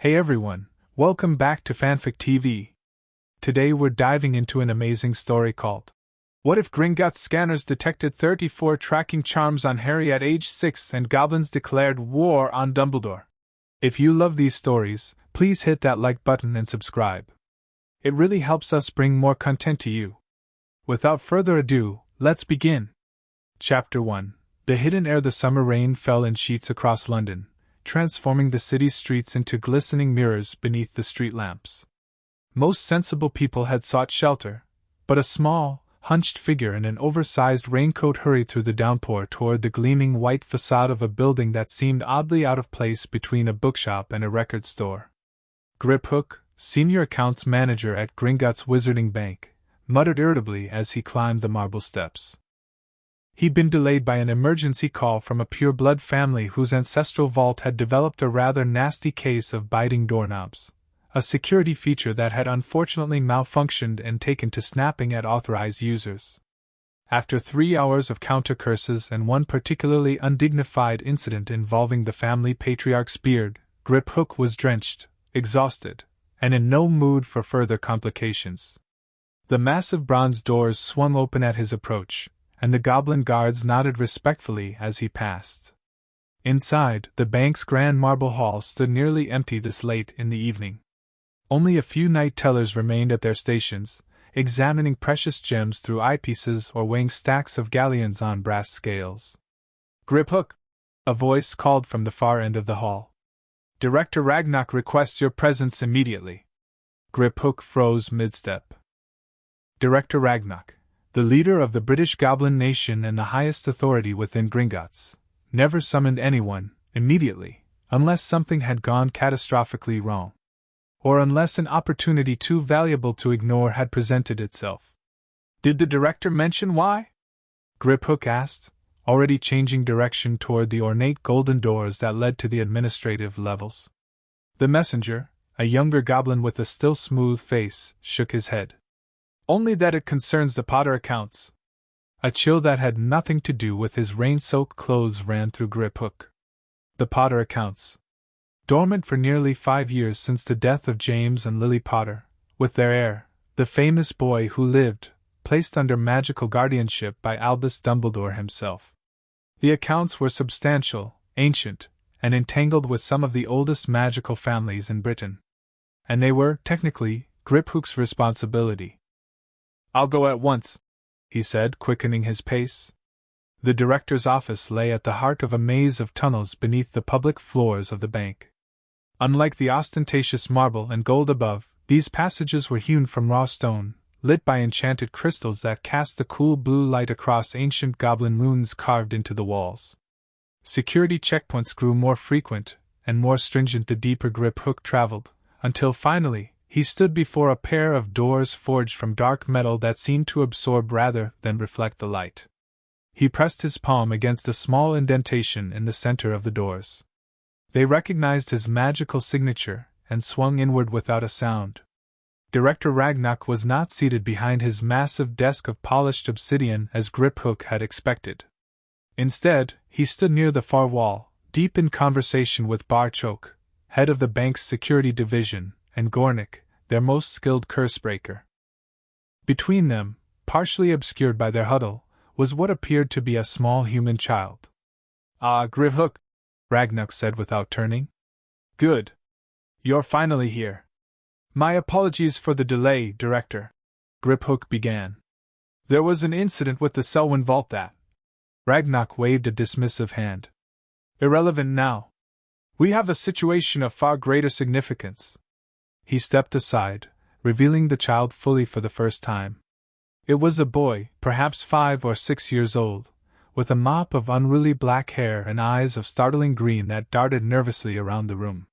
Hey everyone, welcome back to Fanfic TV. Today we're diving into an amazing story called What If Gringotts Scanners Detected 34 Tracking Charms on Harry at age 6 and Goblins Declared War on Dumbledore? If you love these stories, please hit that like button and subscribe. It really helps us bring more content to you. Without further ado, let's begin. Chapter 1. The Hidden Heir. The summer rain fell in sheets across London, transforming the city's streets into glistening mirrors beneath the street lamps. Most sensible people had sought shelter, but a small, hunched figure in an oversized raincoat hurried through the downpour toward the gleaming white facade of a building that seemed oddly out of place between a bookshop and a record store. Griphook, senior accounts manager at Gringotts Wizarding Bank, muttered irritably as he climbed the marble steps. He'd been delayed by an emergency call from a pure-blood family whose ancestral vault had developed a rather nasty case of biting doorknobs, a security feature that had unfortunately malfunctioned and taken to snapping at authorized users. After 3 hours of counter-curses and one particularly undignified incident involving the family patriarch's beard, Griphook was drenched, exhausted, and in no mood for further complications. The massive bronze doors swung open at his approach, and the goblin guards nodded respectfully as he passed. Inside, the bank's grand marble hall stood nearly empty this late in the evening. Only a few night tellers remained at their stations, examining precious gems through eyepieces or weighing stacks of galleons on brass scales. "Griphook!" a voice called from the far end of the hall. "Director Ragnarok requests your presence immediately." Griphook froze mid-step. Director Ragnarok, the leader of the British Goblin Nation and the highest authority within Gringotts, never summoned anyone immediately, unless something had gone catastrophically wrong, or unless an opportunity too valuable to ignore had presented itself. "Did the director mention why?" Griphook asked, already changing direction toward the ornate golden doors that led to the administrative levels. The messenger, a younger goblin with a still smooth face, shook his head. "Only that it concerns the Potter accounts." A chill that had nothing to do with his rain-soaked clothes ran through Griphook. The Potter accounts. Dormant for nearly 5 years since the death of James and Lily Potter, with their heir, the famous boy who lived, placed under magical guardianship by Albus Dumbledore himself. The accounts were substantial, ancient, and entangled with some of the oldest magical families in Britain. And they were, technically, Griphook's responsibility. "I'll go at once," he said, quickening his pace. The director's office lay at the heart of a maze of tunnels beneath the public floors of the bank. Unlike the ostentatious marble and gold above, these passages were hewn from raw stone, lit by enchanted crystals that cast a cool blue light across ancient goblin runes carved into the walls. Security checkpoints grew more frequent and more stringent the deeper Griphook traveled, until finally, he stood before a pair of doors forged from dark metal that seemed to absorb rather than reflect the light. He pressed his palm against a small indentation in the center of the doors. They recognized his magical signature and swung inward without a sound. Director Ragnarok was not seated behind his massive desk of polished obsidian as Griphook had expected. Instead, he stood near the far wall, deep in conversation with Barchoke, head of the bank's security division, and Gornick, their most skilled curse-breaker. Between them, partially obscured by their huddle, was what appeared to be a small human child. "Ah, Griphook," Ragnarok said without turning. "Good. You're finally here." "My apologies for the delay, Director," Griphook began. "There was an incident with the Selwyn vault that—" Ragnarok waved a dismissive hand. "Irrelevant now. We have a situation of far greater significance." He stepped aside, revealing the child fully for the first time. It was a boy, perhaps 5 or 6 years old, with a mop of unruly black hair and eyes of startling green that darted nervously around the room.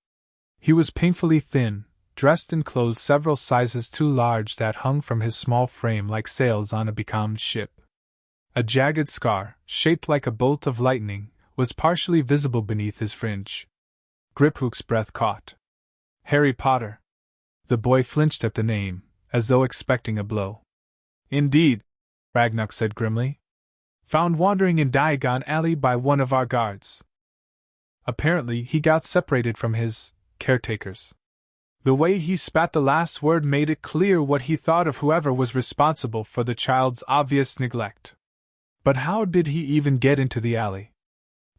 He was painfully thin, dressed in clothes several sizes too large that hung from his small frame like sails on a becalmed ship. A jagged scar, shaped like a bolt of lightning, was partially visible beneath his fringe. Griphook's breath caught. "Harry Potter." The boy flinched at the name, as though expecting a blow. "Indeed," Ragnarok said grimly. "Found wandering in Diagon Alley by one of our guards. Apparently he got separated from his caretakers. The way he spat the last word made it clear what he thought of whoever was responsible for the child's obvious neglect. But how did he even get into the alley?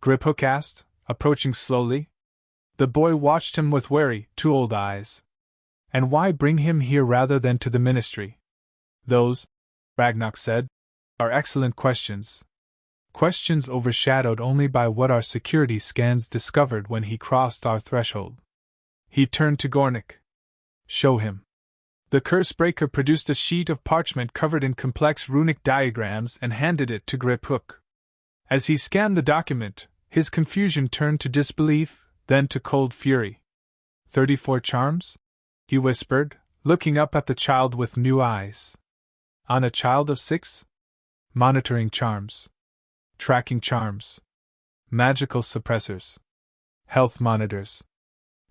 Griphook asked, approaching slowly. The boy watched him with wary, too-old eyes. And why bring him here rather than to the ministry? Those, Ragnarok said, are excellent questions. Questions overshadowed only by what our security scans discovered when he crossed our threshold. He turned to Gornik. Show him. The curse breaker produced a sheet of parchment covered in complex runic diagrams and handed it to Griphook. As he scanned the document, his confusion turned to disbelief, then to cold fury. 34 charms? He whispered, looking up at the child with new eyes. On a child of 6? Monitoring charms. Tracking charms. Magical suppressors. Health monitors.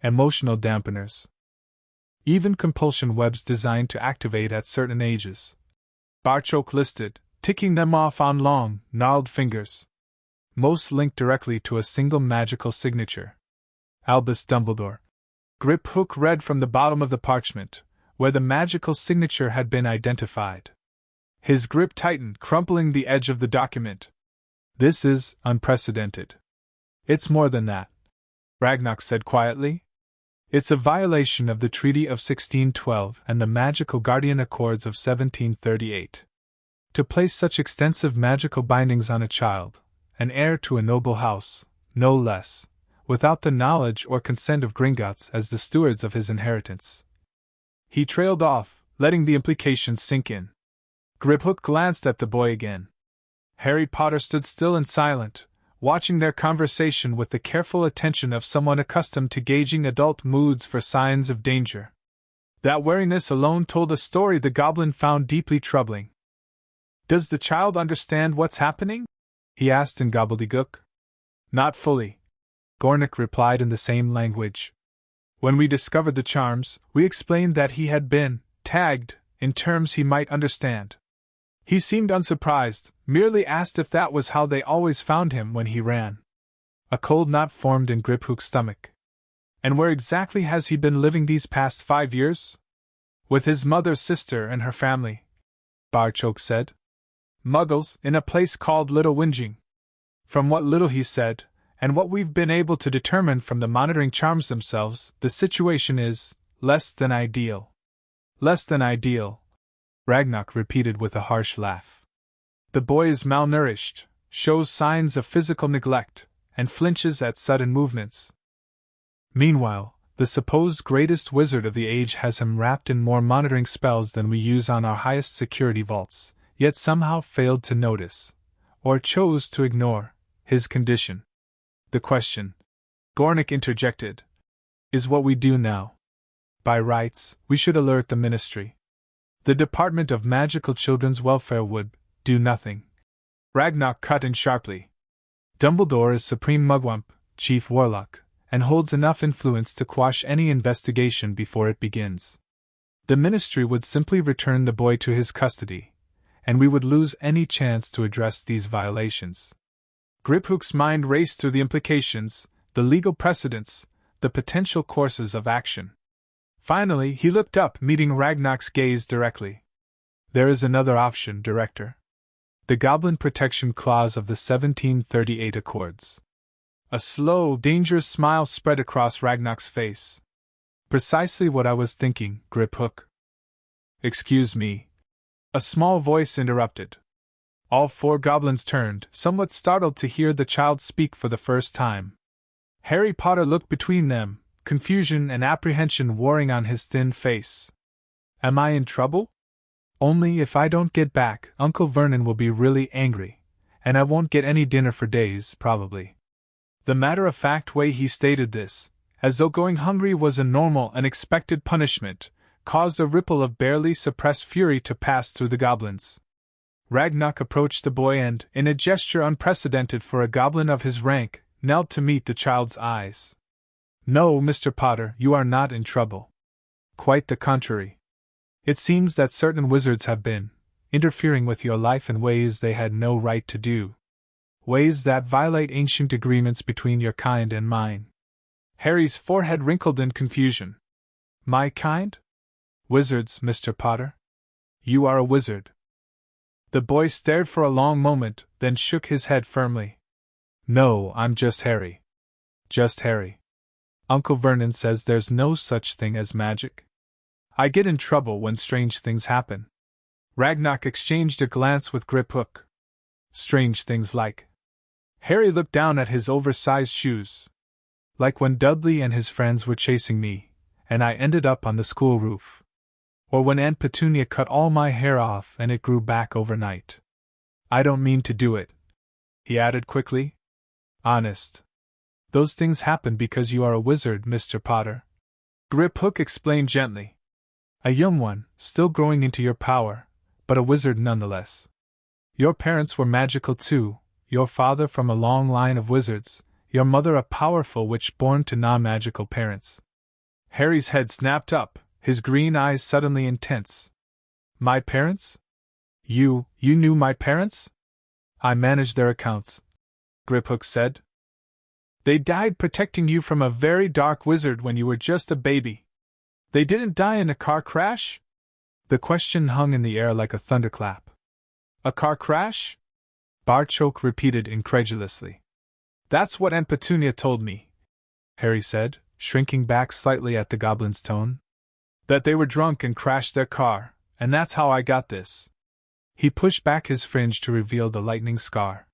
Emotional dampeners. Even compulsion webs designed to activate at certain ages. Barchok listed, ticking them off on long, gnarled fingers. Most linked directly to a single magical signature. Albus Dumbledore. Griphook read from the bottom of the parchment, where the magical signature had been identified. His grip tightened, crumpling the edge of the document. This is unprecedented. It's more than that, Ragnarok said quietly. It's a violation of the Treaty of 1612 and the Magical Guardian Accords of 1738. To place such extensive magical bindings on a child, an heir to a noble house, no less, without the knowledge or consent of Gringotts as the stewards of his inheritance. He trailed off, letting the implications sink in. Griphook glanced at the boy again. Harry Potter stood still and silent, watching their conversation with the careful attention of someone accustomed to gauging adult moods for signs of danger. That wariness alone told a story the goblin found deeply troubling. Does the child understand what's happening? He asked in gobbledygook. Not fully, Gornik replied in the same language. When we discovered the charms, we explained that he had been tagged in terms he might understand. He seemed unsurprised, merely asked if that was how they always found him when he ran. A cold knot formed in Griphook's stomach. And where exactly has he been living these past 5 years? With his mother's sister and her family, Barchok said. Muggles, in a place called Little Whinging. From what little he said, and what we've been able to determine from the monitoring charms themselves, the situation is less than ideal. Less than ideal, Ragnarok repeated with a harsh laugh. The boy is malnourished, shows signs of physical neglect, and flinches at sudden movements. Meanwhile, the supposed greatest wizard of the age has him wrapped in more monitoring spells than we use on our highest security vaults, yet somehow failed to notice, or chose to ignore, his condition. The question, Gornik interjected, is what we do now. By rights, we should alert the ministry. The Department of Magical Children's Welfare would do nothing. Ragnarok cut in sharply. Dumbledore is Supreme Mugwump, Chief Warlock, and holds enough influence to quash any investigation before it begins. The ministry would simply return the boy to his custody, and we would lose any chance to address these violations. Griphook's mind raced through the implications, the legal precedents, the potential courses of action. Finally, he looked up, meeting Ragnarok's gaze directly. There is another option, Director. The Goblin Protection Clause of the 1738 Accords. A slow, dangerous smile spread across Ragnarok's face. Precisely what I was thinking, Griphook. Excuse me. A small voice interrupted. All 4 goblins turned, somewhat startled to hear the child speak for the first time. Harry Potter looked between them, confusion and apprehension warring on his thin face. Am I in trouble? Only if I don't get back, Uncle Vernon will be really angry, and I won't get any dinner for days, probably. The matter-of-fact way he stated this, as though going hungry was a normal and expected punishment, caused a ripple of barely suppressed fury to pass through the goblins. Ragnarok approached the boy and, in a gesture unprecedented for a goblin of his rank, knelt to meet the child's eyes. No, Mr. Potter, you are not in trouble. Quite the contrary. It seems that certain wizards have been interfering with your life in ways they had no right to do. Ways that violate ancient agreements between your kind and mine. Harry's forehead wrinkled in confusion. My kind? Wizards, Mr. Potter? You are a wizard. The boy stared for a long moment, then shook his head firmly. No, I'm just Harry. Just Harry. Uncle Vernon says there's no such thing as magic. I get in trouble when strange things happen. Ragnarok exchanged a glance with Griphook. Strange things like. Harry looked down at his oversized shoes. Like when Dudley and his friends were chasing me, and I ended up on the school roof. Or when Aunt Petunia cut all my hair off and it grew back overnight. I don't mean to do it, he added quickly. Honest. Those things happen because you are a wizard, Mr. Potter. Griphook explained gently. A young one, still growing into your power, but a wizard nonetheless. Your parents were magical too, your father from a long line of wizards, your mother a powerful witch born to non-magical parents. Harry's head snapped up, his green eyes suddenly intense. My parents? You knew my parents? I managed their accounts, Griphook said. They died protecting you from a very dark wizard when you were just a baby. They didn't die in a car crash? The question hung in the air like a thunderclap. A car crash? Barchoke repeated incredulously. That's what Aunt Petunia told me, Harry said, shrinking back slightly at the goblin's tone. That they were drunk and crashed their car, and that's how I got this. He pushed back his fringe to reveal the lightning scar.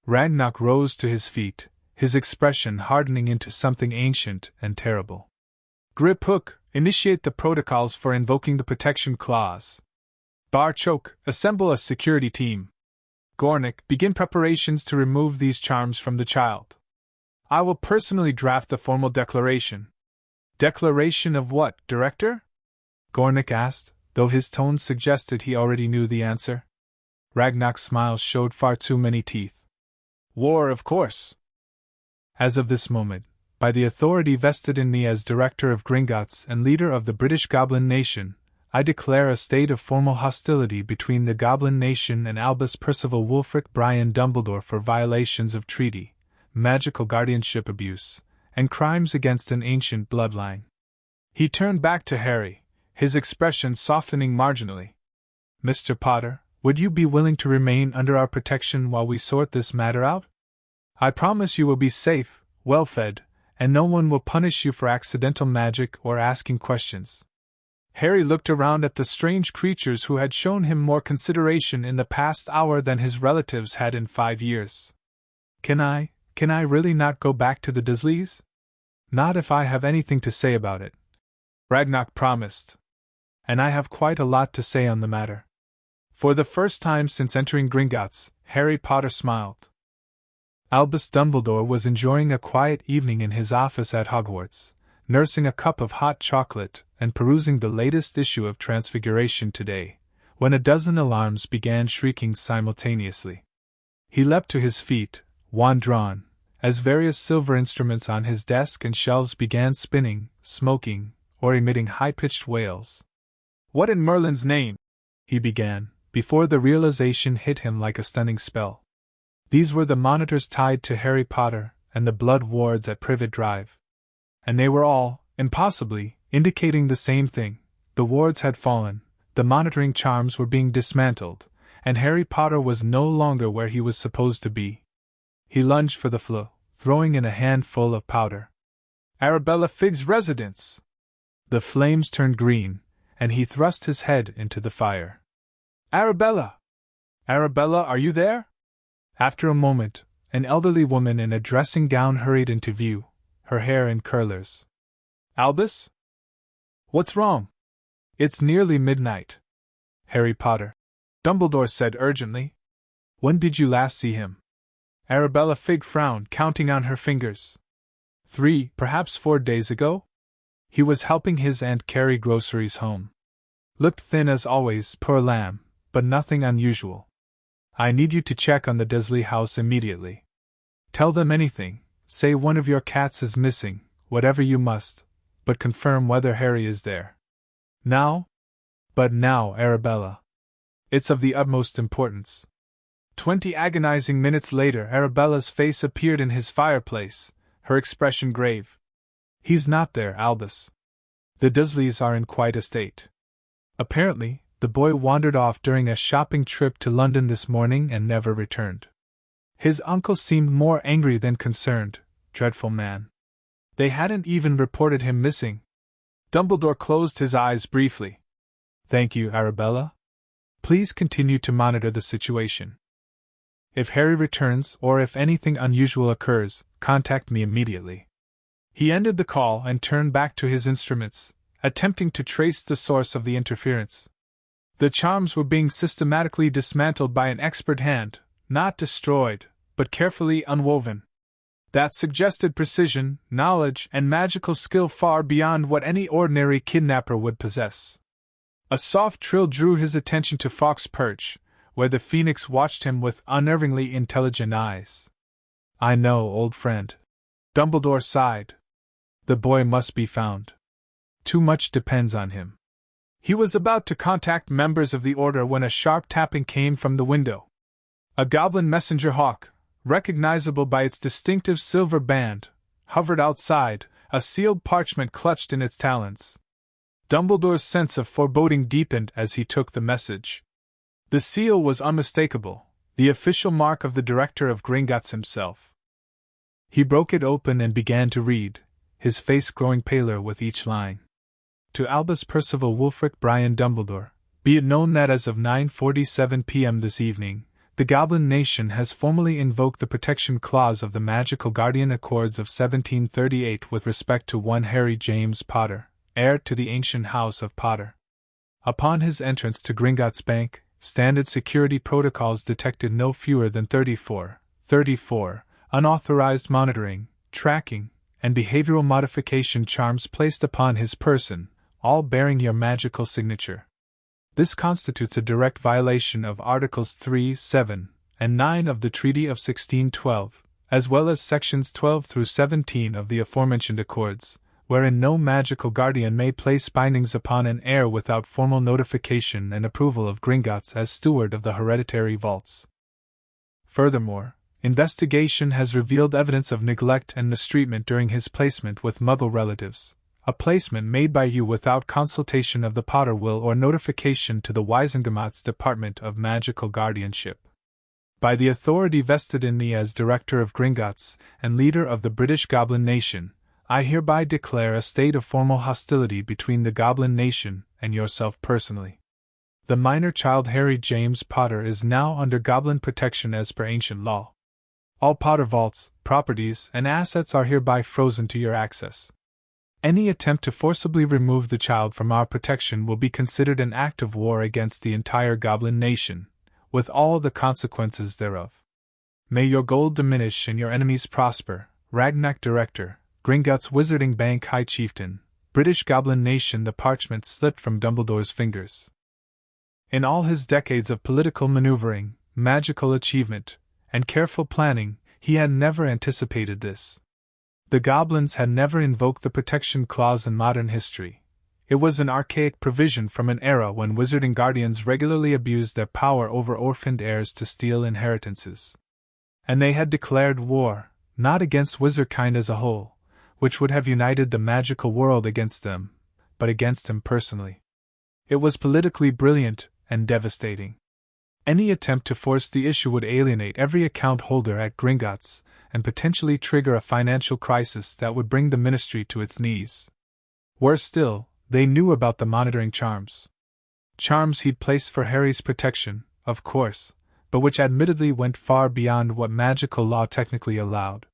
Ragnarok rose to his feet, his expression hardening into something ancient and terrible. Griphook, initiate the protocols for invoking the protection clause. Barchoke, assemble a security team. Gornick, begin preparations to remove these charms from the child. I will personally draft the formal declaration. Declaration of what, Director? Gornick asked, though his tone suggested he already knew the answer. Ragnarok's smile showed far too many teeth. War, of course. As of this moment, by the authority vested in me as Director of Gringotts and leader of the British Goblin Nation, I declare a state of formal hostility between the Goblin Nation and Albus Percival Wulfric Brian Dumbledore for violations of treaty, magical guardianship abuse, and crimes against an ancient bloodline. He turned back to Harry, his expression softening marginally. Mr. Potter, would you be willing to remain under our protection while we sort this matter out? I promise you will be safe, well-fed, and no one will punish you for accidental magic or asking questions. Harry looked around at the strange creatures who had shown him more consideration in the past hour than his relatives had in 5 years. Can I really not go back to the Dursleys? Not if I have anything to say about it. Ragnarok promised. And I have quite a lot to say on the matter. For the first time since entering Gringotts, Harry Potter smiled. Albus Dumbledore was enjoying a quiet evening in his office at Hogwarts, nursing a cup of hot chocolate and perusing the latest issue of Transfiguration Today, when a dozen alarms began shrieking simultaneously. He leapt to his feet, wand drawn, as various silver instruments on his desk and shelves began spinning, smoking, or emitting high-pitched wails. What in Merlin's name? He began, before the realization hit him like a stunning spell. These were the monitors tied to Harry Potter and the blood wards at Privet Drive. And they were all, impossibly, indicating the same thing. The wards had fallen, the monitoring charms were being dismantled, and Harry Potter was no longer where he was supposed to be. He lunged for the flue, throwing in a handful of powder. Arabella Figg's residence! The flames turned green, and he thrust his head into the fire. Arabella! Arabella, are you there? After a moment, an elderly woman in a dressing gown hurried into view, her hair in curlers. Albus? What's wrong? It's nearly midnight. Harry Potter. Dumbledore said urgently. When did you last see him? Arabella Figg frowned, counting on her fingers. 3, perhaps 4 days ago? He was helping his aunt carry groceries home. Looked thin as always, poor lamb, but nothing unusual. I need you to check on the Dursley house immediately. Tell them anything, say one of your cats is missing, whatever you must, but confirm whether Harry is there. Now? But now, Arabella. It's of the utmost importance. 20 agonizing minutes later, Arabella's face appeared in his fireplace, her expression grave. He's not there, Albus. The Dursleys are in quite a state. Apparently, the boy wandered off during a shopping trip to London this morning and never returned. His uncle seemed more angry than concerned, dreadful man. They hadn't even reported him missing. Dumbledore closed his eyes briefly. Thank you, Arabella. Please continue to monitor the situation. If Harry returns or if anything unusual occurs, contact me immediately. He ended the call and turned back to his instruments, attempting to trace the source of the interference. The charms were being systematically dismantled by an expert hand, not destroyed, but carefully unwoven. That suggested precision, knowledge, and magical skill far beyond what any ordinary kidnapper would possess. A soft trill drew his attention to Fawkes' perch, where the phoenix watched him with unnervingly intelligent eyes. I know, old friend. Dumbledore sighed. The boy must be found. Too much depends on him. He was about to contact members of the Order when a sharp tapping came from the window. A goblin messenger hawk, recognizable by its distinctive silver band, hovered outside, a sealed parchment clutched in its talons. Dumbledore's sense of foreboding deepened as he took the message. The seal was unmistakable, the official mark of the director of Gringotts himself. He broke it open and began to read, his face growing paler with each line. To Albus Percival Wulfric Brian Dumbledore, be it known that as of 9:47 p.m. this evening, the Goblin Nation has formally invoked the protection clause of the Magical Guardian Accords of 1738 with respect to one Harry James Potter, heir to the ancient house of Potter. Upon his entrance to Gringotts Bank, standard security protocols detected no fewer than 34 unauthorized monitoring, tracking, and behavioral modification charms placed upon his person, all bearing your magical signature. This constitutes a direct violation of Articles 3, 7, and 9 of the Treaty of 1612, as well as Sections 12 through 17 of the aforementioned Accords, wherein no magical guardian may place bindings upon an heir without formal notification and approval of Gringotts as steward of the hereditary vaults. Furthermore, investigation has revealed evidence of neglect and mistreatment during his placement with Muggle relatives, a placement made by you without consultation of the Potter will or notification to the Wisengamot's Department of Magical Guardianship. By the authority vested in me as Director of Gringotts and leader of the British Goblin Nation, I hereby declare a state of formal hostility between the Goblin Nation and yourself personally. The minor child Harry James Potter is now under Goblin protection as per ancient law. All Potter vaults, properties, and assets are hereby frozen to your access. Any attempt to forcibly remove the child from our protection will be considered an act of war against the entire Goblin Nation, with all the consequences thereof. May your gold diminish and your enemies prosper. Ragnak Director, Gringotts Wizarding Bank High Chieftain, British Goblin Nation. The parchment slipped from Dumbledore's fingers. In all his decades of political maneuvering, magical achievement, and careful planning, he had never anticipated this. The goblins had never invoked the protection clause in modern history. It was an archaic provision from an era when wizarding guardians regularly abused their power over orphaned heirs to steal inheritances. And they had declared war, not against wizardkind as a whole, which would have united the magical world against them, but against him personally. It was politically brilliant and devastating. Any attempt to force the issue would alienate every account holder at Gringotts and potentially trigger a financial crisis that would bring the ministry to its knees. Worse still, they knew about the monitoring charms. Charms he'd placed for Harry's protection, of course, but which admittedly went far beyond what magical law technically allowed.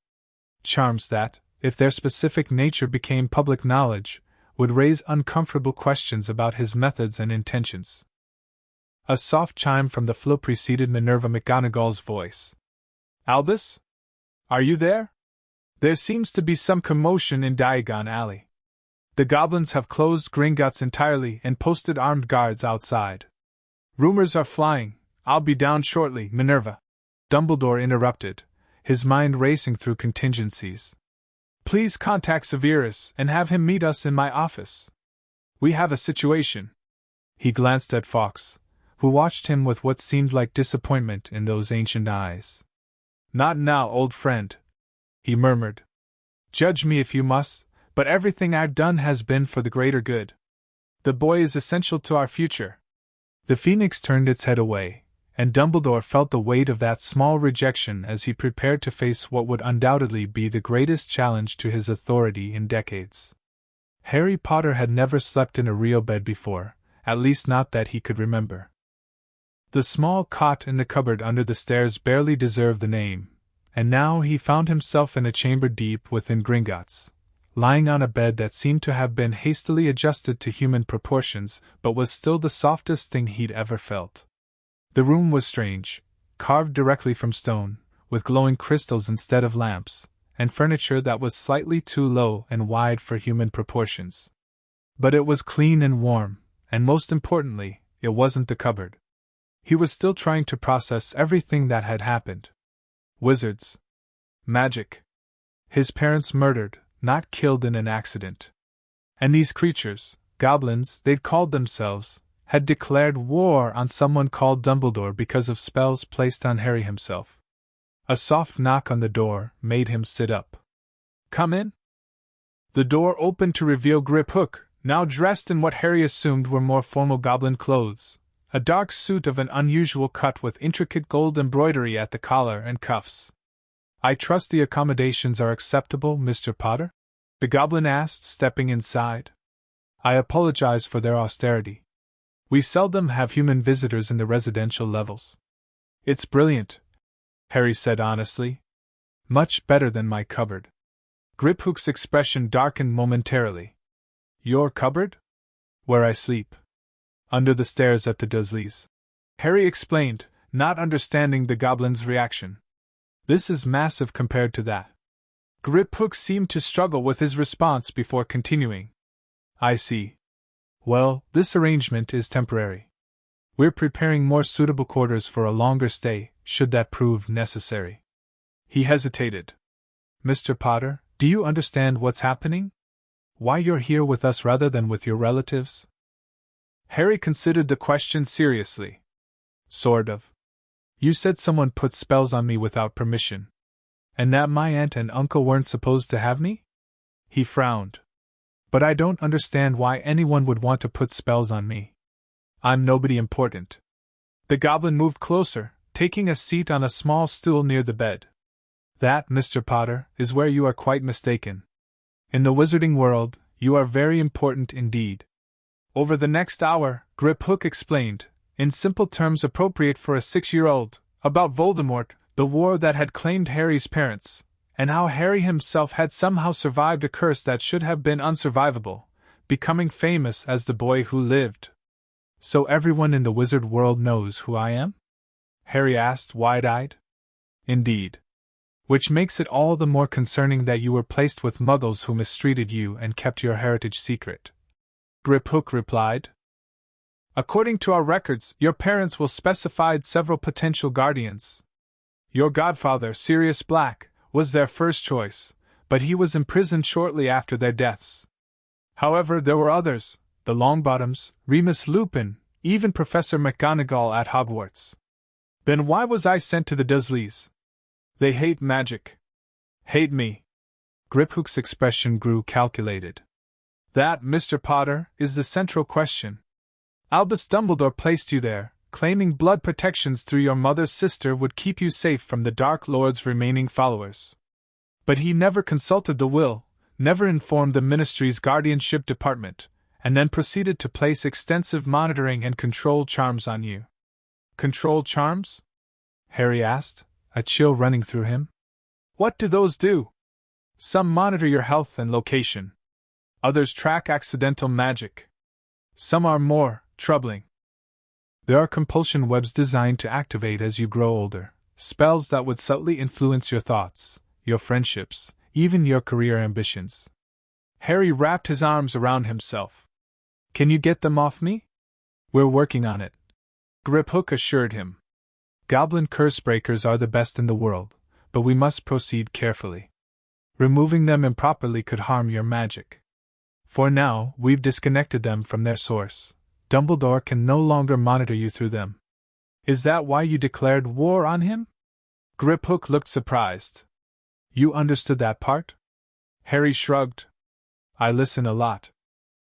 Charms that, if their specific nature became public knowledge, would raise uncomfortable questions about his methods and intentions. A soft chime from the floor preceded Minerva McGonagall's voice. Albus? Are you there? There seems to be some commotion in Diagon Alley. The goblins have closed Gringotts entirely and posted armed guards outside. Rumors are flying. I'll be down shortly, Minerva. Dumbledore interrupted, his mind racing through contingencies. Please contact Severus and have him meet us in my office. We have a situation. He glanced at Fawkes, who watched him with what seemed like disappointment in those ancient eyes. Not now, old friend, he murmured. Judge me if you must, but everything I've done has been for the greater good. The boy is essential to our future." The phoenix turned its head away, and Dumbledore felt the weight of that small rejection as he prepared to face what would undoubtedly be the greatest challenge to his authority in decades. Harry Potter had never slept in a real bed before, at least not that he could remember. The small cot in the cupboard under the stairs barely deserved the name, and now he found himself in a chamber deep within Gringotts, lying on a bed that seemed to have been hastily adjusted to human proportions but was still the softest thing he'd ever felt. The room was strange, carved directly from stone, with glowing crystals instead of lamps, and furniture that was slightly too low and wide for human proportions. But it was clean and warm, and most importantly, it wasn't the cupboard. He was still trying to process everything that had happened. Wizards. Magic. His parents murdered, not killed in an accident. And these creatures, goblins they'd called themselves, had declared war on someone called Dumbledore because of spells placed on Harry himself. A soft knock on the door made him sit up. "Come in." The door opened to reveal Griphook, now dressed in what Harry assumed were more formal goblin clothes, a dark suit of an unusual cut with intricate gold embroidery at the collar and cuffs. "I trust the accommodations are acceptable, Mr. Potter?" the goblin asked, stepping inside. "I apologize for their austerity. We seldom have human visitors in the residential levels." "It's brilliant," Harry said honestly. "Much better than my cupboard." Griphook's expression darkened momentarily. "Your cupboard?" "Where I sleep. Under the stairs at the Dursleys," Harry explained, not understanding the goblin's reaction. "This is massive compared to that." Griphook seemed to struggle with his response before continuing. "I see. Well, this arrangement is temporary. We're preparing more suitable quarters for a longer stay, should that prove necessary." He hesitated. "Mr. Potter, do you understand what's happening? Why you're here with us rather than with your relatives?" Harry considered the question seriously. "Sort of. You said someone put spells on me without permission. And that my aunt and uncle weren't supposed to have me?" He frowned. "But I don't understand why anyone would want to put spells on me. I'm nobody important." The goblin moved closer, taking a seat on a small stool near the bed. "That, Mr. Potter, is where you are quite mistaken. In the wizarding world, you are very important indeed." Over the next hour, Griphook explained, in simple terms appropriate for a 6-year-old, about Voldemort, the war that had claimed Harry's parents, and how Harry himself had somehow survived a curse that should have been unsurvivable, becoming famous as the boy who lived. "So everyone in the wizard world knows who I am?" Harry asked, wide-eyed. "Indeed. Which makes it all the more concerning that you were placed with muggles who mistreated you and kept your heritage secret," Griphook replied. "According to our records, your parents will specified several potential guardians. Your godfather, Sirius Black, was their first choice, but he was imprisoned shortly after their deaths. However, there were others, the Longbottoms, Remus Lupin, even Professor McGonagall at Hogwarts. Then why was I sent to the Dursleys? They hate magic. Hate me." Griphook's expression grew calculated. "That, Mr. Potter, is the central question. Albus Dumbledore placed you there, claiming blood protections through your mother's sister would keep you safe from the Dark Lord's remaining followers. But he never consulted the will, never informed the Ministry's guardianship department, and then proceeded to place extensive monitoring and control charms on you." "Control charms?" Harry asked, a chill running through him. "What do those do?" "Some monitor your health and location. Others track accidental magic. Some are more troubling. There are compulsion webs designed to activate as you grow older, spells that would subtly influence your thoughts, your friendships, even your career ambitions." Harry wrapped his arms around himself. "Can you get them off me?" "We're working on it," Griphook assured him. "Goblin curse breakers are the best in the world, but we must proceed carefully. Removing them improperly could harm your magic. For now, we've disconnected them from their source. Dumbledore can no longer monitor you through them." "Is that why you declared war on him?" Griphook looked surprised. "You understood that part?" Harry shrugged. I listen a lot.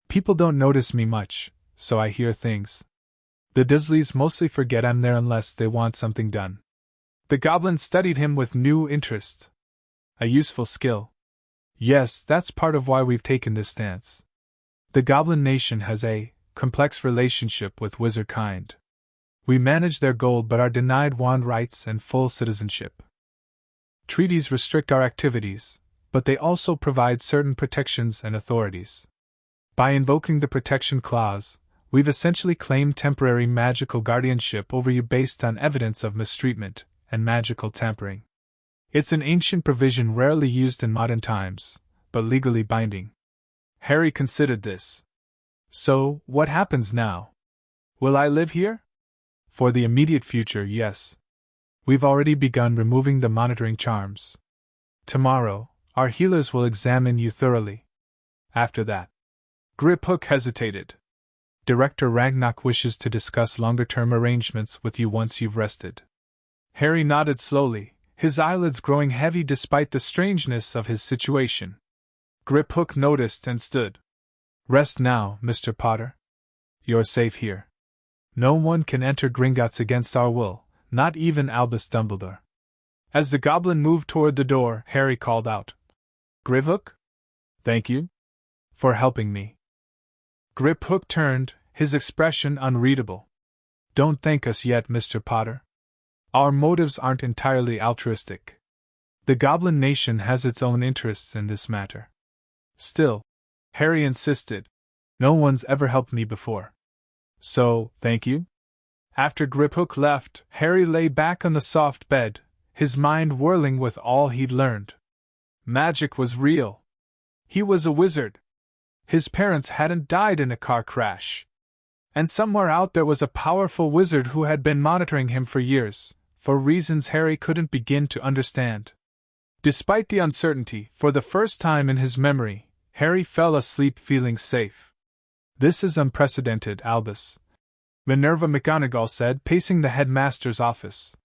People don't notice me much, so I hear things. The Dursleys mostly forget I'm there unless they want something done. The Goblins studied him with new interest. A useful skill. Yes, that's part of why we've taken this stance. The Goblin Nation has a complex relationship with wizard kind. We manage their gold but are denied wand rights and full citizenship. Treaties restrict our activities, but they also provide certain protections and authorities. By invoking the Protection Clause, we've essentially claimed temporary magical guardianship over you based on evidence of mistreatment and magical tampering. It's an ancient provision rarely used in modern times, but legally binding. Harry considered this. So, what happens now? Will I live here? For the immediate future, yes. We've already begun removing the monitoring charms. Tomorrow, our healers will examine you thoroughly. After that. Griphook hesitated. Director Ragnarok wishes to discuss longer-term arrangements with you once you've rested. Harry nodded slowly, his eyelids growing heavy despite the strangeness of his situation. Griphook noticed and stood. Rest now, Mr. Potter. You're safe here. No one can enter Gringotts against our will, not even Albus Dumbledore. As the goblin moved toward the door, Harry called out, Griphook? Thank you for helping me. Griphook turned, his expression unreadable. Don't thank us yet, Mr. Potter. Our motives aren't entirely altruistic. The Goblin Nation has its own interests in this matter. Still, Harry insisted, no one's ever helped me before. So, thank you? After Griphook left, Harry lay back on the soft bed, his mind whirling with all he'd learned. Magic was real. He was a wizard. His parents hadn't died in a car crash. And somewhere out there was a powerful wizard who had been monitoring him for years, for reasons Harry couldn't begin to understand. Despite the uncertainty, for the first time in his memory, Harry fell asleep feeling safe. This is unprecedented, Albus, Minerva McGonagall said, pacing the headmaster's office.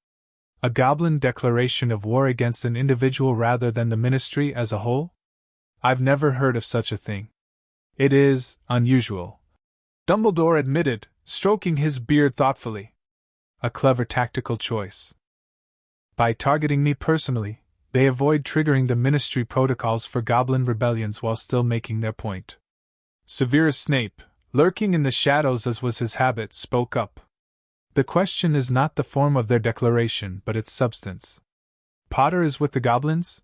A goblin declaration of war against an individual rather than the ministry as a whole? I've never heard of such a thing. It is unusual, Dumbledore admitted, stroking his beard thoughtfully. A clever tactical choice. By targeting me personally, they avoid triggering the ministry protocols for goblin rebellions while still making their point. Severus Snape, lurking in the shadows as was his habit, spoke up. The question is not the form of their declaration but its substance. Potter is with the goblins?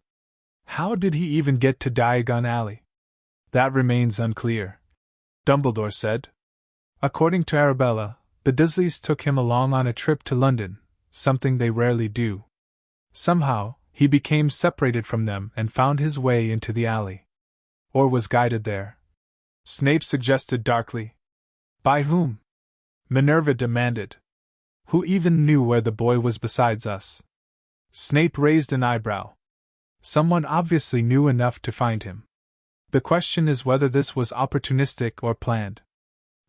How did he even get to Diagon Alley? That remains unclear, Dumbledore said. According to Arabella, the Dursleys took him along on a trip to London, something they rarely do. Somehow, he became separated from them and found his way into the alley. Or was guided there. Snape suggested darkly. By whom? Minerva demanded. Who even knew where the boy was besides us? Snape raised an eyebrow. Someone obviously knew enough to find him. The question is whether this was opportunistic or planned.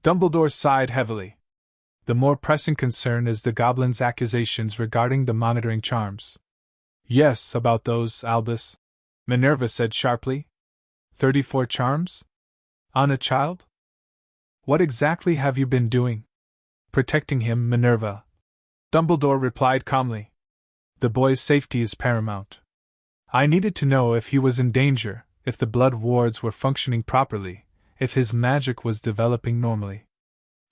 Dumbledore sighed heavily. The more pressing concern is the goblin's accusations regarding the monitoring charms. Yes, about those, Albus, Minerva said sharply. 34 charms? On a child? What exactly have you been doing? Protecting him, Minerva. Dumbledore replied calmly. The boy's safety is paramount. I needed to know if he was in danger, if the blood wards were functioning properly, if his magic was developing normally.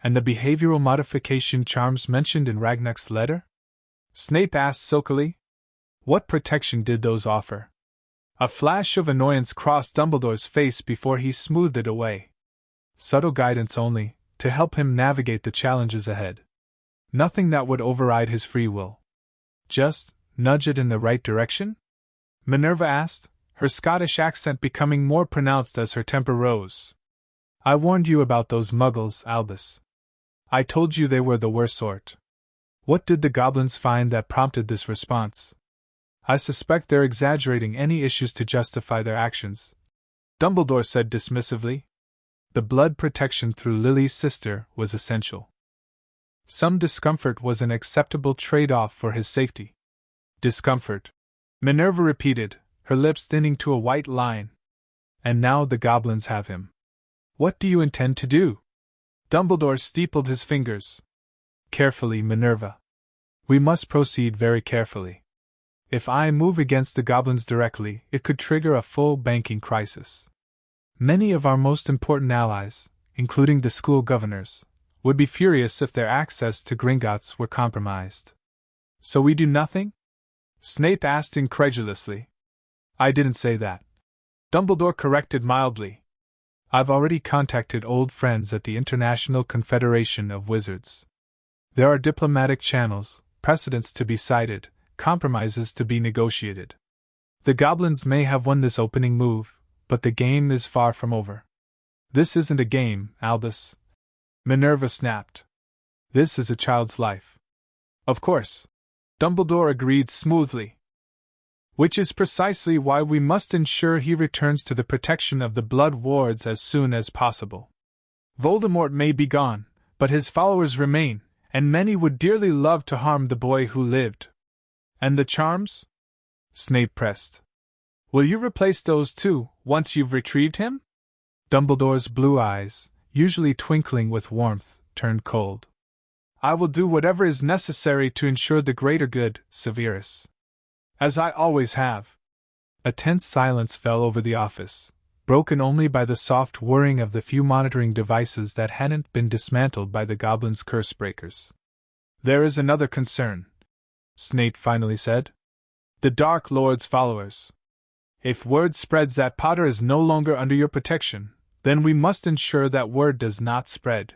And the behavioral modification charms mentioned in Ragnarok's letter? Snape asked silkily. What protection did those offer? A flash of annoyance crossed Dumbledore's face before he smoothed it away. Subtle guidance only, to help him navigate the challenges ahead. Nothing that would override his free will. Just nudge it in the right direction? Minerva asked, her Scottish accent becoming more pronounced as her temper rose. I warned you about those muggles, Albus. I told you they were the worst sort. What did the goblins find that prompted this response? I suspect they're exaggerating any issues to justify their actions, Dumbledore said dismissively. The blood protection through Lily's sister was essential. Some discomfort was an acceptable trade-off for his safety. Discomfort, Minerva repeated, her lips thinning to a white line. And now the goblins have him. What do you intend to do? Dumbledore steepled his fingers. Carefully, Minerva. We must proceed very carefully. If I move against the goblins directly, it could trigger a full banking crisis. Many of our most important allies, including the school governors, would be furious if their access to Gringotts were compromised. So we do nothing? Snape asked incredulously. I didn't say that. Dumbledore corrected mildly. I've already contacted old friends at the International Confederation of Wizards. There are diplomatic channels, precedents to be cited, compromises to be negotiated. The goblins may have won this opening move, but the game is far from over. This isn't a game, Albus. Minerva snapped. This is a child's life. Of course. Dumbledore agreed smoothly. Which is precisely why we must ensure he returns to the protection of the Blood Wards as soon as possible. Voldemort may be gone, but his followers remain, and many would dearly love to harm the boy who lived. And the charms? Snape pressed. Will you replace those too, once you've retrieved him? Dumbledore's blue eyes, usually twinkling with warmth, turned cold. I will do whatever is necessary to ensure the greater good, Severus. As I always have. A tense silence fell over the office, broken only by the soft whirring of the few monitoring devices that hadn't been dismantled by the goblins' curse breakers. There is another concern, Snape finally said. The Dark Lord's followers. If word spreads that Potter is no longer under your protection, then we must ensure that word does not spread.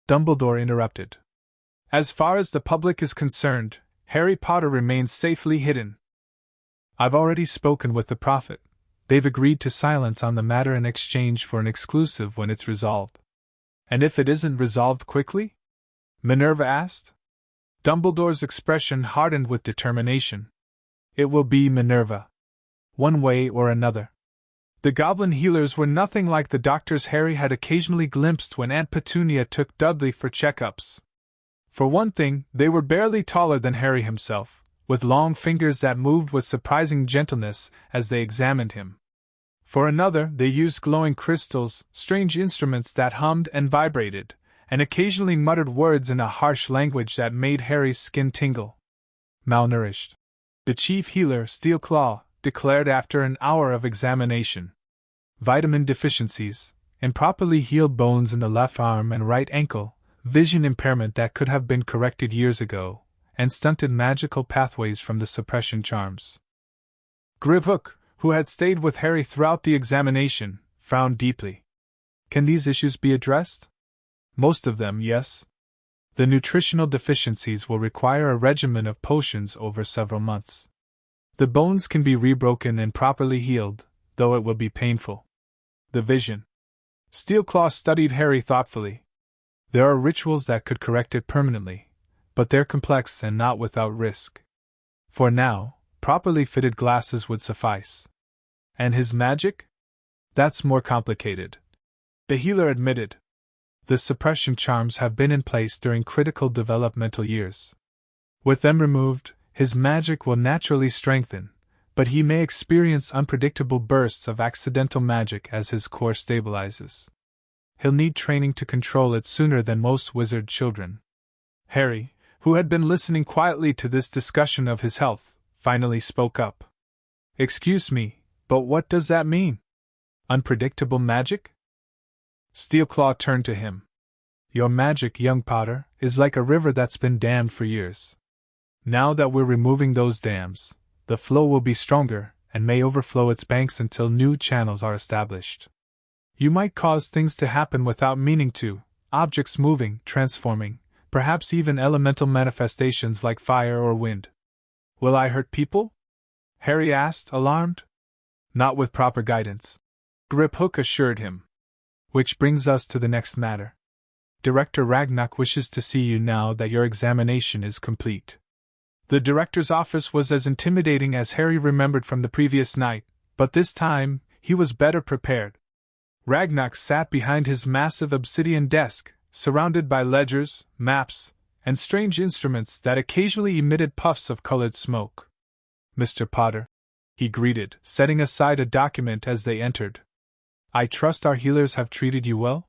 Dumbledore interrupted. As far as the public is concerned, Harry Potter remains safely hidden. I've already spoken with the Prophet. They've agreed to silence on the matter in exchange for an exclusive when it's resolved. And if it isn't resolved quickly? Minerva asked. Dumbledore's expression hardened with determination. It will be Minerva. One way or another. The goblin healers were nothing like the doctors Harry had occasionally glimpsed when Aunt Petunia took Dudley for checkups. For one thing, they were barely taller than Harry himself, with long fingers that moved with surprising gentleness as they examined him. For another, they used glowing crystals, strange instruments that hummed and vibrated, and occasionally muttered words in a harsh language that made Harry's skin tingle. Malnourished. The chief healer, Steelclaw, declared after an hour of examination. Vitamin deficiencies, improperly healed bones in the left arm and right ankle, vision impairment that could have been corrected years ago, and stunted magical pathways from the suppression charms. Griphook, who had stayed with Harry throughout the examination, frowned deeply. Can these issues be addressed? Most of them, yes. The nutritional deficiencies will require a regimen of potions over several months. The bones can be rebroken and properly healed, though it will be painful. The vision. Steelclaw studied Harry thoughtfully. There are rituals that could correct it permanently, but they're complex and not without risk. For now, properly fitted glasses would suffice. And his magic? That's more complicated. The healer admitted. The suppression charms have been in place during critical developmental years. With them removed, his magic will naturally strengthen, but he may experience unpredictable bursts of accidental magic as his core stabilizes. He'll need training to control it sooner than most wizard children. Harry, who had been listening quietly to this discussion of his health, finally spoke up. Excuse me, but what does that mean? Unpredictable magic? Steelclaw turned to him. Your magic, young Potter, is like a river that's been dammed for years. Now that we're removing those dams, the flow will be stronger and may overflow its banks until new channels are established. You might cause things to happen without meaning to, objects moving, transforming, perhaps even elemental manifestations like fire or wind. Will I hurt people? Harry asked, alarmed. Not with proper guidance, Griphook assured him. Which brings us to the next matter. Director Ragnarok wishes to see you now that your examination is complete. The director's office was as intimidating as Harry remembered from the previous night, but this time, he was better prepared. Ragnarok sat behind his massive obsidian desk, surrounded by ledgers, maps, and strange instruments that occasionally emitted puffs of colored smoke. Mr. Potter, he greeted, setting aside a document as they entered. I trust our healers have treated you well?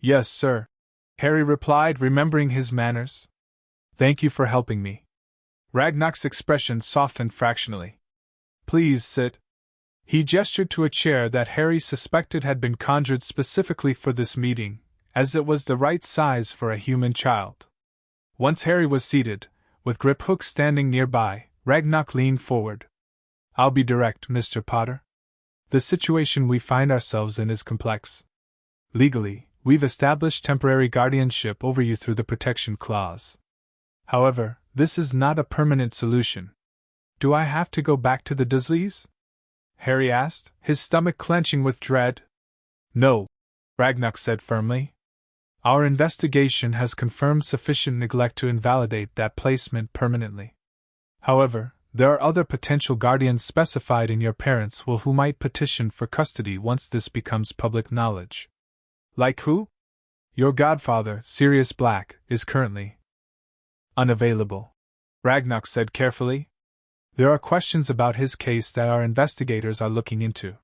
Yes, sir, Harry replied, remembering his manners. Thank you for helping me. Ragnar's expression softened fractionally. Please sit. He gestured to a chair that Harry suspected had been conjured specifically for this meeting, as it was the right size for a human child. Once Harry was seated, with Griphook standing nearby, Ragnar leaned forward. I'll be direct, Mr. Potter. The situation we find ourselves in is complex. Legally, we've established temporary guardianship over you through the Protection Clause. However, this is not a permanent solution. Do I have to go back to the Dursleys? Harry asked, his stomach clenching with dread. No, Ragnar said firmly. Our investigation has confirmed sufficient neglect to invalidate that placement permanently. However, there are other potential guardians specified in your parents' will who might petition for custody once this becomes public knowledge. Like who? Your godfather, Sirius Black, is currently unavailable, Ragnar said carefully. There are questions about his case that our investigators are looking into.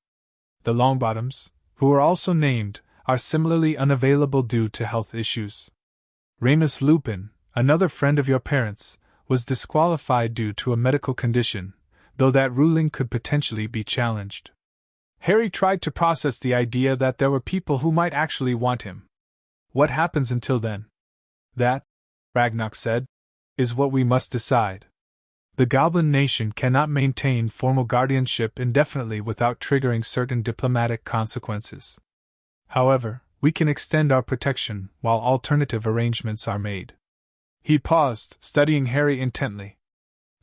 The Longbottoms, who are also named, are similarly unavailable due to health issues. Remus Lupin, another friend of your parents, was disqualified due to a medical condition, though that ruling could potentially be challenged. Harry tried to process the idea that there were people who might actually want him. What happens until then? That, Ragnar said, is what we must decide. The Goblin Nation cannot maintain formal guardianship indefinitely without triggering certain diplomatic consequences. However, we can extend our protection while alternative arrangements are made. He paused, studying Harry intently.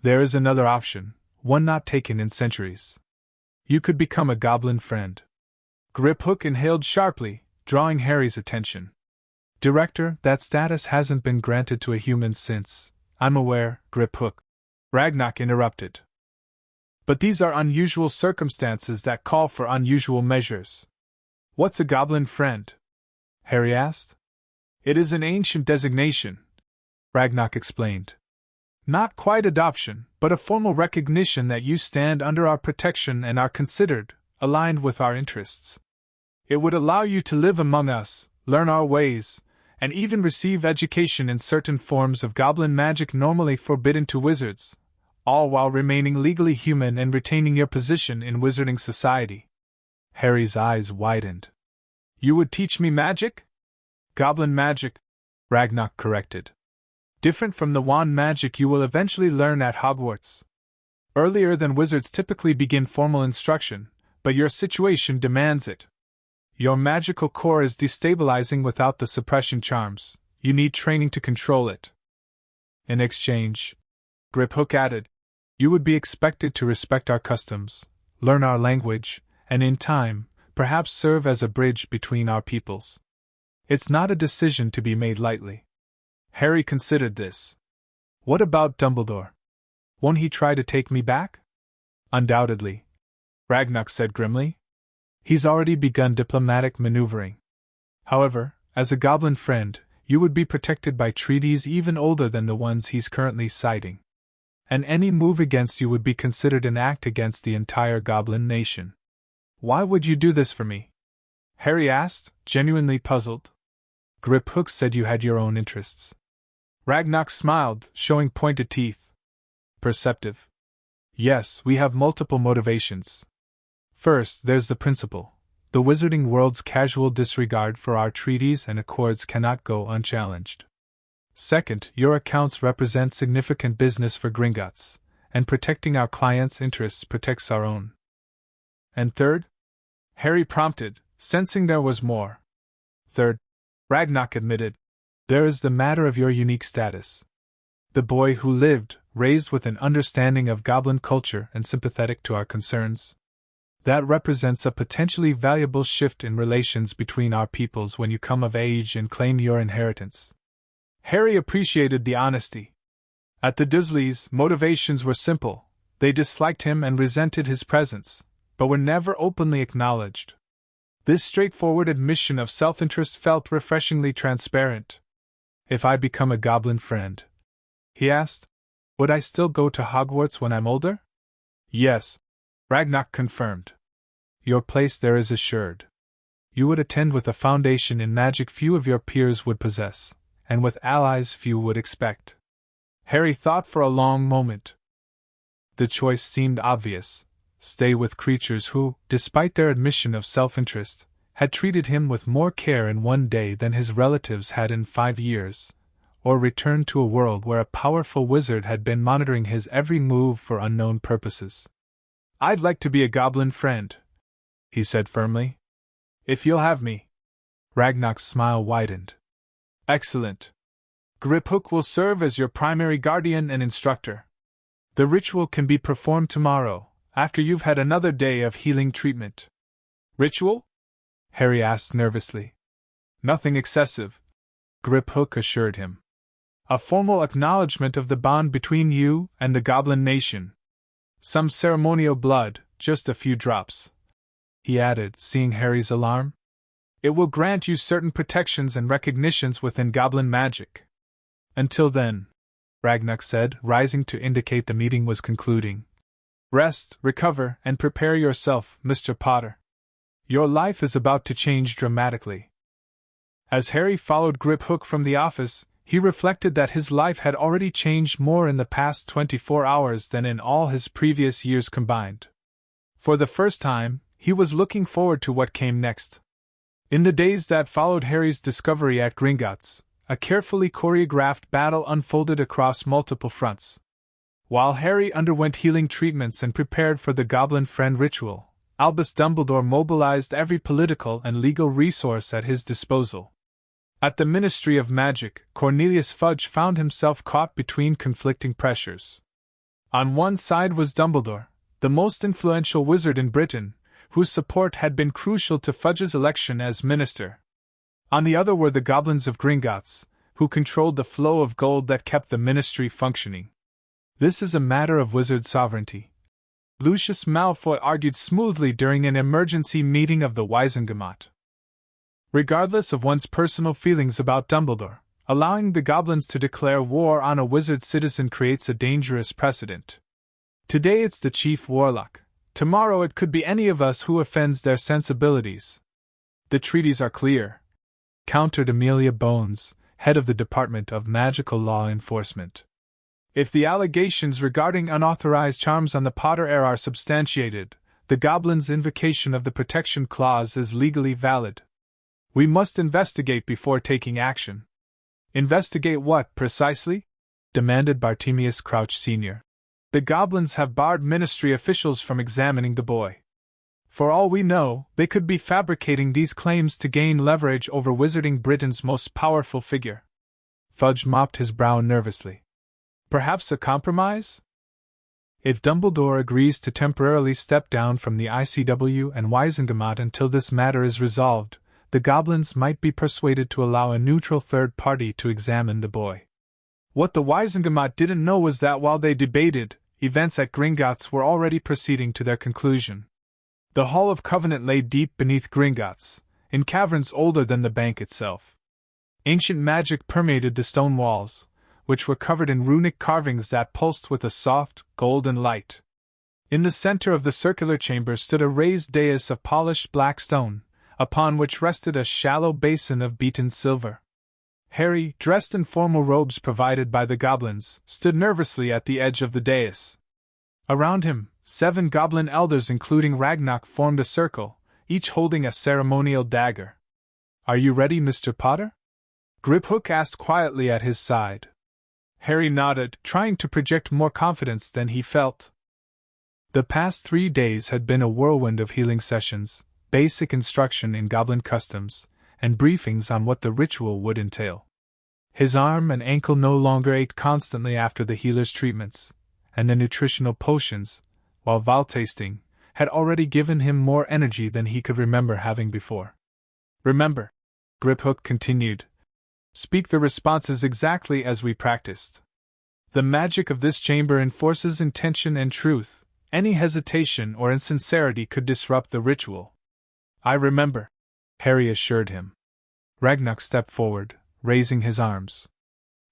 There is another option, one not taken in centuries. You could become a goblin friend. Griphook inhaled sharply, drawing Harry's attention. Director, that status hasn't been granted to a human since. I'm aware, Griphook. Ragnar interrupted. But these are unusual circumstances that call for unusual measures. What's a goblin friend? Harry asked. It is an ancient designation, Ragnar explained. Not quite adoption, but a formal recognition that you stand under our protection and are considered aligned with our interests. It would allow you to live among us, learn our ways, and even receive education in certain forms of goblin magic normally forbidden to wizards, all while remaining legally human and retaining your position in wizarding society. Harry's eyes widened. You would teach me magic? Goblin magic, Ragnar corrected. Different from the wand magic you will eventually learn at Hogwarts. Earlier than wizards typically begin formal instruction, but your situation demands it. Your magical core is destabilizing without the suppression charms. You need training to control it. In exchange, Griphook added, you would be expected to respect our customs, learn our language, and in time, perhaps serve as a bridge between our peoples. It's not a decision to be made lightly. Harry considered this. What about Dumbledore? Won't he try to take me back? Undoubtedly, Ragnar said grimly. He's already begun diplomatic maneuvering. However, as a goblin friend, you would be protected by treaties even older than the ones he's currently citing. And any move against you would be considered an act against the entire goblin nation. Why would you do this for me? Harry asked, genuinely puzzled. Griphook said you had your own interests. Ragnar smiled, showing pointed teeth. Perceptive. Yes, we have multiple motivations. First, there's the principle. The wizarding world's casual disregard for our treaties and accords cannot go unchallenged. Second, your accounts represent significant business for Gringotts, and protecting our clients' interests protects our own. And third? Harry prompted, sensing there was more. Third, Ragnar admitted, there is the matter of your unique status. The boy who lived, raised with an understanding of goblin culture and sympathetic to our concerns. That represents a potentially valuable shift in relations between our peoples when you come of age and claim your inheritance. Harry appreciated the honesty. At the Dursleys, motivations were simple. They disliked him and resented his presence, but were never openly acknowledged. This straightforward admission of self-interest felt refreshingly transparent. If I become a goblin friend, he asked, would I still go to Hogwarts when I'm older? Yes, Ragnar confirmed. Your place there is assured. You would attend with a foundation in magic few of your peers would possess, and with allies few would expect. Harry thought for a long moment. The choice seemed obvious. Stay with creatures who, despite their admission of self-interest, had treated him with more care in one day than his relatives had in 5 years, or return to a world where a powerful wizard had been monitoring his every move for unknown purposes. "I'd like to be a goblin friend," he said firmly. "If you'll have me." Ragnar's smile widened. "Excellent. Griphook will serve as your primary guardian and instructor. The ritual can be performed tomorrow, after you've had another day of healing treatment." "Ritual?" Harry asked nervously. "Nothing excessive," Griphook assured him. "A formal acknowledgement of the bond between you and the Goblin Nation. Some ceremonial blood, just a few drops," he added, seeing Harry's alarm. "It will grant you certain protections and recognitions within goblin magic. Until then," Ragnar said, rising to indicate the meeting was concluding, "rest, recover, and prepare yourself, Mr. Potter. Your life is about to change dramatically." As Harry followed Griphook from the office, he reflected that his life had already changed more in the past 24 hours than in all his previous years combined. For the first time, he was looking forward to what came next. In the days that followed Harry's discovery at Gringotts, a carefully choreographed battle unfolded across multiple fronts. While Harry underwent healing treatments and prepared for the Goblin Friend ritual, Albus Dumbledore mobilized every political and legal resource at his disposal. At the Ministry of Magic, Cornelius Fudge found himself caught between conflicting pressures. On one side was Dumbledore, the most influential wizard in Britain, whose support had been crucial to Fudge's election as minister. On the other were the Goblins of Gringotts, who controlled the flow of gold that kept the ministry functioning. "This is a matter of wizard sovereignty," Lucius Malfoy argued smoothly during an emergency meeting of the Wizengamot. Regardless of one's personal feelings about Dumbledore, allowing the goblins to declare war on a wizard citizen creates a dangerous precedent. Today it's the chief warlock. Tomorrow it could be any of us who offends their sensibilities. "The treaties are clear," countered Amelia Bones, head of the Department of Magical Law Enforcement. "If the allegations regarding unauthorized charms on the Potter heir are substantiated, the Goblin's invocation of the Protection Clause is legally valid. We must investigate before taking action." "Investigate what, precisely?" demanded Bartemius Crouch Sr. "The Goblins have barred ministry officials from examining the boy. For all we know, they could be fabricating these claims to gain leverage over Wizarding Britain's most powerful figure." Fudge mopped his brow nervously. "Perhaps a compromise? If Dumbledore agrees to temporarily step down from the ICW and Wizengamot until this matter is resolved, the Goblins might be persuaded to allow a neutral third party to examine the boy." What the Wizengamot didn't know was that while they debated, events at Gringotts were already proceeding to their conclusion. The Hall of Covenant lay deep beneath Gringotts, in caverns older than the bank itself. Ancient magic permeated the stone walls, which were covered in runic carvings that pulsed with a soft, golden light. In the center of the circular chamber stood a raised dais of polished black stone, upon which rested a shallow basin of beaten silver. Harry, dressed in formal robes provided by the goblins, stood nervously at the edge of the dais. Around him, 7 goblin elders including Ragnar formed a circle, each holding a ceremonial dagger. "Are you ready, Mr. Potter?" Griphook asked quietly at his side. Harry nodded, trying to project more confidence than he felt. The past 3 days had been a whirlwind of healing sessions, basic instruction in goblin customs, and briefings on what the ritual would entail. His arm and ankle no longer ached constantly after the healer's treatments, and the nutritional potions, while Val-tasting, had already given him more energy than he could remember having before. "Remember," Griphook continued, "speak the responses exactly as we practiced. The magic of this chamber enforces intention and truth. Any hesitation or insincerity could disrupt the ritual." "I remember," Harry assured him. Ragnar stepped forward, raising his arms.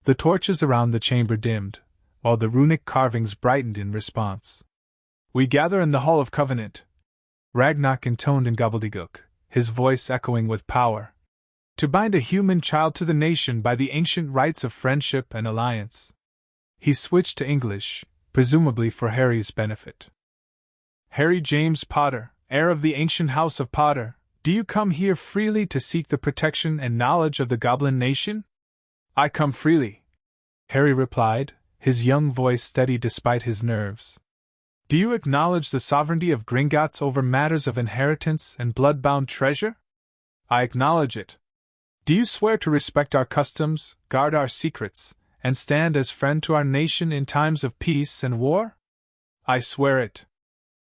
The torches around the chamber dimmed, while the runic carvings brightened in response. "We gather in the Hall of Covenant," Ragnar intoned in gobbledygook, his voice echoing with power. To bind a human child to the nation by the ancient rights of friendship and alliance. He switched to English, presumably for Harry's benefit. Harry James Potter, heir of the ancient house of Potter, do you come here freely to seek the protection and knowledge of the Goblin nation? I come freely, Harry replied, his young voice steady despite his nerves. Do you acknowledge the sovereignty of Gringotts over matters of inheritance and blood-bound treasure? I acknowledge it. Do you swear to respect our customs, guard our secrets, and stand as friend to our nation in times of peace and war? I swear it.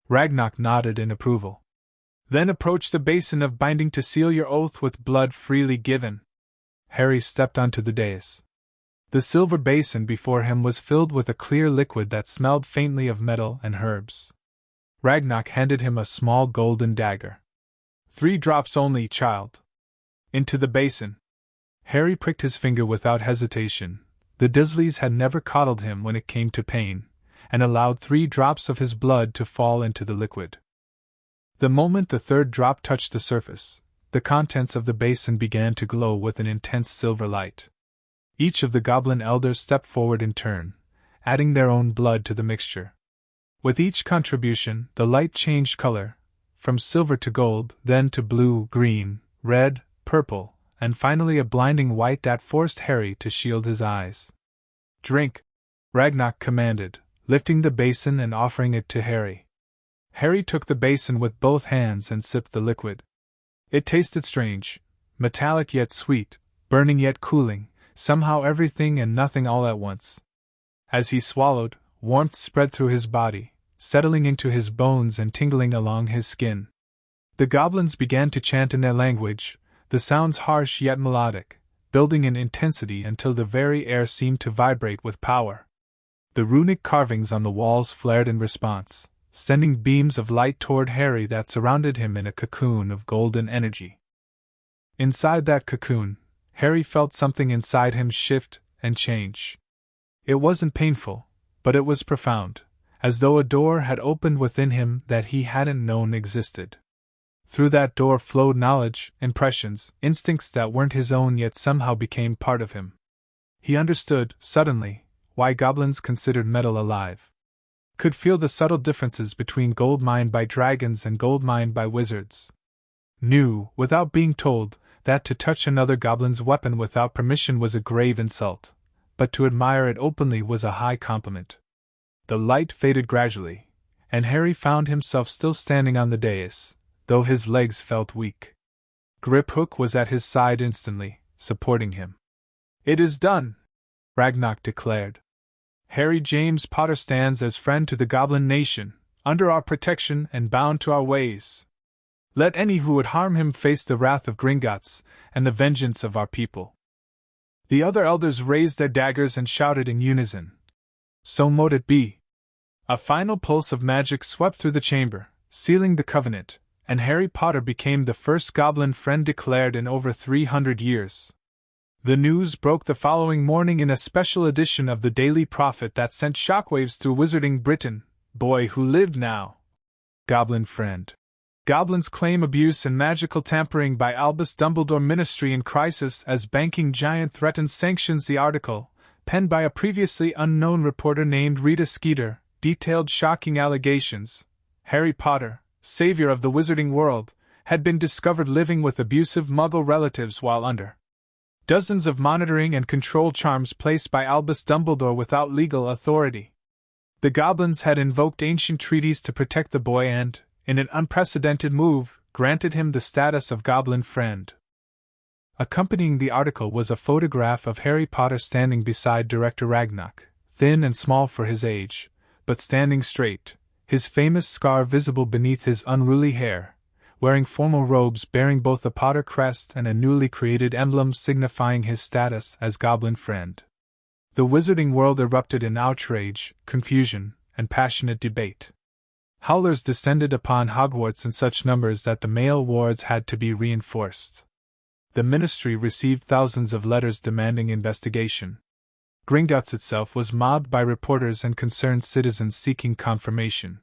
Ragnarok nodded in approval. Then approach the basin of binding to seal your oath with blood freely given. Harry stepped onto the dais. The silver basin before him was filled with a clear liquid that smelled faintly of metal and herbs. Ragnarok handed him a small golden dagger. 3 drops only, child. Into the basin. Harry pricked his finger without hesitation. The Dursleys had never coddled him when it came to pain, and allowed 3 drops of his blood to fall into the liquid. The moment the 3rd drop touched the surface, the contents of the basin began to glow with an intense silver light. Each of the goblin elders stepped forward in turn, adding their own blood to the mixture. With each contribution, the light changed color, from silver to gold, then to blue, green, red, purple, and finally a blinding white that forced Harry to shield his eyes. Drink, Ragnarok commanded, lifting the basin and offering it to Harry. Harry took the basin with both hands and sipped the liquid. It tasted strange, metallic yet sweet, burning yet cooling, somehow everything and nothing all at once. As he swallowed, warmth spread through his body, settling into his bones and tingling along his skin. The goblins began to chant in their language, the sounds harsh yet melodic, building in intensity until the very air seemed to vibrate with power. The runic carvings on the walls flared in response, sending beams of light toward Harry that surrounded him in a cocoon of golden energy. Inside that cocoon, Harry felt something inside him shift and change. It wasn't painful, but it was profound, as though a door had opened within him that he hadn't known existed. Through that door flowed knowledge, impressions, instincts that weren't his own yet somehow became part of him. He understood, suddenly, why goblins considered metal alive. Could feel the subtle differences between gold mined by dragons and gold mined by wizards. Knew, without being told, that to touch another goblin's weapon without permission was a grave insult, but to admire it openly was a high compliment. The light faded gradually, and Harry found himself still standing on the dais, though his legs felt weak. Griphook was at his side instantly, supporting him. "It is done," Ragnarok declared. "Harry James Potter stands as friend to the Goblin nation, under our protection and bound to our ways. Let any who would harm him face the wrath of Gringotts and the vengeance of our people." The other elders raised their daggers and shouted in unison, "So mote it be." A final pulse of magic swept through the chamber, sealing the covenant, and Harry Potter became the first goblin friend declared in over 300 years. The news broke the following morning in a special edition of the Daily Prophet that sent shockwaves through Wizarding Britain. Boy who lived now. Goblin friend. Goblins claim abuse and magical tampering by Albus Dumbledore Ministry in crisis as banking giant threatens sanctions. The article, penned by a previously unknown reporter named Rita Skeeter, detailed shocking allegations. Harry Potter, savior of the wizarding world, had been discovered living with abusive Muggle relatives while under dozens of monitoring and control charms placed by Albus Dumbledore without legal authority. The goblins had invoked ancient treaties to protect the boy and, in an unprecedented move, granted him the status of goblin friend. Accompanying the article was a photograph of Harry Potter standing beside Director Ragnarok, thin and small for his age, but standing straight, his famous scar visible beneath his unruly hair, wearing formal robes bearing both a Potter crest and a newly created emblem signifying his status as goblin friend. The wizarding world erupted in outrage, confusion, and passionate debate. Howlers descended upon Hogwarts in such numbers that the male wards had to be reinforced. The ministry received thousands of letters demanding investigation. Gringotts itself was mobbed by reporters and concerned citizens seeking confirmation.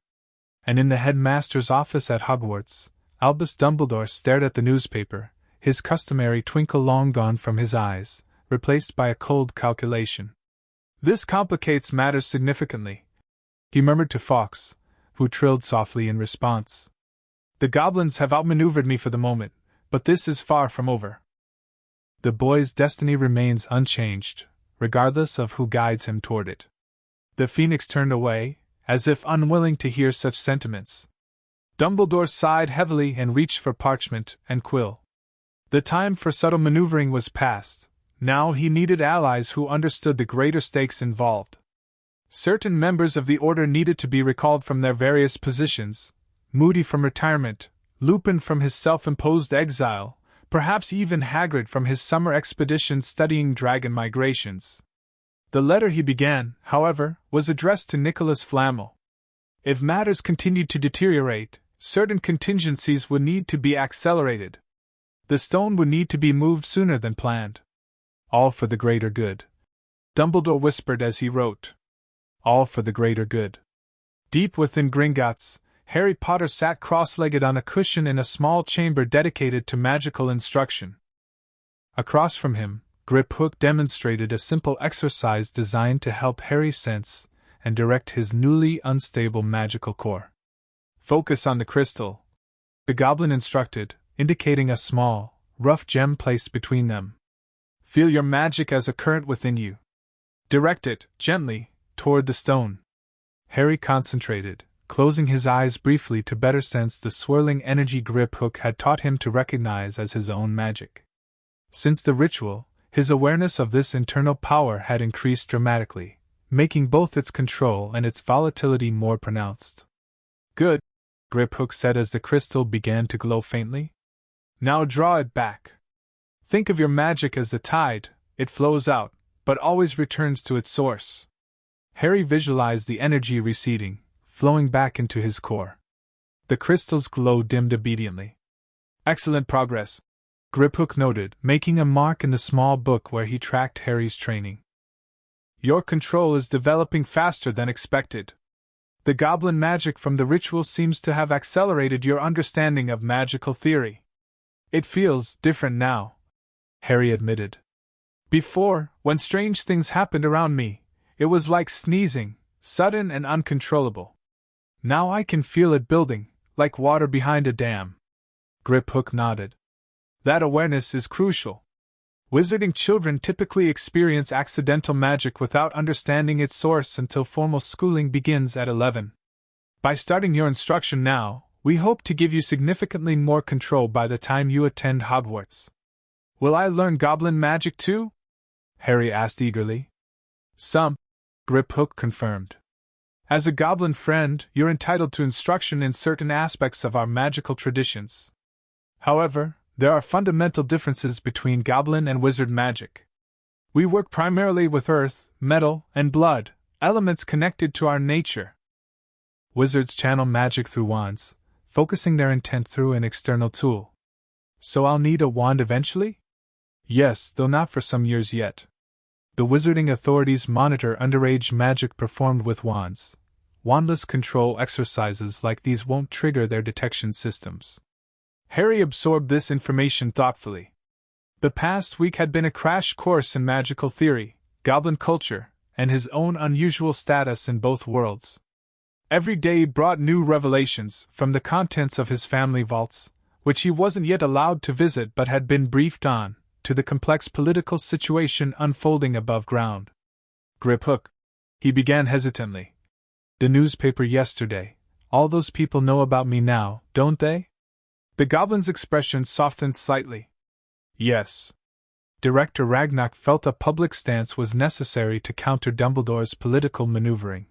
And in the headmaster's office at Hogwarts, Albus Dumbledore stared at the newspaper, his customary twinkle long gone from his eyes, replaced by a cold calculation. "This complicates matters significantly," he murmured to Fawkes, who trilled softly in response. "The goblins have outmaneuvered me for the moment, but this is far from over. The boy's destiny remains unchanged, regardless of who guides him toward it." The Phoenix turned away, as if unwilling to hear such sentiments. Dumbledore sighed heavily and reached for parchment and quill. The time for subtle maneuvering was past. Now he needed allies who understood the greater stakes involved. Certain members of the Order needed to be recalled from their various positions, Moody from retirement, Lupin from his self-imposed exile, perhaps even Hagrid from his summer expedition studying dragon migrations. The letter he began, however, was addressed to Nicholas Flamel. If matters continued to deteriorate, certain contingencies would need to be accelerated. The stone would need to be moved sooner than planned. All for the greater good. Dumbledore whispered as he wrote. All for the greater good. Deep within Gringotts, Harry Potter sat cross-legged on a cushion in a small chamber dedicated to magical instruction. Across from him, Griphook demonstrated a simple exercise designed to help Harry sense and direct his newly unstable magical core. Focus on the crystal, the goblin instructed, indicating a small, rough gem placed between them. Feel your magic as a current within you. Direct it, gently, toward the stone. Harry concentrated, closing his eyes briefly to better sense the swirling energy Griphook had taught him to recognize as his own magic. Since the ritual, his awareness of this internal power had increased dramatically, making both its control and its volatility more pronounced. Good, Griphook said as the crystal began to glow faintly. Now draw it back. Think of your magic as the tide, it flows out, but always returns to its source. Harry visualized the energy receding, flowing back into his core. The crystal's glow dimmed obediently. Excellent progress, Griphook noted, making a mark in the small book where he tracked Harry's training. Your control is developing faster than expected. The goblin magic from the ritual seems to have accelerated your understanding of magical theory. It feels different now, Harry admitted. Before, when strange things happened around me, it was like sneezing, sudden and uncontrollable. Now I can feel it building, like water behind a dam. Griphook nodded. That awareness is crucial. Wizarding children typically experience accidental magic without understanding its source until formal schooling begins at 11. By starting your instruction now, we hope to give you significantly more control by the time you attend Hogwarts. Will I learn goblin magic too? Harry asked eagerly. Some, Griphook confirmed. As a goblin friend, you're entitled to instruction in certain aspects of our magical traditions. However, there are fundamental differences between goblin and wizard magic. We work primarily with earth, metal, and blood, elements connected to our nature. Wizards channel magic through wands, focusing their intent through an external tool. So I'll need a wand eventually? Yes, though not for some years yet. The wizarding authorities monitor underage magic performed with wands. Wandless control exercises like these won't trigger their detection systems. Harry absorbed this information thoughtfully. The past week had been a crash course in magical theory, goblin culture, and his own unusual status in both worlds. Every day brought new revelations, from the contents of his family vaults, which he wasn't yet allowed to visit but had been briefed on, to the complex political situation unfolding above ground. Griphook, he began hesitantly. The newspaper yesterday, all those people know about me now, don't they? The goblin's expression softened slightly. Yes. Director Ragnarok felt a public stance was necessary to counter Dumbledore's political maneuvering.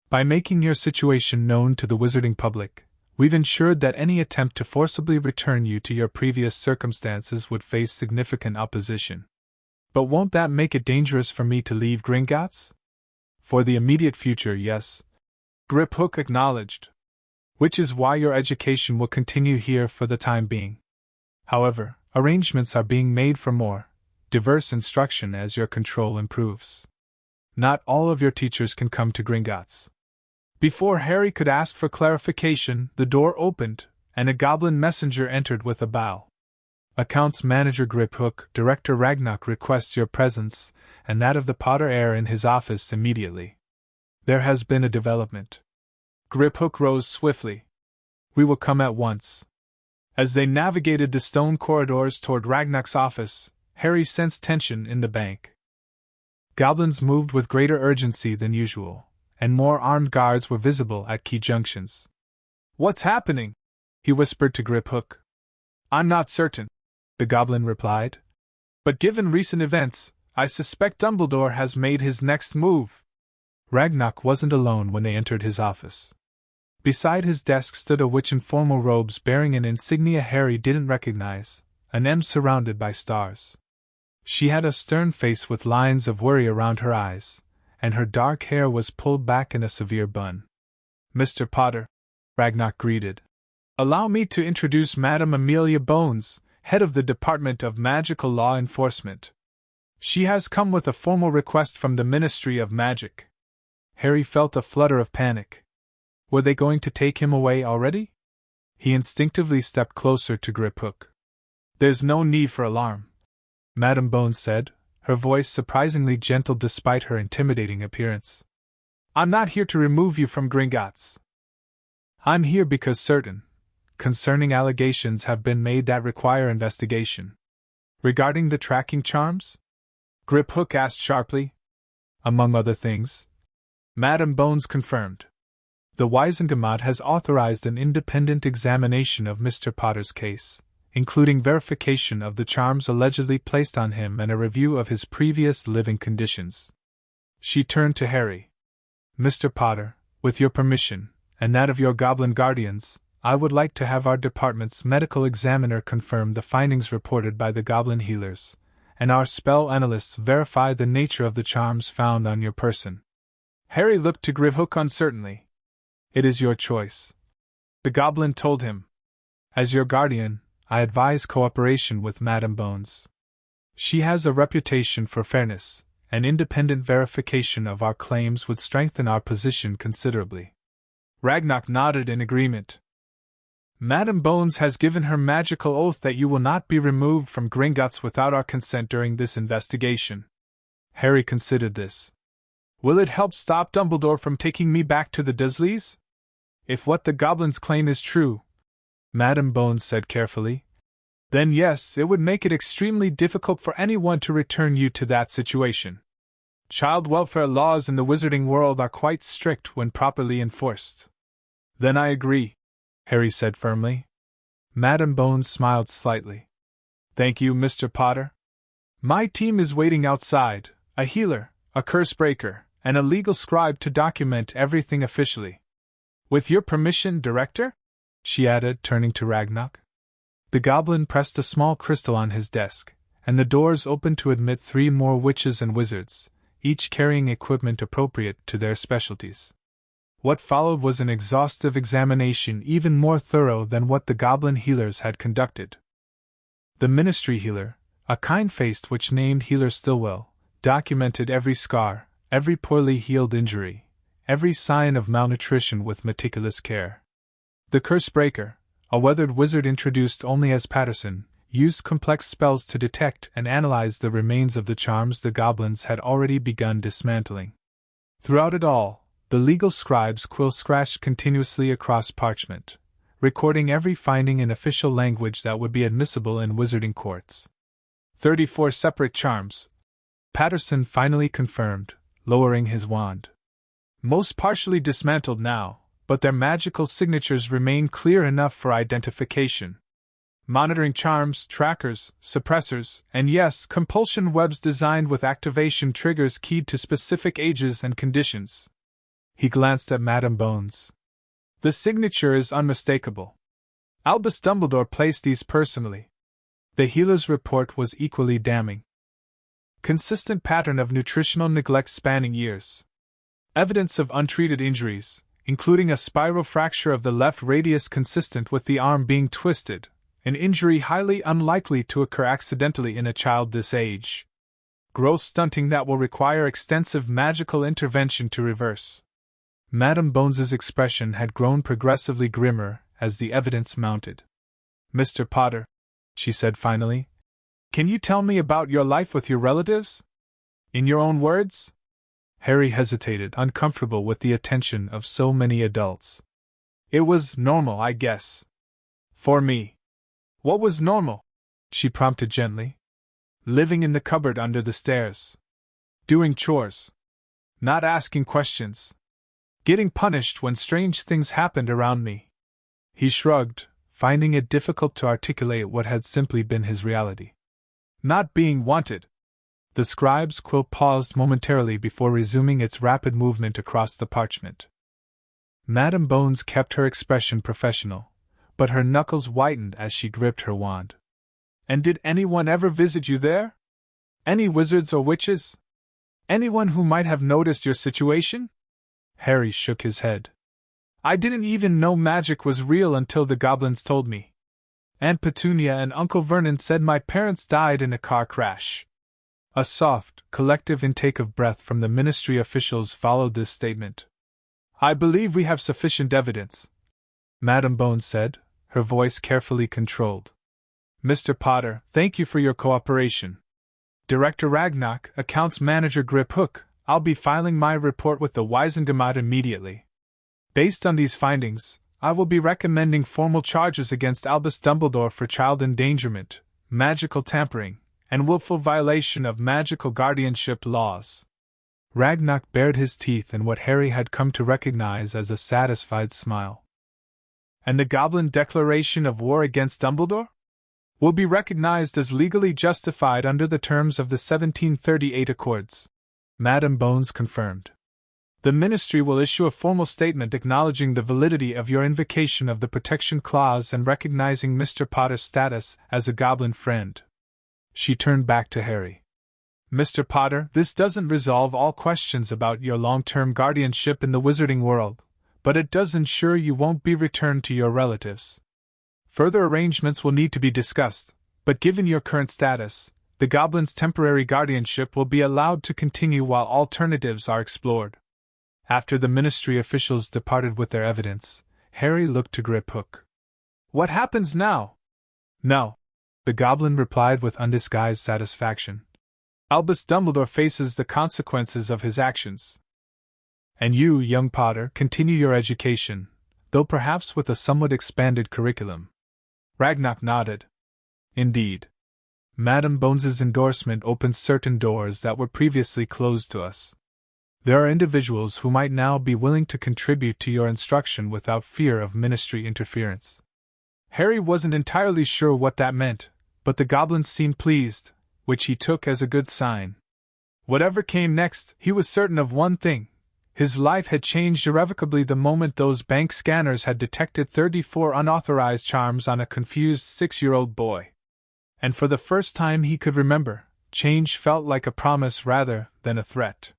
By making your situation known to the wizarding public, we've ensured that any attempt to forcibly return you to your previous circumstances would face significant opposition. But won't that make it dangerous for me to leave Gringotts? For the immediate future, yes. Griphook acknowledged. Which is why your education will continue here for the time being. However, arrangements are being made for more diverse instruction as your control improves. Not all of your teachers can come to Gringotts. Before Harry could ask for clarification, the door opened, and a goblin messenger entered with a bow. Accounts Manager Griphook, Director Ragnarok requests your presence, and that of the Potter heir in his office immediately. There has been a development. Griphook rose swiftly. We will come at once. As they navigated the stone corridors toward Ragnarok's office, Harry sensed tension in the bank. Goblins moved with greater urgency than usual, and more armed guards were visible at key junctions. What's happening? He whispered to Griphook. I'm not certain, the goblin replied. But given recent events, I suspect Dumbledore has made his next move. Ragnarok wasn't alone when they entered his office. Beside his desk stood a witch in formal robes bearing an insignia Harry didn't recognize, an M surrounded by stars. She had a stern face with lines of worry around her eyes, and her dark hair was pulled back in a severe bun. Mr. Potter, Ragnarok greeted. Allow me to introduce Madame Amelia Bones, head of the Department of Magical Law Enforcement. She has come with a formal request from the Ministry of Magic. Harry felt a flutter of panic. Were they going to take him away already? He instinctively stepped closer to Griphook. There's no need for alarm, Madame Bones said, her voice surprisingly gentle despite her intimidating appearance. I'm not here to remove you from Gringotts. I'm here because certain, concerning allegations have been made that require investigation. Regarding the tracking charms? Griphook asked sharply. Among other things. Madame Bones confirmed. The Wisengamot has authorized an independent examination of Mr. Potter's case, including verification of the charms allegedly placed on him and a review of his previous living conditions. She turned to Harry. Mr. Potter, with your permission, and that of your goblin guardians, I would like to have our department's medical examiner confirm the findings reported by the goblin healers, and our spell analysts verify the nature of the charms found on your person. Harry looked to Griphook uncertainly. It is your choice, the goblin told him. As your guardian, I advise cooperation with Madame Bones. She has a reputation for fairness, and independent verification of our claims would strengthen our position considerably. Ragnarok nodded in agreement. Madame Bones has given her magical oath that you will not be removed from Gringotts without our consent during this investigation. Harry considered this. Will it help stop Dumbledore from taking me back to the Dursleys? If what the goblins claim is true, Madame Bones said carefully, then yes, it would make it extremely difficult for anyone to return you to that situation. Child welfare laws in the wizarding world are quite strict when properly enforced. Then I agree, Harry said firmly. Madame Bones smiled slightly. Thank you, Mr. Potter. My team is waiting outside, a healer, a curse breaker, and a legal scribe to document everything officially. With your permission, Director? She added, turning to Ragnarok. The goblin pressed a small crystal on his desk, and the doors opened to admit 3 more witches and wizards, each carrying equipment appropriate to their specialties. What followed was an exhaustive examination even more thorough than what the goblin healers had conducted. The ministry healer, a kind-faced witch named Healer Stillwell, documented every scar, every poorly healed injury, every sign of malnutrition with meticulous care. The curse breaker, a weathered wizard introduced only as Patterson, used complex spells to detect and analyze the remains of the charms the goblins had already begun dismantling. Throughout it all, the legal scribe's quill scratched continuously across parchment, recording every finding in official language that would be admissible in wizarding courts. 34 separate charms, Patterson finally confirmed, lowering his wand. Most partially dismantled now, but their magical signatures remain clear enough for identification. Monitoring charms, trackers, suppressors, and yes, compulsion webs designed with activation triggers keyed to specific ages and conditions. He glanced at Madame Bones. The signature is unmistakable. Albus Dumbledore placed these personally. The healer's report was equally damning. Consistent pattern of nutritional neglect spanning years. Evidence of untreated injuries, including a spiral fracture of the left radius consistent with the arm being twisted, an injury highly unlikely to occur accidentally in a child this age. Growth stunting that will require extensive magical intervention to reverse. Madame Bones's expression had grown progressively grimmer as the evidence mounted. "Mr. Potter," she said finally, "can you tell me about your life with your relatives? In your own words?" Harry hesitated, uncomfortable with the attention of so many adults. "It was normal, I guess. For me." "What was normal?" she prompted gently. "Living in the cupboard under the stairs. Doing chores. Not asking questions. Getting punished when strange things happened around me." He shrugged, finding it difficult to articulate what had simply been his reality. "Not being wanted." The scribe's quill paused momentarily before resuming its rapid movement across the parchment. Madame Bones kept her expression professional, but her knuckles whitened as she gripped her wand. "And did anyone ever visit you there? Any wizards or witches? Anyone who might have noticed your situation?" Harry shook his head. "I didn't even know magic was real until the goblins told me. Aunt Petunia and Uncle Vernon said my parents died in a car crash." A soft, collective intake of breath from the ministry officials followed this statement. "I believe we have sufficient evidence," Madame Bones said, her voice carefully controlled. "Mr. Potter, thank you for your cooperation. Director Ragnarok, Accounts Manager Grip Hook, I'll be filing my report with the Wiesengemot immediately. Based on these findings, I will be recommending formal charges against Albus Dumbledore for child endangerment, magical tampering, and willful violation of magical guardianship laws." Ragnarok bared his teeth in what Harry had come to recognize as a satisfied smile. "And the Goblin declaration of war against Dumbledore? Will be recognized as legally justified under the terms of the 1738 Accords," Madame Bones confirmed. "The Ministry will issue a formal statement acknowledging the validity of your invocation of the Protection Clause and recognizing Mr. Potter's status as a goblin friend." She turned back to Harry. "Mr. Potter, this doesn't resolve all questions about your long-term guardianship in the wizarding world, but it does ensure you won't be returned to your relatives. Further arrangements will need to be discussed, but given your current status, the goblin's temporary guardianship will be allowed to continue while alternatives are explored." After the ministry officials departed with their evidence, Harry looked to Grip Hook. "What happens now?" "No," the goblin replied with undisguised satisfaction. "Albus Dumbledore faces the consequences of his actions. And you, young Potter, continue your education, though perhaps with a somewhat expanded curriculum." Ragnarok nodded. "Indeed. Madame Bones's endorsement opens certain doors that were previously closed to us. There are individuals who might now be willing to contribute to your instruction without fear of ministry interference." Harry wasn't entirely sure what that meant, but the goblins seemed pleased, which he took as a good sign. Whatever came next, he was certain of one thing. His life had changed irrevocably the moment those bank scanners had detected 34 unauthorized charms on a confused 6-year-old boy. And for the first time he could remember, change felt like a promise rather than a threat.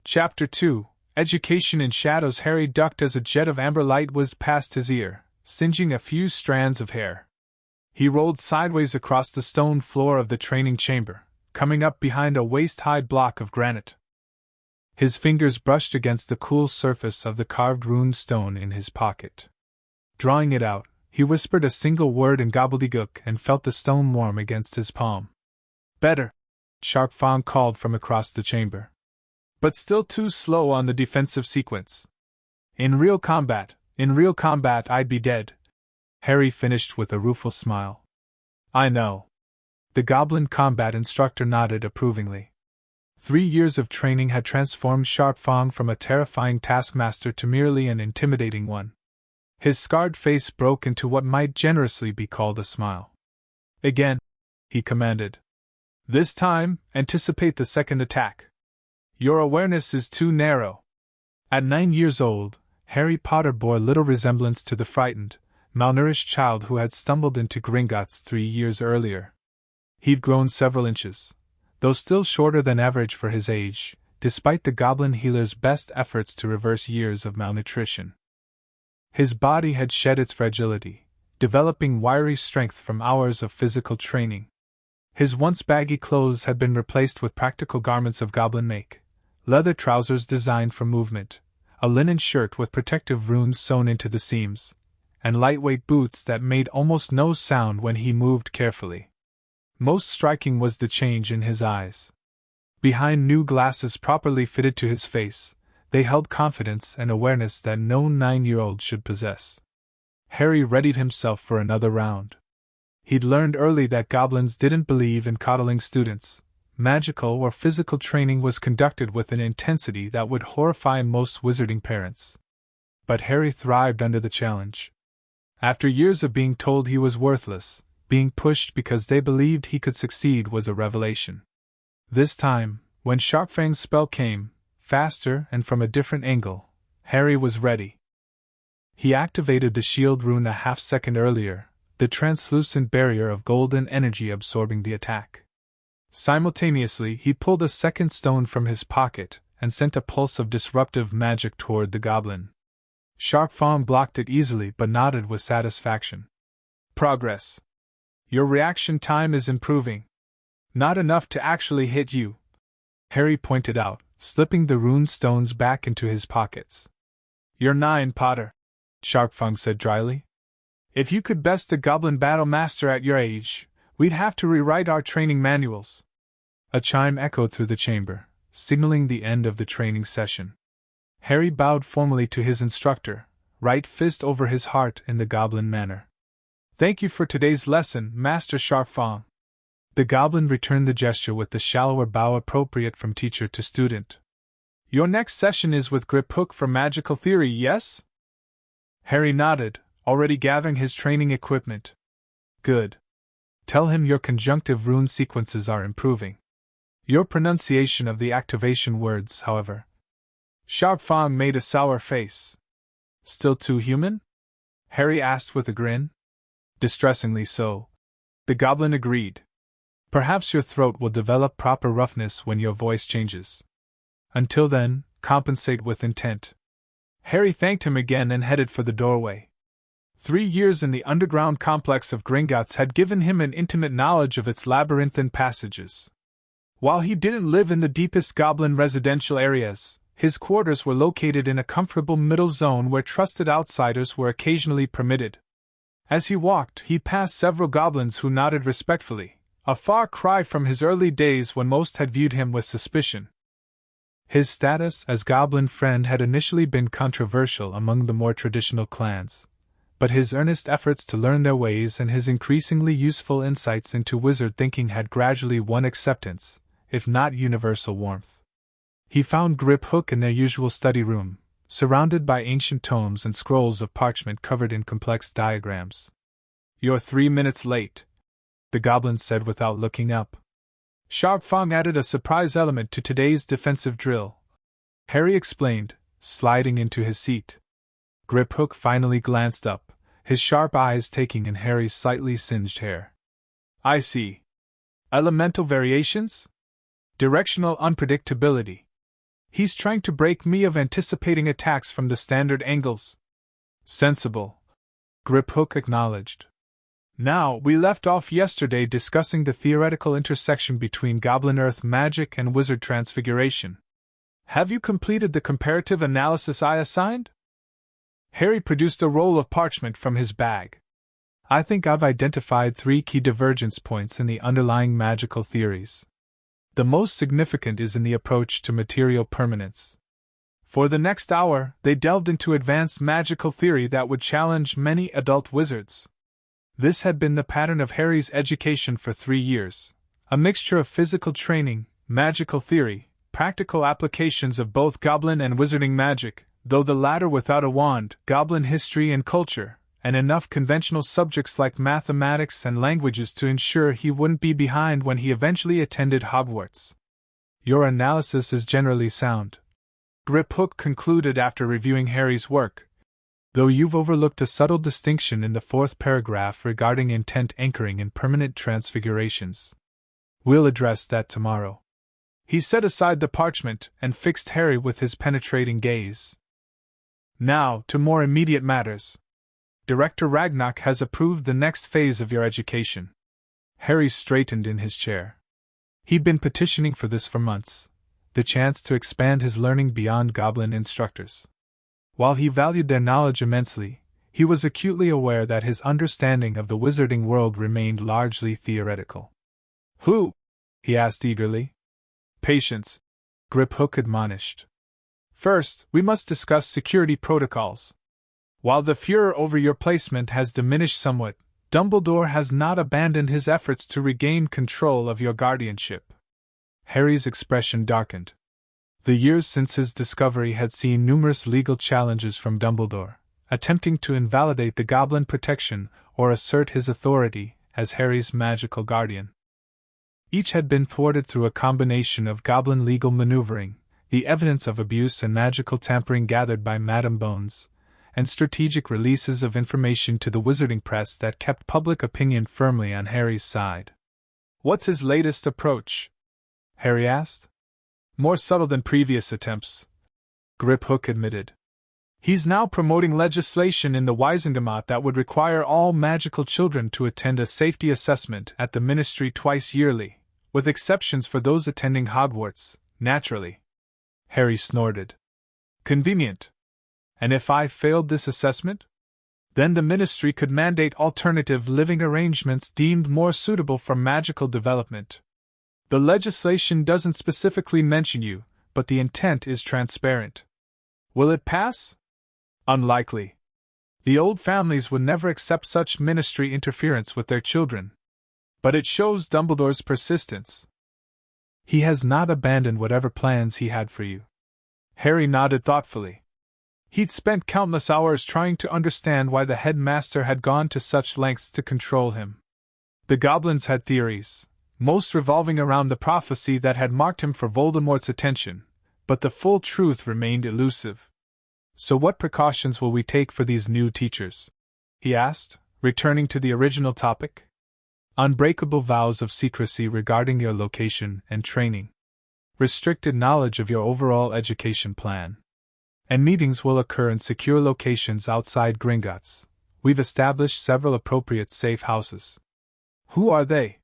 Chapter 2, Education in Shadows. Harry ducked as a jet of amber light whizzed past his ear, singeing a few strands of hair. He rolled sideways across the stone floor of the training chamber, coming up behind a waist-high block of granite. His fingers brushed against the cool surface of the carved runed stone in his pocket. Drawing it out, he whispered a single word in gobbledygook and felt the stone warm against his palm. "Better," Sharp Fang called from across the chamber. "But still too slow on the defensive sequence. In real combat, I'd be dead." Harry finished with a rueful smile. "I know." The goblin combat instructor nodded approvingly. 3 years of training had transformed Sharp Fang from a terrifying taskmaster to merely an intimidating one. His scarred face broke into what might generously be called a smile. "Again," he commanded. "This time, anticipate the second attack. Your awareness is too narrow." At 9 years old, Harry Potter bore little resemblance to the frightened, malnourished child who had stumbled into Gringotts 3 years earlier. He'd grown several inches, though still shorter than average for his age, despite the goblin healer's best efforts to reverse years of malnutrition. His body had shed its fragility, developing wiry strength from hours of physical training. His once baggy clothes had been replaced with practical garments of goblin make, leather trousers designed for movement, a linen shirt with protective runes sewn into the seams, and lightweight boots that made almost no sound when he moved carefully. Most striking was the change in his eyes. Behind new glasses properly fitted to his face, they held confidence and awareness that no 9-year-old should possess. Harry readied himself for another round. He'd learned early that goblins didn't believe in coddling students. Magical or physical training was conducted with an intensity that would horrify most wizarding parents. But Harry thrived under the challenge. After years of being told he was worthless, being pushed because they believed he could succeed was a revelation. This time, when Sharpfang's spell came, faster and from a different angle, Harry was ready. He activated the shield rune a half-second earlier, the translucent barrier of golden energy absorbing the attack. Simultaneously, he pulled a second stone from his pocket and sent a pulse of disruptive magic toward the goblin. Sharpfang blocked it easily but nodded with satisfaction. Progress. Your reaction time is improving. Not enough to actually hit you, Harry pointed out, slipping the rune stones back into his pockets. You're 9, Potter, Sharpfang said dryly. If you could best the Goblin Battle Master at your age, we'd have to rewrite our training manuals. A chime echoed through the chamber, signaling the end of the training session. Harry bowed formally to his instructor, right fist over his heart in the goblin manner. Thank you for today's lesson, Master Sharpfang. The goblin returned the gesture with the shallower bow appropriate from teacher to student. Your next session is with Griphook for magical theory, yes? Harry nodded, already gathering his training equipment. Good. Tell him your conjunctive rune sequences are improving. Your pronunciation of the activation words, however. Sharpfang made a sour face. Still too human? Harry asked with a grin. Distressingly so. The goblin agreed. Perhaps your throat will develop proper roughness when your voice changes. Until then, compensate with intent. Harry thanked him again and headed for the doorway. 3 years in the underground complex of Gringotts had given him an intimate knowledge of its labyrinthine passages. While he didn't live in the deepest goblin residential areas, his quarters were located in a comfortable middle zone where trusted outsiders were occasionally permitted. As he walked, he passed several goblins who nodded respectfully, a far cry from his early days when most had viewed him with suspicion. His status as goblin friend had initially been controversial among the more traditional clans, but his earnest efforts to learn their ways and his increasingly useful insights into wizard thinking had gradually won acceptance, if not universal warmth. He found Griphook in their usual study room, surrounded by ancient tomes and scrolls of parchment covered in complex diagrams. You're 3 minutes late, the goblin said without looking up. Sharpfang added a surprise element to today's defensive drill, Harry explained, sliding into his seat. Griphook finally glanced up, his sharp eyes taking in Harry's slightly singed hair. I see. Elemental variations? Directional unpredictability. He's trying to break me of anticipating attacks from the standard angles. Sensible, Griphook acknowledged. Now, we left off yesterday discussing the theoretical intersection between Goblin Earth magic and wizard transfiguration. Have you completed the comparative analysis I assigned? Harry produced a roll of parchment from his bag. I think I've identified 3 key divergence points in the underlying magical theories. The most significant is in the approach to material permanence. For the next hour, they delved into advanced magical theory that would challenge many adult wizards. This had been the pattern of Harry's education for 3 years, a mixture of physical training, magical theory, practical applications of both goblin and wizarding magic, though the latter without a wand, goblin history and culture, and enough conventional subjects like mathematics and languages to ensure he wouldn't be behind when he eventually attended Hogwarts. Your analysis is generally sound, Griphook concluded after reviewing Harry's work, though you've overlooked a subtle distinction in the 4th paragraph regarding intent anchoring in permanent transfigurations. We'll address that tomorrow. He set aside the parchment and fixed Harry with his penetrating gaze. Now, to more immediate matters. Director Ragnarok has approved the next phase of your education. Harry straightened in his chair. He'd been petitioning for this for months, the chance to expand his learning beyond goblin instructors. While he valued their knowledge immensely, He was acutely aware that his understanding of the wizarding world remained largely theoretical. Who? He asked eagerly. Patience, Griphook admonished. First, we must discuss security protocols. While the furor over your placement has diminished somewhat, Dumbledore has not abandoned his efforts to regain control of your guardianship. Harry's expression darkened. The years since his discovery had seen numerous legal challenges from Dumbledore, attempting to invalidate the Goblin protection or assert his authority as Harry's magical guardian. Each had been thwarted through a combination of Goblin legal maneuvering, the evidence of abuse and magical tampering gathered by Madame Bones, and strategic releases of information to the wizarding press that kept public opinion firmly on Harry's side. What's his latest approach? Harry asked. More subtle than previous attempts, Griphook admitted. He's now promoting legislation in the Wisengamot that would require all magical children to attend a safety assessment at the Ministry twice yearly, with exceptions for those attending Hogwarts, naturally. Harry snorted. Convenient. And if I failed this assessment? Then the Ministry could mandate alternative living arrangements deemed more suitable for magical development. The legislation doesn't specifically mention you, but the intent is transparent. Will it pass? Unlikely. The old families would never accept such ministry interference with their children. But it shows Dumbledore's persistence. He has not abandoned whatever plans he had for you. Harry nodded thoughtfully. He'd spent countless hours trying to understand why the headmaster had gone to such lengths to control him. The Goblins had theories, most revolving around the prophecy that had marked him for Voldemort's attention, but the full truth remained elusive. So what precautions will we take for these new teachers? He asked, returning to the original topic. Unbreakable vows of secrecy regarding your location and training. Restricted knowledge of your overall education plan. And meetings will occur in secure locations outside Gringotts. We've established several appropriate safe houses. Who are they?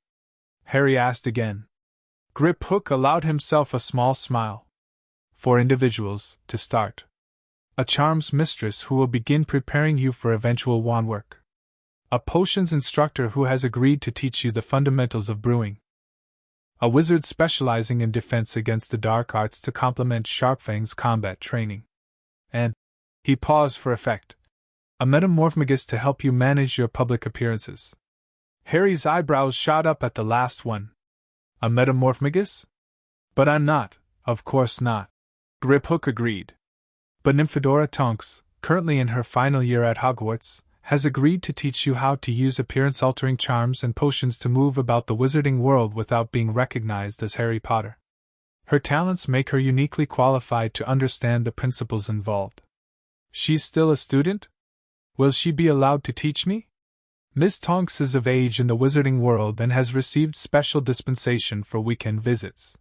Harry asked again. Griphook allowed himself a small smile. 4 individuals, to start. A charms mistress who will begin preparing you for eventual wand work. A potions instructor who has agreed to teach you the fundamentals of brewing. A wizard specializing in defense against the dark arts to complement Sharpfang's combat training. And, he paused for effect, a metamorphmagus to help you manage your public appearances. Harry's eyebrows shot up at the last one. A metamorphmagus? But I'm not, of course not. Griphook agreed. But Nymphadora Tonks, currently in her final year at Hogwarts, has agreed to teach you how to use appearance-altering charms and potions to move about the wizarding world without being recognized as Harry Potter. Her talents make her uniquely qualified to understand the principles involved. She's still a student? Will she be allowed to teach me? Miss Tonks is of age in the wizarding world and has received special dispensation for weekend visits.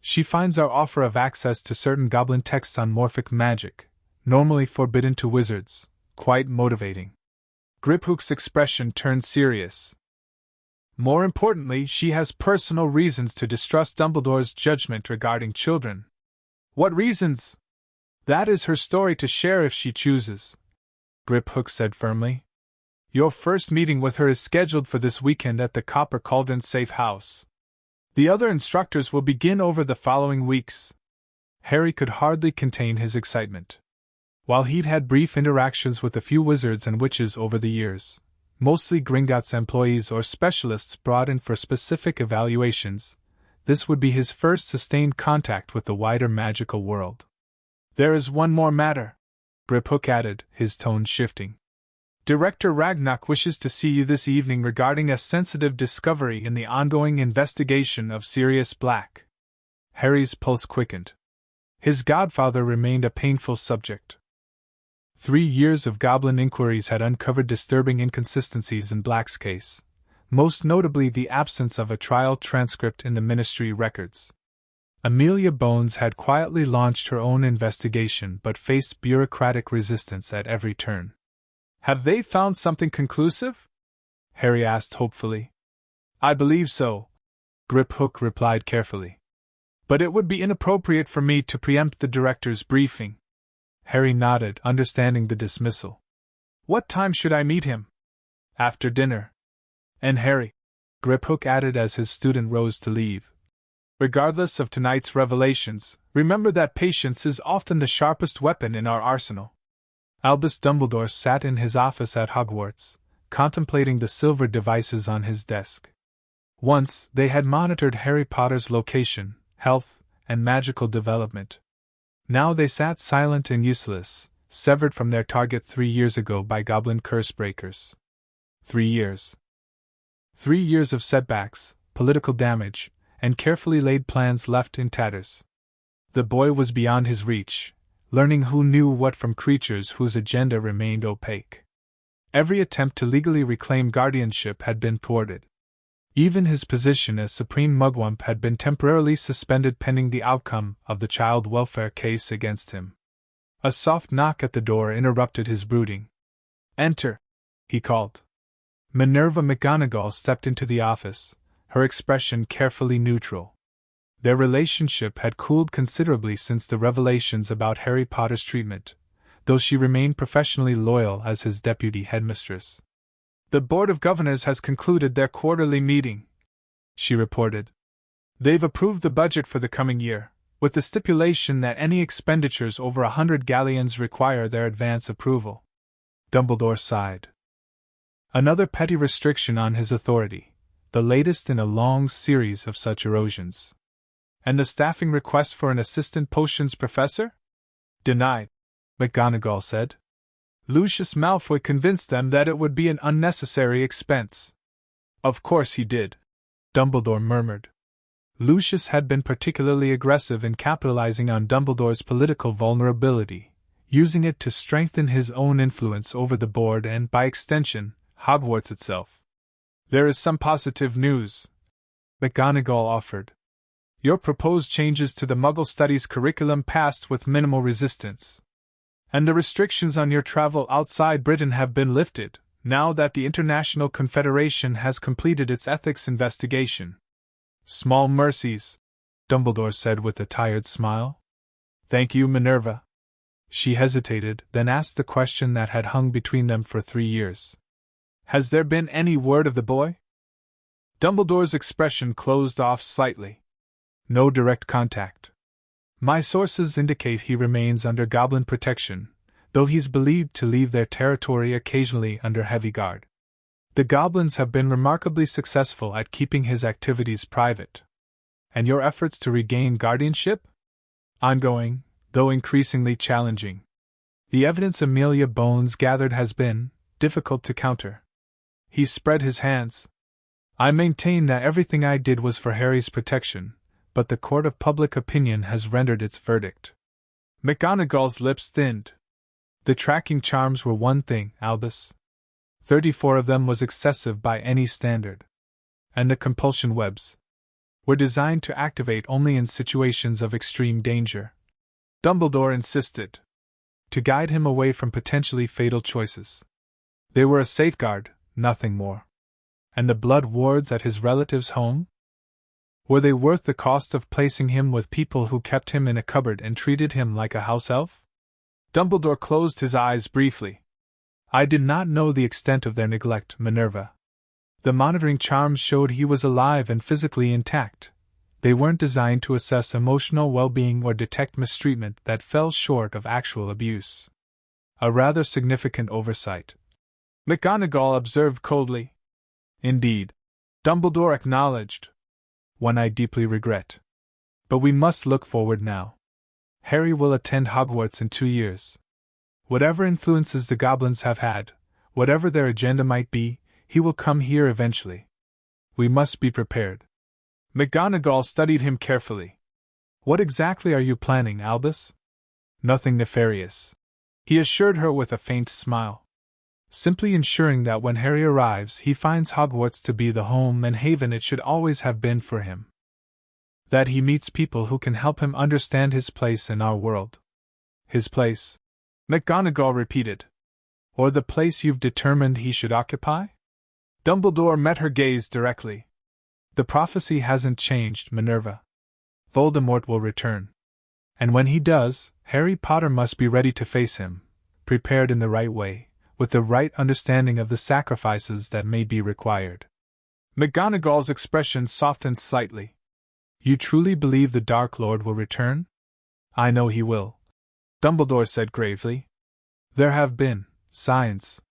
She finds our offer of access to certain goblin texts on morphic magic, normally forbidden to wizards, quite motivating. Griphook's expression turned serious. More importantly, she has personal reasons to distrust Dumbledore's judgment regarding children. What reasons? That is her story to share if she chooses, Griphook said firmly. Your first meeting with her is scheduled for this weekend at the Copper Cauldron Safe House. The other instructors will begin over the following weeks. Harry could hardly contain his excitement. While he'd had brief interactions with a few wizards and witches over the years, mostly Gringotts employees or specialists brought in for specific evaluations, this would be his first sustained contact with the wider magical world. There is one more matter, Griphook added, his tone shifting. Director Ragnarok wishes to see you this evening regarding a sensitive discovery in the ongoing investigation of Sirius Black. Harry's pulse quickened. His godfather remained a painful subject. 3 years of goblin inquiries had uncovered disturbing inconsistencies in Black's case, most notably the absence of a trial transcript in the ministry records. Amelia Bones had quietly launched her own investigation but faced bureaucratic resistance at every turn. Have they found something conclusive? Harry asked hopefully. I believe so, Griphook replied carefully. But it would be inappropriate for me to preempt the director's briefing. Harry nodded, understanding the dismissal. What time should I meet him? After dinner. And Harry, Griphook added as his student rose to leave. Regardless of tonight's revelations, remember that patience is often the sharpest weapon in our arsenal. Albus Dumbledore sat in his office at Hogwarts, contemplating the silver devices on his desk. Once, they had monitored Harry Potter's location, health, and magical development. Now they sat silent and useless, severed from their target 3 years ago by goblin curse breakers. 3 years. 3 years of setbacks, political damage, and carefully laid plans left in tatters. The boy was beyond his reach, learning who knew what from creatures whose agenda remained opaque. Every attempt to legally reclaim guardianship had been thwarted. Even his position as Supreme Mugwump had been temporarily suspended pending the outcome of the child welfare case against him. A soft knock at the door interrupted his brooding. "Enter," he called. Minerva McGonagall stepped into the office, her expression carefully neutral. Their relationship had cooled considerably since the revelations about Harry Potter's treatment, though she remained professionally loyal as his deputy headmistress. "The Board of Governors has concluded their quarterly meeting," she reported. "They've approved the budget for the coming year, with the stipulation that any expenditures over 100 galleons require their advance approval." Dumbledore sighed. Another petty restriction on his authority, the latest in a long series of such erosions. "And the staffing request for an assistant potions professor?" "Denied," McGonagall said. "Lucius Malfoy convinced them that it would be an unnecessary expense." "Of course he did," Dumbledore murmured. Lucius had been particularly aggressive in capitalizing on Dumbledore's political vulnerability, using it to strengthen his own influence over the board and, by extension, Hogwarts itself. "There is some positive news," McGonagall offered. "Your proposed changes to the Muggle Studies curriculum passed with minimal resistance. And the restrictions on your travel outside Britain have been lifted, now that the International Confederation has completed its ethics investigation." "Small mercies," Dumbledore said with a tired smile. "Thank you, Minerva." She hesitated, then asked the question that had hung between them for 3 years. "Has there been any word of the boy?" Dumbledore's expression closed off slightly. "No direct contact. My sources indicate he remains under goblin protection, though he's believed to leave their territory occasionally under heavy guard. The goblins have been remarkably successful at keeping his activities private. And your efforts to regain guardianship? Ongoing, though increasingly challenging. The evidence Amelia Bones gathered has been difficult to counter." He spread his hands. "I maintain that everything I did was for Harry's protection, but the court of public opinion has rendered its verdict." McGonagall's lips thinned. "The tracking charms were one thing, Albus. 34 of them was excessive by any standard. And the compulsion webs were designed to activate only in situations of extreme danger," Dumbledore insisted, "to guide him away from potentially fatal choices. They were a safeguard, nothing more. And the blood wards at his relative's home? Were they worth the cost of placing him with people who kept him in a cupboard and treated him like a house elf?" Dumbledore closed his eyes briefly. "I did not know the extent of their neglect, Minerva. The monitoring charms showed he was alive and physically intact. They weren't designed to assess emotional well-being or detect mistreatment that fell short of actual abuse. A rather significant oversight," McGonagall observed coldly. "Indeed," Dumbledore acknowledged. "One I deeply regret. But we must look forward now. Harry will attend Hogwarts in 2 years. Whatever influences the goblins have had, whatever their agenda might be, he will come here eventually. We must be prepared." McGonagall studied him carefully. "What exactly are you planning, Albus?" "Nothing nefarious," he assured her with a faint smile. "Simply ensuring that when Harry arrives he finds Hogwarts to be the home and haven it should always have been for him. That he meets people who can help him understand his place in our world." "His place?" McGonagall repeated. "Or the place you've determined he should occupy?" Dumbledore met her gaze directly. "The prophecy hasn't changed, Minerva. Voldemort will return. And when he does, Harry Potter must be ready to face him, prepared in the right way, with the right understanding of the sacrifices that may be required. McGonagall's expression softened slightly. You truly believe the Dark Lord will return? I know he will, Dumbledore said gravely. There have been signs.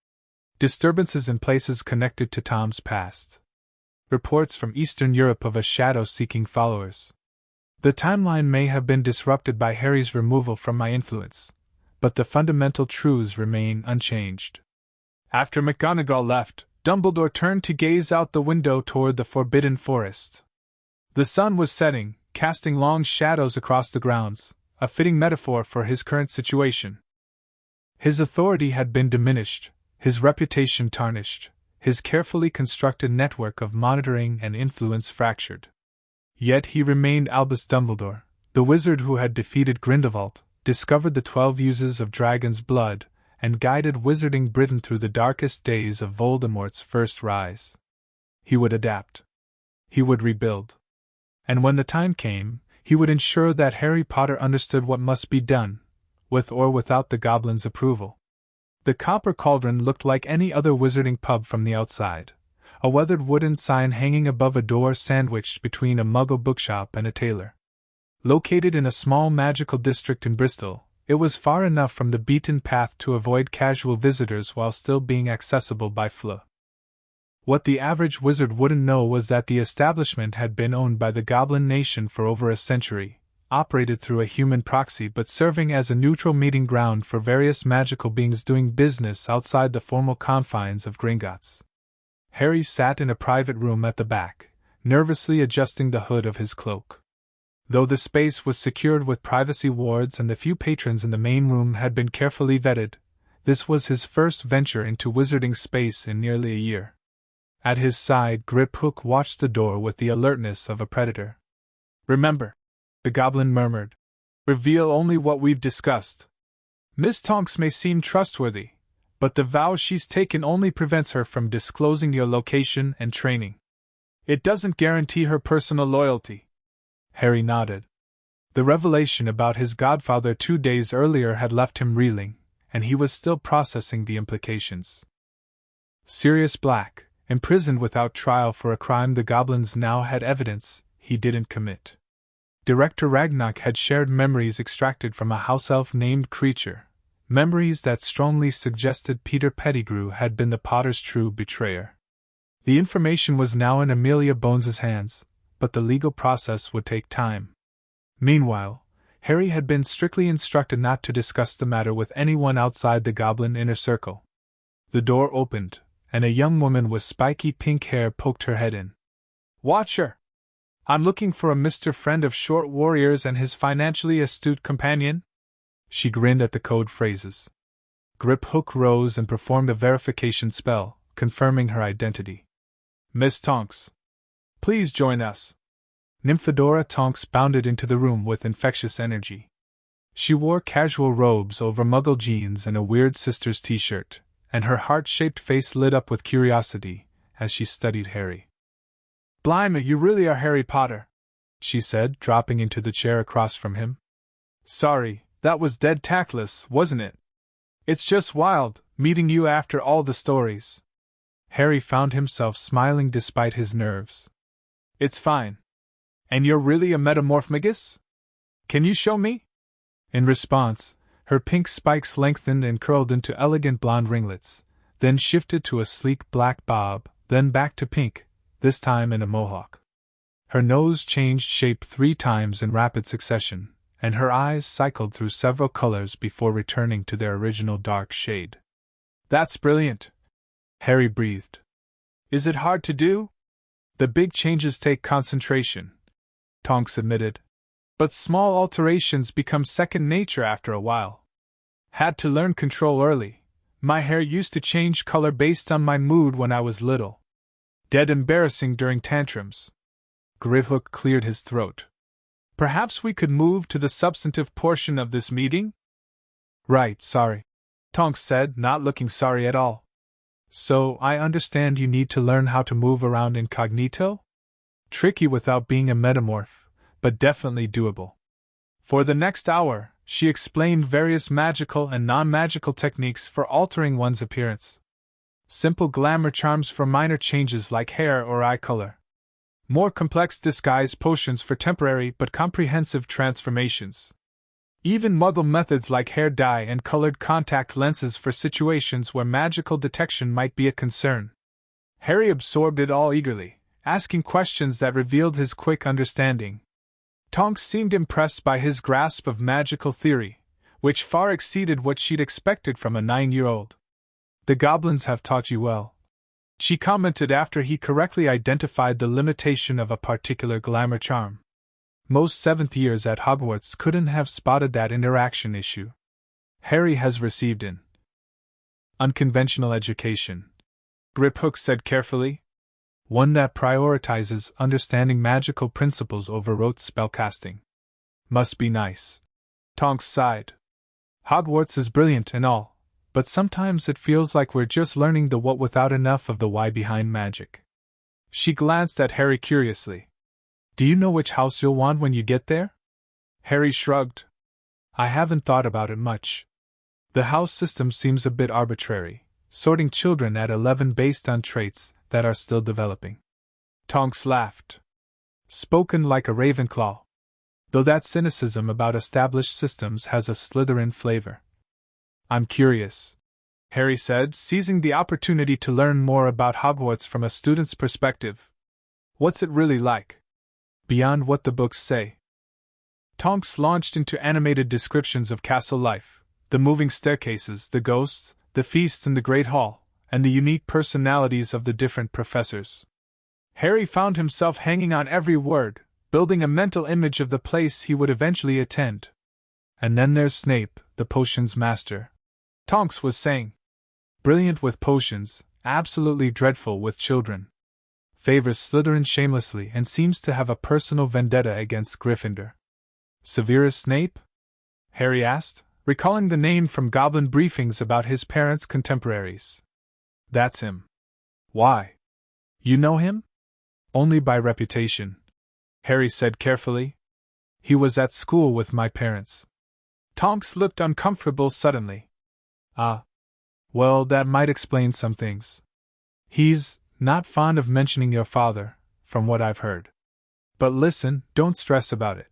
Disturbances in places connected to Tom's past. Reports from Eastern Europe of a shadow seeking followers. The timeline may have been disrupted by Harry's removal from my influence, but the fundamental truths remain unchanged. After McGonagall left, Dumbledore turned to gaze out the window toward the Forbidden Forest. The sun was setting, casting long shadows across the grounds, a fitting metaphor for his current situation. His authority had been diminished, his reputation tarnished, his carefully constructed network of monitoring and influence fractured. Yet he remained Albus Dumbledore, the wizard who had defeated Grindelwald, discovered the 12 uses of dragon's blood, and guided wizarding Britain through the darkest days of Voldemort's first rise. He would adapt. He would rebuild. And when the time came, he would ensure that Harry Potter understood what must be done, with or without the Goblins' approval. The Copper Cauldron looked like any other wizarding pub from the outside, a weathered wooden sign hanging above a door sandwiched between a Muggle bookshop and a tailor. Located in a small magical district in Bristol, it was far enough from the beaten path to avoid casual visitors while still being accessible by foot. What the average wizard wouldn't know was that the establishment had been owned by the Goblin Nation for over a century, operated through a human proxy but serving as a neutral meeting ground for various magical beings doing business outside the formal confines of Gringotts. Harry sat in a private room at the back, nervously adjusting the hood of his cloak. Though the space was secured with privacy wards and the few patrons in the main room had been carefully vetted, this was his first venture into wizarding space in nearly a year. At his side, Griphook watched the door with the alertness of a predator. Remember, the goblin murmured. Reveal only what we've discussed. Miss Tonks may seem trustworthy, but the vow she's taken only prevents her from disclosing your location and training. It doesn't guarantee her personal loyalty. Harry nodded. The revelation about his godfather 2 days earlier had left him reeling, and he was still processing the implications. Sirius Black, imprisoned without trial for a crime the goblins now had evidence he didn't commit. Director Ragnarok had shared memories extracted from a house elf named Creature, memories that strongly suggested Peter Pettigrew had been the Potter's true betrayer. The information was now in Amelia Bones's hands, but the legal process would take time. Meanwhile, Harry had been strictly instructed not to discuss the matter with anyone outside the goblin inner circle. The door opened, and a young woman with spiky pink hair poked her head in. Watch her! I'm looking for a Mr. Friend of Short Warriors and his financially astute companion. She grinned at the code phrases. Griphook rose and performed a verification spell, confirming her identity. Miss Tonks, please join us. Nymphadora Tonks bounded into the room with infectious energy. She wore casual robes over Muggle jeans and a weird sister's t-shirt, and her heart-shaped face lit up with curiosity as she studied Harry. Blimey, you really are Harry Potter, she said, dropping into the chair across from him. Sorry, that was dead tactless, wasn't it? It's just wild, meeting you after all the stories. Harry found himself smiling despite his nerves. It's fine. And you're really a metamorphmagus? Can you show me? In response, her pink spikes lengthened and curled into elegant blonde ringlets, then shifted to a sleek black bob, then back to pink, this time in a mohawk. Her nose changed shape 3 times in rapid succession, and her eyes cycled through several colors before returning to their original dark shade. That's brilliant, Harry breathed. Is it hard to do? The big changes take concentration, Tonks admitted. But small alterations become second nature after a while. Had to learn control early. My hair used to change color based on my mood when I was little. Dead embarrassing during tantrums. Griphook cleared his throat. Perhaps we could move to the substantive portion of this meeting? Right, sorry, Tonks said, not looking sorry at all. So, I understand you need to learn how to move around incognito? Tricky without being a metamorph, but definitely doable. For the next hour, She explained various magical and non-magical techniques for altering one's appearance. Simple glamour charms for minor changes like hair or eye color. More complex disguise potions for temporary but comprehensive transformations. Even muggle methods like hair dye and colored contact lenses for situations where magical detection might be a concern. Harry absorbed it all eagerly, asking questions that revealed his quick understanding. Tonks seemed impressed by his grasp of magical theory, which far exceeded what she'd expected from a 9-year-old. "The goblins have taught you well," she commented after he correctly identified the limitation of a particular glamour charm. Most 7th years at Hogwarts couldn't have spotted that interaction issue. Harry has received an unconventional education, Griphook said carefully. One that prioritizes understanding magical principles over rote spellcasting. Must be nice. Tonks sighed. Hogwarts is brilliant and all, but sometimes it feels like we're just learning the what without enough of the why behind magic. She glanced at Harry curiously. Do you know which house you'll want when you get there? Harry shrugged. I haven't thought about it much. The house system seems a bit arbitrary, sorting children at 11 based on traits that are still developing. Tonks laughed. Spoken like a Ravenclaw. Though that cynicism about established systems has a Slytherin flavor. I'm curious, Harry said, seizing the opportunity to learn more about Hogwarts from a student's perspective. What's it really like? Beyond what the books say. Tonks launched into animated descriptions of castle life, the moving staircases, the ghosts, the feasts in the Great Hall, and the unique personalities of the different professors. Harry found himself hanging on every word, building a mental image of the place he would eventually attend. And then there's Snape, the potions master, Tonks was saying. Brilliant with potions, absolutely dreadful with children. Favors Slytherin shamelessly and seems to have a personal vendetta against Gryffindor. Severus Snape? Harry asked, recalling the name from Goblin briefings about his parents' contemporaries. That's him. Why? You know him? Only by reputation, Harry said carefully. He was at school with my parents. Tonks looked uncomfortable suddenly. Ah. Well, that might explain some things. He's not fond of mentioning your father, from what I've heard. But listen, don't stress about it.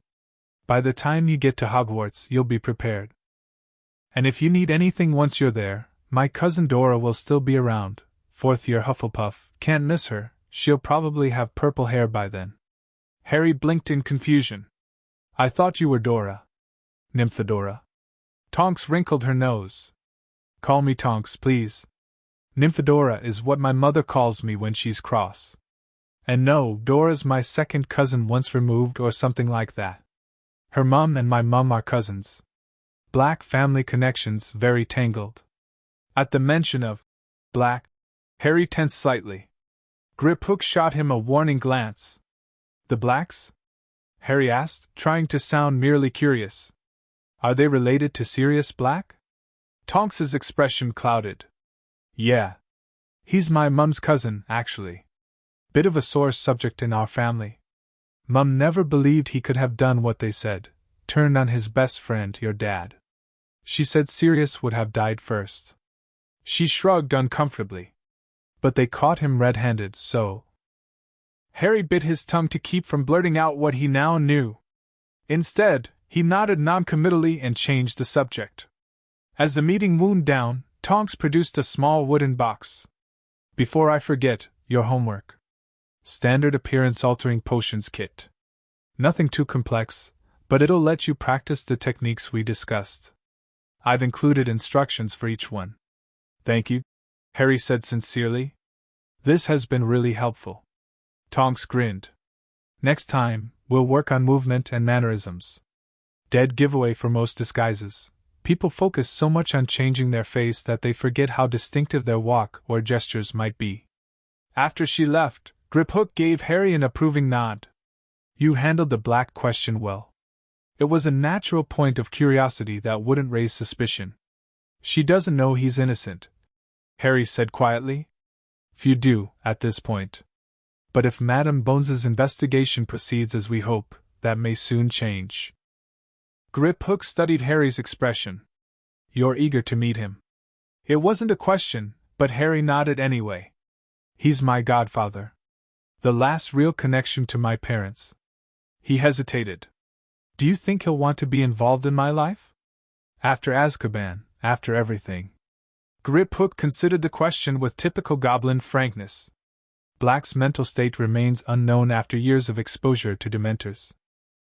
By the time you get to Hogwarts, you'll be prepared. And if you need anything once you're there, my cousin Dora will still be around, 4th-year Hufflepuff, can't miss her, she'll probably have purple hair by then. Harry blinked in confusion. I thought you were Dora. Nymphadora. Tonks wrinkled her nose. Call me Tonks, please. Nymphadora is what my mother calls me when she's cross. And no, Dora's my second cousin once removed or something like that. Her mum and my mum are cousins. Black family connections very tangled. At the mention of black, Harry tensed slightly. Griphook shot him a warning glance. The Blacks? Harry asked, trying to sound merely curious. Are they related to Sirius Black? Tonks's expression clouded. Yeah. He's my mum's cousin, actually. Bit of a sore subject in our family. Mum never believed he could have done what they said, turned on his best friend, your dad. She said Sirius would have died first. She shrugged uncomfortably. But they caught him red-handed, so... Harry bit his tongue to keep from blurting out what he now knew. Instead, he nodded noncommittally and changed the subject. As the meeting wound down, Tonks produced a small wooden box. Before I forget, your homework. Standard appearance-altering potions kit. Nothing too complex, but it'll let you practice the techniques we discussed. I've included instructions for each one. Thank you, Harry said sincerely. This has been really helpful. Tonks grinned. Next time, we'll work on movement and mannerisms. Dead giveaway for most disguises. People focus so much on changing their face that they forget how distinctive their walk or gestures might be. After she left, Griphook gave Harry an approving nod. You handled the black question well. It was a natural point of curiosity that wouldn't raise suspicion. She doesn't know he's innocent, Harry said quietly. Few do, at this point. But if Madame Bones's investigation proceeds as we hope, that may soon change. Griphook studied Harry's expression. You're eager to meet him. It wasn't a question, but Harry nodded anyway. He's my godfather. The last real connection to my parents. He hesitated. Do you think he'll want to be involved in my life? After Azkaban, after everything. Griphook considered the question with typical goblin frankness. Black's mental state remains unknown after years of exposure to Dementors.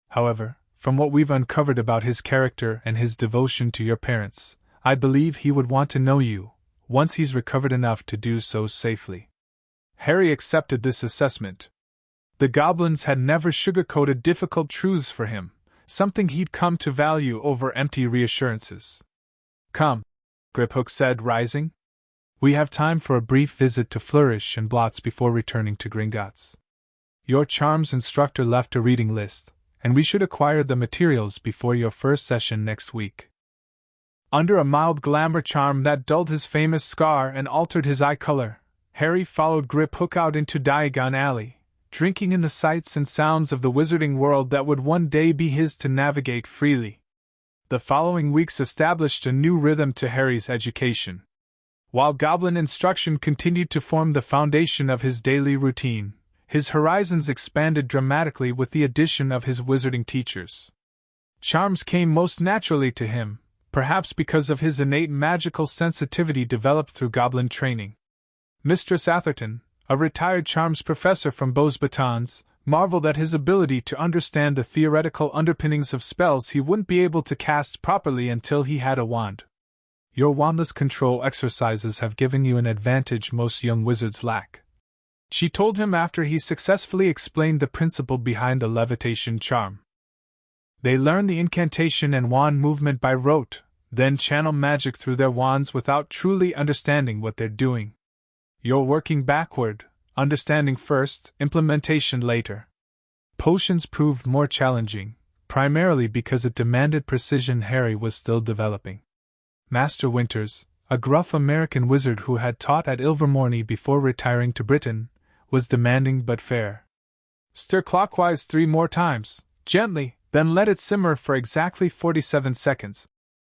However, from what we've uncovered about his character and his devotion to your parents, I believe he would want to know you, once he's recovered enough to do so safely. Harry accepted this assessment. The goblins had never sugar-coated difficult truths for him, something he'd come to value over empty reassurances. Come, Griphook said, rising. We have time for a brief visit to Flourish and Blots before returning to Gringotts. Your charms instructor left a reading list, and we should acquire the materials before your first session next week. Under a mild glamour charm that dulled his famous scar and altered his eye color, Harry followed Griphook out into Diagon Alley, drinking in the sights and sounds of the wizarding world that would one day be his to navigate freely. The following weeks established a new rhythm to Harry's education. While goblin instruction continued to form the foundation of his daily routine, his horizons expanded dramatically with the addition of his wizarding teachers. Charms came most naturally to him, perhaps because of his innate magical sensitivity developed through goblin training. Mistress Atherton, a retired charms professor from Beaux Batons, marveled at his ability to understand the theoretical underpinnings of spells he wouldn't be able to cast properly until he had a wand. Your wandless control exercises have given you an advantage most young wizards lack, she told him after he successfully explained the principle behind the levitation charm. They learn the incantation and wand movement by rote, then channel magic through their wands without truly understanding what they're doing. You're working backward, understanding first, implementation later. Potions proved more challenging, primarily because it demanded precision Harry was still developing. Master Winters, a gruff American wizard who had taught at Ilvermorny before retiring to Britain, was demanding but fair. Stir clockwise 3 more times, gently, then let it simmer for exactly 47 seconds,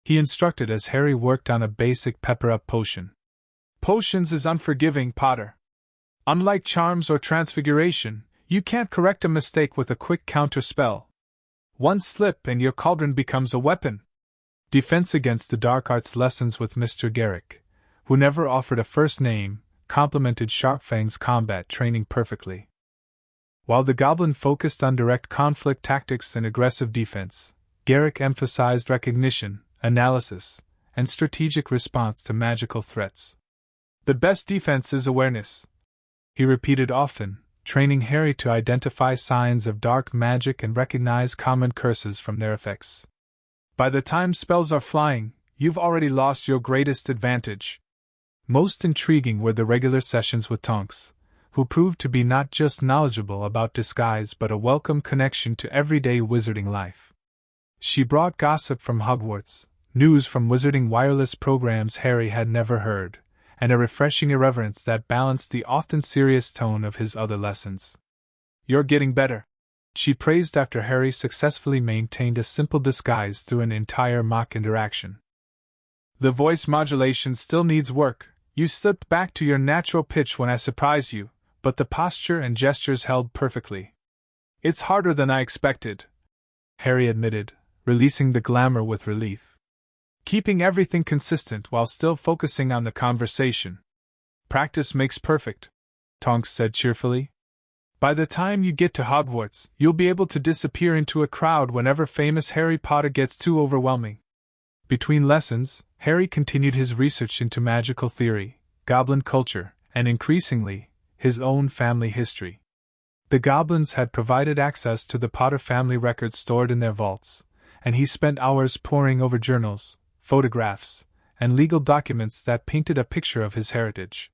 he instructed as Harry worked on a basic pepper-up potion. Potions is unforgiving, Potter. Unlike charms or transfiguration, you can't correct a mistake with a quick counter-spell. One slip and your cauldron becomes a weapon. Defense against the dark arts lessons with Mr. Garrick, who never offered a first name, complemented Sharpfang's combat training perfectly. While the goblin focused on direct conflict tactics and aggressive defense, Garrick emphasized recognition, analysis, and strategic response to magical threats. The best defense is awareness, he repeated often, training Harry to identify signs of dark magic and recognize common curses from their effects. By the time spells are flying, you've already lost your greatest advantage. Most intriguing were the regular sessions with Tonks, who proved to be not just knowledgeable about disguise but a welcome connection to everyday wizarding life. She brought gossip from Hogwarts, news from wizarding wireless programs Harry had never heard, and a refreshing irreverence that balanced the often serious tone of his other lessons. You're getting better, she praised after Harry successfully maintained a simple disguise through an entire mock interaction. The voice modulation still needs work. You slipped back to your natural pitch when I surprised you, but the posture and gestures held perfectly. It's harder than I expected, Harry admitted, releasing the glamour with relief. Keeping everything consistent while still focusing on the conversation. Practice makes perfect, Tonks said cheerfully. By the time you get to Hogwarts, you'll be able to disappear into a crowd whenever famous Harry Potter gets too overwhelming. Between lessons, Harry continued his research into magical theory, goblin culture, and increasingly, his own family history. The goblins had provided access to the Potter family records stored in their vaults, and he spent hours poring over journals, photographs, and legal documents that painted a picture of his heritage.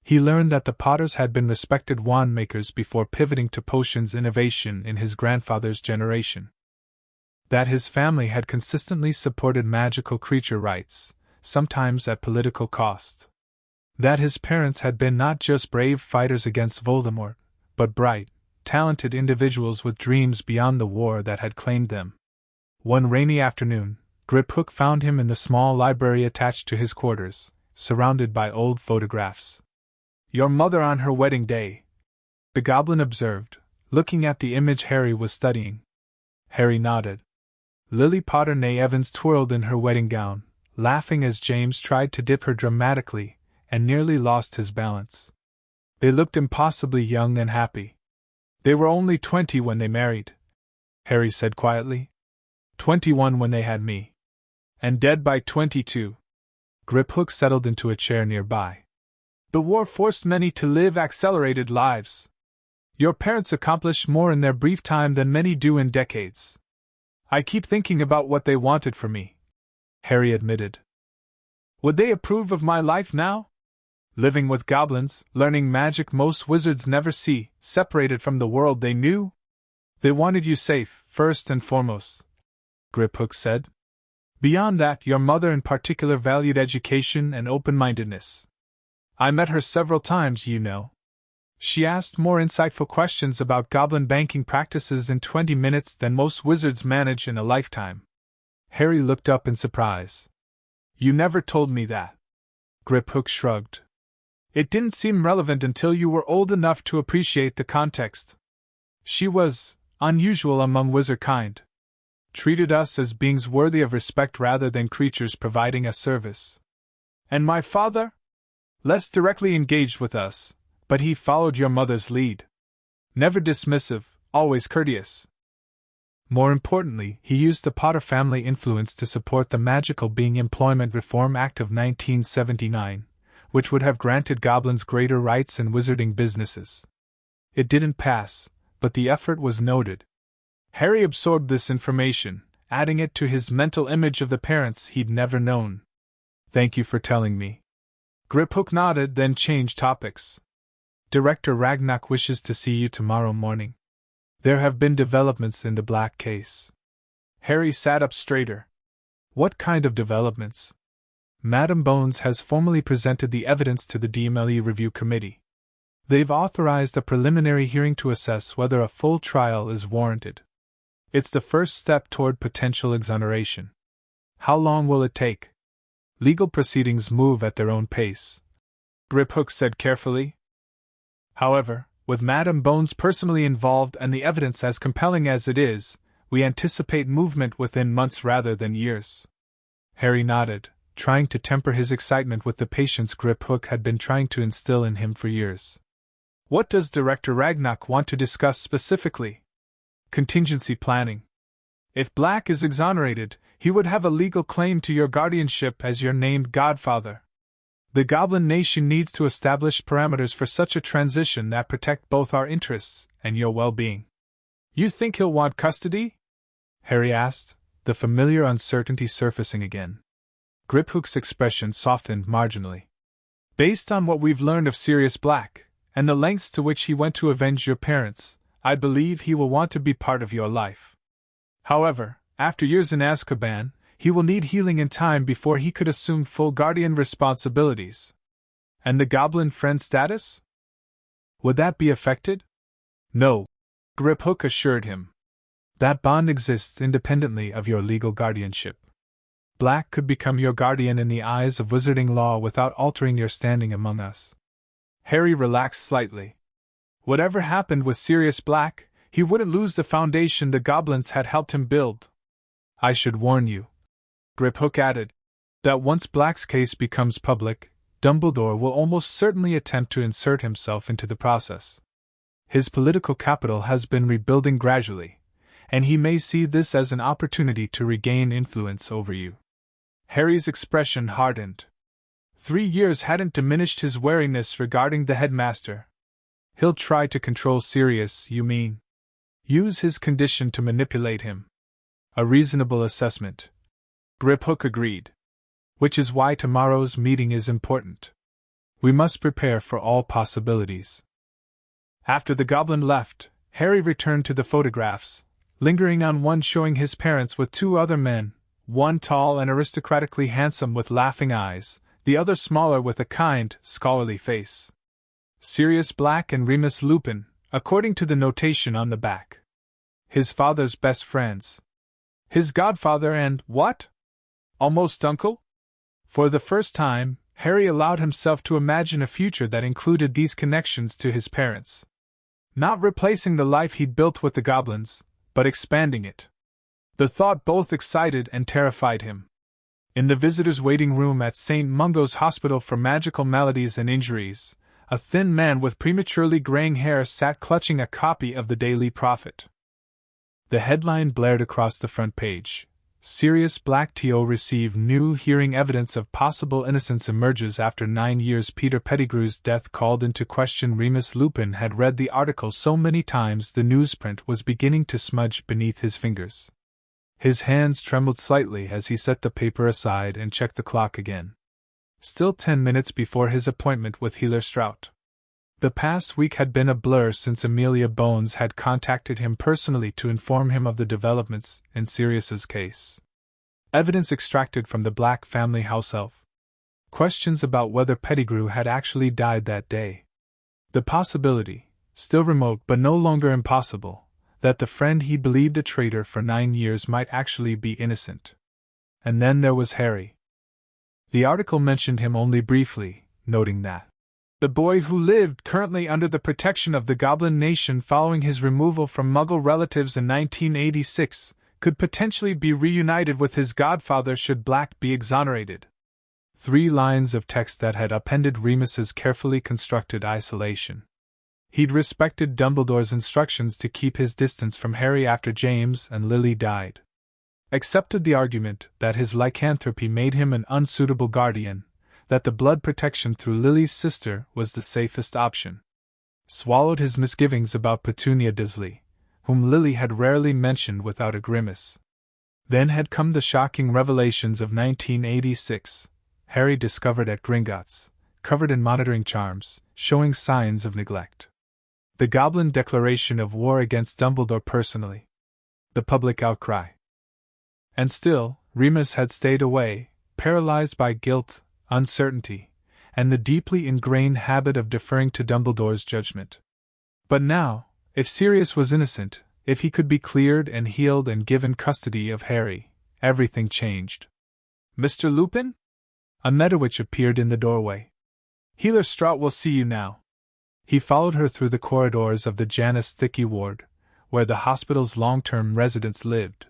He learned that the Potters had been respected wand makers before pivoting to potions innovation in his grandfather's generation. That his family had consistently supported magical creature rights, sometimes at political cost. That his parents had been not just brave fighters against Voldemort, but bright, talented individuals with dreams beyond the war that had claimed them. One rainy afternoon, Griphook found him in the small library attached to his quarters, surrounded by old photographs. "Your mother on her wedding day," the goblin observed, looking at the image Harry was studying. Harry nodded. Lily Potter née Evans twirled in her wedding gown, laughing as James tried to dip her dramatically, and nearly lost his balance. They looked impossibly young and happy. "They were only 20 when they married," Harry said quietly. 21 when they had me. And dead by 22. Griphook settled into a chair nearby. "The war forced many to live accelerated lives. Your parents accomplished more in their brief time than many do in decades. I keep thinking about what they wanted for me," Harry admitted. "Would they approve of my life now? Living with goblins, learning magic most wizards never see, separated from the world they knew? They wanted you safe, first and foremost," Griphook said. "Beyond that, your mother in particular valued education and open-mindedness. I met her several times, you know. She asked more insightful questions about goblin banking practices in 20 minutes than most wizards manage in a lifetime." Harry looked up in surprise. "You never told me that." Griphook shrugged. "It didn't seem relevant until you were old enough to appreciate the context. She was unusual among wizard kind. Treated us as beings worthy of respect rather than creatures providing a service. And my father? Less directly engaged with us, but he followed your mother's lead. Never dismissive, always courteous. More importantly, he used the Potter family influence to support the Magical Being Employment Reform Act of 1979, which would have granted goblins greater rights in wizarding businesses. It didn't pass, but the effort was noted. Harry absorbed this information, adding it to his mental image of the parents he'd never known. "Thank you for telling me." Griphook nodded, then changed topics. "Director Ragnock wishes to see you tomorrow morning. There have been developments in the Black case." Harry sat up straighter. "What kind of developments?" "Madam Bones has formally presented the evidence to the DMLE Review Committee. They've authorized a preliminary hearing to assess whether a full trial is warranted. It's the first step toward potential exoneration. How long will it take?" "Legal proceedings move at their own pace," Griphook said carefully. "However, with Madam Bones personally involved and the evidence as compelling as it is, we anticipate movement within months rather than years." Harry nodded, trying to temper his excitement with the patience Griphook had been trying to instill in him for years. "What does Director Ragnock want to discuss specifically?" "Contingency planning. If Black is exonerated, he would have a legal claim to your guardianship as your named godfather. The Goblin Nation needs to establish parameters for such a transition that protect both our interests and your well-being." "You think he'll want custody?" Harry asked, the familiar uncertainty surfacing again. Griphook's expression softened marginally. "Based on what we've learned of Sirius Black, and the lengths to which he went to avenge your parents, I believe he will want to be part of your life. However, after years in Azkaban, he will need healing and time before he could assume full guardian responsibilities." "And the goblin friend status? Would that be affected?" "No," Griphook assured him. "That bond exists independently of your legal guardianship. Black could become your guardian in the eyes of wizarding law without altering your standing among us." Harry relaxed slightly. Whatever happened with Sirius Black, he wouldn't lose the foundation the goblins had helped him build. "I should warn you," Griphook added, "that once Black's case becomes public, Dumbledore will almost certainly attempt to insert himself into the process. His political capital has been rebuilding gradually, and he may see this as an opportunity to regain influence over you." Harry's expression hardened. 3 years hadn't diminished his wariness regarding the headmaster. "He'll try to control Sirius, you mean? Use his condition to manipulate him." "A reasonable assessment," Griphook agreed. "Which is why tomorrow's meeting is important. We must prepare for all possibilities." After the goblin left, Harry returned to the photographs, lingering on one showing his parents with 2 other men, one tall and aristocratically handsome with laughing eyes, the other smaller with a kind, scholarly face. Sirius Black and Remus Lupin, according to the notation on the back. His father's best friends. His godfather and, what? Almost uncle? For the first time, Harry allowed himself to imagine a future that included these connections to his parents. Not replacing the life he'd built with the goblins, but expanding it. The thought both excited and terrified him. In the visitors' waiting room at St. Mungo's Hospital for Magical Maladies and Injuries, a thin man with prematurely graying hair sat clutching a copy of the Daily Prophet. The headline blared across the front page. Sirius Black T.O. receive new hearing evidence of possible innocence emerges after 9 years. Peter Pettigrew's death called into question. Remus Lupin had read the article so many times the newsprint was beginning to smudge beneath his fingers. His hands trembled slightly as he set the paper aside and checked the clock again. Still 10 minutes before his appointment with Healer Strout. The past week had been a blur since Amelia Bones had contacted him personally to inform him of the developments in Sirius's case. Evidence extracted from the Black family house elf. Questions about whether Pettigrew had actually died that day. The possibility, still remote but no longer impossible, that the friend he believed a traitor for 9 years might actually be innocent. And then there was Harry. The article mentioned him only briefly, noting that the boy who lived currently under the protection of the Goblin Nation following his removal from Muggle relatives in 1986 could potentially be reunited with his godfather should Black be exonerated. 3 lines of text that had upended Remus's carefully constructed isolation. He'd respected Dumbledore's instructions to keep his distance from Harry after James and Lily died. Accepted the argument that his lycanthropy made him an unsuitable guardian, that the blood protection through Lily's sister was the safest option. Swallowed his misgivings about Petunia Disley, whom Lily had rarely mentioned without a grimace. Then had come the shocking revelations of 1986, Harry discovered at Gringotts, covered in monitoring charms, showing signs of neglect. The Goblin declaration of war against Dumbledore personally. The public outcry. And still, Remus had stayed away, paralyzed by guilt, uncertainty, and the deeply ingrained habit of deferring to Dumbledore's judgment. But now, if Sirius was innocent, if he could be cleared and healed and given custody of Harry, everything changed. Mr. Lupin? A Medowitch appeared in the doorway. Healer Strout will see you now. He followed her through the corridors of the Janus Thickey ward, where the hospital's long-term residents lived.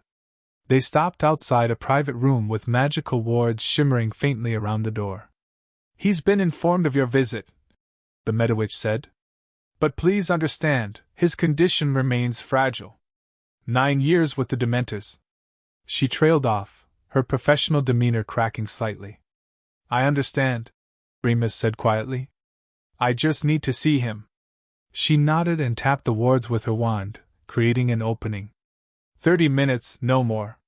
They stopped outside a private room with magical wards shimmering faintly around the door. He's been informed of your visit, the Medowitch said. But please understand, his condition remains fragile. 9 years with the Dementors. She trailed off, her professional demeanor cracking slightly. I understand, Remus said quietly. I just need to see him. She nodded and tapped the wards with her wand, creating an opening. 30 minutes, no more.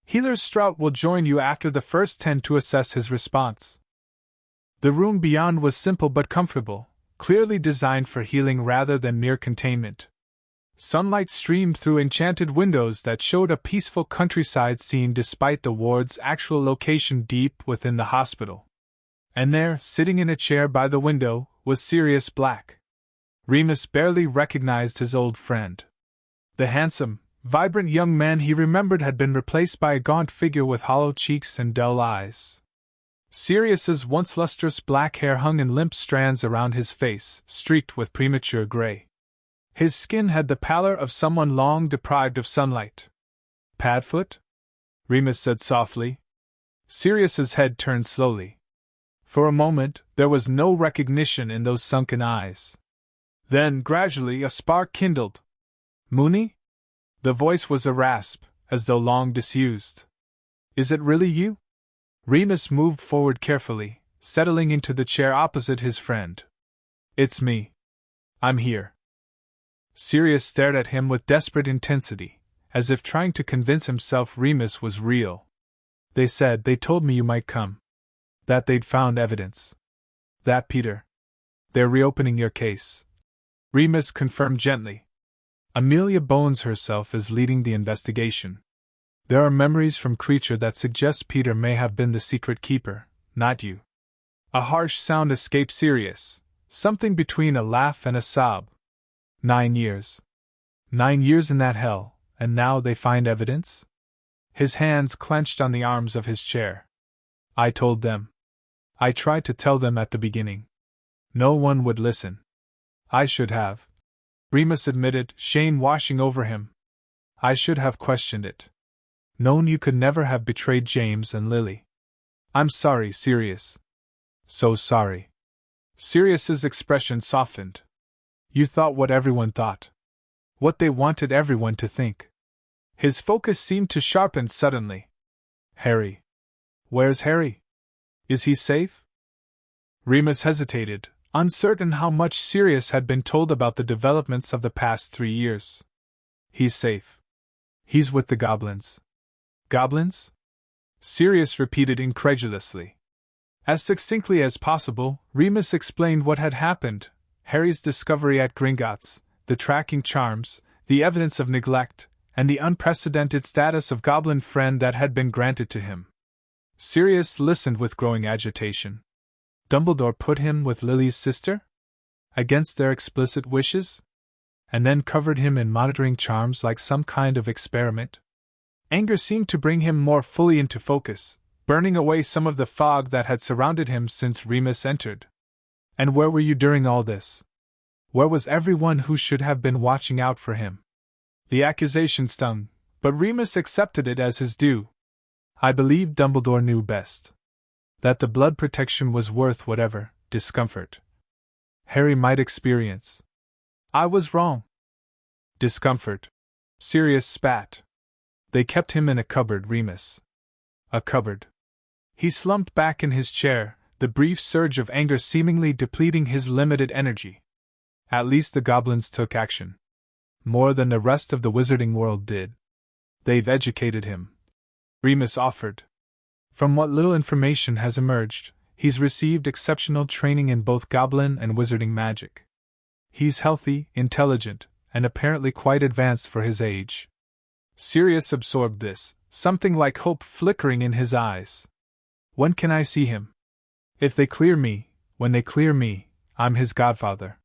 Healer Strout will join you after the first 10 to assess his response. The room beyond was simple but comfortable, clearly designed for healing rather than mere containment. Sunlight streamed through enchanted windows that showed a peaceful countryside scene despite the ward's actual location deep within the hospital. And there, sitting in a chair by the window, was Sirius Black. Remus barely recognized his old friend. The handsome, vibrant young man he remembered had been replaced by a gaunt figure with hollow cheeks and dull eyes. Sirius's once lustrous black hair hung in limp strands around his face, streaked with premature gray. His skin had the pallor of someone long deprived of sunlight. Padfoot? Remus said softly. Sirius's head turned slowly. For a moment, there was no recognition in those sunken eyes. Then, gradually, a spark kindled. Moony? The voice was a rasp, as though long disused. Is it really you? Remus moved forward carefully, settling into the chair opposite his friend. It's me. I'm here. Sirius stared at him with desperate intensity, as if trying to convince himself Remus was real. They told me you might come. That they'd found evidence. That, Peter. They're reopening your case. Remus confirmed gently. Amelia Bones herself is leading the investigation. There are memories from Creature that suggest Peter may have been the secret keeper, not you. A harsh sound escaped Sirius, something between a laugh and a sob. 9 years. 9 years in that hell, and now they find evidence? His hands clenched on the arms of his chair. I told them. I tried to tell them at the beginning. No one would listen. I should have. Remus admitted, shame washing over him. I should have questioned it. Known you could never have betrayed James and Lily. I'm sorry, Sirius. So sorry. Sirius's expression softened. You thought what everyone thought. What they wanted everyone to think. His focus seemed to sharpen suddenly. Harry. Where's Harry? Is he safe? Remus hesitated, uncertain how much Sirius had been told about the developments of the past 3 years. He's safe. He's with the goblins. Goblins? Sirius repeated incredulously. As succinctly as possible, Remus explained what had happened: Harry's discovery at Gringotts, the tracking charms, the evidence of neglect, and the unprecedented status of goblin friend that had been granted to him. Sirius listened with growing agitation. Dumbledore put him with Lily's sister? Against their explicit wishes? And then covered him in monitoring charms like some kind of experiment? Anger seemed to bring him more fully into focus, burning away some of the fog that had surrounded him since Remus entered. And where were you during all this? Where was everyone who should have been watching out for him? The accusation stung, but Remus accepted it as his due. I believed Dumbledore knew best. That the blood protection was worth whatever discomfort Harry might experience. I was wrong. Discomfort. Sirius spat. They kept him in a cupboard, Remus. A cupboard. He slumped back in his chair, the brief surge of anger seemingly depleting his limited energy. At least the goblins took action. More than the rest of the wizarding world did. They've educated him. Remus offered. From what little information has emerged, he's received exceptional training in both goblin and wizarding magic. He's healthy, intelligent, and apparently quite advanced for his age. Sirius absorbed this, something like hope flickering in his eyes. When can I see him? If they clear me, when they clear me, I'm his godfather.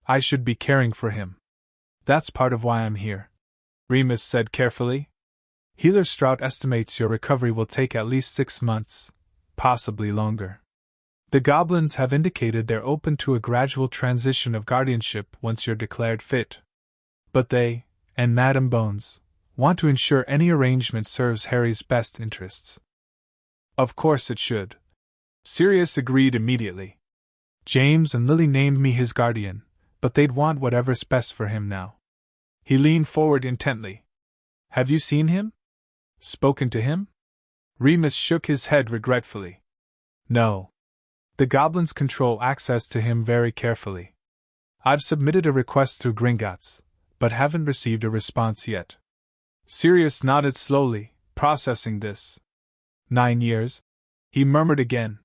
I should be caring for him. That's part of why I'm here. Remus said carefully. Healer Strout estimates your recovery will take at least 6 months, possibly longer. The goblins have indicated they're open to a gradual transition of guardianship once you're declared fit. But they, and Madame Bones, want to ensure any arrangement serves Harry's best interests. Of course it should. Sirius agreed immediately. James and Lily named me his guardian, but they'd want whatever's best for him now. He leaned forward intently. Have you seen him? Spoken to him? Remus shook his head regretfully. No. The goblins control access to him very carefully. I've submitted a request through Gringotts, but haven't received a response yet. Sirius nodded slowly, processing this. 9 years? He murmured again.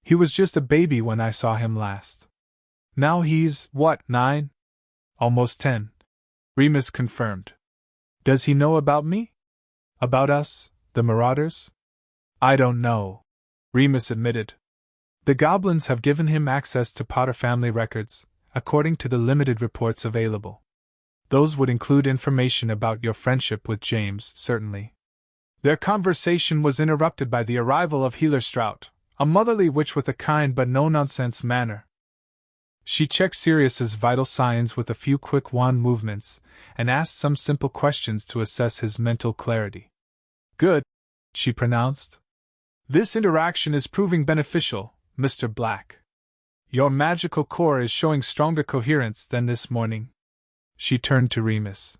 He was just a baby when I saw him last. Now he's, what, 9? Almost 10. Remus confirmed. Does he know about me? About us, the Marauders? I don't know, Remus admitted. The goblins have given him access to Potter family records, according to the limited reports available. Those would include information about your friendship with James, certainly. Their conversation was interrupted by the arrival of Healer Strout, a motherly witch with a kind but no-nonsense manner. She checked Sirius's vital signs with a few quick wand movements, and asked some simple questions to assess his mental clarity. Good, she pronounced. This interaction is proving beneficial, Mr. Black. Your magical core is showing stronger coherence than this morning. She turned to Remus.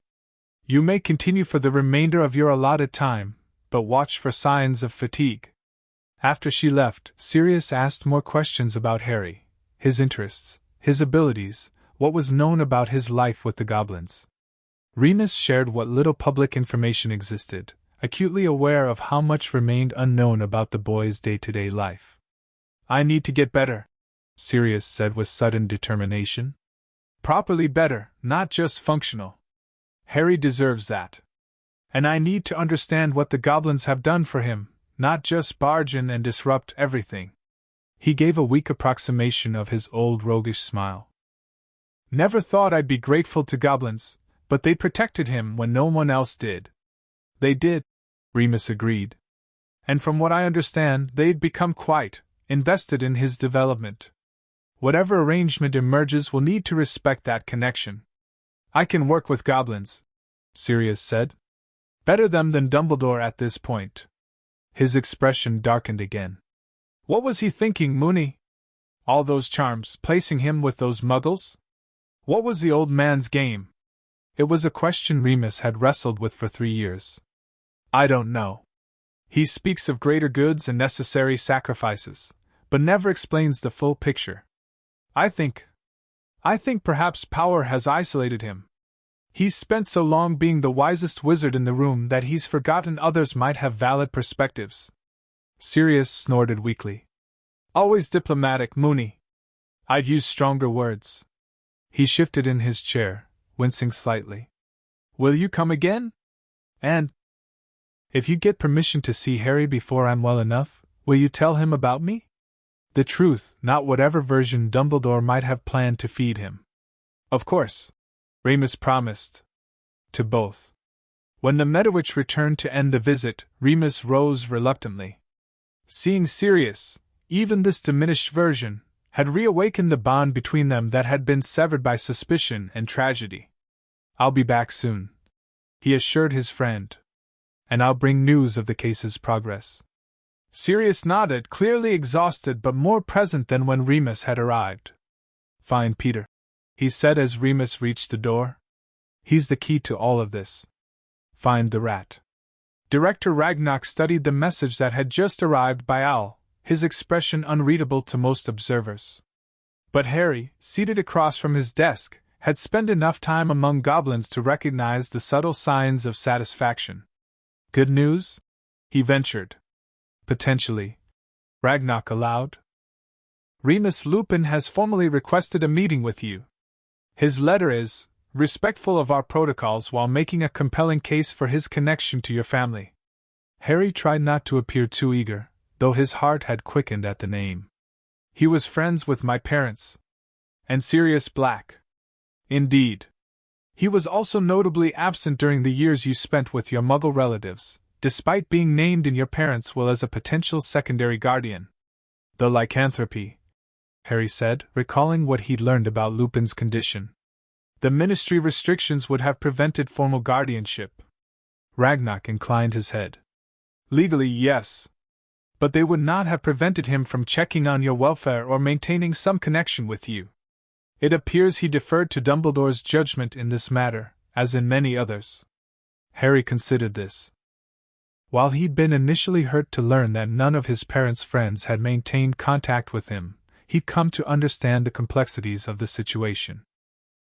You may continue for the remainder of your allotted time, but watch for signs of fatigue. After she left, Sirius asked more questions about Harry, his interests, his abilities, what was known about his life with the goblins. Remus shared what little public information existed, acutely aware of how much remained unknown about the boy's day-to-day life. I need to get better, Sirius said with sudden determination. Properly better, not just functional. Harry deserves that. And I need to understand what the goblins have done for him, not just barge in and disrupt everything. He gave a weak approximation of his old roguish smile. Never thought I'd be grateful to goblins, but they protected him when no one else did. They did, Remus agreed. And from what I understand, they've become quite invested in his development. Whatever arrangement emerges will need to respect that connection. I can work with goblins, Sirius said. Better them than Dumbledore at this point. His expression darkened again. What was he thinking, Moony? All those charms, placing him with those muggles? What was the old man's game? It was a question Remus had wrestled with for 3 years. I don't know. He speaks of greater goods and necessary sacrifices, but never explains the full picture. I think perhaps power has isolated him. He's spent so long being the wisest wizard in the room that he's forgotten others might have valid perspectives. Sirius snorted weakly. Always diplomatic, Moony. I'd use stronger words. He shifted in his chair, wincing slightly. Will you come again? And if you get permission to see Harry before I'm well enough, will you tell him about me? The truth, not whatever version Dumbledore might have planned to feed him. Of course, Remus promised. To both. When the Medowitch returned to end the visit, Remus rose reluctantly. Seeing Sirius, even this diminished version, had reawakened the bond between them that had been severed by suspicion and tragedy. I'll be back soon, he assured his friend. And I'll bring news of the case's progress. Sirius nodded, clearly exhausted but more present than when Remus had arrived. Find Peter, he said as Remus reached the door. He's the key to all of this. Find the rat. Director Ragnarok studied the message that had just arrived by Owl, his expression unreadable to most observers. But Harry, seated across from his desk, had spent enough time among goblins to recognize the subtle signs of satisfaction. Good news? He ventured. Potentially. Ragnarok allowed. Remus Lupin has formally requested a meeting with you. His letter is respectful of our protocols while making a compelling case for his connection to your family. Harry tried not to appear too eager, though his heart had quickened at the name. He was friends with my parents. And Sirius Black. Indeed. He was also notably absent during the years you spent with your Muggle relatives, despite being named in your parents' will as a potential secondary guardian. The lycanthropy, Harry said, recalling what he'd learned about Lupin's condition. The ministry restrictions would have prevented formal guardianship. Ragnarok inclined his head. Legally, yes. But they would not have prevented him from checking on your welfare or maintaining some connection with you. It appears he deferred to Dumbledore's judgment in this matter, as in many others. Harry considered this. While he'd been initially hurt to learn that none of his parents' friends had maintained contact with him, he'd come to understand the complexities of the situation.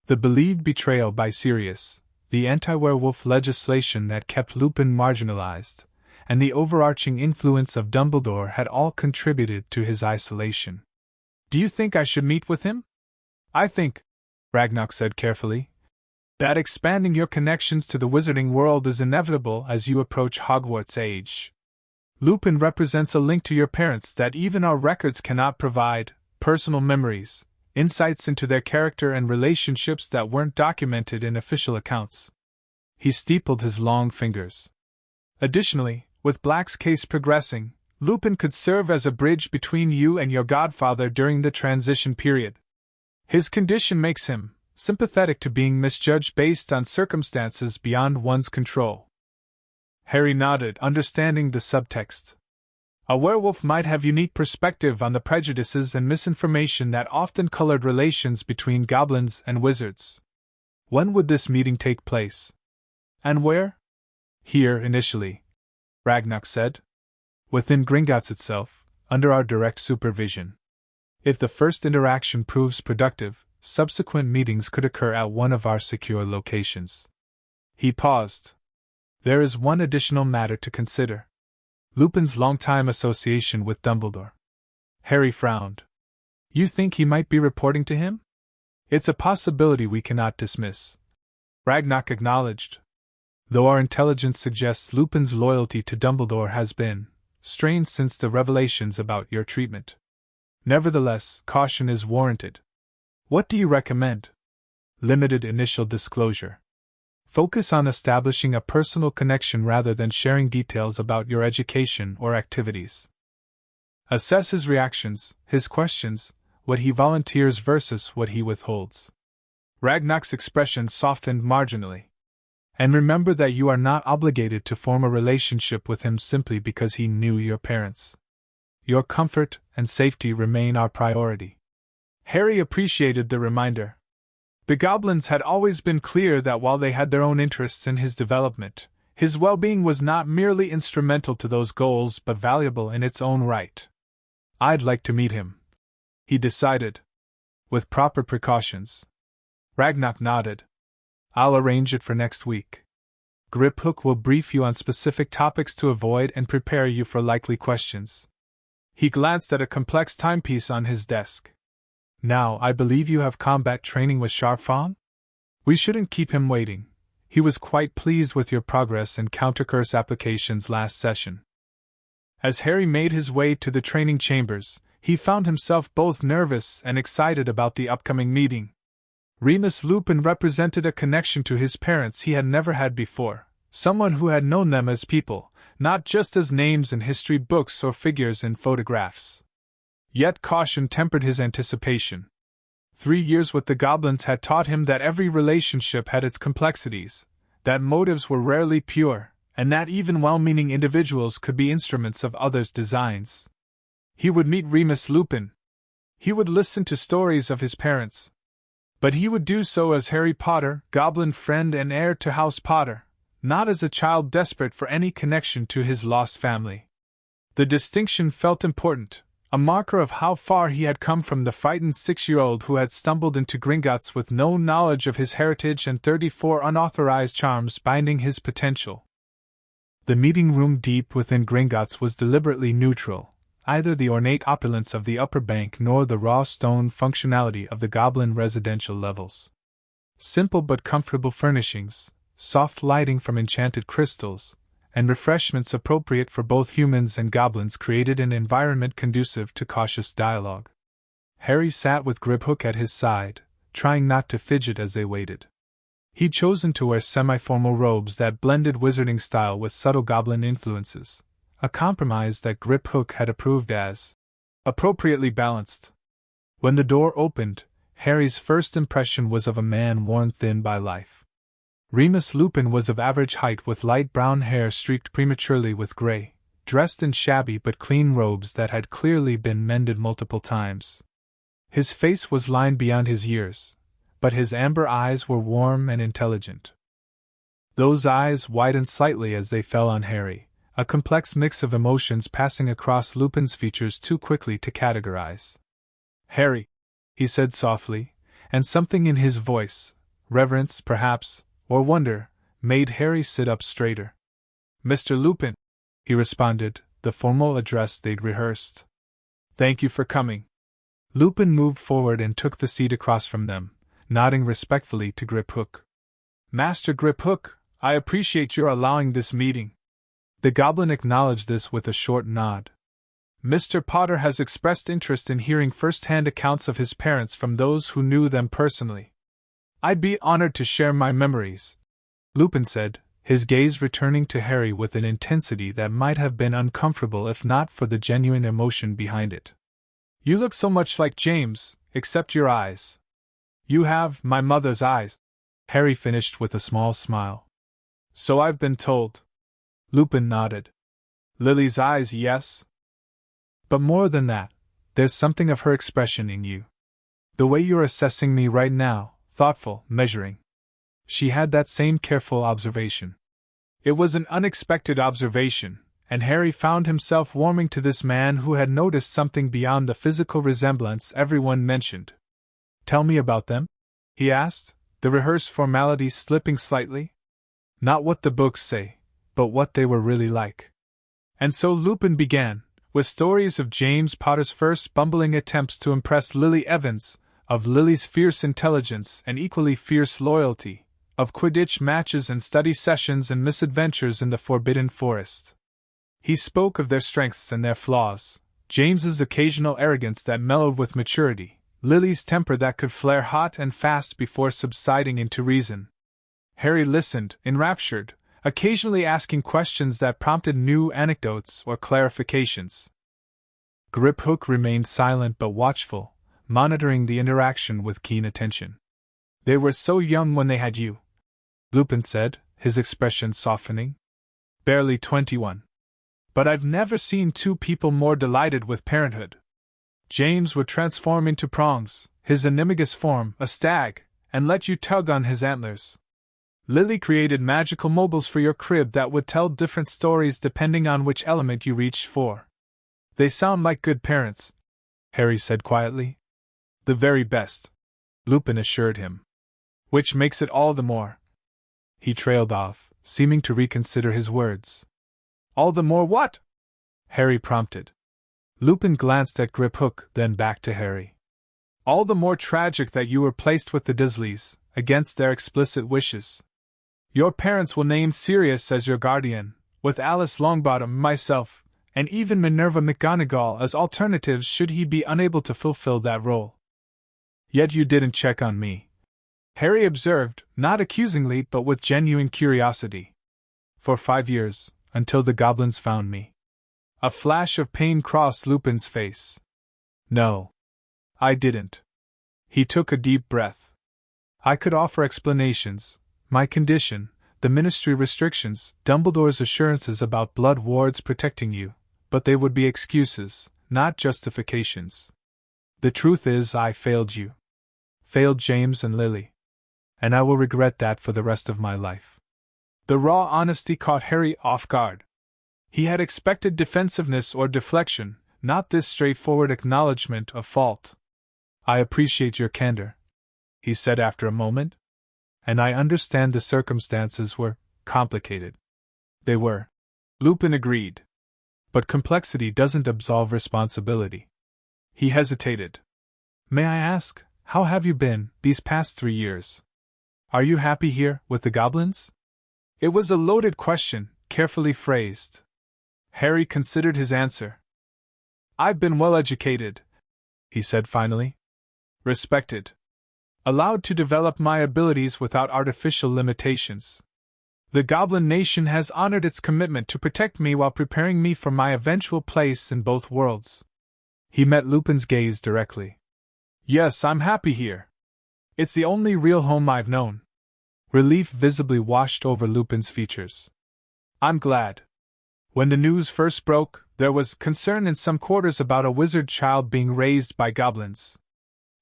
The believed betrayal by Sirius, the anti-werewolf legislation that kept Lupin marginalized, and the overarching influence of Dumbledore had all contributed to his isolation. Do you think I should meet with him? I think, Ragnarok said carefully, that expanding your connections to the wizarding world is inevitable as you approach Hogwarts age. Lupin represents a link to your parents that even our records cannot provide, personal memories, insights into their character and relationships that weren't documented in official accounts. He steepled his long fingers. Additionally, with Black's case progressing, Lupin could serve as a bridge between you and your godfather during the transition period. His condition makes him sympathetic to being misjudged based on circumstances beyond one's control. Harry nodded, understanding the subtext. A werewolf might have unique perspective on the prejudices and misinformation that often colored relations between goblins and wizards. When would this meeting take place? And where? Here, initially, Ragnarok said. Within Gringotts itself, under our direct supervision. If the first interaction proves productive, subsequent meetings could occur at one of our secure locations. He paused. There is one additional matter to consider. Lupin's long-time association with Dumbledore. Harry frowned. You think he might be reporting to him? It's a possibility we cannot dismiss. Ragnarok acknowledged. Though our intelligence suggests Lupin's loyalty to Dumbledore has been strained since the revelations about your treatment. Nevertheless, caution is warranted. What do you recommend? Limited initial disclosure. Focus on establishing a personal connection rather than sharing details about your education or activities. Assess his reactions, his questions, what he volunteers versus what he withholds. Ragnar's expression softened marginally. And remember that you are not obligated to form a relationship with him simply because he knew your parents. Your comfort and safety remain our priority. Harry appreciated the reminder. The Goblins had always been clear that while they had their own interests in his development, his well-being was not merely instrumental to those goals but valuable in its own right. I'd like to meet him, he decided. With proper precautions. Ragnar nodded. I'll arrange it for next week. Griphook will brief you on specific topics to avoid and prepare you for likely questions. He glanced at a complex timepiece on his desk. Now, I believe you have combat training with Sharfan? We shouldn't keep him waiting. He was quite pleased with your progress in countercurse applications last session. As Harry made his way to the training chambers, he found himself both nervous and excited about the upcoming meeting. Remus Lupin represented a connection to his parents he had never had before, someone who had known them as people, not just as names in history books or figures in photographs. Yet caution tempered his anticipation. 3 years with the Goblins had taught him that every relationship had its complexities, that motives were rarely pure, and that even well-meaning individuals could be instruments of others' designs. He would meet Remus Lupin. He would listen to stories of his parents. But he would do so as Harry Potter, goblin friend and heir to House Potter, not as a child desperate for any connection to his lost family. The distinction felt important, a marker of how far he had come from the frightened 6-year-old who had stumbled into Gringotts with no knowledge of his heritage and 34 unauthorized charms binding his potential. The meeting room deep within Gringotts was deliberately neutral, either the ornate opulence of the upper bank nor the raw stone functionality of the goblin residential levels. Simple but comfortable furnishings, soft lighting from enchanted crystals, and refreshments appropriate for both humans and goblins created an environment conducive to cautious dialogue. Harry sat with Griphook at his side, trying not to fidget as they waited. He'd chosen to wear semi-formal robes that blended wizarding style with subtle goblin influences, a compromise that Griphook had approved as appropriately balanced. When the door opened, Harry's first impression was of a man worn thin by life. Remus Lupin was of average height with light brown hair streaked prematurely with gray, dressed in shabby but clean robes that had clearly been mended multiple times. His face was lined beyond his years, but his amber eyes were warm and intelligent. Those eyes widened slightly as they fell on Harry, a complex mix of emotions passing across Lupin's features too quickly to categorize. "Harry," he said softly, and something in his voice, reverence perhaps, or wonder, made Harry sit up straighter. "Mr. Lupin," he responded, the formal address they'd rehearsed. "Thank you for coming." Lupin moved forward and took the seat across from them, nodding respectfully to Griphook. "Master Griphook, I appreciate your allowing this meeting." The goblin acknowledged this with a short nod. "Mr. Potter has expressed interest in hearing first-hand accounts of his parents from those who knew them personally. I'd be honored to share my memories," Lupin said, his gaze returning to Harry with an intensity that might have been uncomfortable if not for the genuine emotion behind it. "You look so much like James, except your eyes." "You have my mother's eyes," Harry finished with a small smile. "So I've been told." Lupin nodded. "Lily's eyes, yes? But more than that, there's something of her expression in you. The way you're assessing me right now, thoughtful, measuring. She had that same careful observation." It was an unexpected observation, and Harry found himself warming to this man who had noticed something beyond the physical resemblance everyone mentioned. "Tell me about them?" he asked, the rehearsed formalities slipping slightly. "Not what the books say, but what they were really like." And so Lupin began, with stories of James Potter's first bumbling attempts to impress Lily Evans, of Lily's fierce intelligence and equally fierce loyalty, of Quidditch matches and study sessions and misadventures in the Forbidden Forest. He spoke of their strengths and their flaws, James's occasional arrogance that mellowed with maturity, Lily's temper that could flare hot and fast before subsiding into reason. Harry listened, enraptured, occasionally asking questions that prompted new anecdotes or clarifications. Griphook remained silent but watchful, monitoring the interaction with keen attention. They were so young when they had you, Lupin said, his expression softening. Barely 21. But I've never seen two people more delighted with parenthood. James would transform into Prongs, his animagus form, a stag, and let you tug on his antlers. Lily created magical mobiles for your crib that would tell different stories depending on which element you reached for. They sound like good parents, Harry said quietly. The very best, Lupin assured him. Which makes it all the more. He trailed off, seeming to reconsider his words. All the more what? Harry prompted. Lupin glanced at Griphook, then back to Harry. All the more tragic that you were placed with the Dursleys, against their explicit wishes. Your parents will name Sirius as your guardian, with Alice Longbottom, myself, and even Minerva McGonagall as alternatives should he be unable to fulfill that role. Yet you didn't check on me, Harry observed, not accusingly but with genuine curiosity. For 5 years, until the goblins found me. A flash of pain crossed Lupin's face. No. I didn't. He took a deep breath. I could offer explanations, my condition, the ministry restrictions, Dumbledore's assurances about blood wards protecting you, but they would be excuses, not justifications. The truth is I failed you. Failed James and Lily. And I will regret that for the rest of my life. The raw honesty caught Harry off guard. He had expected defensiveness or deflection, not this straightforward acknowledgement of fault. I appreciate your candor, he said after a moment. And I understand the circumstances were complicated. They were. Lupin agreed. But complexity doesn't absolve responsibility. He hesitated. May I ask, how have you been these past 3 years? Are you happy here with the goblins? It was a loaded question, carefully phrased. Harry considered his answer. I've been well educated, he said finally. Respected. Allowed to develop my abilities without artificial limitations. The Goblin Nation has honored its commitment to protect me while preparing me for my eventual place in both worlds. He met Lupin's gaze directly. Yes, I'm happy here. It's the only real home I've known. Relief visibly washed over Lupin's features. I'm glad. When the news first broke, there was concern in some quarters about a wizard child being raised by goblins.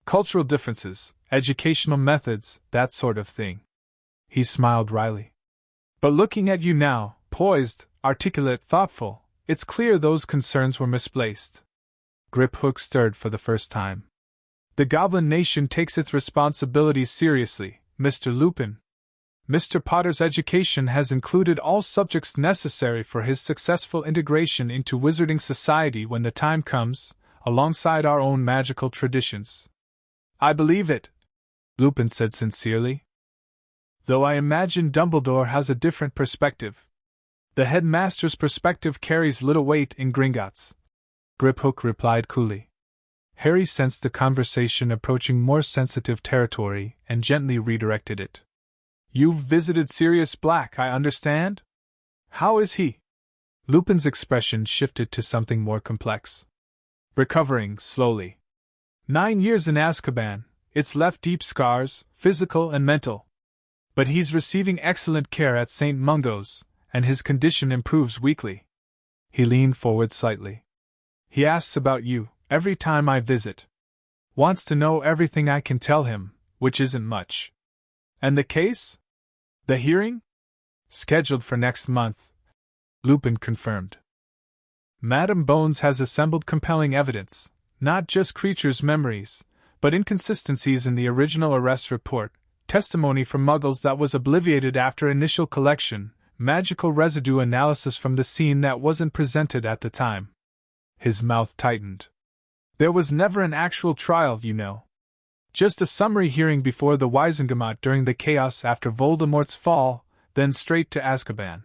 Cultural differences, educational methods, that sort of thing. He smiled wryly. But looking at you now, poised, articulate, thoughtful, it's clear those concerns were misplaced. Griphook stirred for the first time. The Goblin Nation takes its responsibilities seriously, Mr. Lupin. Mr. Potter's education has included all subjects necessary for his successful integration into wizarding society when the time comes, alongside our own magical traditions. I believe it, Lupin said sincerely. Though I imagine Dumbledore has a different perspective. The headmaster's perspective carries little weight in Gringotts, Griphook replied coolly. Harry sensed the conversation approaching more sensitive territory and gently redirected it. You've visited Sirius Black, I understand? How is he? Lupin's expression shifted to something more complex. Recovering slowly. 9 years in Azkaban, it's left deep scars, physical and mental. But he's receiving excellent care at St. Mungo's, and his condition improves weekly. He leaned forward slightly. He asks about you every time I visit. Wants to know everything I can tell him, which isn't much. And the case? The hearing? Scheduled for next month, Lupin confirmed. Madame Bones has assembled compelling evidence, not just creatures' memories, but inconsistencies in the original arrest report, testimony from Muggles that was obliterated after initial collection, magical residue analysis from the scene that wasn't presented at the time. His mouth tightened. There was never an actual trial, you know. Just a summary hearing before the Wizengamot during the chaos after Voldemort's fall, then straight to Azkaban.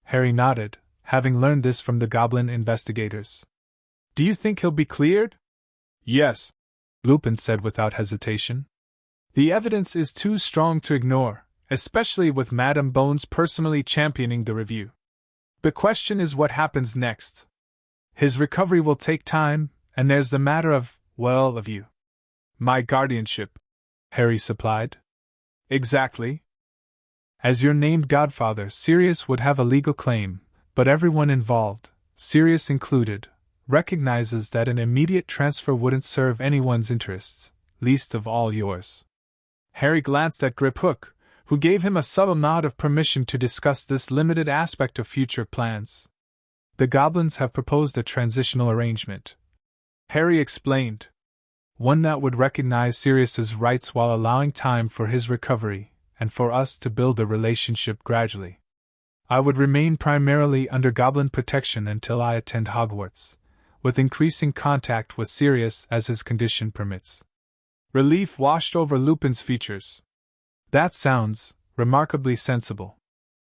Harry nodded, having learned this from the Goblin investigators. Do you think he'll be cleared? Yes, Lupin said without hesitation. The evidence is too strong to ignore, especially with Madame Bones personally championing the review. The question is what happens next. His recovery will take time, and there's the matter of you. My guardianship, Harry supplied. Exactly. As your named godfather, Sirius would have a legal claim, but everyone involved, Sirius included, recognizes that an immediate transfer wouldn't serve anyone's interests, least of all yours. Harry glanced at Griphook, who gave him a subtle nod of permission to discuss this limited aspect of future plans. The Goblins have proposed a transitional arrangement, Harry explained. One that would recognize Sirius's rights while allowing time for his recovery, and for us to build a relationship gradually. I would remain primarily under Goblin protection until I attend Hogwarts, with increasing contact with Sirius as his condition permits. Relief washed over Lupin's features. That sounds remarkably sensible.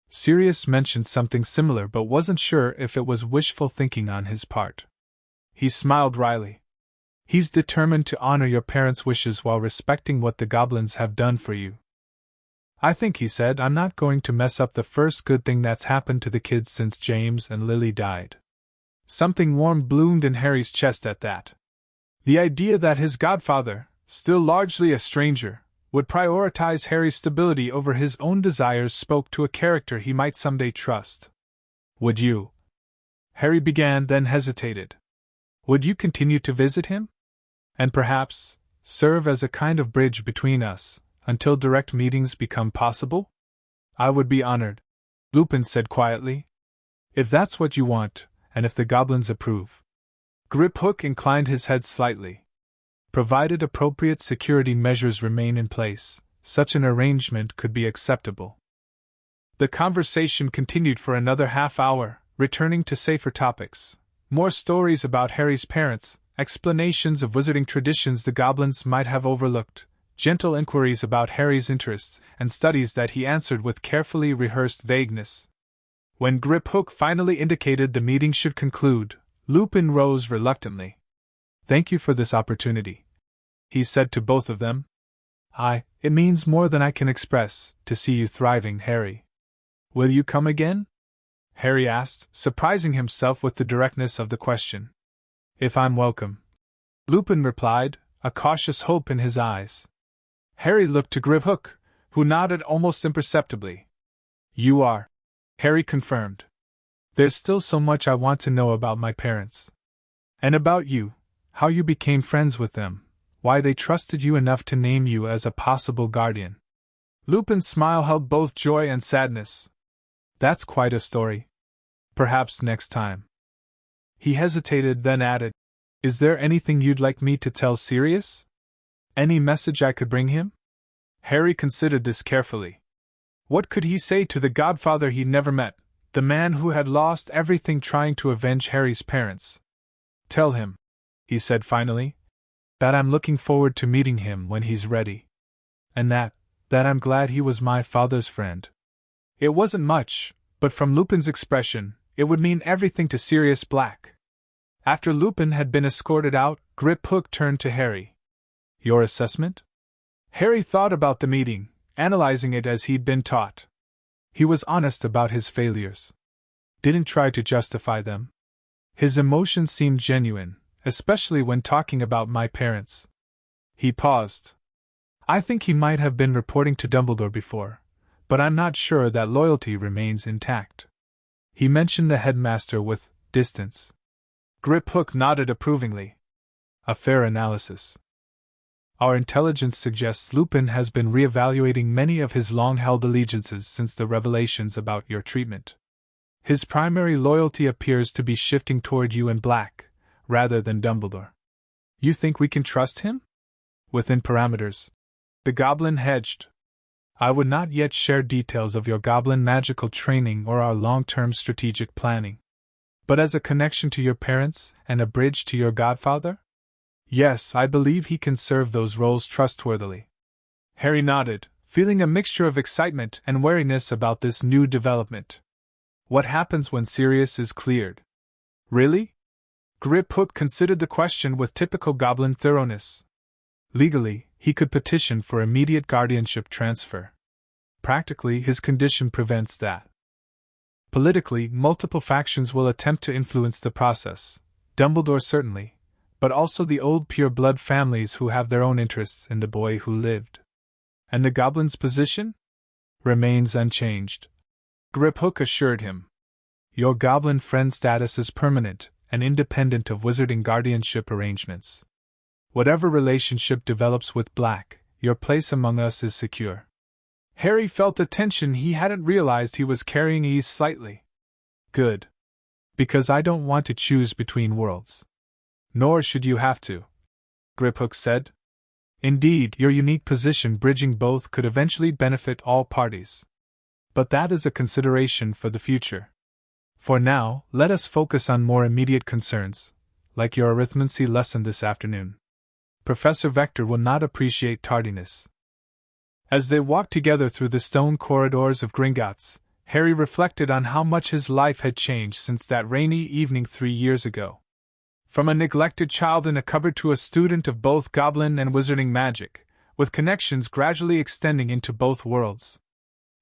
Sirius mentioned something similar but wasn't sure if it was wishful thinking on his part. He smiled wryly. He's determined to honor your parents' wishes while respecting what the Goblins have done for you. I think, he said, I'm not going to mess up the first good thing that's happened to the kids since James and Lily died. Something warm bloomed in Harry's chest at that. The idea that his godfather, still largely a stranger, would prioritize Harry's stability over his own desires spoke to a character he might someday trust. Would you? Harry began, then hesitated. Would you continue to visit him? And perhaps serve as a kind of bridge between us, until direct meetings become possible? I would be honored, Lupin said quietly. If that's what you want, and if the Goblins approve. Griphook inclined his head slightly. Provided appropriate security measures remain in place, such an arrangement could be acceptable. The conversation continued for another half-hour, returning to safer topics. More stories about Harry's parents, explanations of wizarding traditions the Goblins might have overlooked, gentle inquiries about Harry's interests, and studies that he answered with carefully rehearsed vagueness. When Griphook finally indicated the meeting should conclude, Lupin rose reluctantly. Thank you for this opportunity, he said to both of them. It means more than I can express, to see you thriving, Harry. Will you come again? Harry asked, surprising himself with the directness of the question. If I'm welcome, Lupin replied, a cautious hope in his eyes. Harry looked to Griphook, who nodded almost imperceptibly. You are, Harry confirmed. There's still so much I want to know about my parents. And about you, how you became friends with them, why they trusted you enough to name you as a possible guardian. Lupin's smile held both joy and sadness. That's quite a story. Perhaps next time. He hesitated, then added, Is there anything you'd like me to tell Sirius? Any message I could bring him? Harry considered this carefully. What could he say to the godfather he'd never met, the man who had lost everything trying to avenge Harry's parents? Tell him, he said finally, that I'm looking forward to meeting him when he's ready. And that I'm glad he was my father's friend. It wasn't much, but from Lupin's expression, it would mean everything to Sirius Black. After Lupin had been escorted out, Griphook turned to Harry. Your assessment? Harry thought about the meeting, analyzing it as he'd been taught. He was honest about his failures. Didn't try to justify them. His emotions seemed genuine, especially when talking about my parents. He paused. I think he might have been reporting to Dumbledore before, but I'm not sure that loyalty remains intact. He mentioned the headmaster with distance. Griphook nodded approvingly. A fair analysis. Our intelligence suggests Lupin has been re-evaluating many of his long-held allegiances since the revelations about your treatment. His primary loyalty appears to be shifting toward you and Black, rather than Dumbledore. You think we can trust him? Within parameters. The Goblin hedged. I would not yet share details of your Goblin magical training or our long-term strategic planning. But as a connection to your parents and a bridge to your godfather? Yes, I believe he can serve those roles trustworthily. Harry nodded, feeling a mixture of excitement and wariness about this new development. What happens when Sirius is cleared? Really? Griphook considered the question with typical Goblin thoroughness. Legally, he could petition for immediate guardianship transfer. practically his condition prevents that. Politically, multiple factions will attempt to influence the process, Dumbledore certainly, but also the old pure-blood families who have their own interests in the boy who lived. And the Goblin's position? Remains unchanged. Griphook assured him. Your Goblin friend status is permanent and independent of Wizarding guardianship arrangements. Whatever relationship develops with Black, your place among us is secure. Harry felt a tension he hadn't realized he was carrying ease slightly. Good. Because I don't want to choose between worlds. Nor should you have to, Griphook said. Indeed, your unique position bridging both could eventually benefit all parties. But that is a consideration for the future. For now, let us focus on more immediate concerns, like your arithmancy lesson this afternoon. Professor Vector will not appreciate tardiness. As they walked together through the stone corridors of Gringotts, Harry reflected on how much his life had changed since that rainy evening 3 years ago. From a neglected child in a cupboard to a student of both Goblin and Wizarding magic, with connections gradually extending into both worlds.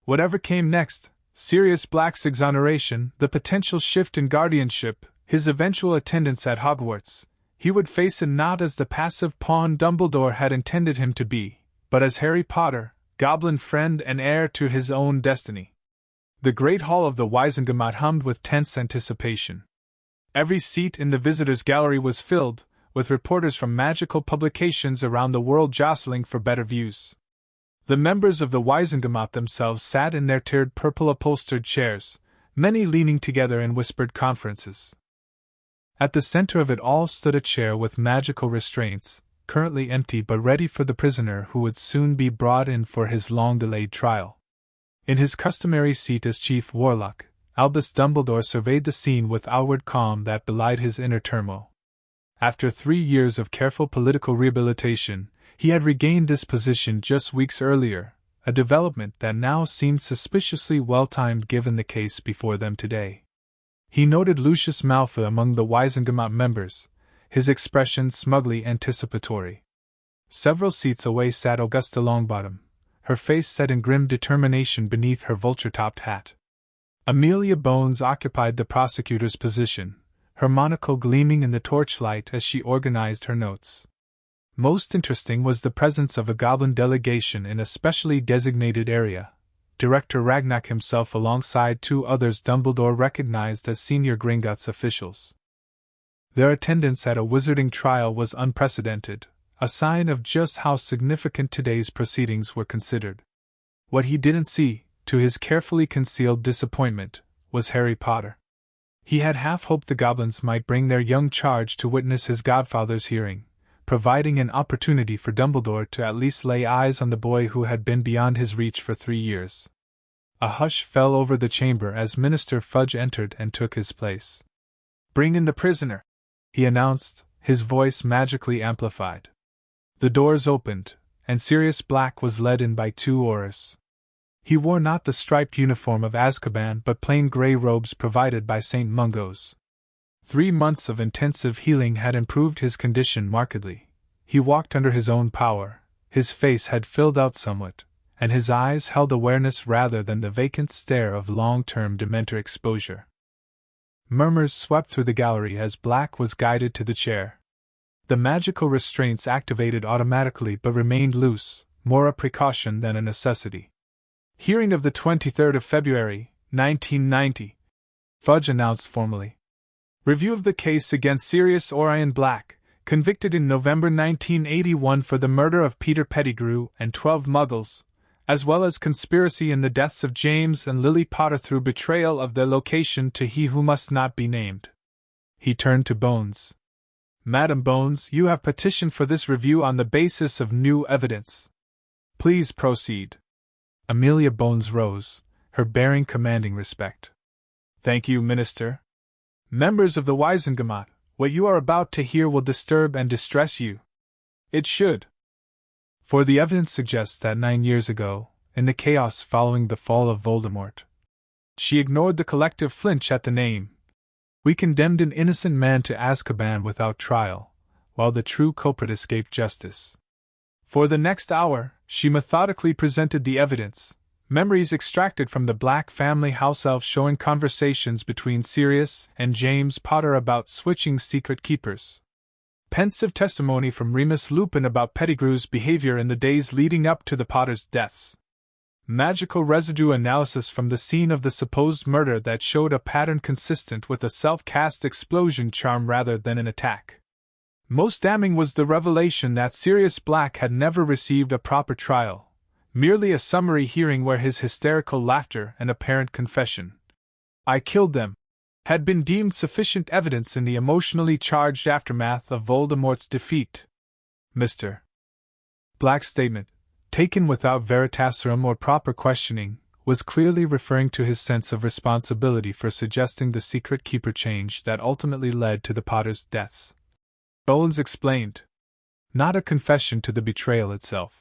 Whatever came next, Sirius Black's exoneration, the potential shift in guardianship, his eventual attendance at Hogwarts, he would face it not as the passive pawn Dumbledore had intended him to be, but as Harry Potter, Goblin friend and heir to his own destiny. The great hall of the Wizengamot hummed with tense anticipation. Every seat in the visitors' gallery was filled, with reporters from magical publications around the world jostling for better views. The members of the Wizengamot themselves sat in their tiered purple-upholstered chairs, many leaning together in whispered conferences. At the center of it all stood a chair with magical restraints, currently empty but ready for the prisoner who would soon be brought in for his long-delayed trial. In his customary seat as Chief Warlock, Albus Dumbledore surveyed the scene with outward calm that belied his inner turmoil. After 3 years of careful political rehabilitation, he had regained this position just weeks earlier, a development that now seemed suspiciously well-timed given the case before them today. He noted Lucius Malfoy among the Wizengamot members, his expression smugly anticipatory. Several seats away sat Augusta Longbottom, her face set in grim determination beneath her vulture-topped hat. Amelia Bones occupied the prosecutor's position, her monocle gleaming in the torchlight as she organized her notes. Most interesting was the presence of a Goblin delegation in a specially designated area. Director Ragnac himself alongside 2 others Dumbledore recognized as senior Gringotts officials. Their attendance at a Wizarding trial was unprecedented, a sign of just how significant today's proceedings were considered. What he didn't see, to his carefully concealed disappointment, was Harry Potter. He had half hoped the Goblins might bring their young charge to witness his godfather's hearing, providing an opportunity for Dumbledore to at least lay eyes on the boy who had been beyond his reach for 3 years. A hush fell over the chamber as Minister Fudge entered and took his place. "Bring in the prisoner," he announced, his voice magically amplified. The doors opened, and Sirius Black was led in by 2 Aurors. He wore not the striped uniform of Azkaban but plain grey robes provided by St. Mungo's. 3 months of intensive healing had improved his condition markedly. He walked under his own power, his face had filled out somewhat, and his eyes held awareness rather than the vacant stare of long-term Dementor exposure. Murmurs swept through the gallery as Black was guided to the chair. The magical restraints activated automatically but remained loose, more a precaution than a necessity. "Hearing of the 23rd of February, 1990, Fudge announced formally. "Review of the case against Sirius Orion Black, convicted in November 1981 for the murder of Peter Pettigrew and 12 Muggles, as well as conspiracy in the deaths of James and Lily Potter through betrayal of their location to he who must not be named." He turned to Bones. "Madam Bones, you have petitioned for this review on the basis of new evidence. Please proceed." Amelia Bones rose, her bearing commanding respect. "Thank you, Minister. Members of the Wizengamot, what you are about to hear will disturb and distress you. It should. For the evidence suggests that 9 years ago, in the chaos following the fall of Voldemort, she ignored the collective flinch at the name. We condemned an innocent man to Azkaban without trial, while the true culprit escaped justice. For the next hour, she methodically presented the evidence, Memories extracted from the Black family house elf showing conversations between Sirius and James Potter about switching secret keepers. Pensive testimony from Remus Lupin about Pettigrew's behavior in the days leading up to the Potters' deaths. Magical residue analysis from the scene of the supposed murder that showed a pattern consistent with a self-cast explosion charm rather than an attack. Most damning was the revelation that Sirius Black had never received a proper trial, merely a summary hearing where his hysterical laughter and apparent confession, "I killed them," had been deemed sufficient evidence in the emotionally charged aftermath of Voldemort's defeat. Mr. Black's statement, taken without veritaserum or proper questioning, was clearly referring to his sense of responsibility for suggesting the secret keeper change that ultimately led to the Potters' deaths. Bones explained. Not a confession to the betrayal itself.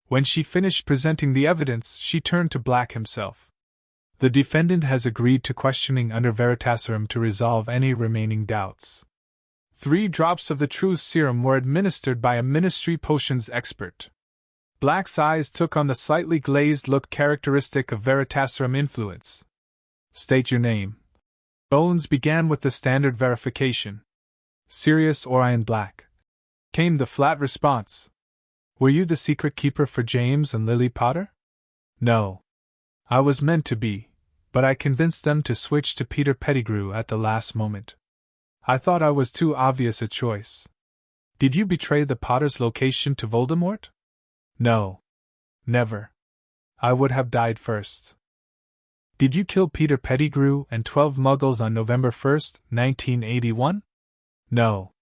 When she finished presenting the evidence, she turned to Black himself. The defendant has agreed to questioning under veritaserum to resolve any remaining doubts. 3 drops of the truth serum were administered by a ministry potions expert. Black's eyes took on the slightly glazed look characteristic of veritaserum influence. State your name. Bones began with the standard verification. Sirius Orion Black. Came the flat response. Were you the secret keeper for James and Lily Potter? No. I was meant to be, but I convinced them to switch to Peter Pettigrew at the last moment. I thought I was too obvious a choice. Did you betray the Potter's location to Voldemort? No. Never. I would have died first. Did you kill Peter Pettigrew and 12 Muggles on November 1st, 1981? No.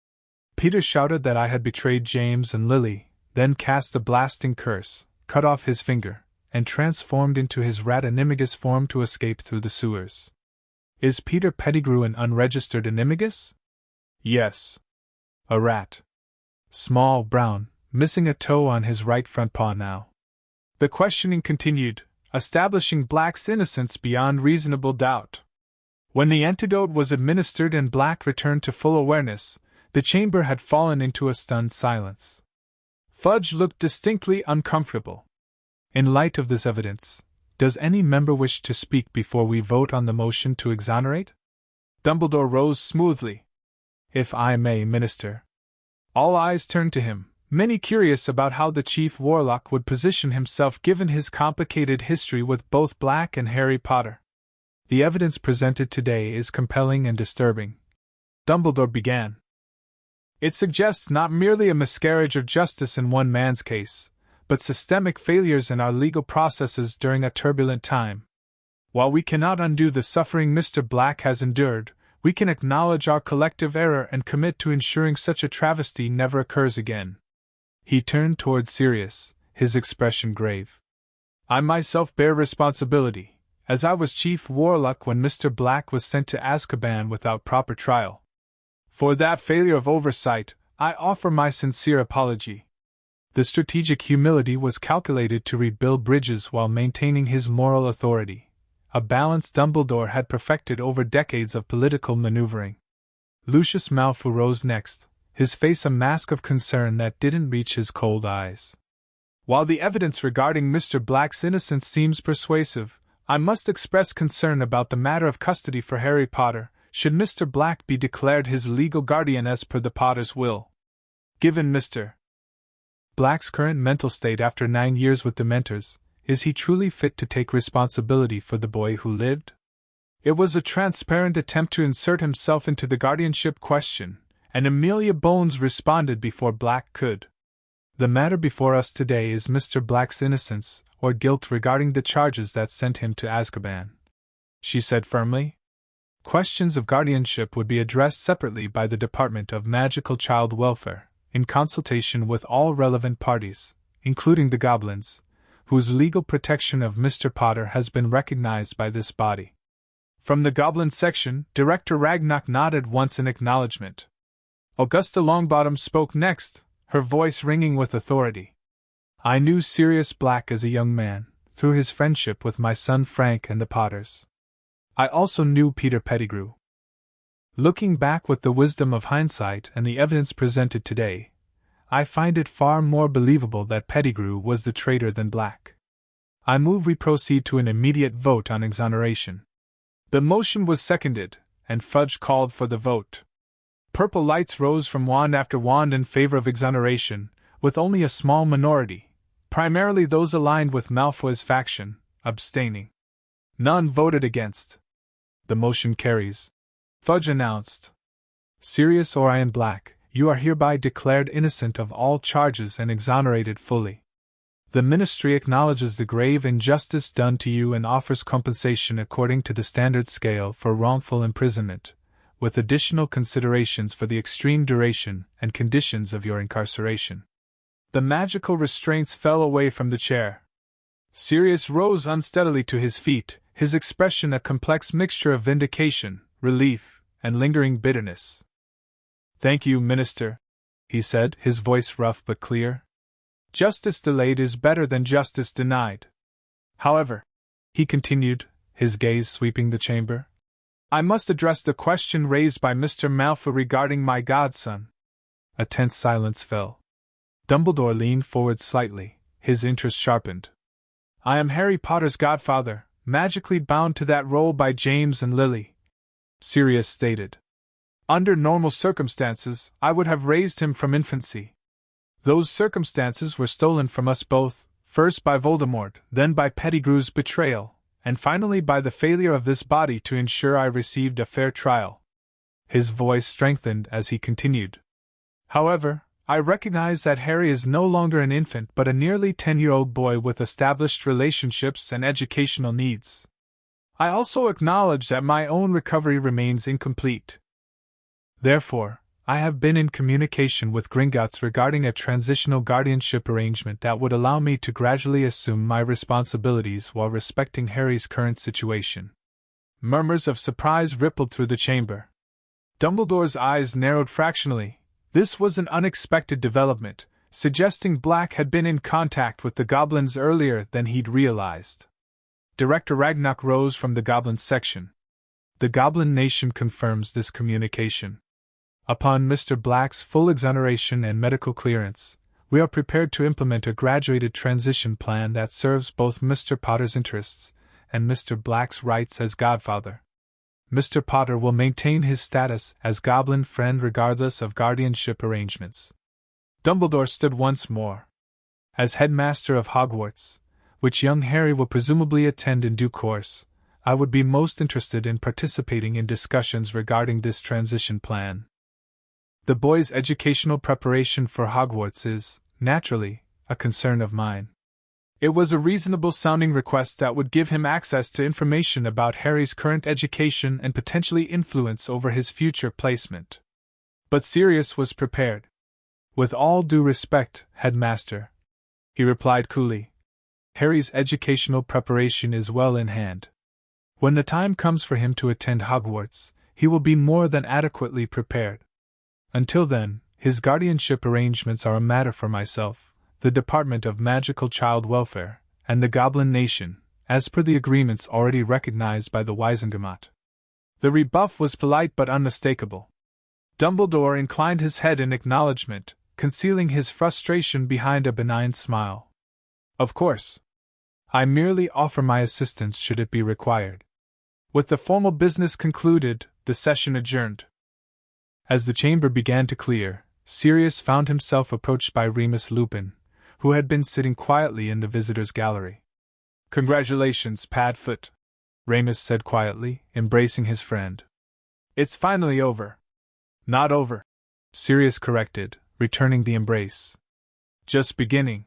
Peter shouted that I had betrayed James and Lily, then cast a blasting curse, cut off his finger, and transformed into his rat animagus form to escape through the sewers. Is Peter Pettigrew an unregistered animagus? Yes. A rat. Small, brown, missing a toe on his right front paw now. The questioning continued, establishing Black's innocence beyond reasonable doubt. When the antidote was administered and Black returned to full awareness, the chamber had fallen into a stunned silence. Fudge looked distinctly uncomfortable. In light of this evidence, does any member wish to speak before we vote on the motion to exonerate? Dumbledore rose smoothly. If I may, Minister. All eyes turned to him, many curious about how the Chief Warlock would position himself given his complicated history with both Black and Harry Potter. The evidence presented today is compelling and disturbing. Dumbledore began. It suggests not merely a miscarriage of justice in one man's case, but systemic failures in our legal processes during a turbulent time. While we cannot undo the suffering Mr. Black has endured, we can acknowledge our collective error and commit to ensuring such a travesty never occurs again. He turned toward Sirius, his expression grave. I myself bear responsibility, as I was Chief Warlock when Mr. Black was sent to Azkaban without proper trial. For that failure of oversight, I offer my sincere apology. The strategic humility was calculated to rebuild bridges while maintaining his moral authority, a balance Dumbledore had perfected over decades of political maneuvering. Lucius Malfoy rose next, his face a mask of concern that didn't reach his cold eyes. While the evidence regarding Mr. Black's innocence seems persuasive, I must express concern about the matter of custody for Harry Potter, should Mr. Black be declared his legal guardian as per the Potter's will. Given Mr. Black's current mental state after 9 years with Dementors, is he truly fit to take responsibility for the boy who lived? It was a transparent attempt to insert himself into the guardianship question, and Amelia Bones responded before Black could. The matter before us today is Mr. Black's innocence or guilt regarding the charges that sent him to Azkaban, she said firmly. Questions of guardianship would be addressed separately by the Department of Magical Child Welfare, in consultation with all relevant parties, including the Goblins, whose legal protection of Mr. Potter has been recognized by this body. From the Goblin section, Director Ragnarok nodded once in acknowledgement. Augusta Longbottom spoke next, her voice ringing with authority. I knew Sirius Black as a young man, through his friendship with my son Frank and the Potters. I also knew Peter Pettigrew. Looking back with the wisdom of hindsight and the evidence presented today, I find it far more believable that Pettigrew was the traitor than Black. I move we proceed to an immediate vote on exoneration. The motion was seconded, and Fudge called for the vote. Purple lights rose from wand after wand in favor of exoneration, with only a small minority, primarily those aligned with Malfoy's faction, abstaining. None voted against. The motion carries. Fudge announced. Sirius Orion Black, you are hereby declared innocent of all charges and exonerated fully. The Ministry acknowledges the grave injustice done to you and offers compensation according to the standard scale for wrongful imprisonment, with additional considerations for the extreme duration and conditions of your incarceration. The magical restraints fell away from the chair. Sirius rose unsteadily to his feet, his expression a complex mixture of vindication, relief, and lingering bitterness. Thank you, Minister, he said, his voice rough but clear. Justice delayed is better than justice denied. However, he continued, his gaze sweeping the chamber, I must address the question raised by Mr. Malfoy regarding my godson. A tense silence fell. Dumbledore leaned forward slightly, his interest sharpened. I am Harry Potter's godfather, magically bound to that role by James and Lily, Sirius stated. Under normal circumstances, I would have raised him from infancy. Those circumstances were stolen from us both, first by Voldemort, then by Pettigrew's betrayal, and finally by the failure of this body to ensure I received a fair trial. His voice strengthened as he continued. However, I recognize that Harry is no longer an infant but a nearly 10-year-old boy with established relationships and educational needs. I also acknowledge that my own recovery remains incomplete. Therefore, I have been in communication with Gringotts regarding a transitional guardianship arrangement that would allow me to gradually assume my responsibilities while respecting Harry's current situation. Murmurs of surprise rippled through the chamber. Dumbledore's eyes narrowed fractionally. This was an unexpected development, suggesting Black had been in contact with the Goblins earlier than he'd realized. Director Ragnarok rose from the Goblins section. The Goblin Nation confirms this communication. Upon Mr. Black's full exoneration and medical clearance, we are prepared to implement a graduated transition plan that serves both Mr. Potter's interests and Mr. Black's rights as godfather. Mr. Potter will maintain his status as Goblin friend regardless of guardianship arrangements. Dumbledore stood once more. As headmaster of Hogwarts, which young Harry will presumably attend in due course, I would be most interested in participating in discussions regarding this transition plan. The boy's educational preparation for Hogwarts is, naturally, a concern of mine. It was a reasonable-sounding request that would give him access to information about Harry's current education and potentially influence over his future placement. But Sirius was prepared. With all due respect, Headmaster, he replied coolly, Harry's educational preparation is well in hand. When the time comes for him to attend Hogwarts, he will be more than adequately prepared. Until then, his guardianship arrangements are a matter for myself, the Department of Magical Child Welfare, and the Goblin Nation, as per the agreements already recognized by the Wizengamot. The rebuff was polite but unmistakable. Dumbledore inclined his head in acknowledgement, concealing his frustration behind a benign smile. Of course. I merely offer my assistance should it be required. With the formal business concluded, the session adjourned. As the chamber began to clear, Sirius found himself approached by Remus Lupin, who had been sitting quietly in the visitors' gallery. Congratulations, Padfoot, Remus said quietly, embracing his friend. It's finally over. Not over, Sirius corrected, returning the embrace. Just beginning.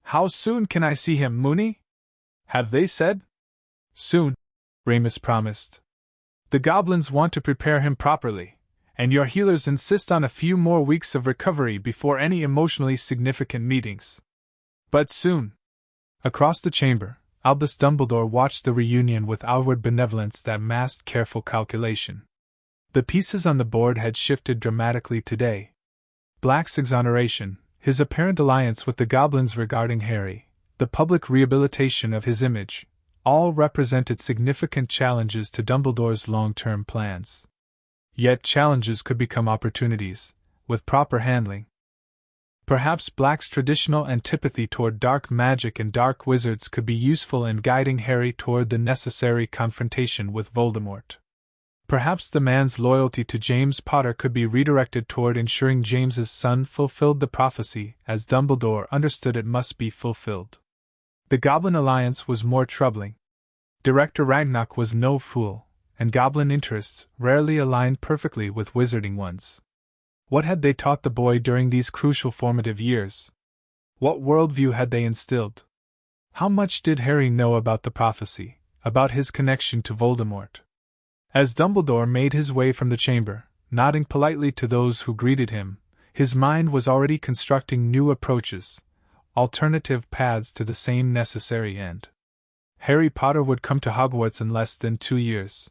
How soon can I see him, Moony? Have they said? Soon, Remus promised. The goblins want to prepare him properly, and your healers insist on a few more weeks of recovery before any emotionally significant meetings. But soon. Across the chamber, Albus Dumbledore watched the reunion with outward benevolence that masked careful calculation. The pieces on the board had shifted dramatically today. Black's exoneration, his apparent alliance with the goblins regarding Harry, the public rehabilitation of his image, all represented significant challenges to Dumbledore's long-term plans. Yet challenges could become opportunities, with proper handling. Perhaps Black's traditional antipathy toward dark magic and dark wizards could be useful in guiding Harry toward the necessary confrontation with Voldemort. Perhaps the man's loyalty to James Potter could be redirected toward ensuring James's son fulfilled the prophecy as Dumbledore understood it must be fulfilled. The Goblin Alliance was more troubling. Director Ragnarok was no fool, and Goblin interests rarely aligned perfectly with wizarding ones. What had they taught the boy during these crucial formative years? What worldview had they instilled? How much did Harry know about the prophecy, about his connection to Voldemort? As Dumbledore made his way from the chamber, nodding politely to those who greeted him, his mind was already constructing new approaches, alternative paths to the same necessary end. Harry Potter would come to Hogwarts in less than 2 years.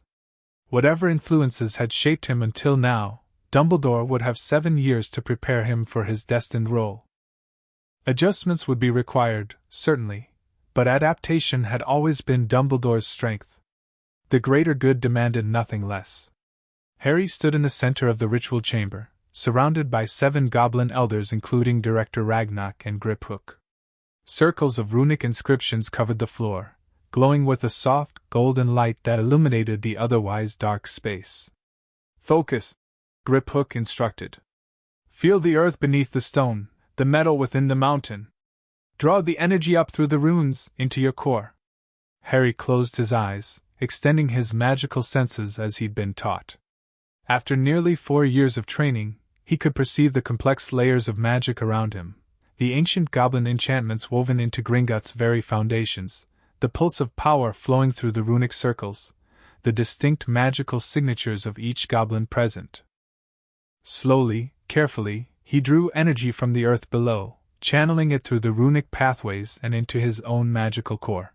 Whatever influences had shaped him until now, Dumbledore would have 7 years to prepare him for his destined role. Adjustments would be required, certainly, but adaptation had always been Dumbledore's strength. The greater good demanded nothing less. Harry stood in the center of the ritual chamber, surrounded by 7 goblin elders including Director Ragnarok and Griphook. Circles of runic inscriptions covered the floor, glowing with a soft, golden light that illuminated the otherwise dark space. "Focus," Griphook instructed. "Feel the earth beneath the stone, the metal within the mountain. Draw the energy up through the runes into your core." Harry closed his eyes, extending his magical senses as he'd been taught. After nearly 4 years of training, he could perceive the complex layers of magic around him, the ancient goblin enchantments woven into Gringotts' very foundations, the pulse of power flowing through the runic circles, the distinct magical signatures of each goblin present. Slowly, carefully, he drew energy from the earth below, channeling it through the runic pathways and into his own magical core.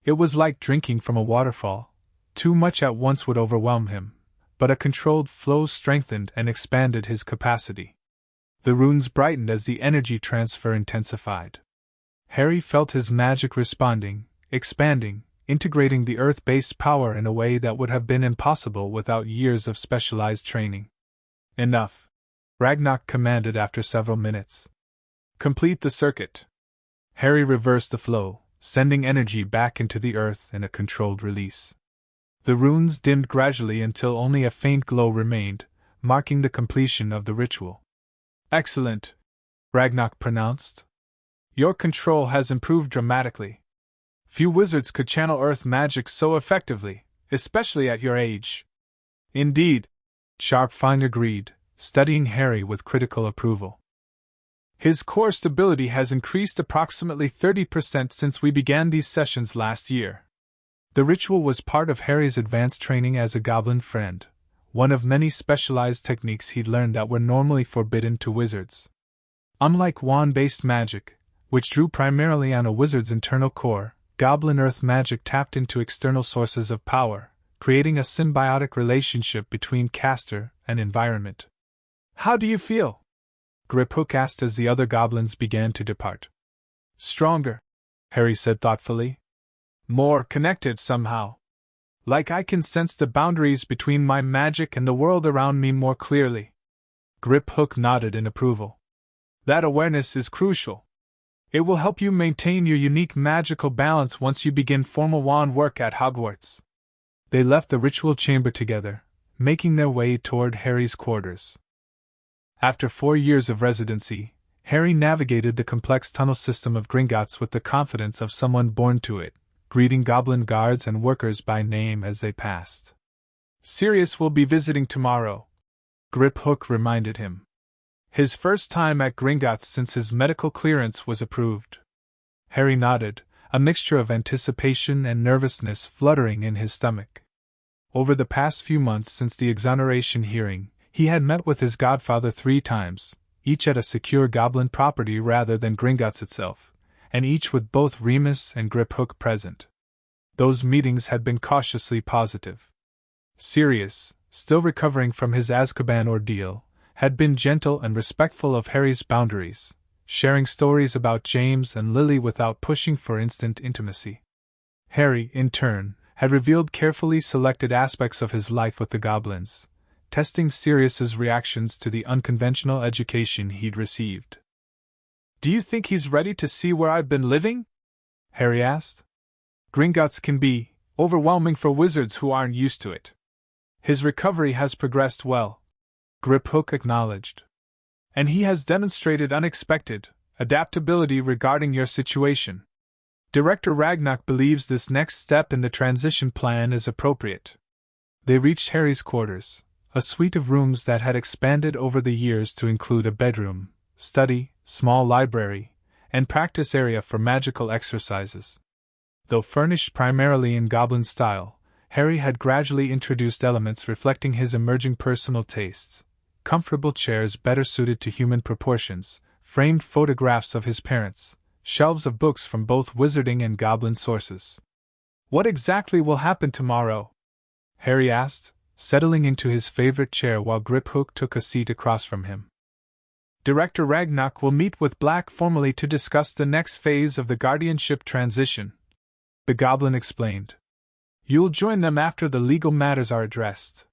It was like drinking from a waterfall. Too much at once would overwhelm him, but a controlled flow strengthened and expanded his capacity. The runes brightened as the energy transfer intensified. Harry felt his magic responding, expanding, integrating the earth-based power in a way that would have been impossible without years of specialized training. "Enough," Ragnarok commanded after several minutes. "Complete the circuit." Harry reversed the flow, sending energy back into the earth in a controlled release. The runes dimmed gradually until only a faint glow remained, marking the completion of the ritual. "Excellent," Ragnarok pronounced. "Your control has improved dramatically. Few wizards could channel earth magic so effectively, especially at your age." "Indeed," Sharpfang agreed, studying Harry with critical approval. "His core stability has increased approximately 30% since we began these sessions last year." The ritual was part of Harry's advanced training as a goblin friend, one of many specialized techniques he'd learned that were normally forbidden to wizards. Unlike wand-based magic, which drew primarily on a wizard's internal core, goblin earth magic tapped into external sources of power, creating a symbiotic relationship between caster and environment. "How do you feel?" Griphook asked as the other goblins began to depart. "Stronger," Harry said thoughtfully. "More connected somehow. Like I can sense the boundaries between my magic and the world around me more clearly." Griphook nodded in approval. "That awareness is crucial. It will help you maintain your unique magical balance once you begin formal wand work at Hogwarts." They left the ritual chamber together, making their way toward Harry's quarters. After 4 years of residency, Harry navigated the complex tunnel system of Gringotts with the confidence of someone born to it, greeting goblin guards and workers by name as they passed. "Sirius will be visiting tomorrow," Griphook reminded him. "His first time at Gringotts since his medical clearance was approved." Harry nodded, a mixture of anticipation and nervousness fluttering in his stomach. Over the past few months since the exoneration hearing, he had met with his godfather 3 times, each at a secure goblin property rather than Gringotts itself, and each with both Remus and Griphook present. Those meetings had been cautiously positive. Sirius, still recovering from his Azkaban ordeal, had been gentle and respectful of Harry's boundaries, sharing stories about James and Lily without pushing for instant intimacy. Harry, in turn, had revealed carefully selected aspects of his life with the goblins, testing Sirius's reactions to the unconventional education he'd received. Do you think he's ready to see where I've been living? Harry asked. Gringotts can be overwhelming for wizards who aren't used to it. His recovery has progressed well, Griphook acknowledged. And he has demonstrated unexpected adaptability regarding your situation. Director Ragnarok believes this next step in the transition plan is appropriate. They reached Harry's quarters, a suite of rooms that had expanded over the years to include a bedroom, study, small library, and practice area for magical exercises. Though furnished primarily in Goblin style, Harry had gradually introduced elements reflecting his emerging personal tastes. Comfortable chairs better suited to human proportions, framed photographs of his parents, shelves of books from both wizarding and Goblin sources. What exactly will happen tomorrow? Harry asked, settling into his favorite chair while Griphook took a seat across from him. Director Ragnarok will meet with Black formally to discuss the next phase of the guardianship transition, the Goblin explained. You'll join them after the legal matters are addressed.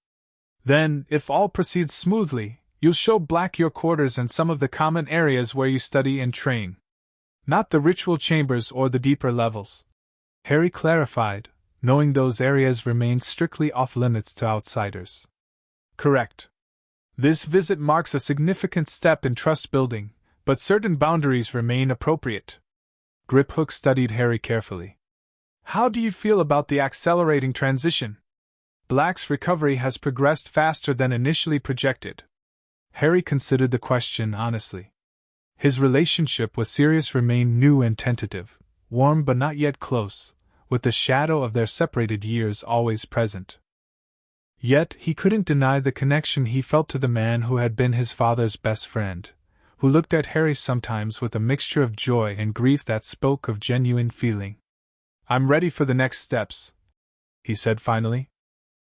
Then, if all proceeds smoothly, you'll show Black your quarters and some of the common areas where you study and train. Not the ritual chambers or the deeper levels, Harry clarified, knowing those areas remained strictly off-limits to outsiders. Correct. This visit marks a significant step in trust building, but certain boundaries remain appropriate. Griphook studied Harry carefully. How do you feel about the accelerating transition? Black's recovery has progressed faster than initially projected. Harry considered the question honestly. His relationship with Sirius remained new and tentative, warm but not yet close, with the shadow of their separated years always present. Yet he couldn't deny the connection he felt to the man who had been his father's best friend, who looked at Harry sometimes with a mixture of joy and grief that spoke of genuine feeling. I'm ready for the next steps, he said finally.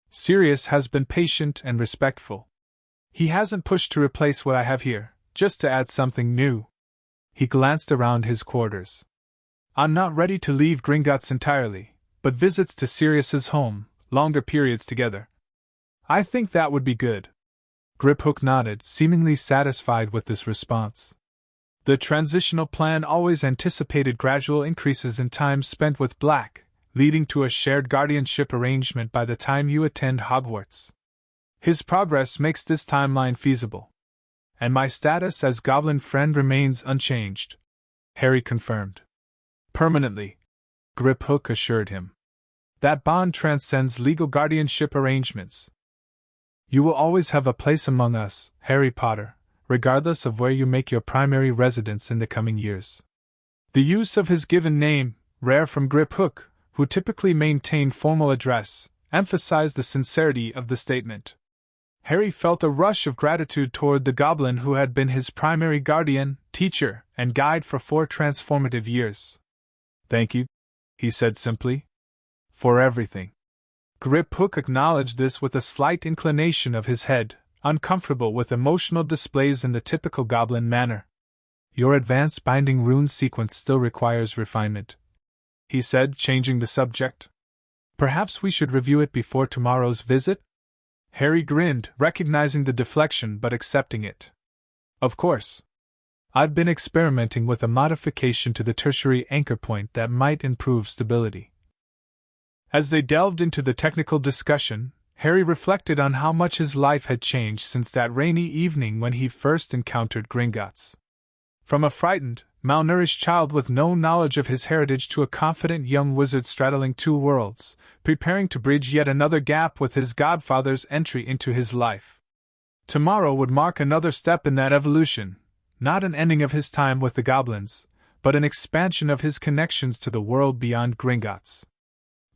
Sirius has been patient and respectful. He hasn't pushed to replace what I have here, just to add something new. He glanced around his quarters. I'm not ready to leave Gringotts entirely, but visits to Sirius's home, longer periods together. I think that would be good. Griphook nodded, seemingly satisfied with this response. The transitional plan always anticipated gradual increases in time spent with Black, leading to a shared guardianship arrangement by the time you attend Hogwarts. His progress makes this timeline feasible. And my status as Goblin friend remains unchanged, Harry confirmed. Permanently, Griphook assured him. That bond transcends legal guardianship arrangements. You will always have a place among us, Harry Potter, regardless of where you make your primary residence in the coming years. The use of his given name, rare from Griphook, who typically maintained formal address, emphasized the sincerity of the statement. Harry felt a rush of gratitude toward the Goblin who had been his primary guardian, teacher, and guide for 4 transformative years. Thank you, he said simply. For everything. Griphook acknowledged this with a slight inclination of his head, uncomfortable with emotional displays in the typical Goblin manner. Your advanced binding rune sequence still requires refinement, he said, changing the subject. Perhaps we should review it before tomorrow's visit? Harry grinned, recognizing the deflection but accepting it. Of course. I've been experimenting with a modification to the tertiary anchor point that might improve stability. As they delved into the technical discussion, Harry reflected on how much his life had changed since that rainy evening when he first encountered Gringotts. From a frightened, malnourished child with no knowledge of his heritage to a confident young wizard straddling 2 worlds, preparing to bridge yet another gap with his godfather's entry into his life. Tomorrow would mark another step in that evolution, not an ending of his time with the Goblins, but an expansion of his connections to the world beyond Gringotts.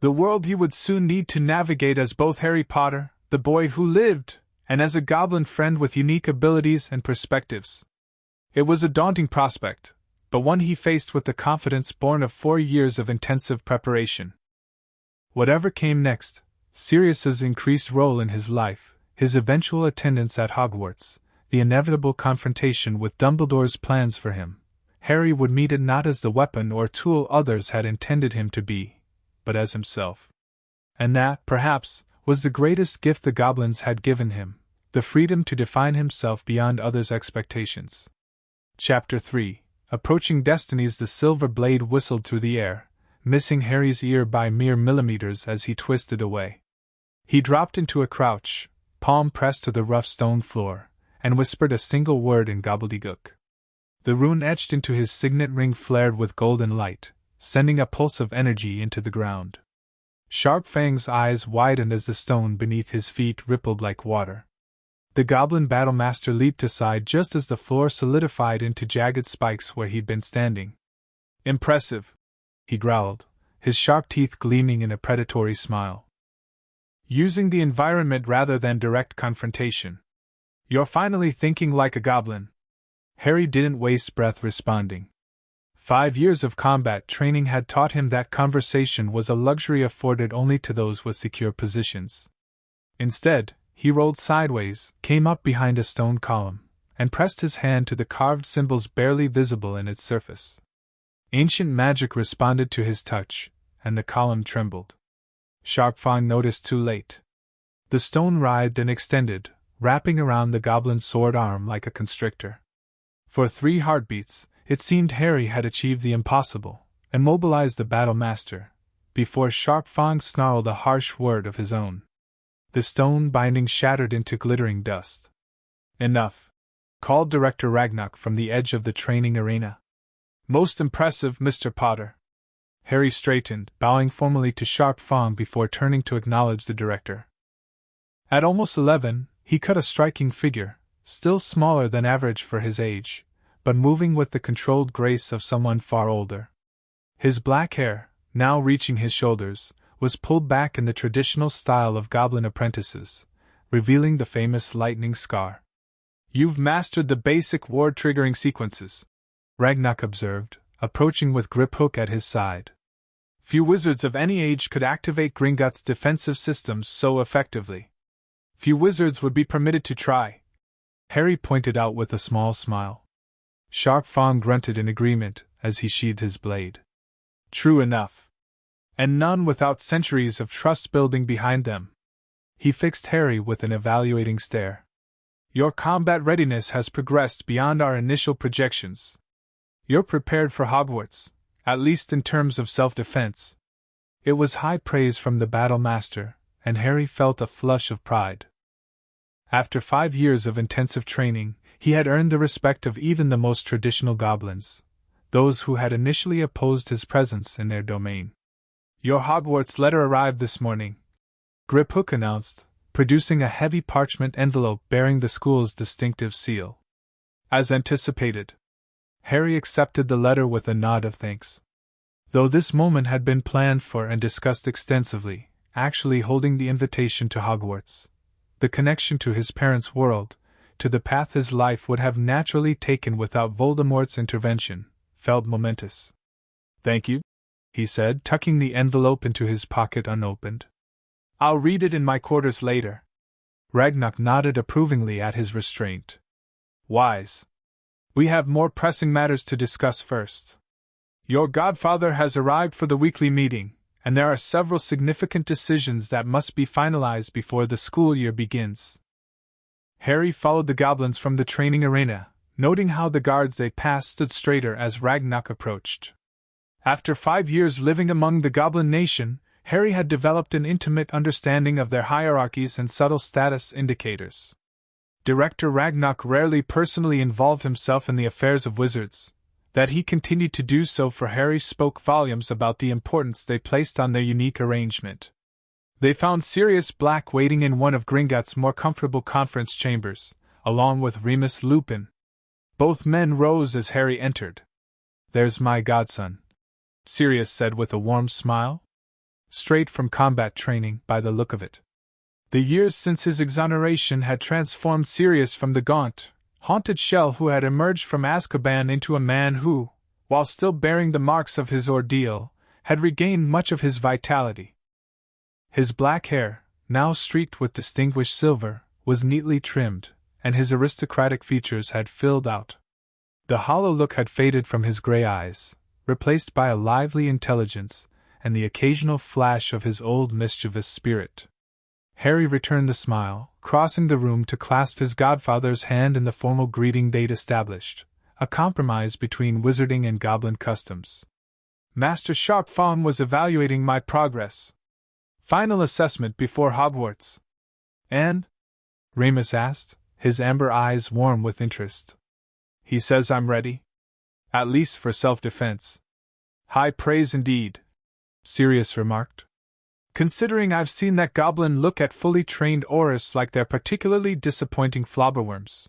The world he would soon need to navigate as both Harry Potter, the boy who lived, and as a Goblin friend with unique abilities and perspectives. It was a daunting prospect, but one he faced with the confidence born of 4 years of intensive preparation. Whatever came next, Sirius's increased role in his life, his eventual attendance at Hogwarts, the inevitable confrontation with Dumbledore's plans for him, Harry would meet it not as the weapon or tool others had intended him to be, but as himself. And that, perhaps, was the greatest gift the Goblins had given him, the freedom to define himself beyond others' expectations. Chapter 3: Approaching Destiny's, the silver blade whistled through the air, missing Harry's ear by mere millimeters as he twisted away. He dropped into a crouch, palm pressed to the rough stone floor, and whispered a single word in gobbledygook. The rune etched into his signet ring flared with golden light, sending a pulse of energy into the ground. Sharp Fang's eyes widened as the stone beneath his feet rippled like water. The goblin battlemaster leaped aside just as the floor solidified into jagged spikes where he'd been standing. "Impressive," he growled, his sharp teeth gleaming in a predatory smile. "Using the environment rather than direct confrontation. You're finally thinking like a goblin." Harry didn't waste breath responding. 5 years of combat training had taught him that conversation was a luxury afforded only to those with secure positions. Instead, he rolled sideways, came up behind a stone column, and pressed his hand to the carved symbols barely visible in its surface. Ancient magic responded to his touch, and the column trembled. Sharp Fang noticed too late. The stone writhed and extended, wrapping around the goblin's sword arm like a constrictor. For 3 heartbeats, it seemed Harry had achieved the impossible, immobilized the battlemaster, before Sharp Fang snarled a harsh word of his own. The stone binding shattered into glittering dust. "Enough," called Director Ragnarok from the edge of the training arena. "Most impressive, Mr. Potter." Harry straightened, bowing formally to Sharp Fang before turning to acknowledge the director. At almost 11, he cut a striking figure, still smaller than average for his age, but moving with the controlled grace of someone far older. His black hair, now reaching his shoulders, was pulled back in the traditional style of goblin apprentices, revealing the famous lightning scar. "You've mastered the basic ward-triggering sequences," Ragnarok observed, approaching with Griphook at his side. "Few wizards of any age could activate Gringotts' defensive systems so effectively. Few wizards would be permitted to try," Harry pointed out with a small smile. Sharp Fang grunted in agreement as he sheathed his blade. "True enough. And none without centuries of trust building behind them." He fixed Harry with an evaluating stare. "Your combat readiness has progressed beyond our initial projections. You're prepared for Hogwarts, at least in terms of self-defense." It was high praise from the battlemaster, and Harry felt a flush of pride. After 5 years of intensive training, he had earned the respect of even the most traditional goblins, those who had initially opposed his presence in their domain. "Your Hogwarts letter arrived this morning," Griphook announced, producing a heavy parchment envelope bearing the school's distinctive seal. "As anticipated." Harry accepted the letter with a nod of thanks. Though this moment had been planned for and discussed extensively, actually holding the invitation to Hogwarts, the connection to his parents' world, to the path his life would have naturally taken without Voldemort's intervention, felt momentous. "Thank you," he said, tucking the envelope into his pocket unopened. "I'll read it in my quarters later." Ragnarok nodded approvingly at his restraint. "Wise. We have more pressing matters to discuss first. Your godfather has arrived for the weekly meeting, and there are several significant decisions that must be finalized before the school year begins." Harry followed the goblins from the training arena, noting how the guards they passed stood straighter as Ragnarok approached. After 5 years living among the Goblin Nation, Harry had developed an intimate understanding of their hierarchies and subtle status indicators. Director Ragnarok rarely personally involved himself in the affairs of wizards. That he continued to do so for Harry spoke volumes about the importance they placed on their unique arrangement. They found Sirius Black waiting in one of Gringotts' more comfortable conference chambers, along with Remus Lupin. Both men rose as Harry entered. "There's my godson," Sirius said with a warm smile. Straight from combat training, by the look of it. The years since his exoneration had transformed Sirius from the gaunt, haunted shell who had emerged from Azkaban into a man who, while still bearing the marks of his ordeal, had regained much of his vitality. His black hair, now streaked with distinguished silver, was neatly trimmed, and his aristocratic features had filled out. The hollow look had faded from his gray eyes, replaced by a lively intelligence and the occasional flash of his old mischievous spirit. Harry returned the smile, crossing the room to clasp his godfather's hand in the formal greeting they'd established, a compromise between wizarding and goblin customs. Master Sharpfong was evaluating my progress. Final assessment before Hogwarts. And? Remus asked, his amber eyes warm with interest. He says I'm ready. At least for self-defense. High praise indeed, Sirius remarked. Considering I've seen that goblin look at fully trained aurists like they're particularly disappointing flobberworms.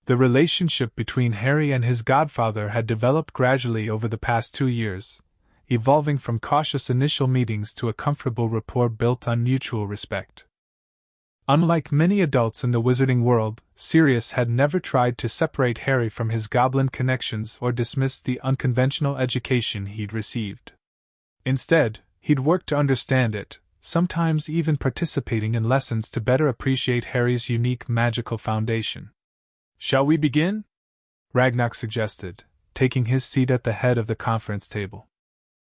The relationship between Harry and his godfather had developed gradually over the past 2 years, evolving from cautious initial meetings to a comfortable rapport built on mutual respect. Unlike many adults in the wizarding world, Sirius had never tried to separate Harry from his goblin connections or dismiss the unconventional education he'd received. Instead, he'd worked to understand it, sometimes even participating in lessons to better appreciate Harry's unique magical foundation. Shall we begin? Ragnarok suggested, taking his seat at the head of the conference table.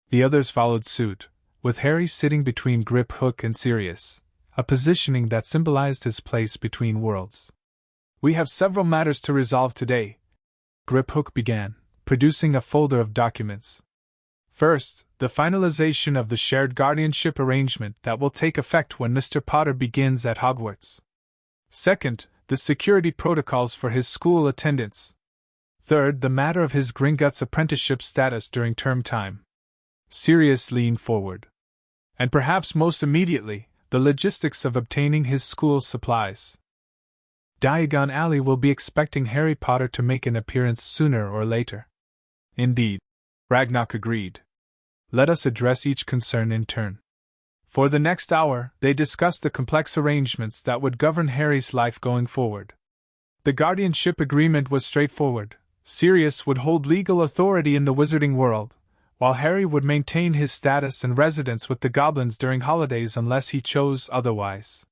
The others followed suit, with Harry sitting between Griphook and Sirius, a positioning that symbolized his place between worlds. We have several matters to resolve today, Griphook began, producing a folder of documents. First, the finalization of the shared guardianship arrangement that will take effect when Mr. Potter begins at Hogwarts. Second, the security protocols for his school attendance. Third, the matter of his Gringotts apprenticeship status during term time. Sirius leaned forward. And perhaps most immediately, the logistics of obtaining his school's supplies. Diagon Alley will be expecting Harry Potter to make an appearance sooner or later. Indeed, Ragnarok agreed. Let us address each concern in turn. For the next hour, they discussed the complex arrangements that would govern Harry's life going forward. The guardianship agreement was straightforward. Sirius would hold legal authority in the wizarding world, while Harry would maintain his status and residence with the goblins during holidays unless he chose otherwise.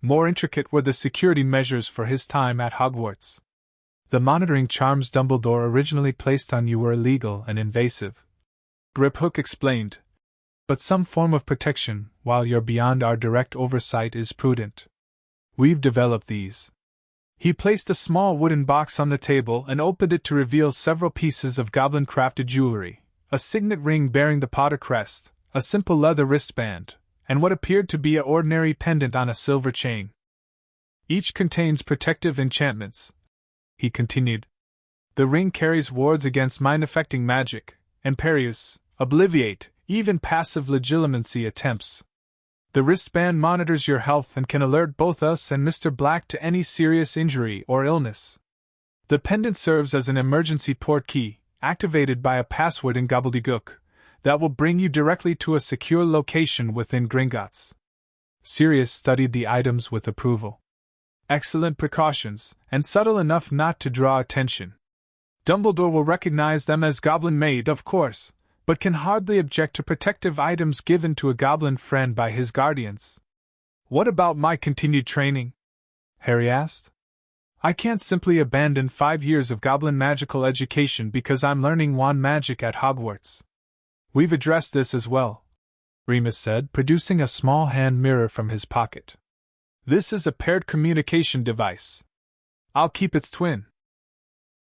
More intricate were the security measures for his time at Hogwarts. The monitoring charms Dumbledore originally placed on you were illegal and invasive, Griphook explained. But some form of protection, while you're beyond our direct oversight, is prudent. We've developed these. He placed a small wooden box on the table and opened it to reveal several pieces of goblin-crafted jewelry, a signet ring bearing the Potter crest, a simple leather wristband, and what appeared to be an ordinary pendant on a silver chain. Each contains protective enchantments, he continued. The ring carries wards against mind-affecting magic, Imperius, Obliviate, even passive legilimency attempts. The wristband monitors your health and can alert both us and Mr. Black to any serious injury or illness. The pendant serves as an emergency port key, activated by a password in gobbledygook, that will bring you directly to a secure location within Gringotts. Sirius studied the items with approval. Excellent precautions, and subtle enough not to draw attention. Dumbledore will recognize them as goblin-made, of course, but can hardly object to protective items given to a goblin friend by his guardians. What about my continued training? Harry asked. I can't simply abandon 5 years of goblin magical education because I'm learning wand magic at Hogwarts. We've addressed this as well, Remus said, producing a small hand mirror from his pocket. This is a paired communication device. I'll keep its twin.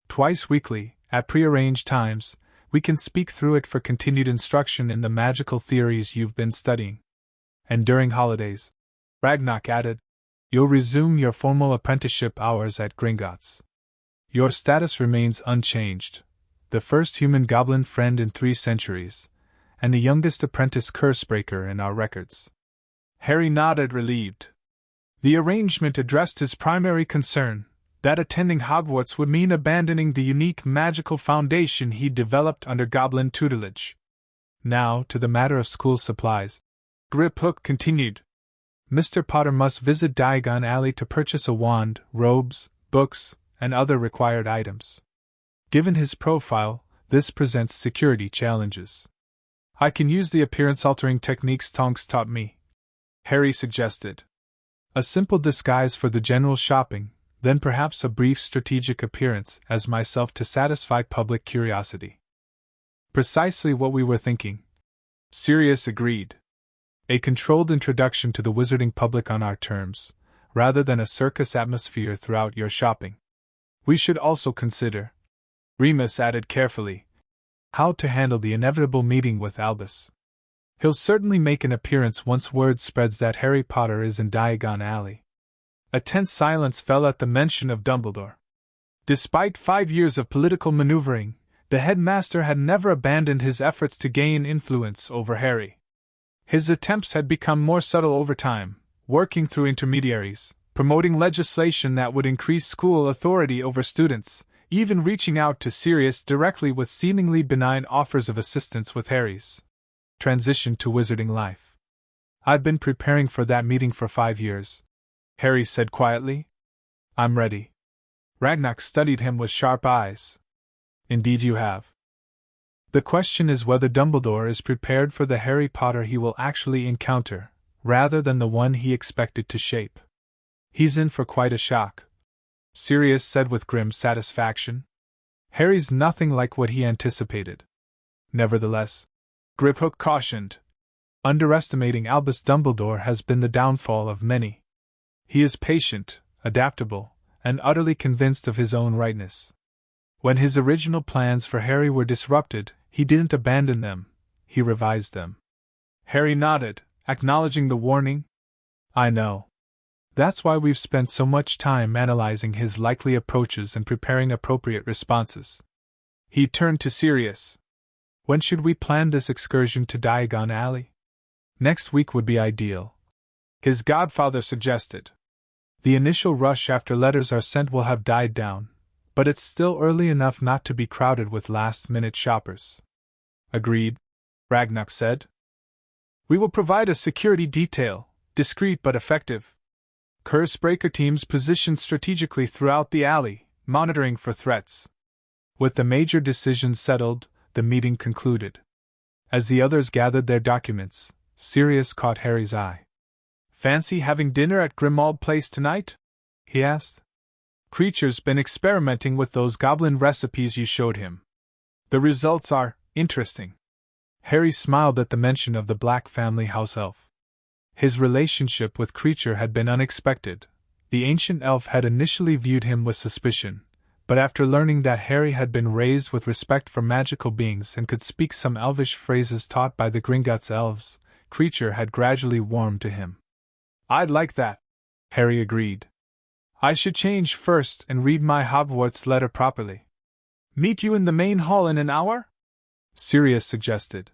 Twice weekly, at prearranged times, we can speak through it for continued instruction in the magical theories you've been studying. And during holidays, Ragnarok added, you'll resume your formal apprenticeship hours at Gringotts. Your status remains unchanged, the first human goblin friend in 3 centuries, and the youngest apprentice cursebreaker in our records. Harry nodded, relieved. The arrangement addressed his primary concern, that attending Hogwarts would mean abandoning the unique magical foundation he'd developed under goblin tutelage. Now, to the matter of school supplies. Griphook continued. Mr. Potter must visit Diagon Alley to purchase a wand, robes, books, and other required items. Given his profile, this presents security challenges. I can use the appearance-altering techniques Tonks taught me, Harry suggested. A simple disguise for the general shopping, then perhaps a brief strategic appearance as myself to satisfy public curiosity. Precisely what we were thinking. Sirius agreed. A controlled introduction to the wizarding public on our terms, rather than a circus atmosphere throughout your shopping. We should also consider, Remus added carefully. How to handle the inevitable meeting with Albus. He'll certainly make an appearance once word spreads that Harry Potter is in Diagon Alley. A tense silence fell at the mention of Dumbledore. Despite 5 years of political maneuvering, the headmaster had never abandoned his efforts to gain influence over Harry. His attempts had become more subtle over time, working through intermediaries, promoting legislation that would increase school authority over students, even reaching out to Sirius directly with seemingly benign offers of assistance with Harry's transition to wizarding life. I've been preparing for that meeting for 5 years, Harry said quietly. I'm ready. Ragnar studied him with sharp eyes. Indeed you have. The question is whether Dumbledore is prepared for the Harry Potter he will actually encounter, rather than the one he expected to shape. He's in for quite a shock, Sirius said with grim satisfaction. Harry's nothing like what he anticipated. Nevertheless, Griphook cautioned, underestimating Albus Dumbledore has been the downfall of many. He is patient, adaptable, and utterly convinced of his own rightness. When his original plans for Harry were disrupted, he didn't abandon them, he revised them. Harry nodded, acknowledging the warning. I know. That's why we've spent so much time analyzing his likely approaches and preparing appropriate responses. He turned to Sirius. When should we plan this excursion to Diagon Alley? Next week would be ideal, his godfather suggested. The initial rush after letters are sent will have died down, but it's still early enough not to be crowded with last-minute shoppers. Agreed, Ragnar said. We will provide a security detail, discreet but effective. Curse breaker teams positioned strategically throughout the alley, monitoring for threats. With the major decisions settled, the meeting concluded. As the others gathered their documents, Sirius caught Harry's eye. Fancy having dinner at Grimmauld Place tonight? He asked. Creature's been experimenting with those goblin recipes you showed him. The results are interesting. Harry smiled at the mention of the Black family house elf. His relationship with Creature had been unexpected. The ancient elf had initially viewed him with suspicion, but after learning that Harry had been raised with respect for magical beings and could speak some elvish phrases taught by the Gringotts elves, Creature had gradually warmed to him. I'd like that, Harry agreed. I should change first and read my Hogwarts letter properly. Meet you in the main hall in an hour? Sirius suggested.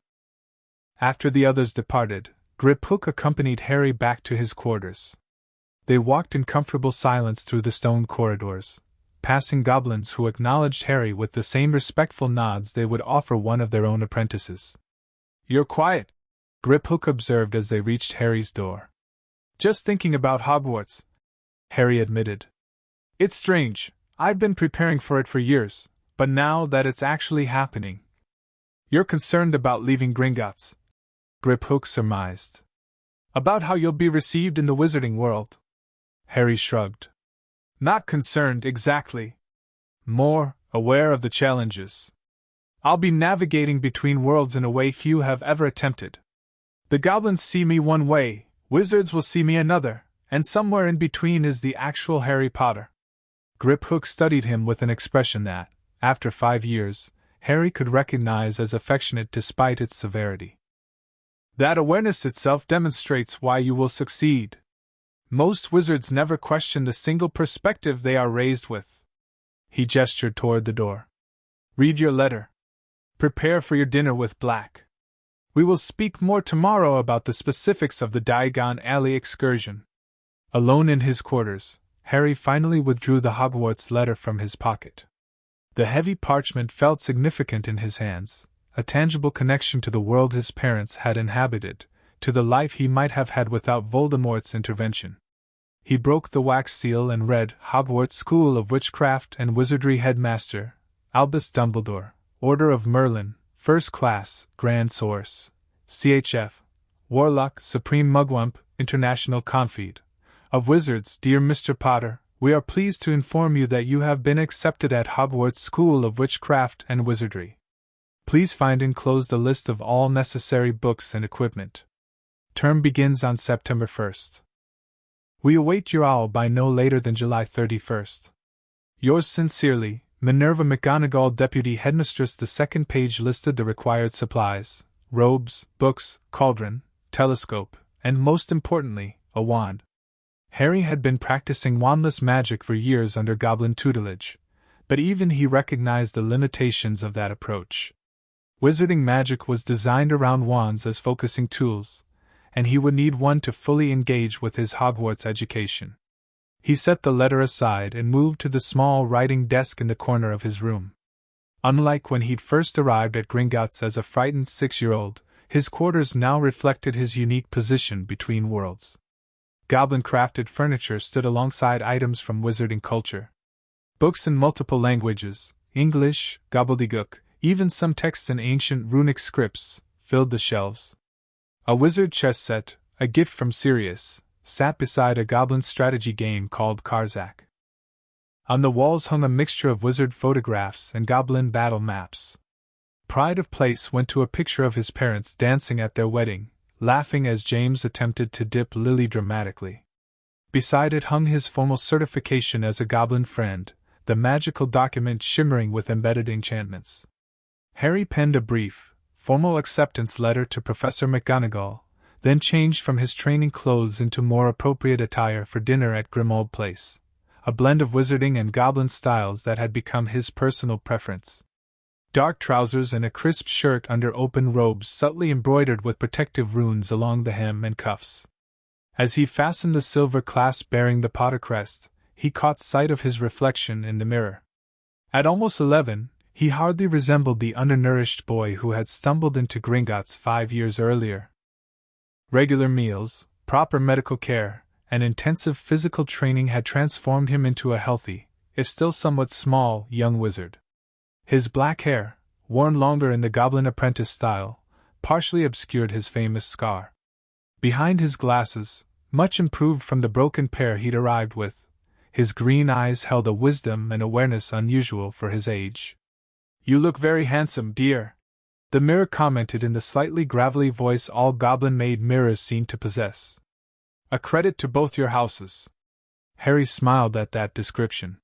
After the others departed, Griphook accompanied Harry back to his quarters. They walked in comfortable silence through the stone corridors, passing goblins who acknowledged Harry with the same respectful nods they would offer one of their own apprentices. You're quiet, Griphook observed as they reached Harry's door. Just thinking about Hogwarts, Harry admitted. It's strange, I've been preparing for it for years, but now that it's actually happening. You're concerned about leaving Gringotts, Griphook surmised. About how you'll be received in the wizarding world. Harry shrugged. Not concerned exactly. More aware of the challenges. I'll be navigating between worlds in a way few have ever attempted. The goblins see me one way, wizards will see me another, and somewhere in between is the actual Harry Potter. Griphook studied him with an expression that, after 5 years, Harry could recognize as affectionate despite its severity. That awareness itself demonstrates why you will succeed. Most wizards never question the single perspective they are raised with. He gestured toward the door. Read your letter. Prepare for your dinner with Black. We will speak more tomorrow about the specifics of the Diagon Alley excursion. Alone in his quarters, Harry finally withdrew the Hogwarts letter from his pocket. The heavy parchment felt significant in his hands, a tangible connection to the world his parents had inhabited, to the life he might have had without Voldemort's intervention. He broke the wax seal and read Hogwarts School of Witchcraft and Wizardry Headmaster, Albus Dumbledore, Order of Merlin, First Class, Grand Source, CHF, Warlock, Supreme Mugwump, International Confide. Of Wizards, dear Mr. Potter, we are pleased to inform you that you have been accepted at Hogwarts School of Witchcraft and Wizardry. Please find enclosed a list of all necessary books and equipment. Term begins on September 1st. We await your owl by no later than July 31st. Yours sincerely, Minerva McGonagall, Deputy Headmistress. The second page listed the required supplies: robes, books, cauldron, telescope, and most importantly, a wand. Harry had been practicing wandless magic for years under goblin tutelage, but even he recognized the limitations of that approach. Wizarding magic was designed around wands as focusing tools, and he would need one to fully engage with his Hogwarts education. He set the letter aside and moved to the small writing desk in the corner of his room. Unlike when he'd first arrived at Gringotts as a frightened 6-year-old, his quarters now reflected his unique position between worlds. Goblin-crafted furniture stood alongside items from wizarding culture. Books in multiple languages, English, gobbledygook, even some texts in ancient runic scripts, filled the shelves. A wizard chess set, a gift from Sirius, sat beside a goblin strategy game called Karzak. On the walls hung a mixture of wizard photographs and goblin battle maps. Pride of place went to a picture of his parents dancing at their wedding, laughing as James attempted to dip Lily dramatically. Beside it hung his formal certification as a goblin friend, the magical document shimmering with embedded enchantments. Harry penned a brief, formal acceptance letter to Professor McGonagall, then changed from his training clothes into more appropriate attire for dinner at Grimmauld Place, a blend of wizarding and goblin styles that had become his personal preference. Dark trousers and a crisp shirt under open robes subtly embroidered with protective runes along the hem and cuffs. As he fastened the silver clasp bearing the Potter crest, he caught sight of his reflection in the mirror. At almost 11, he hardly resembled the undernourished boy who had stumbled into Gringotts 5 years earlier. Regular meals, proper medical care, and intensive physical training had transformed him into a healthy, if still somewhat small, young wizard. His black hair, worn longer in the Goblin Apprentice style, partially obscured his famous scar. Behind his glasses, much improved from the broken pair he'd arrived with, his green eyes held a wisdom and awareness unusual for his age. "You look very handsome, dear," the mirror commented in the slightly gravelly voice all goblin-made mirrors seemed to possess. "A credit to both your houses." Harry smiled at that description.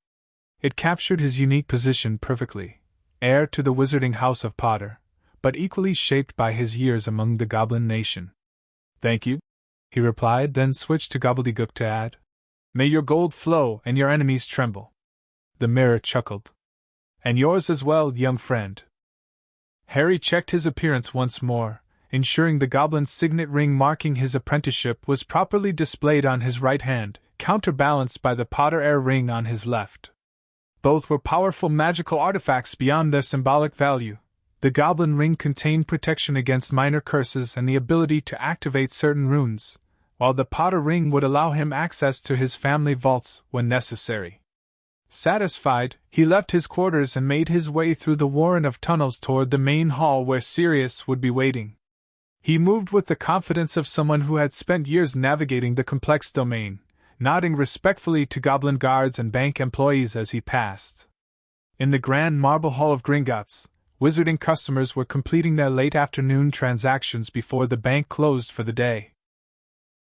It captured his unique position perfectly, heir to the wizarding house of Potter, but equally shaped by his years among the goblin nation. "Thank you," he replied, then switched to gobbledygook to add, "May your gold flow and your enemies tremble." The mirror chuckled. "And yours as well, young friend." Harry checked his appearance once more, ensuring the goblin's signet ring marking his apprenticeship was properly displayed on his right hand, counterbalanced by the Potter heir ring on his left. Both were powerful magical artifacts beyond their symbolic value. The goblin ring contained protection against minor curses and the ability to activate certain runes, while the Potter ring would allow him access to his family vaults when necessary. Satisfied, he left his quarters and made his way through the warren of tunnels toward the main hall where Sirius would be waiting. He moved with the confidence of someone who had spent years navigating the complex domain, nodding respectfully to goblin guards and bank employees as he passed. In the grand marble hall of Gringotts, wizarding customers were completing their late afternoon transactions before the bank closed for the day.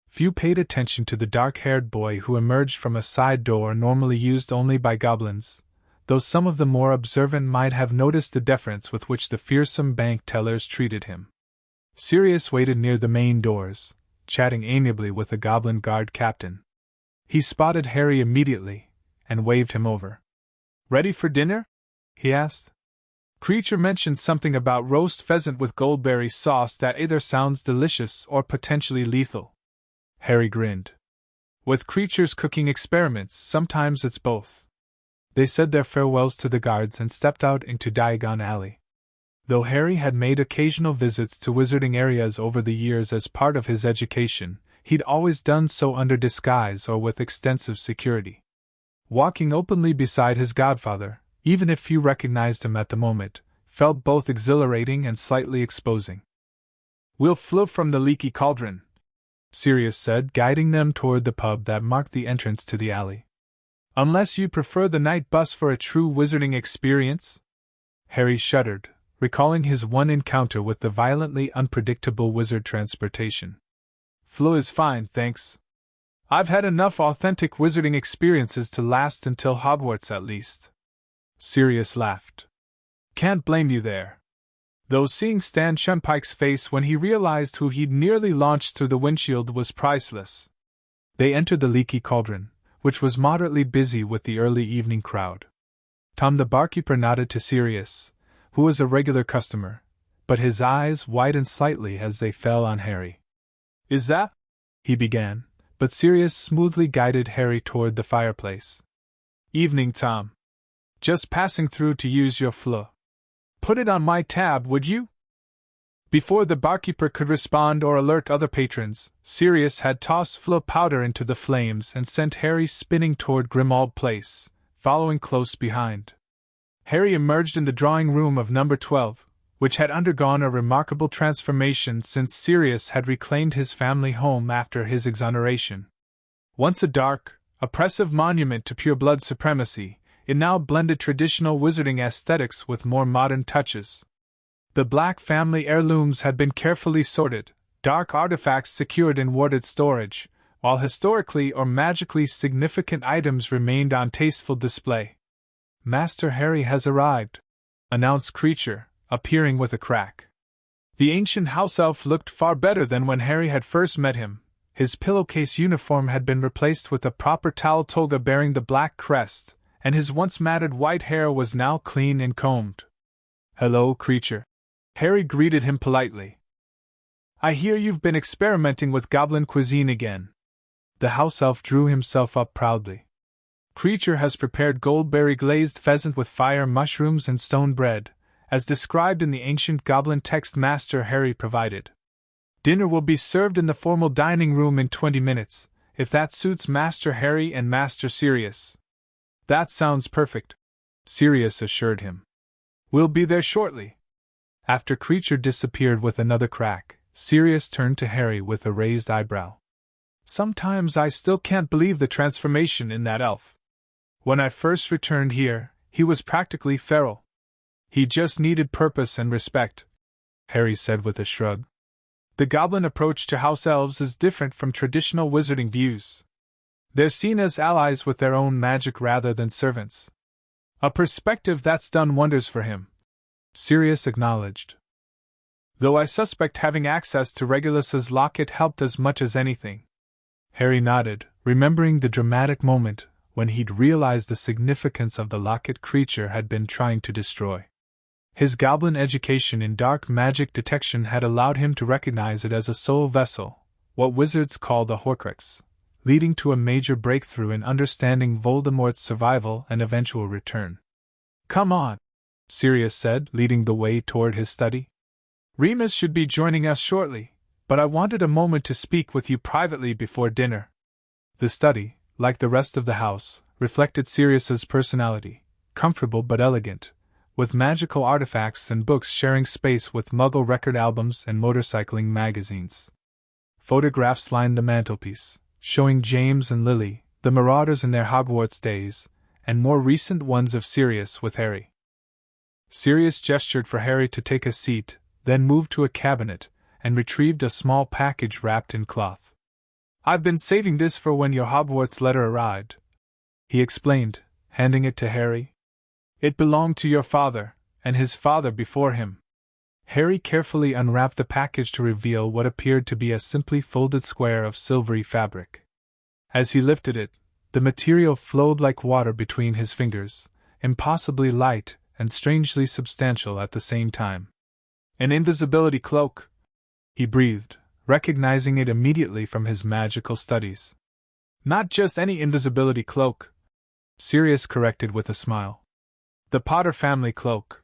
Few paid attention to the dark-haired boy who emerged from a side door normally used only by goblins, though some of the more observant might have noticed the deference with which the fearsome bank tellers treated him. Sirius waited near the main doors, chatting amiably with the goblin guard captain. He spotted Harry immediately, and waved him over. "Ready for dinner?" he asked. "Creature mentioned something about roast pheasant with goldberry sauce that either sounds delicious or potentially lethal." Harry grinned. "With Creature's cooking experiments, sometimes it's both." They said their farewells to the guards and stepped out into Diagon Alley. Though Harry had made occasional visits to wizarding areas over the years as part of his education, he'd always done so under disguise or with extensive security. Walking openly beside his godfather, even if few recognized him at the moment, felt both exhilarating and slightly exposing. "We'll flow from the leaky cauldron," Sirius said, guiding them toward the pub that marked the entrance to the alley. "Unless you prefer the night bus for a true wizarding experience?" Harry shuddered, recalling his one encounter with the violently unpredictable wizard transportation. "Flo is fine, thanks. I've had enough authentic wizarding experiences to last until Hogwarts at least." Sirius laughed. Can't blame you there. Though seeing Stan Shunpike's face when he realized who he'd nearly launched through the windshield was priceless. They entered the leaky cauldron, which was moderately busy with the early evening crowd. Tom the barkeeper nodded to Sirius, who was a regular customer, but his eyes widened slightly as they fell on Harry. Is that? He began, but Sirius smoothly guided Harry toward the fireplace. Evening, Tom. Just passing through to use your flu. Put it on my tab, would you? Before the barkeeper could respond or alert other patrons, Sirius had tossed flu powder into the flames and sent Harry spinning toward Grimmauld Place, following close behind. Harry emerged in the drawing room of number 12, which had undergone a remarkable transformation since Sirius had reclaimed his family home after his exoneration. Once a dark, oppressive monument to pure-blood supremacy, it now blended traditional wizarding aesthetics with more modern touches. The Black family heirlooms had been carefully sorted, dark artifacts secured in warded storage, while historically or magically significant items remained on tasteful display. Master Harry has arrived, announced Creature, appearing with a crack. The ancient house elf looked far better than when Harry had first met him. His pillowcase uniform had been replaced with a proper towel toga bearing the black crest, and his once matted white hair was now clean and combed. Hello, Creature. Harry greeted him politely. I hear you've been experimenting with goblin cuisine again. The house elf drew himself up proudly. Creature has prepared goldberry glazed pheasant with fire mushrooms and stone bread, as described in the ancient goblin text Master Harry provided. Dinner will be served in the formal dining room in 20 minutes, if that suits Master Harry and Master Sirius. That sounds perfect, Sirius assured him. We'll be there shortly. After Creature disappeared with another crack, Sirius turned to Harry with a raised eyebrow. Sometimes I still can't believe the transformation in that elf. When I first returned here, he was practically feral. He just needed purpose and respect, Harry said with a shrug. The goblin approach to house elves is different from traditional wizarding views. They're seen as allies with their own magic rather than servants. A perspective that's done wonders for him, Sirius acknowledged. Though I suspect having access to Regulus's locket helped as much as anything. Harry nodded, remembering the dramatic moment when he'd realized the significance of the locket Creature had been trying to destroy. His goblin education in dark magic detection had allowed him to recognize it as a soul vessel, what wizards call the Horcrux, leading to a major breakthrough in understanding Voldemort's survival and eventual return. Come on, Sirius said, leading the way toward his study. Remus should be joining us shortly, but I wanted a moment to speak with you privately before dinner. The study, like the rest of the house, reflected Sirius's personality, comfortable but elegant, with magical artifacts and books sharing space with Muggle record albums and motorcycling magazines. Photographs lined the mantelpiece, showing James and Lily, the Marauders in their Hogwarts days, and more recent ones of Sirius with Harry. Sirius gestured for Harry to take a seat, then moved to a cabinet, and retrieved a small package wrapped in cloth. I've been saving this for when your Hogwarts letter arrived, he explained, handing it to Harry. It belonged to your father, and his father before him. Harry carefully unwrapped the package to reveal what appeared to be a simply folded square of silvery fabric. As he lifted it, the material flowed like water between his fingers, impossibly light and strangely substantial at the same time. An invisibility cloak, he breathed, recognizing it immediately from his magical studies. Not just any invisibility cloak, Sirius corrected with a smile. The Potter family cloak.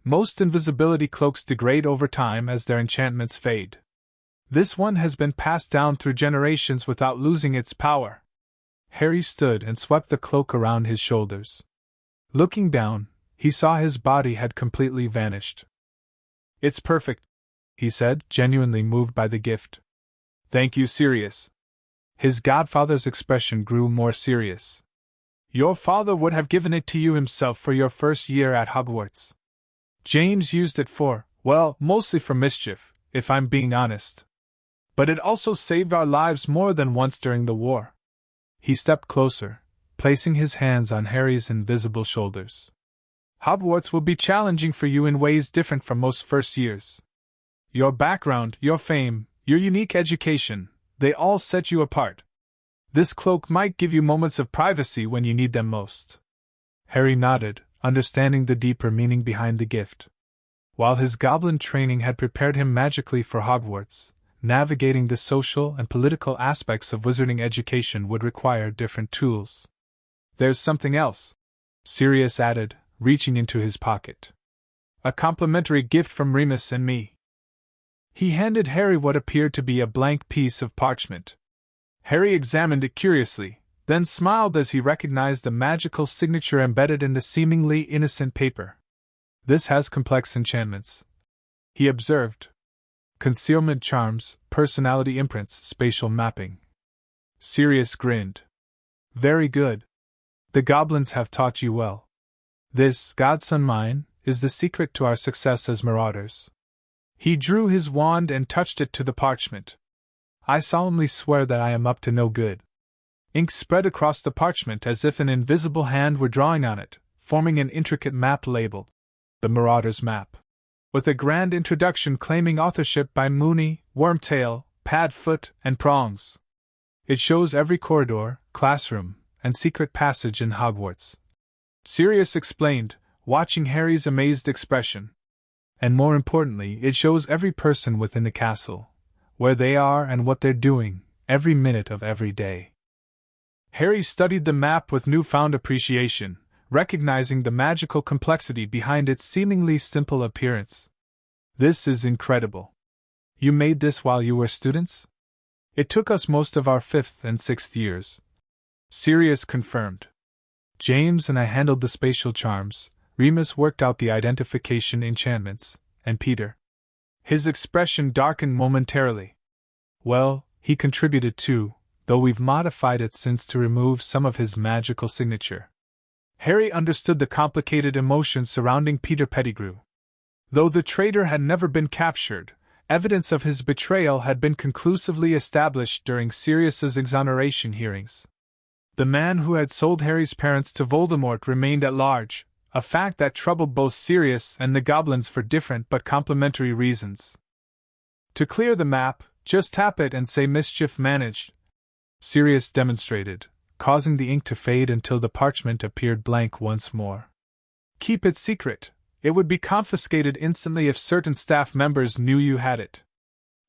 Most invisibility cloaks degrade over time as their enchantments fade. This one has been passed down through generations without losing its power. Harry stood and swept the cloak around his shoulders. Looking down, he saw his body had completely vanished. It's perfect, he said, genuinely moved by the gift. Thank you, Sirius. His godfather's expression grew more serious. Your father would have given it to you himself for your first year at Hogwarts. James used it for, well, mostly for mischief, if I'm being honest. But it also saved our lives more than once during the war. He stepped closer, placing his hands on Harry's invisible shoulders. Hogwarts will be challenging for you in ways different from most first years. Your background, your fame, your unique education, they all set you apart. This cloak might give you moments of privacy when you need them most." Harry nodded, understanding the deeper meaning behind the gift. While his goblin training had prepared him magically for Hogwarts, navigating the social and political aspects of wizarding education would require different tools. "There's something else," Sirius added, reaching into his pocket. "A complimentary gift from Remus and me." He handed Harry what appeared to be a blank piece of parchment. Harry examined it curiously, then smiled as he recognized the magical signature embedded in the seemingly innocent paper. "This has complex enchantments," he observed. "Concealment charms, personality imprints, spatial mapping." Sirius grinned. "Very good. The goblins have taught you well. This, godson mine, is the secret to our success as marauders." He drew his wand and touched it to the parchment. "I solemnly swear that I am up to no good." Ink spread across the parchment as if an invisible hand were drawing on it, forming an intricate map labeled "The Marauder's Map," with a grand introduction claiming authorship by Moony, Wormtail, Padfoot, and Prongs. "It shows every corridor, classroom, and secret passage in Hogwarts," Sirius explained, watching Harry's amazed expression. "And more importantly, it shows every person within the castle, where they are and what they're doing, every minute of every day." Harry studied the map with newfound appreciation, recognizing the magical complexity behind its seemingly simple appearance. "This is incredible. You made this while you were students?" "It took us most of our 5th and 6th years," Sirius confirmed. "James and I handled the spatial charms, Remus worked out the identification enchantments, and Peter—" His expression darkened momentarily. "Well, he contributed too, though we've modified it since to remove some of his magical signature." Harry understood the complicated emotions surrounding Peter Pettigrew. Though the traitor had never been captured, evidence of his betrayal had been conclusively established during Sirius's exoneration hearings. The man who had sold Harry's parents to Voldemort remained at large, a fact that troubled both Sirius and the goblins for different but complementary reasons. "To clear the map, just tap it and say mischief managed," Sirius demonstrated, causing the ink to fade until the parchment appeared blank once more. "Keep it secret. It would be confiscated instantly if certain staff members knew you had it."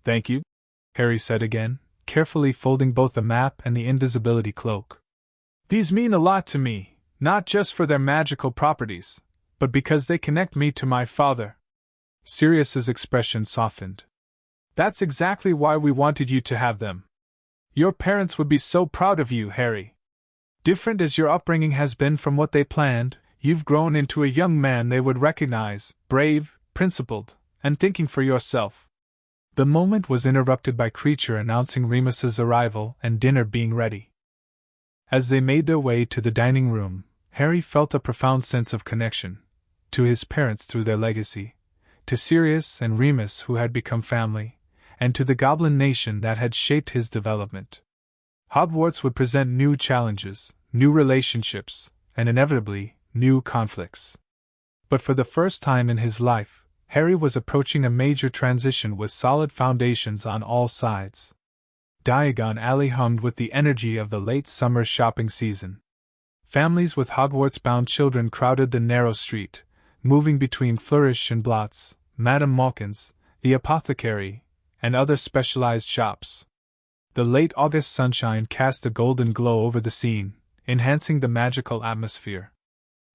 "Thank you," Harry said again, carefully folding both the map and the invisibility cloak. "These mean a lot to me, not just for their magical properties, but because they connect me to my father." Sirius's expression softened. "That's exactly why we wanted you to have them. Your parents would be so proud of you, Harry. Different as your upbringing has been from what they planned, you've grown into a young man they would recognize, brave, principled, and thinking for yourself." The moment was interrupted by Creature announcing Remus's arrival and dinner being ready. As they made their way to the dining room, Harry felt a profound sense of connection, to his parents through their legacy, to Sirius and Remus who had become family, and to the Goblin Nation that had shaped his development. Hogwarts would present new challenges, new relationships, and inevitably, new conflicts. But for the first time in his life, Harry was approaching a major transition with solid foundations on all sides. Diagon Alley hummed with the energy of the late summer shopping season. Families with Hogwarts-bound children crowded the narrow street, moving between Flourish and Blotts, Madame Malkin's, the apothecary, and other specialized shops. The late August sunshine cast a golden glow over the scene, enhancing the magical atmosphere.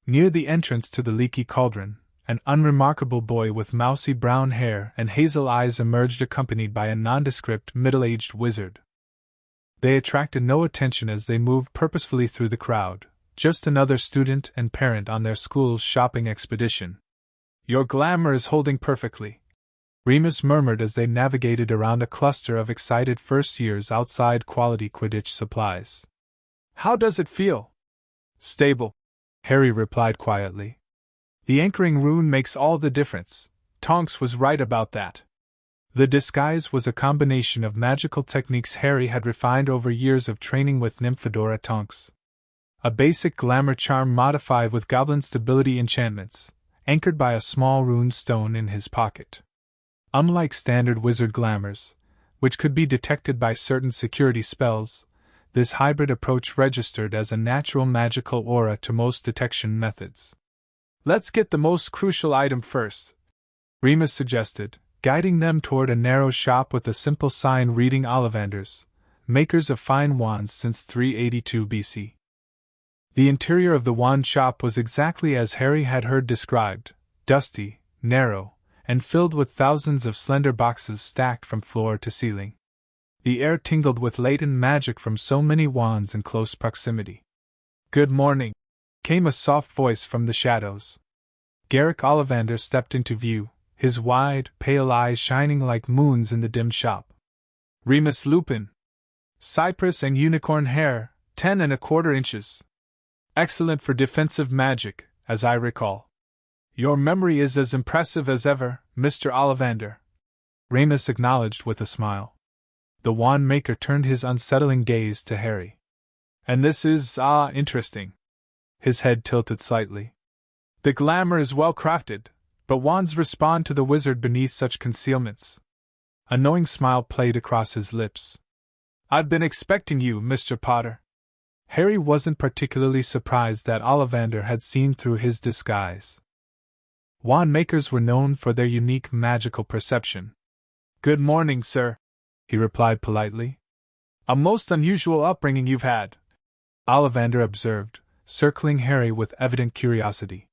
Near the entrance to the Leaky Cauldron, an unremarkable boy with mousy brown hair and hazel eyes emerged accompanied by a nondescript middle-aged wizard. They attracted no attention as they moved purposefully through the crowd, just another student and parent on their school's shopping expedition. "Your glamour is holding perfectly," Remus murmured as they navigated around a cluster of excited first-years outside quality Quidditch supplies. "How does it feel?" "Stable," Harry replied quietly. "The anchoring rune makes all the difference. Tonks was right about that." The disguise was a combination of magical techniques Harry had refined over years of training with Nymphadora Tonks. A basic glamour charm modified with goblin stability enchantments, anchored by a small rune stone in his pocket. Unlike standard wizard glamours, which could be detected by certain security spells, this hybrid approach registered as a natural magical aura to most detection methods. "Let's get the most crucial item first," Remus suggested, guiding them toward a narrow shop with a simple sign reading Ollivanders, makers of fine wands since 382 BC. The interior of the wand shop was exactly as Harry had heard described, dusty, narrow, and filled with thousands of slender boxes stacked from floor to ceiling. The air tingled with latent magic from so many wands in close proximity. "Good morning," came a soft voice from the shadows. Garrick Ollivander stepped into view, his wide, pale eyes shining like moons in the dim shop. "Remus Lupin. Cypress and unicorn hair, 10¼ inches. Excellent for defensive magic, as I recall. Your memory is as impressive as ever, Mr. Ollivander," Remus acknowledged with a smile. The wand maker turned his unsettling gaze to Harry. "And this is, interesting." His head tilted slightly. "The glamour is well crafted, but wands respond to the wizard beneath such concealments." A knowing smile played across his lips. "I've been expecting you, Mr. Potter." Harry wasn't particularly surprised that Ollivander had seen through his disguise. Wand makers were known for their unique magical perception. "Good morning, sir," he replied politely. "A most unusual upbringing you've had," Ollivander observed, circling Harry with evident curiosity.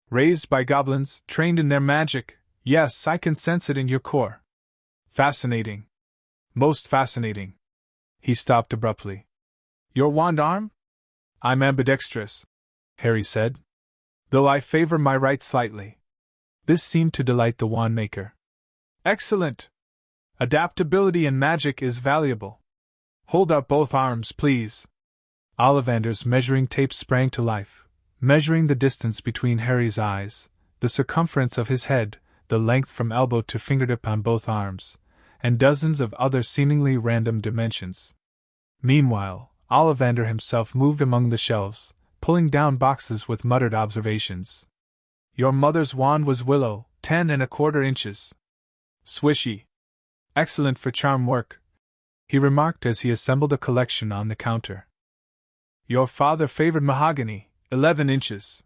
"Raised by goblins, trained in their magic, yes, I can sense it in your core. Fascinating. Most fascinating." He stopped abruptly. "Your wand arm?" "I'm ambidextrous," Harry said, "though I favor my right slightly." This seemed to delight the wand maker. "Excellent! Adaptability in magic is valuable. Hold up both arms, please." Ollivander's measuring tape sprang to life, measuring the distance between Harry's eyes, the circumference of his head, the length from elbow to fingertip on both arms, and dozens of other seemingly random dimensions. Meanwhile, Ollivander himself moved among the shelves, pulling down boxes with muttered observations. "Your mother's wand was willow, 10¼ inches. Swishy. Excellent for charm work," he remarked as he assembled a collection on the counter. "Your father favored mahogany, 11 inches.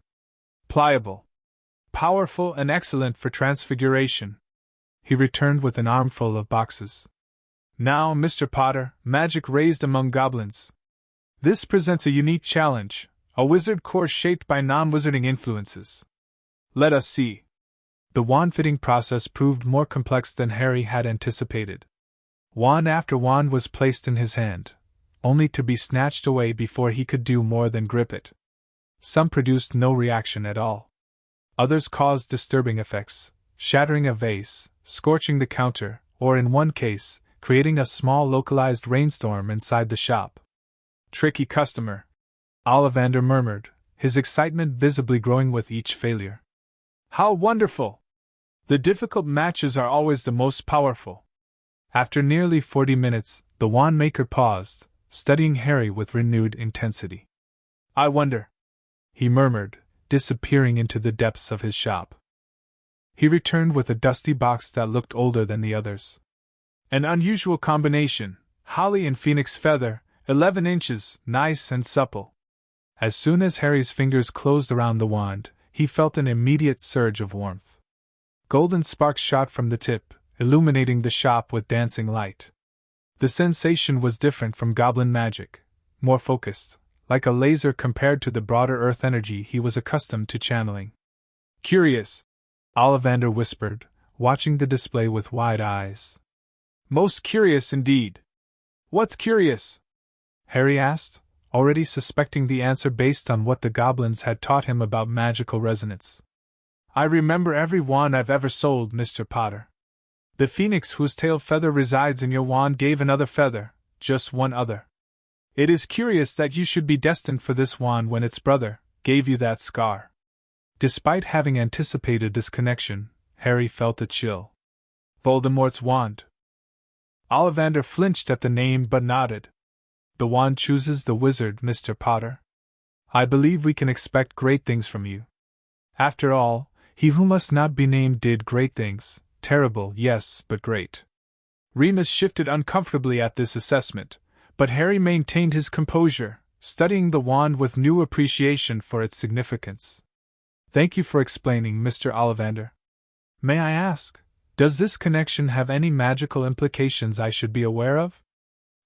Pliable. Powerful and excellent for transfiguration." He returned with an armful of boxes. "Now, Mr. Potter, magic raised among goblins. This presents a unique challenge, a wizard core shaped by non-wizarding influences. Let us see." The wand-fitting process proved more complex than Harry had anticipated. Wand after wand was placed in his hand, only to be snatched away before he could do more than grip it. Some produced no reaction at all. Others caused disturbing effects, shattering a vase, scorching the counter, or in one case, creating a small localized rainstorm inside the shop. "Tricky customer," Ollivander murmured, his excitement visibly growing with each failure. "How wonderful! The difficult matches are always the most powerful." After nearly 40 minutes, the wand maker paused, studying Harry with renewed intensity. "I wonder," he murmured, disappearing into the depths of his shop. He returned with a dusty box that looked older than the others. "An unusual combination, holly and phoenix feather, 11 inches, nice and supple." As soon as Harry's fingers closed around the wand, he felt an immediate surge of warmth. Golden sparks shot from the tip, illuminating the shop with dancing light. The sensation was different from goblin magic, more focused, like a laser compared to the broader earth energy he was accustomed to channeling. "Curious," Ollivander whispered, watching the display with wide eyes. "Most curious indeed." "What's curious?" Harry asked, already suspecting the answer based on what the goblins had taught him about magical resonance. "I remember every wand I've ever sold, Mr. Potter. The phoenix whose tail feather resides in your wand gave another feather, just one other. It is curious that you should be destined for this wand when its brother gave you that scar." Despite having anticipated this connection, Harry felt a chill. "Voldemort's wand." Ollivander flinched at the name but nodded. "The wand chooses the wizard, Mr. Potter." I believe we can expect great things from you. After all, he who must not be named did great things, terrible, yes, but great. Remus shifted uncomfortably at this assessment, but Harry maintained his composure, studying the wand with new appreciation for its significance. Thank you for explaining, Mr. Ollivander. May I ask, does this connection have any magical implications I should be aware of?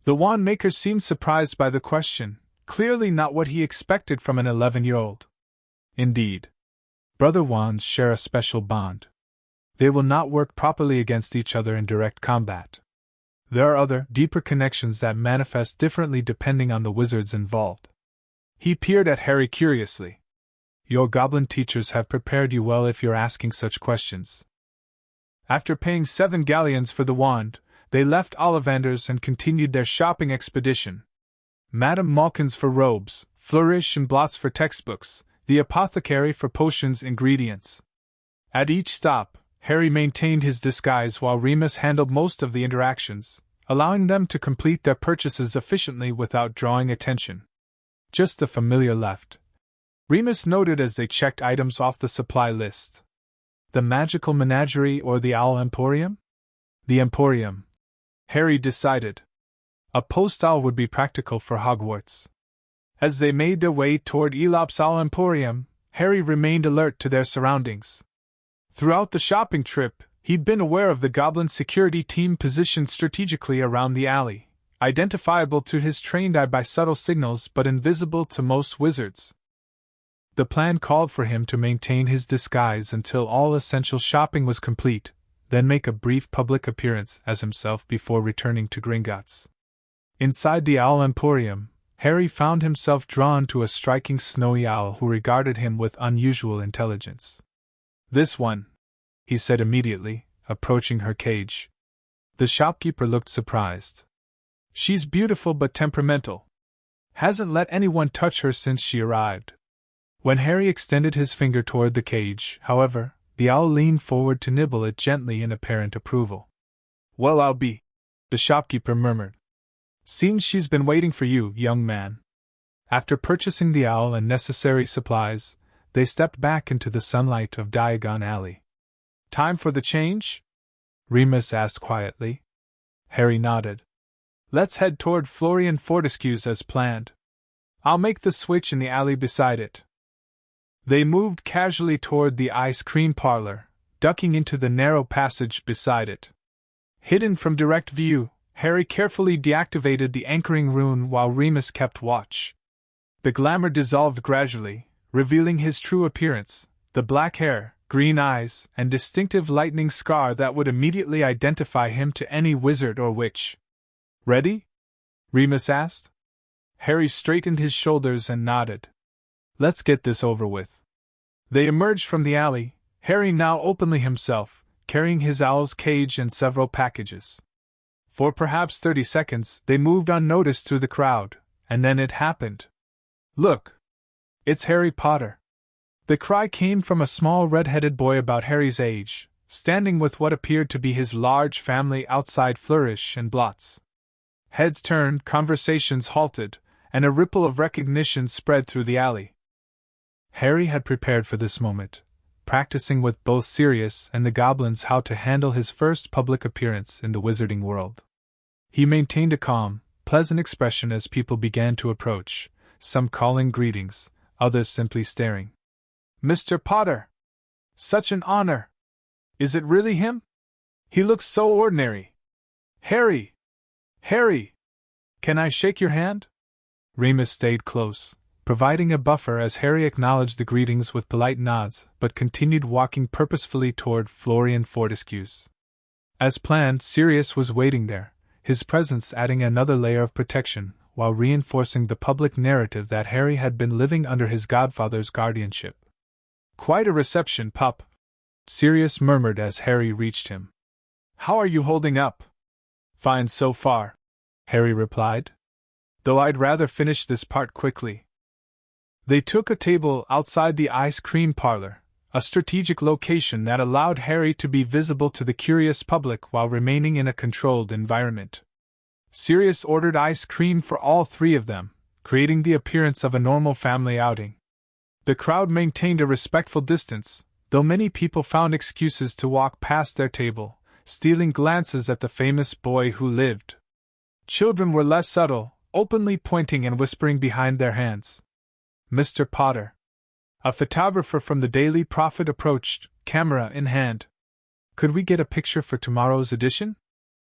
The wand maker seemed surprised by the question, clearly not what he expected from an 11-year-old. Indeed. Brother wands share a special bond. They will not work properly against each other in direct combat. There are other, deeper connections that manifest differently depending on the wizards involved. He peered at Harry curiously. Your goblin teachers have prepared you well if you're asking such questions. After paying 7 galleons for the wand, they left Ollivander's and continued their shopping expedition. Madame Malkin's for robes, Flourish and Blotts for textbooks, the apothecary for potions ingredients. At each stop, Harry maintained his disguise while Remus handled most of the interactions, allowing them to complete their purchases efficiently without drawing attention. Just the familiar left, Remus noted as they checked items off the supply list. The magical menagerie or the owl emporium? The emporium, Harry decided. A post owl would be practical for Hogwarts. As they made their way toward Elop's Owl Emporium, Harry remained alert to their surroundings. Throughout the shopping trip, he'd been aware of the goblin security team positioned strategically around the alley, identifiable to his trained eye by subtle signals but invisible to most wizards. The plan called for him to maintain his disguise until all essential shopping was complete, then make a brief public appearance as himself before returning to Gringotts. Inside the Owl Emporium, Harry found himself drawn to a striking snowy owl who regarded him with unusual intelligence. This one, he said immediately, approaching her cage. The shopkeeper looked surprised. She's beautiful but temperamental. Hasn't let anyone touch her since she arrived. When Harry extended his finger toward the cage, however, the owl leaned forward to nibble it gently in apparent approval. Well, I'll be, the shopkeeper murmured. Seems she's been waiting for you, young man. After purchasing the owl and necessary supplies, they stepped back into the sunlight of Diagon Alley. Time for the change? Remus asked quietly. Harry nodded. Let's head toward Florian Fortescue's as planned. I'll make the switch in the alley beside it. They moved casually toward the ice cream parlor, ducking into the narrow passage beside it. Hidden from direct view, Harry carefully deactivated the anchoring rune while Remus kept watch. The glamour dissolved gradually, revealing his true appearance, the black hair, green eyes, and distinctive lightning scar that would immediately identify him to any wizard or witch. Ready? Remus asked. Harry straightened his shoulders and nodded. Let's get this over with. They emerged from the alley, Harry now openly himself, carrying his owl's cage and several packages. For perhaps 30 seconds, they moved unnoticed through the crowd, and then it happened. Look! It's Harry Potter! The cry came from a small red-headed boy about Harry's age, standing with what appeared to be his large family outside Flourish and Blotts. Heads turned, conversations halted, and a ripple of recognition spread through the alley. Harry had prepared for this moment, practicing with both Sirius and the goblins how to handle his first public appearance in the wizarding world. He maintained a calm, pleasant expression as people began to approach, some calling greetings, others simply staring. Mr. Potter! Such an honor! Is it really him? He looks so ordinary. Harry! Harry! Can I shake your hand? Remus stayed close, providing a buffer as Harry acknowledged the greetings with polite nods but continued walking purposefully toward Florian Fortescue's. As planned, Sirius was waiting there, his presence adding another layer of protection while reinforcing the public narrative that Harry had been living under his godfather's guardianship. Quite a reception, pup, Sirius murmured as Harry reached him. How are you holding up? Fine so far, Harry replied. Though I'd rather finish this part quickly. They took a table outside the ice cream parlor, a strategic location that allowed Harry to be visible to the curious public while remaining in a controlled environment. Sirius ordered ice cream for all 3 of them, creating the appearance of a normal family outing. The crowd maintained a respectful distance, though many people found excuses to walk past their table, stealing glances at the famous boy who lived. Children were less subtle, openly pointing and whispering behind their hands. Mr. Potter. A photographer from the Daily Prophet approached, camera in hand. Could we get a picture for tomorrow's edition?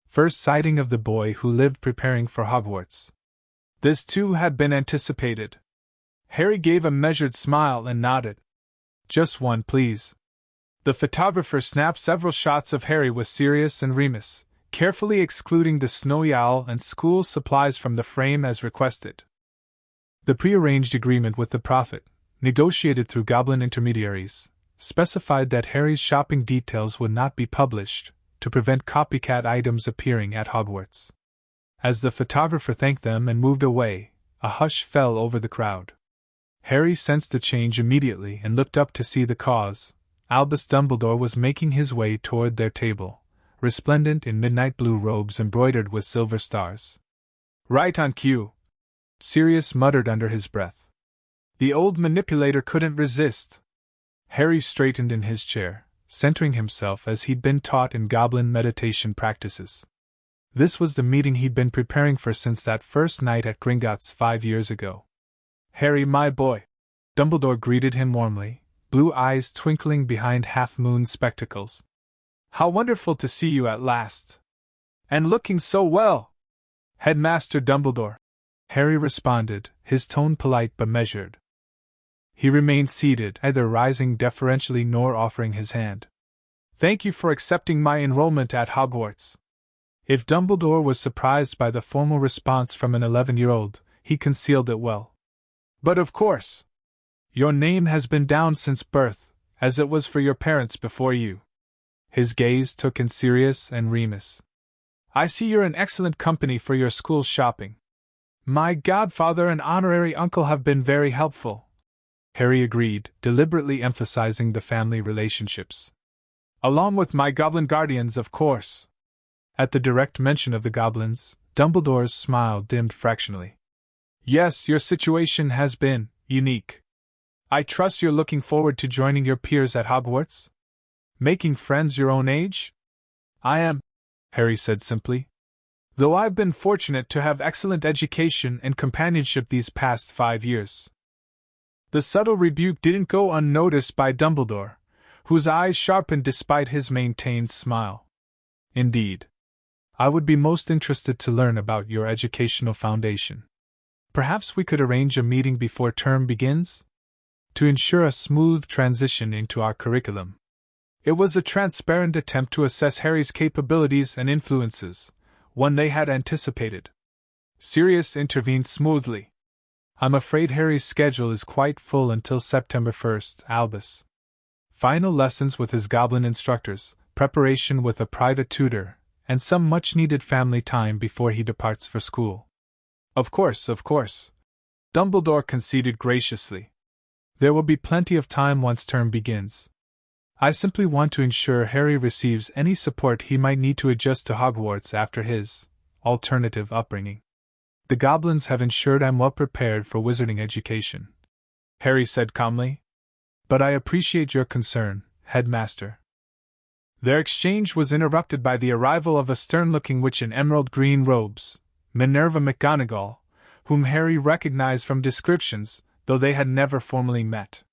First sighting of the boy who lived preparing for Hogwarts. This too had been anticipated. Harry gave a measured smile and nodded. Just one, please. The photographer snapped several shots of Harry with Sirius and Remus, carefully excluding the snowy owl and school supplies from the frame as requested. The prearranged agreement with the Prophet, negotiated through Goblin intermediaries, specified that Harry's shopping details would not be published, to prevent copycat items appearing at Hogwarts. As the photographer thanked them and moved away, a hush fell over the crowd. Harry sensed the change immediately and looked up to see the cause. Albus Dumbledore was making his way toward their table, resplendent in midnight blue robes embroidered with silver stars. Right on cue, Sirius muttered under his breath. The old manipulator couldn't resist. Harry straightened in his chair, centering himself as he'd been taught in Goblin meditation practices. This was the meeting he'd been preparing for since that first night at Gringotts 5 years ago. Harry, my boy! Dumbledore greeted him warmly, blue eyes twinkling behind half-moon spectacles. How wonderful to see you at last! And looking so well! Headmaster Dumbledore, Harry responded, his tone polite but measured. He remained seated, neither rising deferentially nor offering his hand. Thank you for accepting my enrollment at Hogwarts. If Dumbledore was surprised by the formal response from an 11-year-old, he concealed it well. But of course! Your name has been down since birth, as it was for your parents before you. His gaze took in Sirius and Remus. I see you're in excellent company for your school shopping. My godfather and honorary uncle have been very helpful, Harry agreed, deliberately emphasizing the family relationships. Along with my goblin guardians, of course. At the direct mention of the goblins, Dumbledore's smile dimmed fractionally. Yes, your situation has been unique. I trust you're looking forward to joining your peers at Hogwarts? Making friends your own age? I am, Harry said simply. Though I've been fortunate to have excellent education and companionship these past 5 years. The subtle rebuke didn't go unnoticed by Dumbledore, whose eyes sharpened despite his maintained smile. Indeed. I would be most interested to learn about your educational foundation. Perhaps we could arrange a meeting before term begins? To ensure a smooth transition into our curriculum. It was a transparent attempt to assess Harry's capabilities and influences, one they had anticipated. Sirius intervened smoothly. I'm afraid Harry's schedule is quite full until September 1st, Albus. Final lessons with his goblin instructors, preparation with a private tutor, and some much-needed family time before he departs for school. Of course. Dumbledore conceded graciously. There will be plenty of time once term begins. I simply want to ensure Harry receives any support he might need to adjust to Hogwarts after his alternative upbringing. The goblins have ensured I'm well prepared for wizarding education, Harry said calmly. But I appreciate your concern, Headmaster. Their exchange was interrupted by the arrival of a stern-looking witch in emerald green robes, Minerva McGonagall, whom Harry recognized from descriptions, though they had never formally met.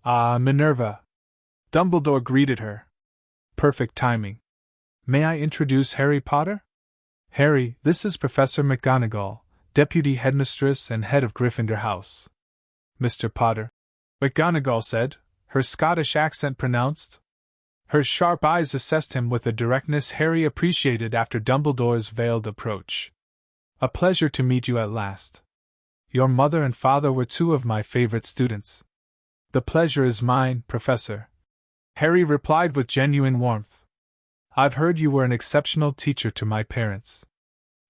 Ah, Minerva! Dumbledore greeted her. Perfect timing. May I introduce Harry Potter? Harry, this is Professor McGonagall, Deputy Headmistress and Head of Gryffindor House. Mr. Potter, McGonagall said, her Scottish accent pronounced. Her sharp eyes assessed him with a directness Harry appreciated after Dumbledore's veiled approach. A pleasure to meet you at last. Your mother and father were 2 of my favorite students. The pleasure is mine, Professor, Harry replied with genuine warmth. I've heard you were an exceptional teacher to my parents.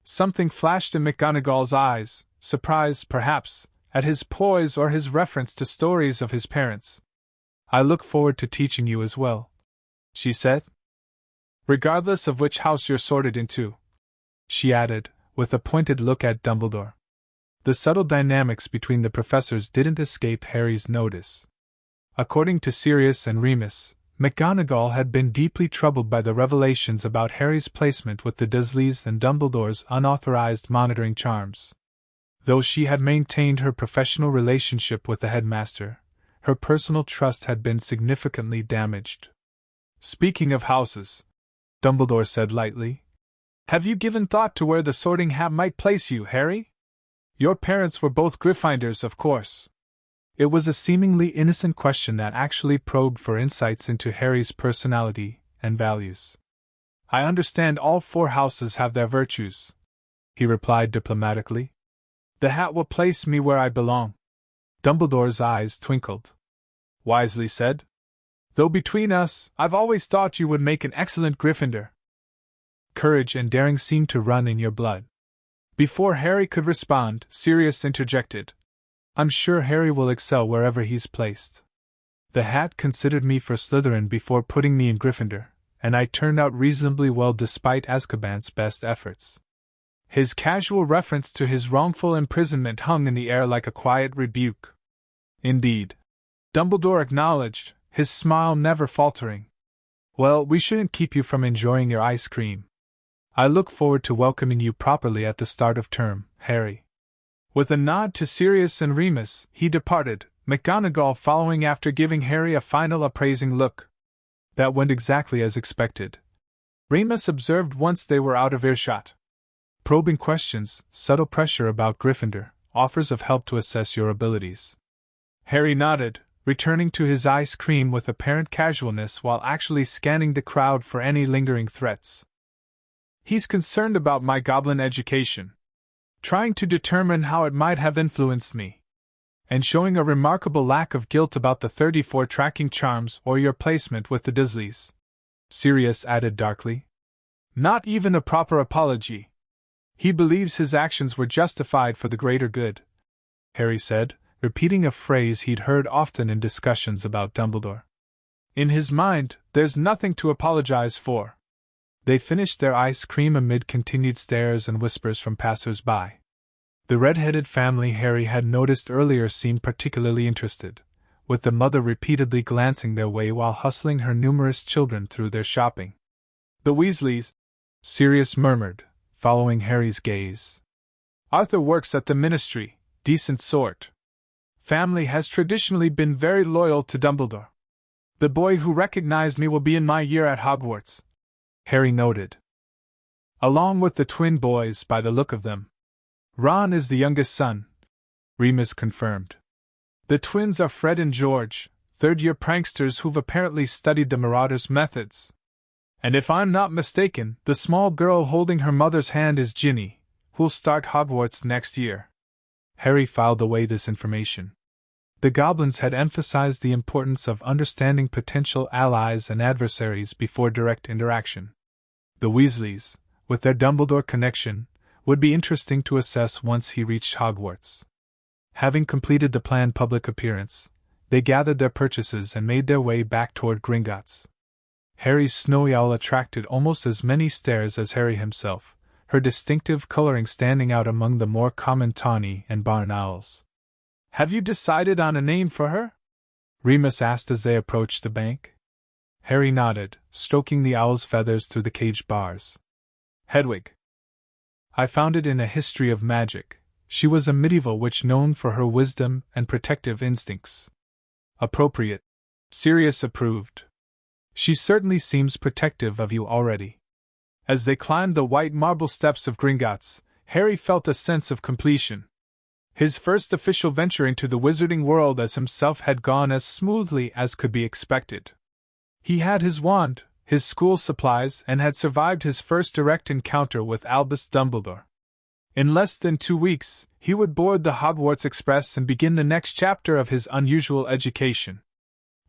Something flashed in McGonagall's eyes, surprise, perhaps, at his poise or his reference to stories of his parents. I look forward to teaching you as well, she said. Regardless of which house you're sorted into, she added, with a pointed look at Dumbledore. The subtle dynamics between the professors didn't escape Harry's notice. According to Sirius and Remus, McGonagall had been deeply troubled by the revelations about Harry's placement with the Dursleys and Dumbledore's unauthorized monitoring charms. Though she had maintained her professional relationship with the headmaster, her personal trust had been significantly damaged. "Speaking of houses," Dumbledore said lightly, "have you given thought to where the Sorting Hat might place you, Harry? Your parents were both Gryffindors, of course." It was a seemingly innocent question that actually probed for insights into Harry's personality and values. "I understand all 4 houses have their virtues," he replied diplomatically. "The hat will place me where I belong." Dumbledore's eyes twinkled. "Wisely said. Though between us, I've always thought you would make an excellent Gryffindor." Courage and daring seemed to run in your blood. Before Harry could respond, Sirius interjected, "I'm sure Harry will excel wherever he's placed. The hat considered me for Slytherin before putting me in Gryffindor, and I turned out reasonably well despite Azkaban's best efforts." His casual reference to his wrongful imprisonment hung in the air like a quiet rebuke. "Indeed," Dumbledore acknowledged, his smile never faltering. "Well, we shouldn't keep you from enjoying your ice cream. I look forward to welcoming you properly at the start of term, Harry." With a nod to Sirius and Remus, he departed, McGonagall following after giving Harry a final appraising look. That went exactly as expected, Remus observed once they were out of earshot. "Probing questions, subtle pressure about Gryffindor, offers of help to assess your abilities." Harry nodded, returning to his ice cream with apparent casualness while actually scanning the crowd for any lingering threats. "He's concerned about my goblin education, trying to determine how it might have influenced me, and showing a remarkable lack of guilt about the 34 tracking charms or your placement with the Dursleys," Sirius added darkly. "Not even a proper apology. He believes his actions were justified for the greater good," Harry said, repeating a phrase he'd heard often in discussions about Dumbledore. "In his mind, there's nothing to apologize for." They finished their ice cream amid continued stares and whispers from passers-by. The red-headed family Harry had noticed earlier seemed particularly interested, with the mother repeatedly glancing their way while hustling her numerous children through their shopping. "The Weasleys," Sirius murmured, following Harry's gaze. "Arthur works at the Ministry, decent sort. Family has traditionally been very loyal to Dumbledore. The boy who recognized me will be in my year at Hogwarts," Harry noted. "Along with the twin boys, by the look of them. Ron is the youngest son," Remus confirmed. "The twins are Fred and George, third-year pranksters who've apparently studied the Marauder's methods. And if I'm not mistaken, the small girl holding her mother's hand is Ginny, who'll start Hogwarts next year." Harry filed away this information. The Goblins had emphasized the importance of understanding potential allies and adversaries before direct interaction. The Weasleys, with their Dumbledore connection, would be interesting to assess once he reached Hogwarts. Having completed the planned public appearance, they gathered their purchases and made their way back toward Gringotts. Harry's snowy owl attracted almost as many stares as Harry himself, her distinctive coloring standing out among the more common tawny and barn owls. "Have you decided on a name for her?" Remus asked as they approached the bank. Harry nodded, stroking the owl's feathers through the cage bars. "Hedwig. I found it in a history of magic. She was a medieval witch known for her wisdom and protective instincts." "Appropriate," Sirius approved. "She certainly seems protective of you already." As they climbed the white marble steps of Gringotts, Harry felt a sense of completion. His first official venture into the wizarding world as himself had gone as smoothly as could be expected. He had his wand, his school supplies, and had survived his first direct encounter with Albus Dumbledore. In less than 2 weeks, he would board the Hogwarts Express and begin the next chapter of his unusual education.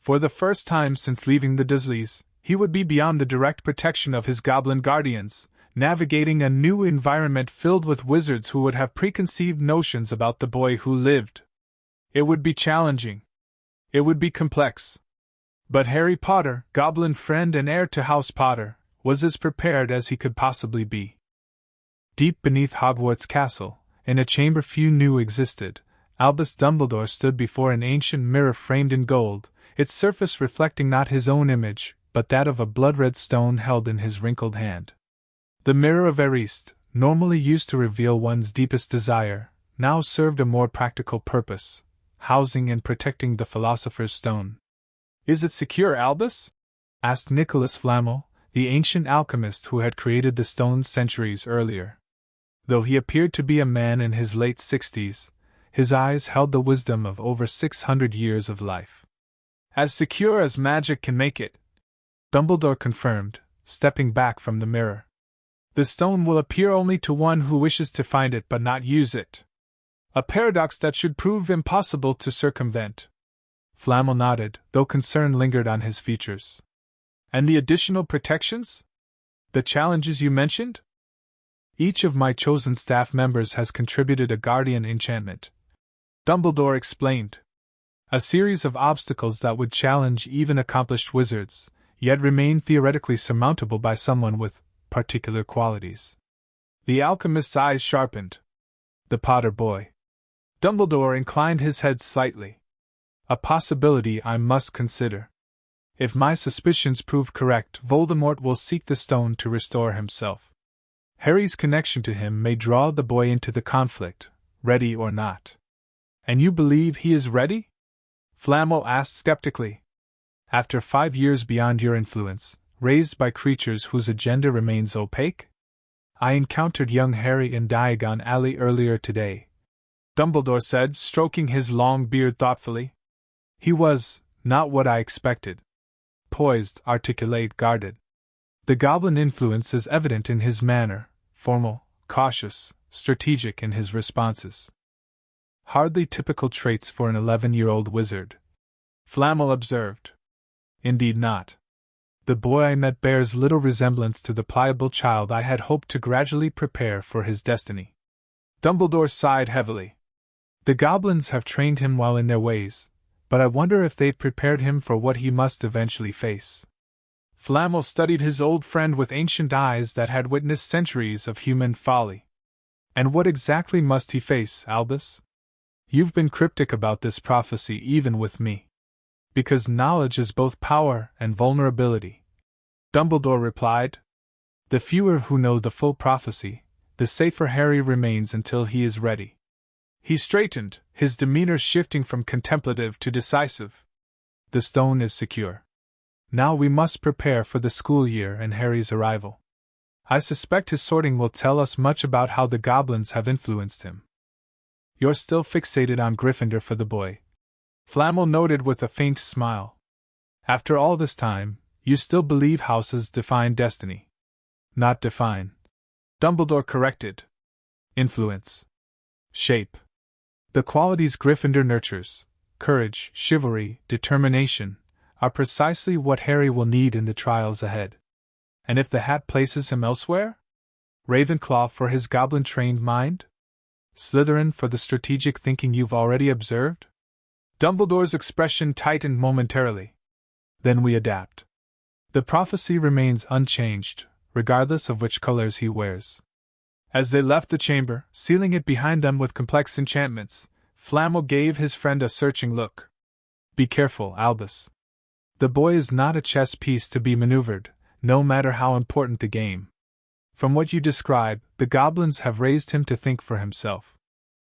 For the first time since leaving the Dursleys, he would be beyond the direct protection of his goblin guardians, navigating a new environment filled with wizards who would have preconceived notions about the boy who lived. It would be challenging. It would be complex. But Harry Potter, goblin friend and heir to House Potter, was as prepared as he could possibly be. Deep beneath Hogwarts Castle, in a chamber few knew existed, Albus Dumbledore stood before an ancient mirror framed in gold, its surface reflecting not his own image, but that of a blood-red stone held in his wrinkled hand. The mirror of Ariste, normally used to reveal one's deepest desire, now served a more practical purpose, housing and protecting the Philosopher's Stone. "Is it secure, Albus?" asked Nicholas Flamel, the ancient alchemist who had created the stones centuries earlier. Though he appeared to be a man in his late 60s, his eyes held the wisdom of over 600 years of life. "As secure as magic can make it," Dumbledore confirmed, stepping back from the mirror. "The stone will appear only to one who wishes to find it but not use it. A paradox that should prove impossible to circumvent." Flamel nodded, though concern lingered on his features. "And the additional protections? The challenges you mentioned?" "Each of my chosen staff members has contributed a guardian enchantment," Dumbledore explained. "A series of obstacles that would challenge even accomplished wizards, yet remain theoretically surmountable by someone with particular qualities." The alchemist's eyes sharpened. "The Potter boy." Dumbledore inclined his head slightly. "A possibility I must consider. If my suspicions prove correct, Voldemort will seek the stone to restore himself. Harry's connection to him may draw the boy into the conflict, ready or not." "And you believe he is ready?" Flamel asked skeptically. "After 5 years beyond your influence, raised by creatures whose agenda remains opaque? I encountered young Harry in Diagon Alley earlier today," Dumbledore said, stroking his long beard thoughtfully. "He was not what I expected. Poised, articulate, guarded. The goblin influence is evident in his manner, formal, cautious, strategic in his responses. Hardly typical traits for an 11-year-old wizard," Flamel observed. "Indeed not. The boy I met bears little resemblance to the pliable child I had hoped to gradually prepare for his destiny." Dumbledore sighed heavily. "The goblins have trained him well in their ways, but I wonder if they've prepared him for what he must eventually face." Flamel studied his old friend with ancient eyes that had witnessed centuries of human folly. "And what exactly must he face, Albus? You've been cryptic about this prophecy even with me." "Because knowledge is both power and vulnerability," Dumbledore replied. "The fewer who know the full prophecy, the safer Harry remains until he is ready." He straightened, his demeanor shifting from contemplative to decisive. "The stone is secure. Now we must prepare for the school year and Harry's arrival. I suspect his sorting will tell us much about how the goblins have influenced him." "You're still fixated on Gryffindor for the boy," Flamel noted with a faint smile. "After all this time, you still believe houses define destiny." "Not define," Dumbledore corrected. "Influence. Shape. The qualities Gryffindor nurtures, courage, chivalry, determination, are precisely what Harry will need in the trials ahead. And if the hat places him elsewhere? Ravenclaw for his goblin-trained mind? Slytherin for the strategic thinking you've already observed?" Dumbledore's expression tightened momentarily. "Then we adapt. The prophecy remains unchanged, regardless of which colors he wears." As they left the chamber, sealing it behind them with complex enchantments, Flamel gave his friend a searching look. "Be careful, Albus. The boy is not a chess piece to be maneuvered, no matter how important the game. From what you describe, the goblins have raised him to think for himself.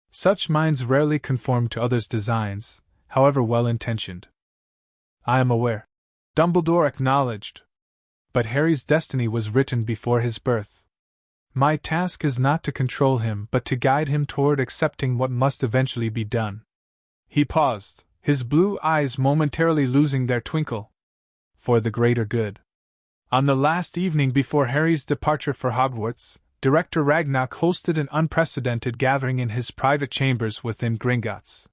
Such minds rarely conform to others' designs, however well-intentioned." "I am aware," Dumbledore acknowledged. "But Harry's destiny was written before his birth. My task is not to control him but to guide him toward accepting what must eventually be done." He paused, his blue eyes momentarily losing their twinkle. "For the greater good." On the last evening before Harry's departure for Hogwarts, Director Ragnarok hosted an unprecedented gathering in his private chambers within Gringotts.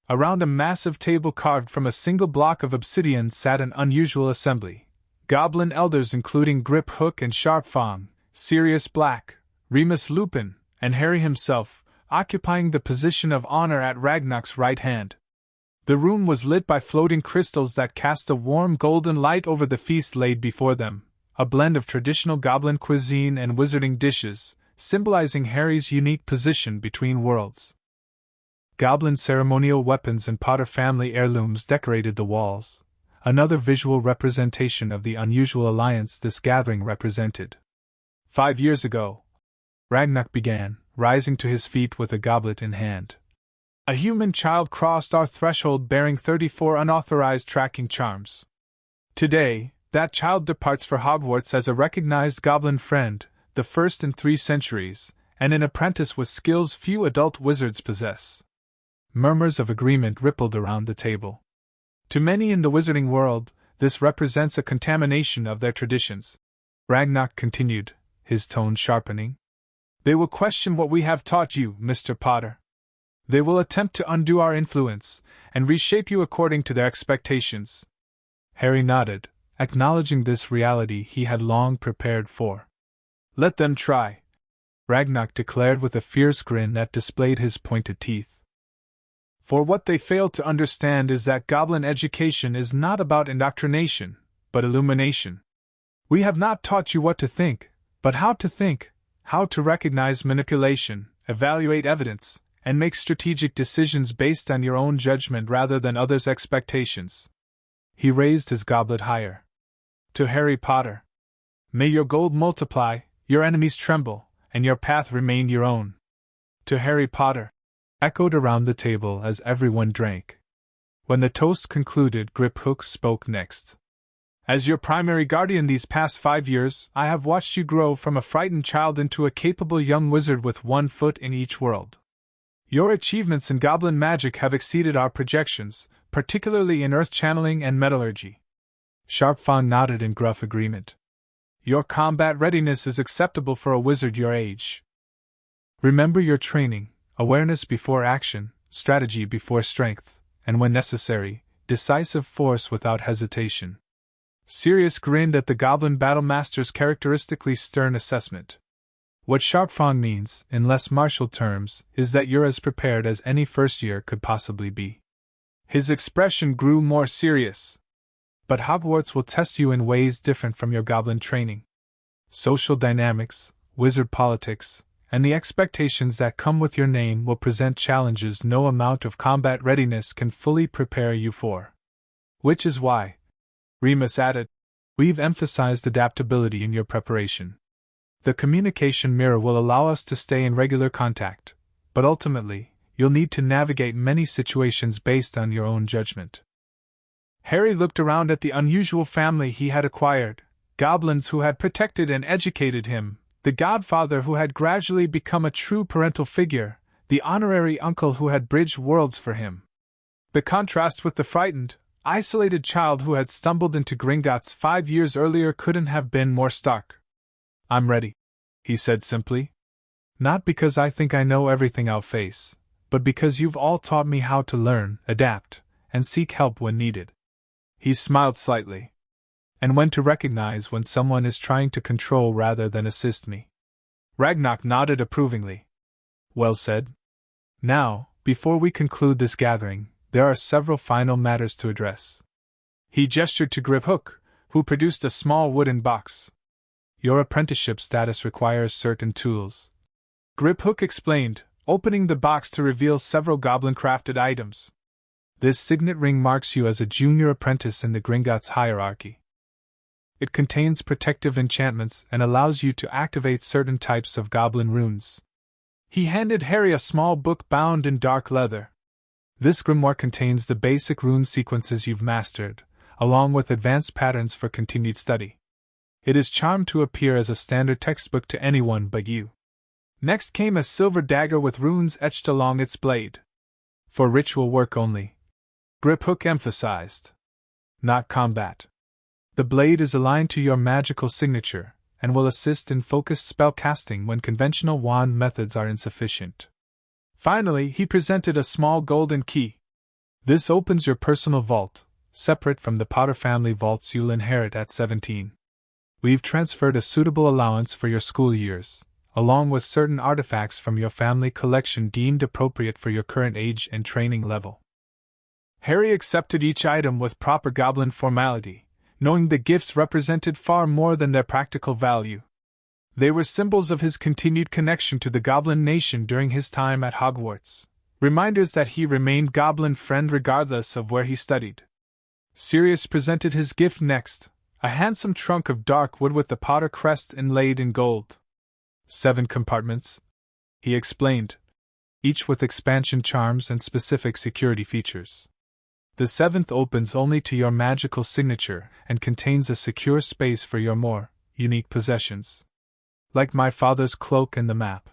Around a massive table carved from a single block of obsidian sat an unusual assembly. Goblin elders including Grip Hook and Sharp Fang, Sirius Black, Remus Lupin, and Harry himself, occupying the position of honor at Ragnarok's right hand. The room was lit by floating crystals that cast a warm golden light over the feast laid before them, a blend of traditional goblin cuisine and wizarding dishes, symbolizing Harry's unique position between worlds. Goblin ceremonial weapons and Potter family heirlooms decorated the walls, another visual representation of the unusual alliance this gathering represented. 5 years ago, Ragnar began, rising to his feet with a goblet in hand. A human child crossed our threshold bearing 34 unauthorized tracking charms. Today, that child departs for Hogwarts as a recognized goblin friend, the first in 3 centuries, and an apprentice with skills few adult wizards possess. Murmurs of agreement rippled around the table. To many in the wizarding world, this represents a contamination of their traditions. Ragnar continued, his tone sharpening. They will question what we have taught you, Mr. Potter. They will attempt to undo our influence, and reshape you according to their expectations. Harry nodded, acknowledging this reality he had long prepared for. Let them try, Ragnar declared with a fierce grin that displayed his pointed teeth. For what they fail to understand is that goblin education is not about indoctrination, but illumination. We have not taught you what to think, but how to recognize manipulation, evaluate evidence, and make strategic decisions based on your own judgment rather than others' expectations. He raised his goblet higher. To Harry Potter. May your gold multiply, your enemies tremble, and your path remain your own. To Harry Potter. Echoed around the table as everyone drank. When the toast concluded, Griphook spoke next. As your primary guardian these past 5 years, I have watched you grow from a frightened child into a capable young wizard with 1 foot in each world. Your achievements in goblin magic have exceeded our projections, particularly in earth channeling and metallurgy. Sharpfang nodded in gruff agreement. Your combat readiness is acceptable for a wizard your age. Remember your training. Awareness before action, strategy before strength, and when necessary, decisive force without hesitation. Sirius grinned at the Goblin Battlemaster's characteristically stern assessment. What Sharpfang means, in less martial terms, is that you're as prepared as any first year could possibly be. His expression grew more serious. But Hogwarts will test you in ways different from your goblin training. Social dynamics, wizard politics, and the expectations that come with your name will present challenges no amount of combat readiness can fully prepare you for. Which is why, Remus added, we've emphasized adaptability in your preparation. The communication mirror will allow us to stay in regular contact, but ultimately, you'll need to navigate many situations based on your own judgment. Harry looked around at the unusual family he had acquired, goblins who had protected and educated him, the godfather who had gradually become a true parental figure, the honorary uncle who had bridged worlds for him. The contrast with the frightened, isolated child who had stumbled into Gringotts 5 years earlier couldn't have been more stark. I'm ready, he said simply. Not because I think I know everything I'll face, but because you've all taught me how to learn, adapt, and seek help when needed. He smiled slightly. And when to recognize when someone is trying to control rather than assist me. Ragnar nodded approvingly. Well said. Now, before we conclude this gathering, there are several final matters to address. He gestured to Griphook, who produced a small wooden box. Your apprenticeship status requires certain tools. Griphook explained, opening the box to reveal several goblin-crafted items. This signet ring marks you as a junior apprentice in the Gringotts hierarchy. It contains protective enchantments and allows you to activate certain types of goblin runes. He handed Harry a small book bound in dark leather. This grimoire contains the basic rune sequences you've mastered, along with advanced patterns for continued study. It is charmed to appear as a standard textbook to anyone but you. Next came a silver dagger with runes etched along its blade. For ritual work only. Griphook emphasized. Not combat. The blade is aligned to your magical signature, and will assist in focused spell casting when conventional wand methods are insufficient. Finally, he presented a small golden key. This opens your personal vault, separate from the Potter family vaults you'll inherit at 17. We've transferred a suitable allowance for your school years, along with certain artifacts from your family collection deemed appropriate for your current age and training level. Harry accepted each item with proper goblin formality, knowing the gifts represented far more than their practical value. They were symbols of his continued connection to the Goblin Nation during his time at Hogwarts, reminders that he remained Goblin friend regardless of where he studied. Sirius presented his gift next, a handsome trunk of dark wood with the Potter crest inlaid in gold. 7 compartments, he explained, each with expansion charms and specific security features. The 7th opens only to your magical signature and contains a secure space for your more unique possessions. Like my father's cloak and the map,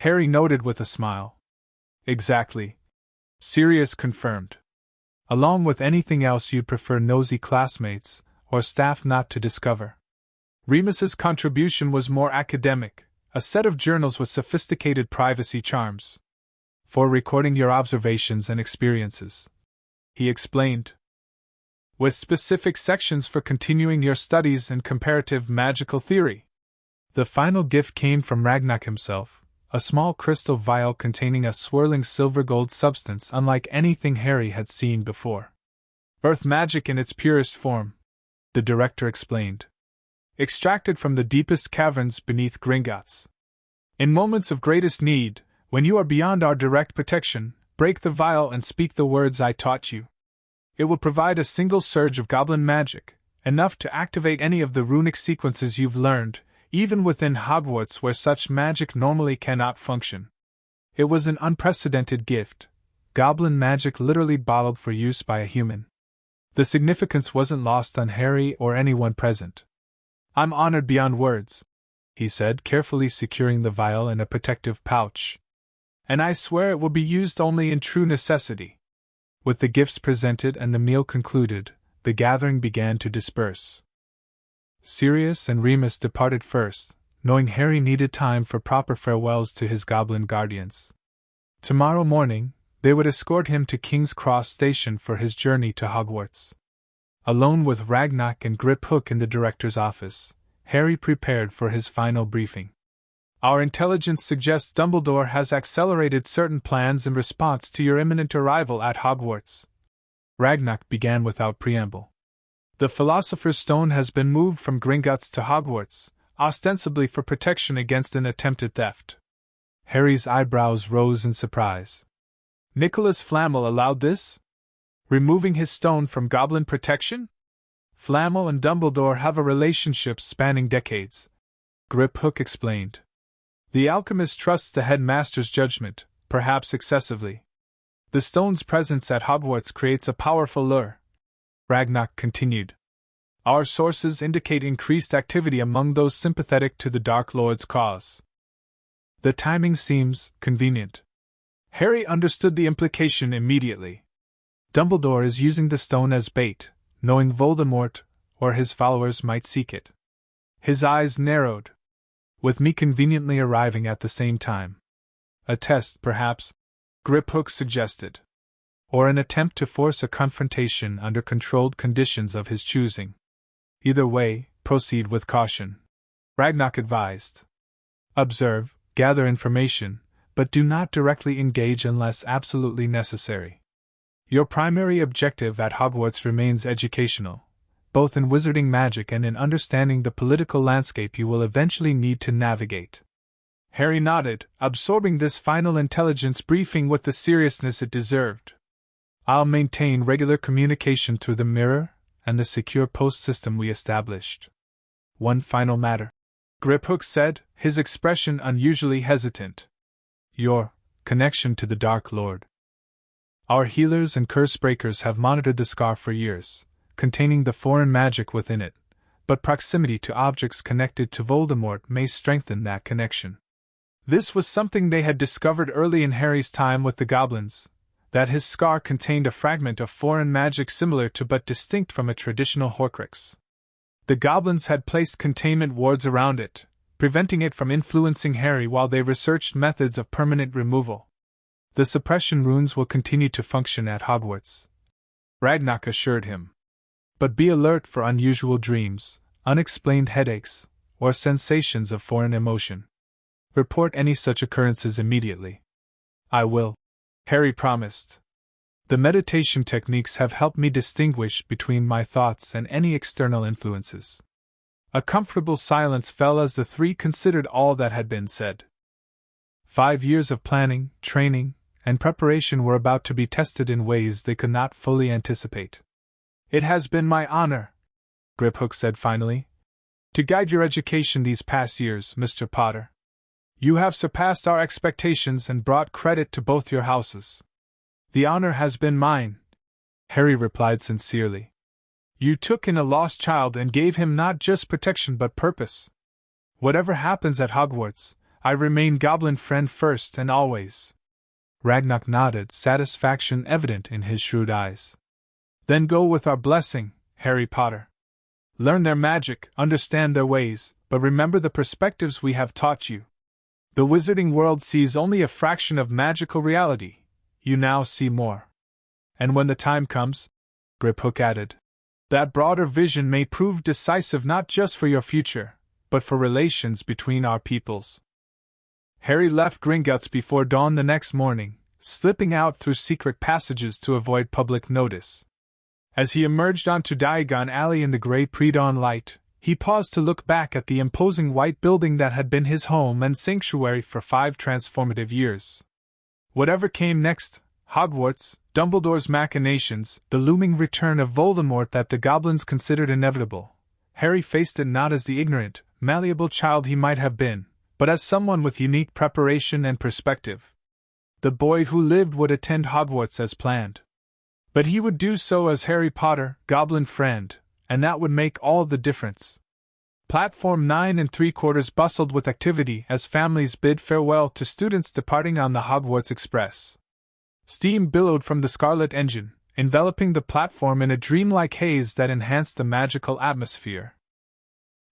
Harry noted with a smile. Exactly, Sirius confirmed. Along with anything else you'd prefer nosy classmates or staff not to discover. Remus's contribution was more academic, a set of journals with sophisticated privacy charms. For recording your observations and experiences, he explained. With specific sections for continuing your studies in comparative magical theory. The final gift came from Ragnak himself, a small crystal vial containing a swirling silver-gold substance unlike anything Harry had seen before. Earth magic in its purest form, the director explained. Extracted from the deepest caverns beneath Gringotts. In moments of greatest need, when you are beyond our direct protection, break the vial and speak the words I taught you. It will provide a single surge of goblin magic, enough to activate any of the runic sequences you've learned, even within Hogwarts where such magic normally cannot function. It was an unprecedented gift, goblin magic literally bottled for use by a human. The significance wasn't lost on Harry or anyone present. I'm honored beyond words, he said, carefully securing the vial in a protective pouch. And I swear it will be used only in true necessity. With the gifts presented and the meal concluded, the gathering began to disperse. Sirius and Remus departed first, knowing Harry needed time for proper farewells to his goblin guardians. Tomorrow morning, they would escort him to King's Cross Station for his journey to Hogwarts. Alone with Ragnak and Grip Hook in the director's office, Harry prepared for his final briefing. Our intelligence suggests Dumbledore has accelerated certain plans in response to your imminent arrival at Hogwarts. Ragnak began without preamble. The Philosopher's Stone has been moved from Gringotts to Hogwarts, ostensibly for protection against an attempted theft. Harry's eyebrows rose in surprise. Nicholas Flamel allowed this? Removing his stone from goblin protection? Flamel and Dumbledore have a relationship spanning decades, Grip Hook explained. The alchemist trusts the headmaster's judgment, perhaps excessively. The stone's presence at Hogwarts creates a powerful lure, Ragnak continued. Our sources indicate increased activity among those sympathetic to the Dark Lord's cause. The timing seems convenient. Harry understood the implication immediately. Dumbledore is using the stone as bait, knowing Voldemort or his followers might seek it. His eyes narrowed. With me conveniently arriving at the same time. A test, perhaps, Grip Hook suggested. Or an attempt to force a confrontation under controlled conditions of his choosing. Either way, proceed with caution, Ragnak advised. Observe, gather information, but do not directly engage unless absolutely necessary. Your primary objective at Hogwarts remains educational, both in wizarding magic and in understanding the political landscape you will eventually need to navigate. Harry nodded, absorbing this final intelligence briefing with the seriousness it deserved. I'll maintain regular communication through the mirror and the secure post system we established. One final matter, Grip Hook said, his expression unusually hesitant. Your connection to the Dark Lord. Our healers and curse breakers have monitored the scar for years, containing the foreign magic within it, but proximity to objects connected to Voldemort may strengthen that connection. This was something they had discovered early in Harry's time with the Goblins, that his scar contained a fragment of foreign magic similar to but distinct from a traditional Horcrux. The Goblins had placed containment wards around it, preventing it from influencing Harry while they researched methods of permanent removal. The suppression runes will continue to function at Hogwarts, Ragnak assured him. But be alert for unusual dreams, unexplained headaches, or sensations of foreign emotion. Report any such occurrences immediately. I will, Harry promised. The meditation techniques have helped me distinguish between my thoughts and any external influences. A comfortable silence fell as the three considered all that had been said. 5 years of planning, training, and preparation were about to be tested in ways they could not fully anticipate. "It has been my honor," Griphook said finally, "to guide your education these past years, Mr. Potter. You have surpassed our expectations and brought credit to both your houses." "The honor has been mine," Harry replied sincerely. "You took in a lost child and gave him not just protection but purpose. Whatever happens at Hogwarts, I remain Goblin friend first and always." Ragnarok nodded, satisfaction evident in his shrewd eyes. "Then go with our blessing, Harry Potter. Learn their magic, understand their ways, but remember the perspectives we have taught you. The wizarding world sees only a fraction of magical reality. You now see more. And when the time comes," Griphook added, "that broader vision may prove decisive not just for your future, but for relations between our peoples." Harry left Gringotts before dawn the next morning, slipping out through secret passages to avoid public notice. As he emerged onto Diagon Alley in the gray pre-dawn light, he paused to look back at the imposing white building that had been his home and sanctuary for 5 transformative years. Whatever came next, Hogwarts, Dumbledore's machinations, the looming return of Voldemort that the goblins considered inevitable, Harry faced it not as the ignorant, malleable child he might have been, but as someone with unique preparation and perspective. The boy who lived would attend Hogwarts as planned. But he would do so as Harry Potter, Goblin friend, and that would make all the difference. Platform 9 3/4 bustled with activity as families bid farewell to students departing on the Hogwarts Express. Steam billowed from the Scarlet engine, enveloping the platform in a dreamlike haze that enhanced the magical atmosphere.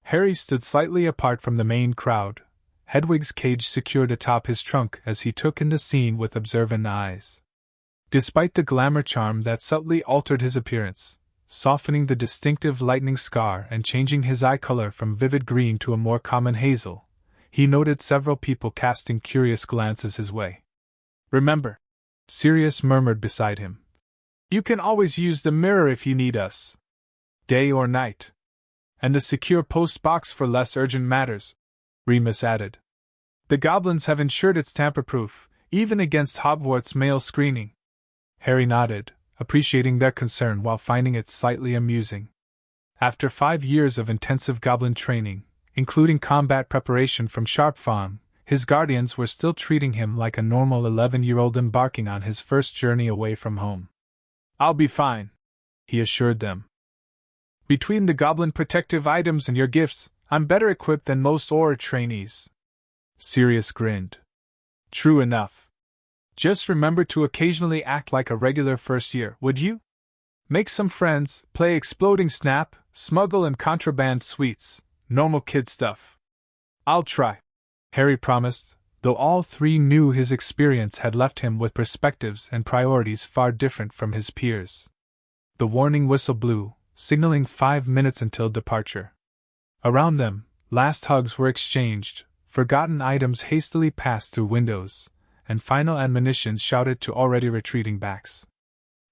Harry stood slightly apart from the main crowd, Hedwig's cage secured atop his trunk as he took in the scene with observant eyes. Despite the glamour charm that subtly altered his appearance, softening the distinctive lightning scar and changing his eye color from vivid green to a more common hazel, he noted several people casting curious glances his way. "Remember," Sirius murmured beside him, "you can always use the mirror if you need us. Day or night. And the secure post box for less urgent matters," Remus added. "The goblins have ensured it's tamper-proof, even against Hogwarts mail screening." Harry nodded, appreciating their concern while finding it slightly amusing. After 5 years of intensive goblin training, including combat preparation from Sharp Farm, his guardians were still treating him like a normal 11-year-old embarking on his first journey away from home. "I'll be fine," he assured them. "Between the goblin protective items and your gifts, I'm better equipped than most Auror trainees." Sirius grinned. "True enough. Just remember to occasionally act like a regular first year, would you? Make some friends, play exploding snap, smuggle and contraband sweets, normal kid stuff." "I'll try," Harry promised, though all three knew his experience had left him with perspectives and priorities far different from his peers. The warning whistle blew, signaling 5 minutes until departure. Around them, last hugs were exchanged, forgotten items hastily passed through windows, and final admonitions shouted to already retreating backs.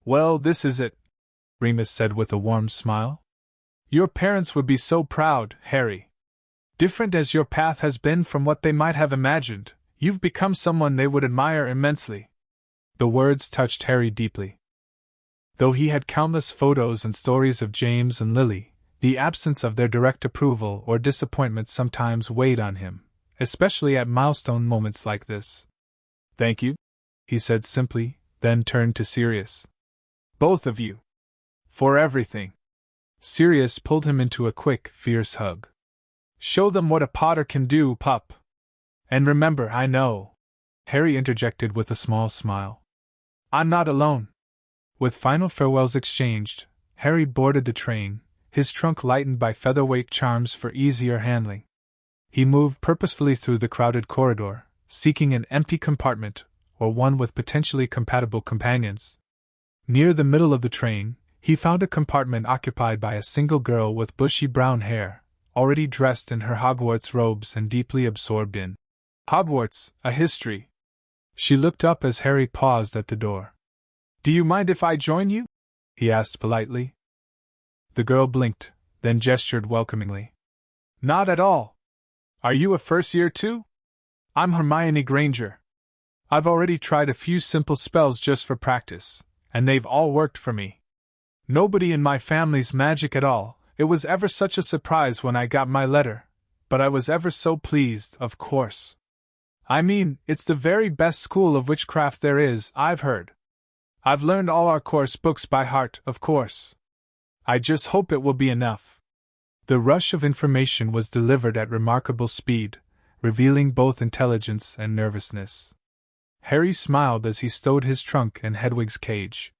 "Well, this is it," Remus said with a warm smile. "Your parents would be so proud, Harry. Different as your path has been from what they might have imagined, you've become someone they would admire immensely." The words touched Harry deeply. Though he had countless photos and stories of James and Lily, the absence of their direct approval or disappointment sometimes weighed on him, especially at milestone moments like this. "Thank you," he said simply, then turned to Sirius. "Both of you. For everything." Sirius pulled him into a quick, fierce hug. "Show them what a Potter can do, pup. And remember, I know," Harry interjected with a small smile, "I'm not alone." With final farewells exchanged, Harry boarded the train, his trunk lightened by featherweight charms for easier handling. He moved purposefully through the crowded corridor, seeking an empty compartment, or one with potentially compatible companions. Near the middle of the train, he found a compartment occupied by a single girl with bushy brown hair, already dressed in her Hogwarts robes and deeply absorbed in Hogwarts, a history. She looked up as Harry paused at the door. "Do you mind if I join you?" he asked politely. The girl blinked, then gestured welcomingly. Not at all. Are you a first year too? I'm Hermione Granger. I've already tried a few simple spells just for practice, and they've all worked for me. Nobody in my family's magic at all. It was ever such a surprise when I got my letter, but I was ever so pleased, of course. I mean, it's the very best school of witchcraft there is, I've heard. I've learned all our course books by heart, of course. I just hope it will be enough. The rush of information was delivered at remarkable speed, revealing both intelligence and nervousness. Harry smiled as he stowed his trunk in Hedwig's cage.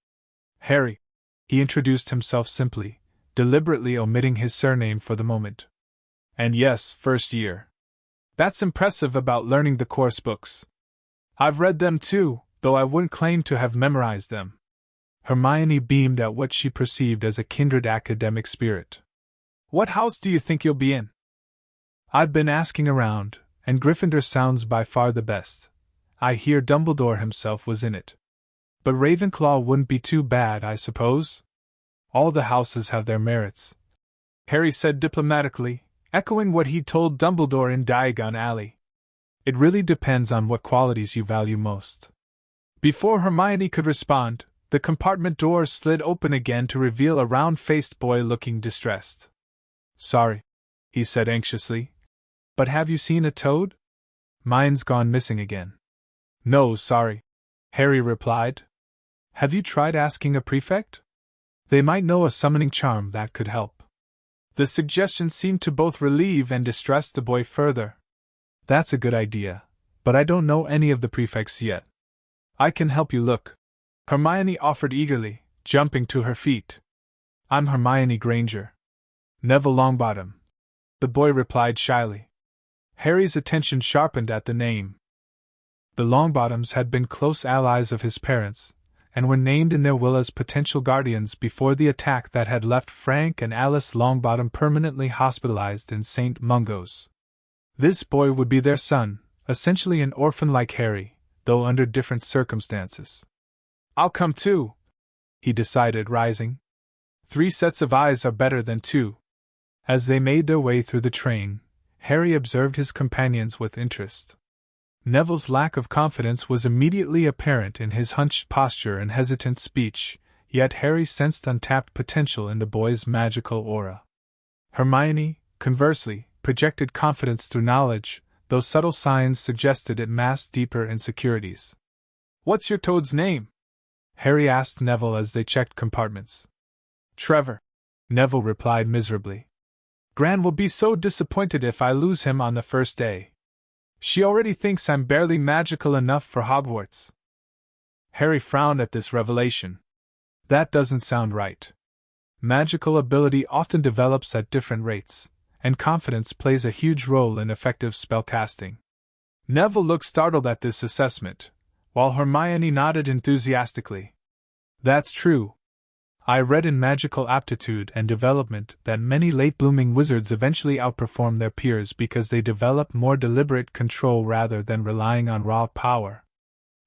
Harry. He introduced himself simply, deliberately omitting his surname for the moment. And yes, first year. That's impressive about learning the course books. I've read them too, though I wouldn't claim to have memorized them. Hermione beamed at what she perceived as a kindred academic spirit. What house do you think you'll be in? I've been asking around, and Gryffindor sounds by far the best. I hear Dumbledore himself was in it. But Ravenclaw wouldn't be too bad, I suppose? All the houses have their merits, Harry said diplomatically, echoing what he told Dumbledore in Diagon Alley. It really depends on what qualities you value most. Before Hermione could respond, the compartment doors slid open again to reveal a round-faced boy looking distressed. Sorry, he said anxiously. But have you seen a toad? Mine's gone missing again. No, sorry, Harry replied. Have you tried asking a prefect? They might know a summoning charm that could help. The suggestion seemed to both relieve and distress the boy further. That's a good idea, but I don't know any of the prefects yet. I can help you look, Hermione offered eagerly, jumping to her feet. I'm Hermione Granger. Neville Longbottom, the boy replied shyly. Harry's attention sharpened at the name. The Longbottoms had been close allies of his parents, and were named in their will as potential guardians before the attack that had left Frank and Alice Longbottom permanently hospitalized in St. Mungo's. This boy would be their son, essentially an orphan like Harry, though under different circumstances. I'll come too, he decided, rising. 3 sets of eyes are better than 2. As they made their way through the train, Harry observed his companions with interest. Neville's lack of confidence was immediately apparent in his hunched posture and hesitant speech, yet Harry sensed untapped potential in the boy's magical aura. Hermione, conversely, projected confidence through knowledge, though subtle signs suggested it masked deeper insecurities. What's your toad's name? Harry asked Neville as they checked compartments. Trevor, Neville replied miserably. Gran will be so disappointed if I lose him on the first day. She already thinks I'm barely magical enough for Hogwarts. Harry frowned at this revelation. That doesn't sound right. Magical ability often develops at different rates, and confidence plays a huge role in effective spellcasting. Neville looked startled at this assessment, while Hermione nodded enthusiastically. That's true. I read in Magical Aptitude and Development that many late-blooming wizards eventually outperform their peers because they develop more deliberate control rather than relying on raw power.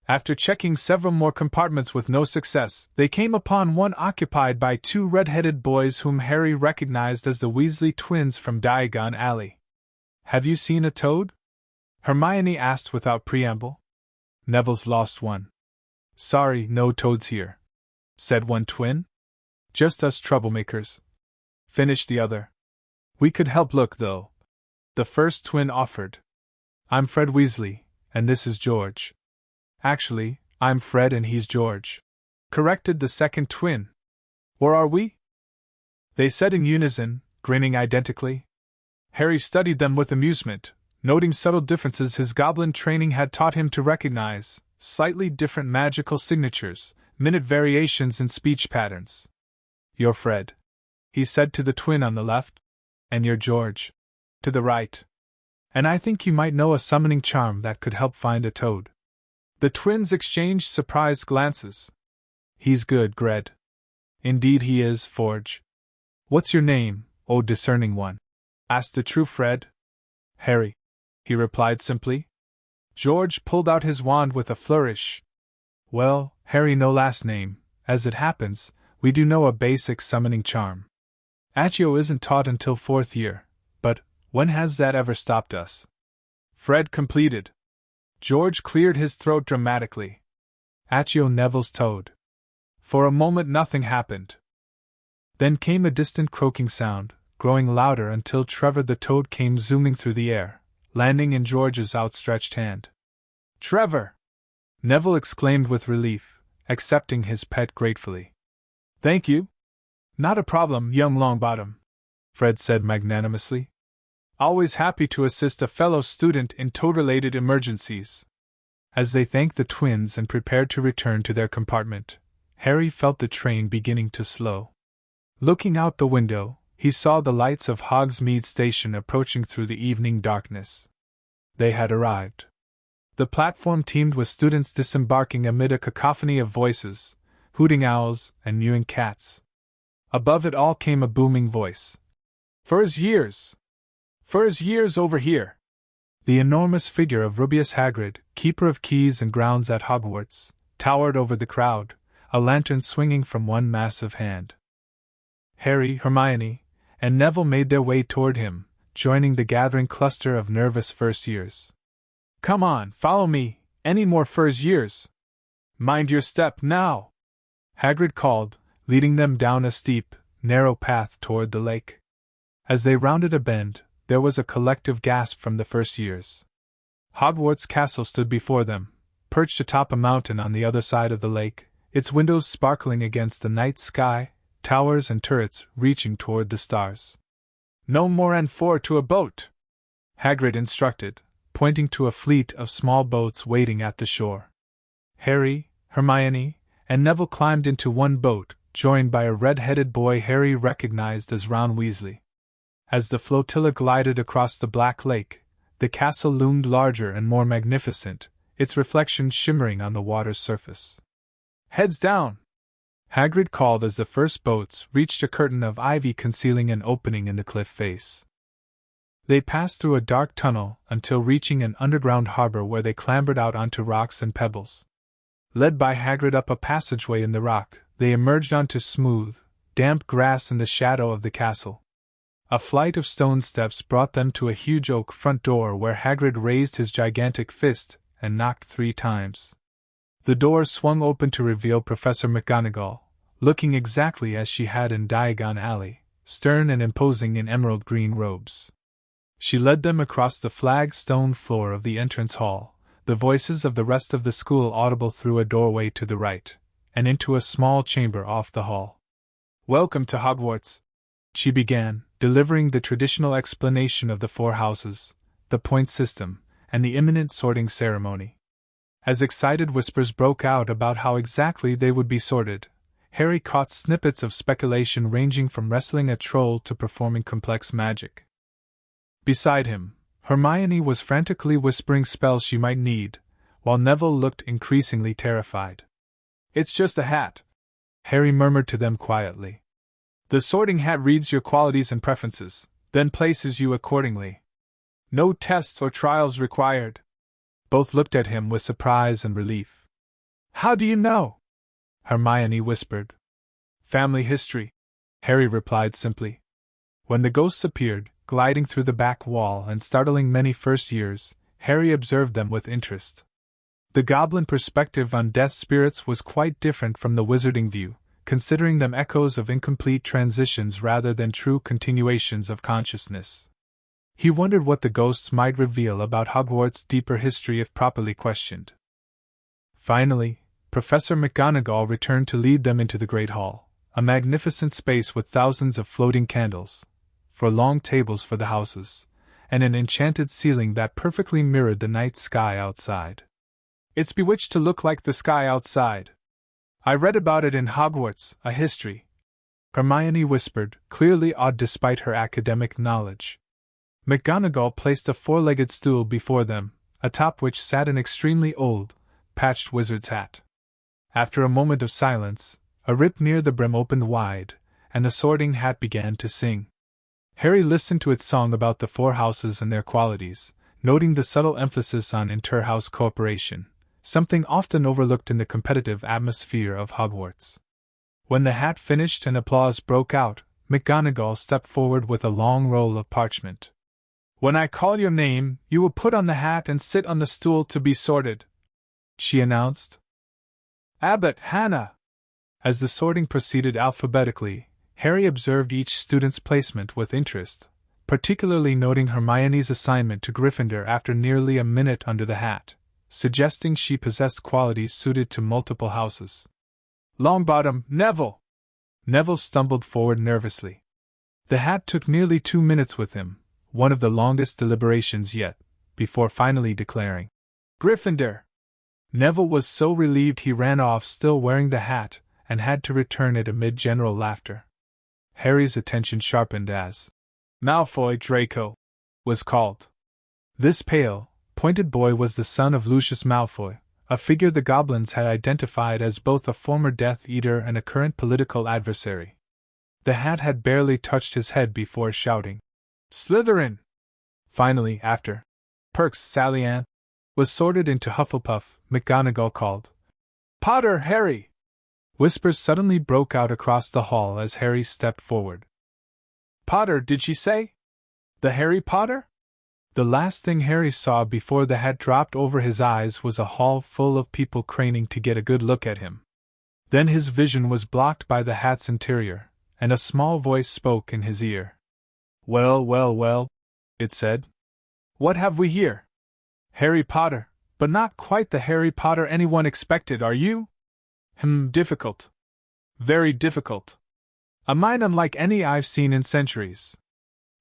After checking several more compartments with no success, they came upon one occupied by 2 red-headed boys whom Harry recognized as the Weasley twins from Diagon Alley. Have you seen a toad? Hermione asked without preamble. Neville's lost one. Sorry, no toads here, said one twin. Just us troublemakers, finished the other. We could help look, though, the first twin offered. I'm Fred Weasley, and this is George. Actually, I'm Fred and he's George, corrected the second twin. Or are we? They said in unison, grinning identically. Harry studied them with amusement, noting subtle differences his goblin training had taught him to recognize, slightly different magical signatures, minute variations in speech patterns. You're Fred, he said to the twin on the left, and you're George, to the right. And I think you might know a summoning charm that could help find a toad. The twins exchanged surprised glances. He's good, Gred. Indeed he is, Forge. What's your name, O discerning one? Asked the true Fred. Harry, he replied simply. George pulled out his wand with a flourish. Well, Harry no last name, as it happens. We do know a basic summoning charm. Accio isn't taught until 4th year, but, When has that ever stopped us? Fred completed. George cleared his throat dramatically. Accio Neville's toad. For a moment nothing happened. Then came a distant croaking sound, growing louder until Trevor the toad came zooming through the air, landing in George's outstretched hand. Trevor! Neville exclaimed with relief, accepting his pet gratefully. Thank you. Not a problem, young Longbottom, Fred said magnanimously. Always happy to assist a fellow student in toad-related emergencies. As they thanked the twins and prepared to return to their compartment, Harry felt the train beginning to slow. Looking out the window, he saw the lights of Hogsmeade Station approaching through the evening darkness. They had arrived. The platform teemed with students disembarking amid a cacophony of voices, hooting owls and mewing cats. Above it all came a booming voice. First years! First years over here! The enormous figure of Rubeus Hagrid, keeper of keys and grounds at Hogwarts, towered over the crowd, a lantern swinging from one massive hand. Harry, Hermione, and Neville made their way toward him, joining the gathering cluster of nervous first years. Come on, follow me, any more first years? Mind your step, now! Hagrid called, leading them down a steep, narrow path toward the lake. As they rounded a bend, there was a collective gasp from the first years. Hogwarts Castle stood before them, perched atop a mountain on the other side of the lake, its windows sparkling against the night sky, towers and turrets reaching toward the stars. No more N4 to a boat! Hagrid instructed, pointing to a fleet of small boats waiting at the shore. Harry, Hermione, and Neville climbed into one boat, joined by a red-headed boy Harry recognized as Ron Weasley. As the flotilla glided across the black lake, the castle loomed larger and more magnificent, its reflection shimmering on the water's surface. Heads down! Hagrid called as the first boats reached a curtain of ivy concealing an opening in the cliff face. They passed through a dark tunnel until reaching an underground harbor where they clambered out onto rocks and pebbles. Led by Hagrid up a passageway in the rock, they emerged onto smooth, damp grass in the shadow of the castle. A flight of stone steps brought them to a huge oak front door where Hagrid raised his gigantic fist and knocked 3 times. The door swung open to reveal Professor McGonagall, looking exactly as she had in Diagon Alley, stern and imposing in emerald green robes. She led them across the flagstone floor of the entrance hall, the voices of the rest of the school audible through a doorway to the right, and into a small chamber off the hall. Welcome to Hogwarts, she began, delivering the traditional explanation of the 4 houses, the point system, and the imminent sorting ceremony. As excited whispers broke out about how exactly they would be sorted, Harry caught snippets of speculation ranging from wrestling a troll to performing complex magic. Beside him, Hermione was frantically whispering spells she might need, while Neville looked increasingly terrified. It's just a hat, Harry murmured to them quietly. The sorting hat reads your qualities and preferences, then places you accordingly. No tests or trials required. Both looked at him with surprise and relief. How do you know? Hermione whispered. Family history, Harry replied simply. When the ghosts appeared, gliding through the back wall and startling many first years, Harry observed them with interest. The goblin perspective on death spirits was quite different from the wizarding view, considering them echoes of incomplete transitions rather than true continuations of consciousness. He wondered what the ghosts might reveal about Hogwarts' deeper history if properly questioned. Finally, Professor McGonagall returned to lead them into the Great Hall, a magnificent space with thousands of floating candles, 4 long tables for the houses, and an enchanted ceiling that perfectly mirrored the night sky outside. It's bewitched to look like the sky outside. I read about it in Hogwarts, a history, Hermione whispered, clearly awed despite her academic knowledge. McGonagall placed a 4-legged stool before them, atop which sat an extremely old, patched wizard's hat. After a moment of silence, a rip near the brim opened wide, and the sorting hat began to sing. Harry listened to its song about the 4 houses and their qualities, noting the subtle emphasis on inter-house cooperation, something often overlooked in the competitive atmosphere of Hogwarts. When the hat finished and applause broke out, McGonagall stepped forward with a long roll of parchment. When I call your name, you will put on the hat and sit on the stool to be sorted," she announced. "Abbott, Hannah." As the sorting proceeded alphabetically, Harry observed each student's placement with interest, particularly noting Hermione's assignment to Gryffindor after nearly a minute under the hat, suggesting she possessed qualities suited to multiple houses. "Longbottom, Neville!" Neville stumbled forward nervously. The hat took nearly 2 minutes with him, one of the longest deliberations yet, before finally declaring, "Gryffindor." Neville was so relieved he ran off still wearing the hat, and had to return it amid general laughter. Harry's attention sharpened as Malfoy Draco was called. This pale, pointed boy was the son of Lucius Malfoy, a figure the Goblins had identified as both a former Death Eater and a current political adversary. The hat had barely touched his head before shouting, "Slytherin!" Finally, after Perks Sally Ann was sorted into Hufflepuff, McGonagall called, "Potter, Harry!" Whispers suddenly broke out across the hall as Harry stepped forward. "Potter, did she say? The Harry Potter?" The last thing Harry saw before the hat dropped over his eyes was a hall full of people craning to get a good look at him. Then his vision was blocked by the hat's interior, and a small voice spoke in his ear. "Well, well, well," it said. "What have we here? Harry Potter, but not quite the Harry Potter anyone expected, are you? Difficult. Very difficult. A mind unlike any I've seen in centuries.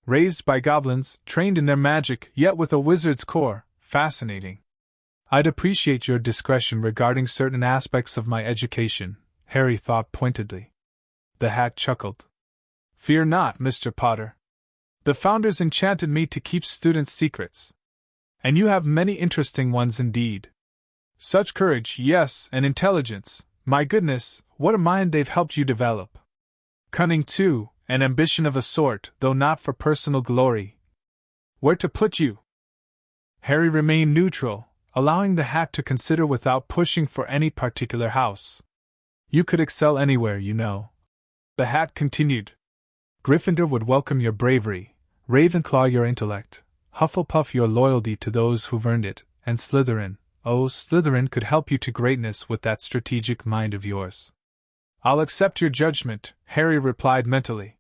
Raised by goblins, trained in their magic, yet with a wizard's core, fascinating. I'd appreciate your discretion regarding certain aspects of my education," Harry thought pointedly. The hat chuckled. "Fear not, Mr. Potter. The founders enchanted me to keep students' secrets. And you have many interesting ones indeed. Such courage, yes, and intelligence. My goodness, what a mind they've helped you develop. Cunning, too, and ambition of a sort, though not for personal glory. Where to put you?" Harry remained neutral, allowing the hat to consider without pushing for any particular house. "You could excel anywhere, you know," the hat continued. "Gryffindor would welcome your bravery, Ravenclaw your intellect, Hufflepuff your loyalty to those who've earned it, and Slytherin, oh, Slytherin could help you to greatness with that strategic mind of yours." "I'll accept your judgment," Harry replied mentally.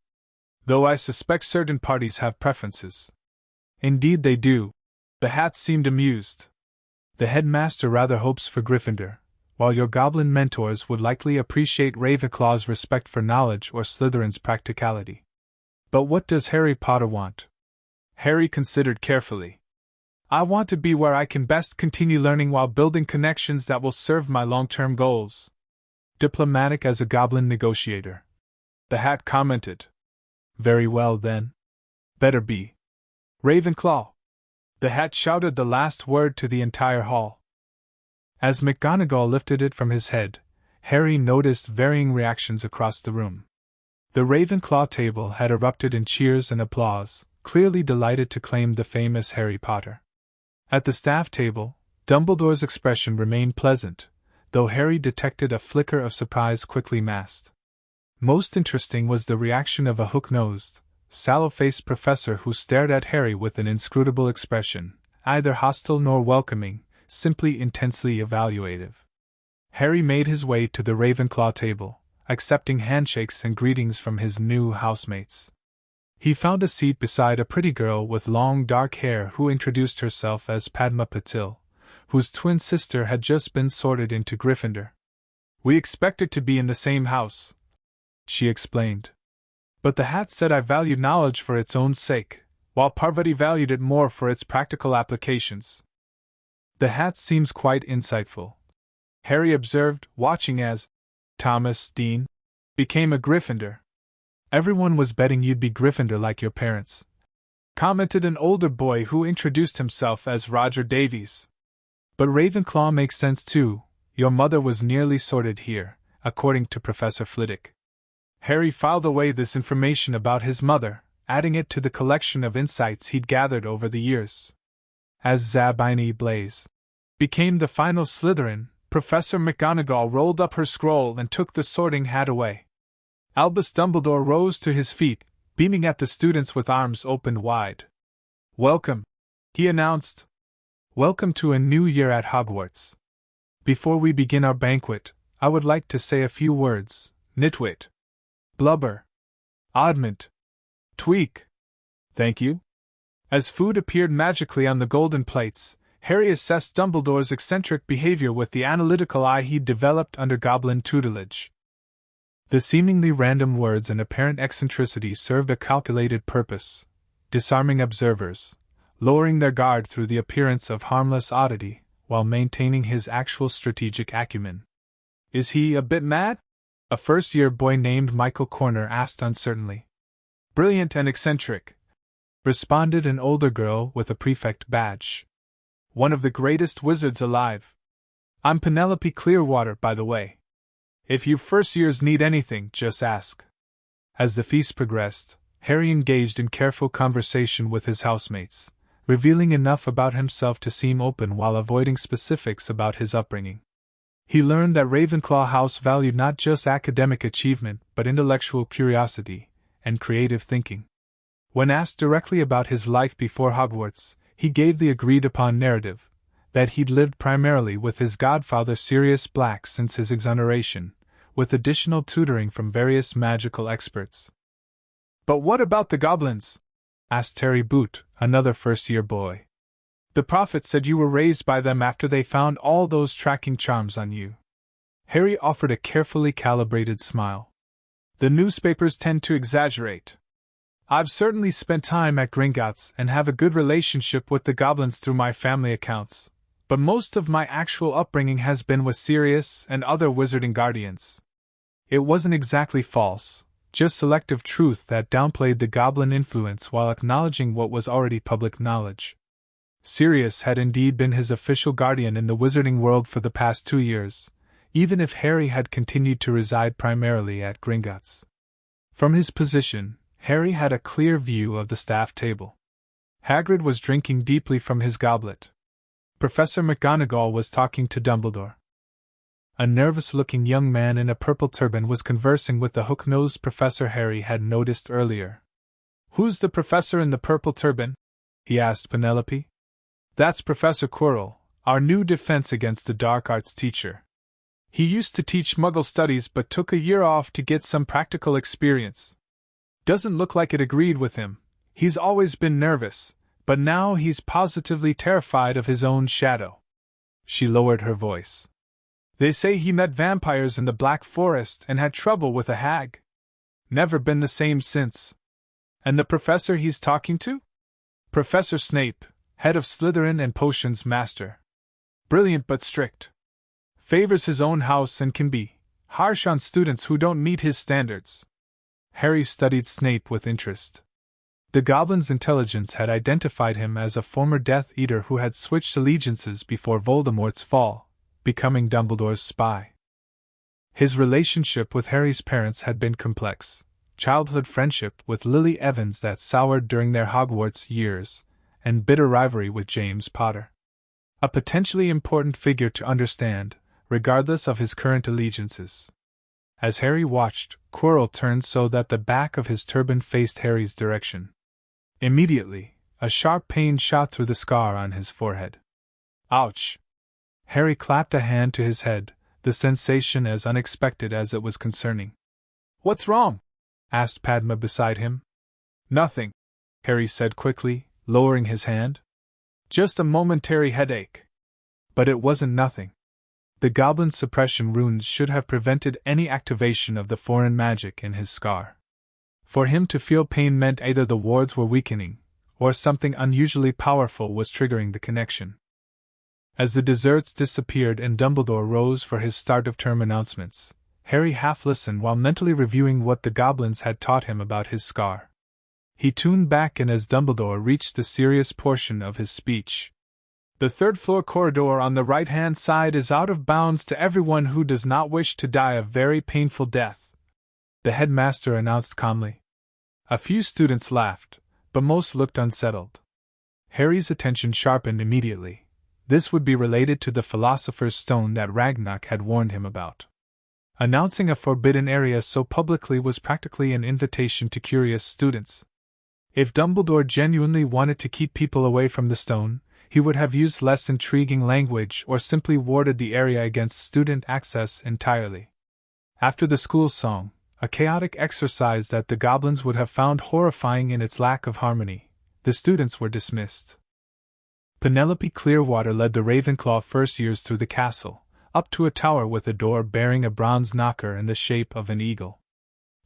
"Though I suspect certain parties have preferences." "Indeed they do." The hat seemed amused. "The headmaster rather hopes for Gryffindor, while your goblin mentors would likely appreciate Ravenclaw's respect for knowledge or Slytherin's practicality. But what does Harry Potter want?" Harry considered carefully. "I want to be where I can best continue learning while building connections that will serve my long-term goals." "Diplomatic as a goblin negotiator," the hat commented. "Very well, then. Better be Ravenclaw." The hat shouted the last word to the entire hall. As McGonagall lifted it from his head, Harry noticed varying reactions across the room. The Ravenclaw table had erupted in cheers and applause, clearly delighted to claim the famous Harry Potter. At the staff table, Dumbledore's expression remained pleasant, though Harry detected a flicker of surprise quickly masked. Most interesting was the reaction of a hook-nosed, sallow-faced professor who stared at Harry with an inscrutable expression, neither hostile nor welcoming, simply intensely evaluative. Harry made his way to the Ravenclaw table, accepting handshakes and greetings from his new housemates. He found a seat beside a pretty girl with long dark hair who introduced herself as Padma Patil, whose twin sister had just been sorted into Gryffindor. "We expected to be in the same house," she explained. "But the hat said I valued knowledge for its own sake, while Parvati valued it more for its practical applications." "The hat seems quite insightful," Harry observed, watching as Thomas Dean became a Gryffindor. "Everyone was betting you'd be Gryffindor like your parents," commented an older boy who introduced himself as Roger Davies. "But Ravenclaw makes sense too. Your mother was nearly sorted here, according to Professor Flitwick." Harry filed away this information about his mother, adding it to the collection of insights he'd gathered over the years. As Zabini Blaze became the final Slytherin, Professor McGonagall rolled up her scroll and took the sorting hat away. Albus Dumbledore rose to his feet, beaming at the students with arms opened wide. Welcome, he announced. Welcome to a new year at Hogwarts. Before we begin our banquet, I would like to say a few words. Nitwit. Blubber. Oddment. Tweak. Thank you. As food appeared magically on the golden plates, Harry assessed Dumbledore's eccentric behavior with the analytical eye he'd developed under Goblin tutelage. The seemingly random words and apparent eccentricity served a calculated purpose, disarming observers, lowering their guard through the appearance of harmless oddity, while maintaining his actual strategic acumen. Is he a bit mad? A first-year boy named Michael Corner asked uncertainly. Brilliant and eccentric, responded an older girl with a prefect badge. One of the greatest wizards alive. I'm Penelope Clearwater, by the way. If you first-years need anything, just ask. As the feast progressed, Harry engaged in careful conversation with his housemates, revealing enough about himself to seem open while avoiding specifics about his upbringing. He learned that Ravenclaw House valued not just academic achievement but intellectual curiosity and creative thinking. When asked directly about his life before Hogwarts, he gave the agreed-upon narrative, that he'd lived primarily with his godfather Sirius Black since his exoneration, with additional tutoring from various magical experts. But what about the goblins? Asked Harry Boot, another first-year boy. The prophet said you were raised by them after they found all those tracking charms on you. Harry offered a carefully calibrated smile. The newspapers tend to exaggerate. I've certainly spent time at Gringotts and have a good relationship with the goblins through my family accounts, but most of my actual upbringing has been with Sirius and other wizarding guardians. It wasn't exactly false, just selective truth that downplayed the goblin influence while acknowledging what was already public knowledge. Sirius had indeed been his official guardian in the wizarding world for the past 2 years, even if Harry had continued to reside primarily at Gringotts. From his position, Harry had a clear view of the staff table. Hagrid was drinking deeply from his goblet. Professor McGonagall was talking to Dumbledore. A nervous-looking young man in a purple turban was conversing with the hook-nosed professor Harry had noticed earlier. "Who's the professor in the purple turban?" he asked Penelope. "That's Professor Quirrell, our new Defense Against the Dark Arts teacher. He used to teach Muggle studies but took a year off to get some practical experience. Doesn't look like it agreed with him. He's always been nervous, but now he's positively terrified of his own shadow." She lowered her voice. "They say he met vampires in the Black Forest and had trouble with a hag. Never been the same since. And the professor he's talking to? Professor Snape, head of Slytherin and potions master. Brilliant but strict. Favors his own house and can be harsh on students who don't meet his standards." Harry studied Snape with interest. The Goblin's intelligence had identified him as a former Death Eater who had switched allegiances before Voldemort's fall, becoming Dumbledore's spy. His relationship with Harry's parents had been complex, childhood friendship with Lily Evans that soured during their Hogwarts years, and bitter rivalry with James Potter. A potentially important figure to understand, regardless of his current allegiances. As Harry watched, Quirrell turned so that the back of his turban faced Harry's direction. Immediately, a sharp pain shot through the scar on his forehead. "Ouch!" Harry clapped a hand to his head, the sensation as unexpected as it was concerning. "What's wrong?" asked Padma beside him. "Nothing," Harry said quickly, lowering his hand. "Just a momentary headache." But it wasn't nothing. The Goblin's suppression runes should have prevented any activation of the foreign magic in his scar. For him to feel pain meant either the wards were weakening, or something unusually powerful was triggering the connection. As the desserts disappeared and Dumbledore rose for his start-of-term announcements, Harry half listened while mentally reviewing what the Goblins had taught him about his scar. He tuned back in as Dumbledore reached the serious portion of his speech. "The third-floor corridor on the right-hand side is out of bounds to everyone who does not wish to die a very painful death," the headmaster announced calmly. A few students laughed, but most looked unsettled. Harry's attention sharpened immediately. This would be related to the Philosopher's Stone that Ragnarok had warned him about. Announcing a forbidden area so publicly was practically an invitation to curious students. If Dumbledore genuinely wanted to keep people away from the stone, he would have used less intriguing language or simply warded the area against student access entirely. After the school song, a chaotic exercise that the goblins would have found horrifying in its lack of harmony, the students were dismissed. Penelope Clearwater led the Ravenclaw first years through the castle, up to a tower with a door bearing a bronze knocker in the shape of an eagle.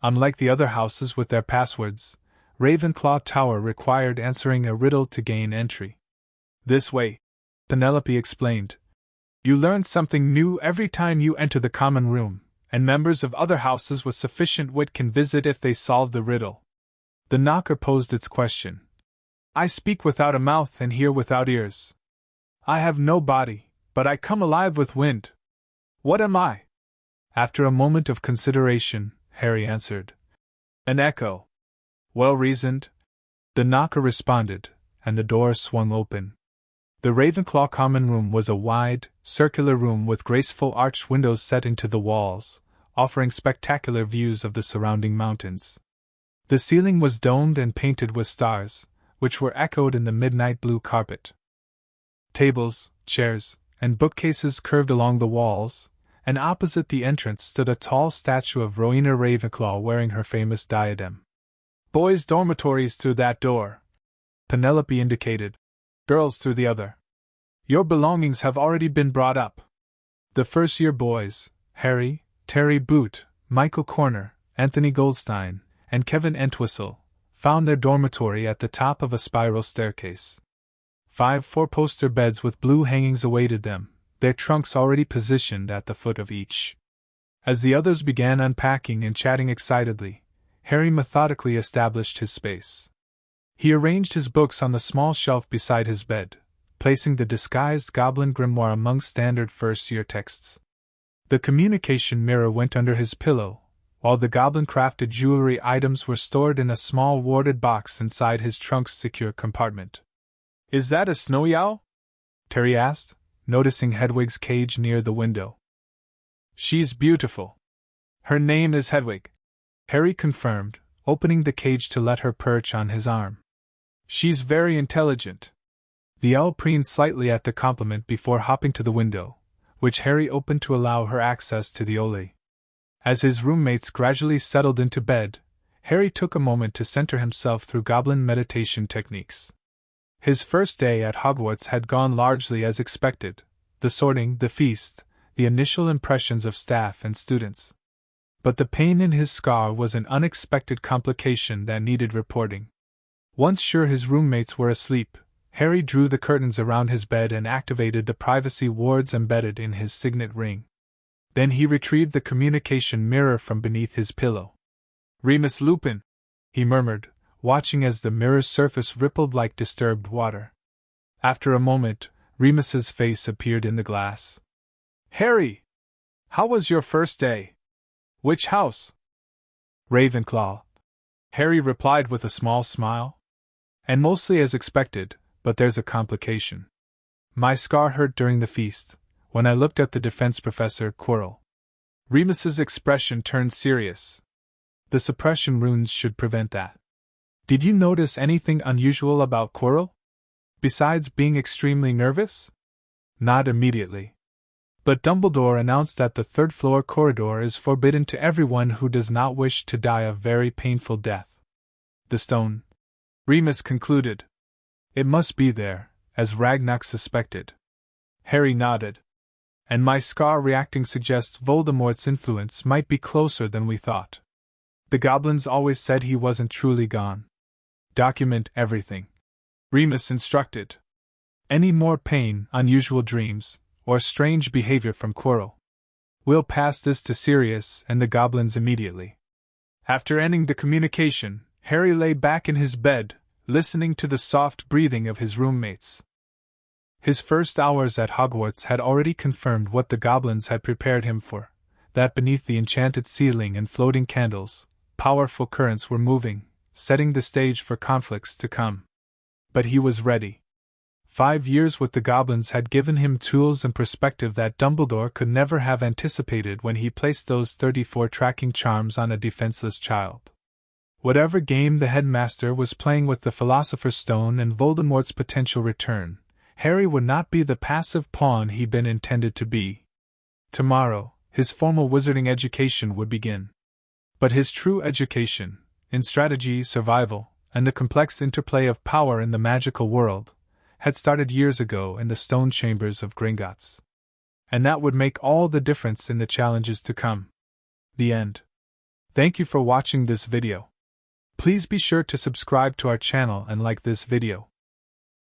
Unlike the other houses with their passwords, Ravenclaw Tower required answering a riddle to gain entry. This way, Penelope explained, you learn something new every time you enter the common room, and members of other houses with sufficient wit can visit if they solve the riddle. The knocker posed its question. I speak without a mouth and hear without ears. I have no body, but I come alive with wind. What am I? After a moment of consideration, Harry answered. An echo. Well reasoned. The knocker responded, and the door swung open. The Ravenclaw common room was a wide, circular room with graceful arched windows set into the walls, offering spectacular views of the surrounding mountains. The ceiling was domed and painted with stars, which were echoed in the midnight blue carpet. Tables, chairs, and bookcases curved along the walls, and opposite the entrance stood a tall statue of Rowena Ravenclaw wearing her famous diadem. Boys' dormitories through that door, Penelope indicated. Girls through the other. Your belongings have already been brought up. The first-year boys, Harry, Terry Boot, Michael Corner, Anthony Goldstein, and Kevin Entwistle, found their dormitory at the top of a spiral staircase. 5 four-poster beds with blue hangings awaited them, their trunks already positioned at the foot of each. As the others began unpacking and chatting excitedly, Harry methodically established his space. He arranged his books on the small shelf beside his bed, placing the disguised goblin grimoire among standard first-year texts. The communication mirror went under his pillow, while the goblin-crafted jewelry items were stored in a small warded box inside his trunk's secure compartment. Is that a snowy owl? Terry asked, noticing Hedwig's cage near the window. She's beautiful. Her name is Hedwig, Harry confirmed, opening the cage to let her perch on his arm. She's very intelligent. The owl preened slightly at the compliment before hopping to the window, which Harry opened to allow her access to the Ole. As his roommates gradually settled into bed, Harry took a moment to center himself through goblin meditation techniques. His first day at Hogwarts had gone largely as expected, the sorting, the feast, the initial impressions of staff and students. But the pain in his scar was an unexpected complication that needed reporting. Once sure his roommates were asleep, Harry drew the curtains around his bed and activated the privacy wards embedded in his signet ring. Then he retrieved the communication mirror from beneath his pillow. Remus Lupin, he murmured, watching as the mirror's surface rippled like disturbed water. After a moment, Remus's face appeared in the glass. Harry! How was your first day? Which house? Ravenclaw, Harry replied with a small smile. And mostly as expected, but there's a complication. My scar hurt during the feast, when I looked at the defense professor, Quirrell. Remus's expression turned serious. The suppression runes should prevent that. Did you notice anything unusual about Quirrell? Besides being extremely nervous? Not immediately. But Dumbledore announced that the third-floor corridor is forbidden to everyone who does not wish to die a very painful death. The stone, Remus concluded. It must be there, as Ragnak suspected. Harry nodded. And my scar reacting suggests Voldemort's influence might be closer than we thought. The goblins always said he wasn't truly gone. Document everything, Remus instructed. Any more pain, unusual dreams, or strange behavior from Quirrell. We'll pass this to Sirius and the goblins immediately. After ending the communication, Harry lay back in his bed, listening to the soft breathing of his roommates. His first hours at Hogwarts had already confirmed what the goblins had prepared him for, that beneath the enchanted ceiling and floating candles, powerful currents were moving, setting the stage for conflicts to come. But he was ready. 5 years with the goblins had given him tools and perspective that Dumbledore could never have anticipated when he placed those 34 tracking charms on a defenseless child. Whatever game the headmaster was playing with the Philosopher's Stone and Voldemort's potential return, Harry would not be the passive pawn he'd been intended to be. Tomorrow, his formal wizarding education would begin. But his true education, in strategy, survival, and the complex interplay of power in the magical world, had started years ago in the stone chambers of Gringotts. And that would make all the difference in the challenges to come. The end. Thank you for watching this video. Please be sure to subscribe to our channel and like this video.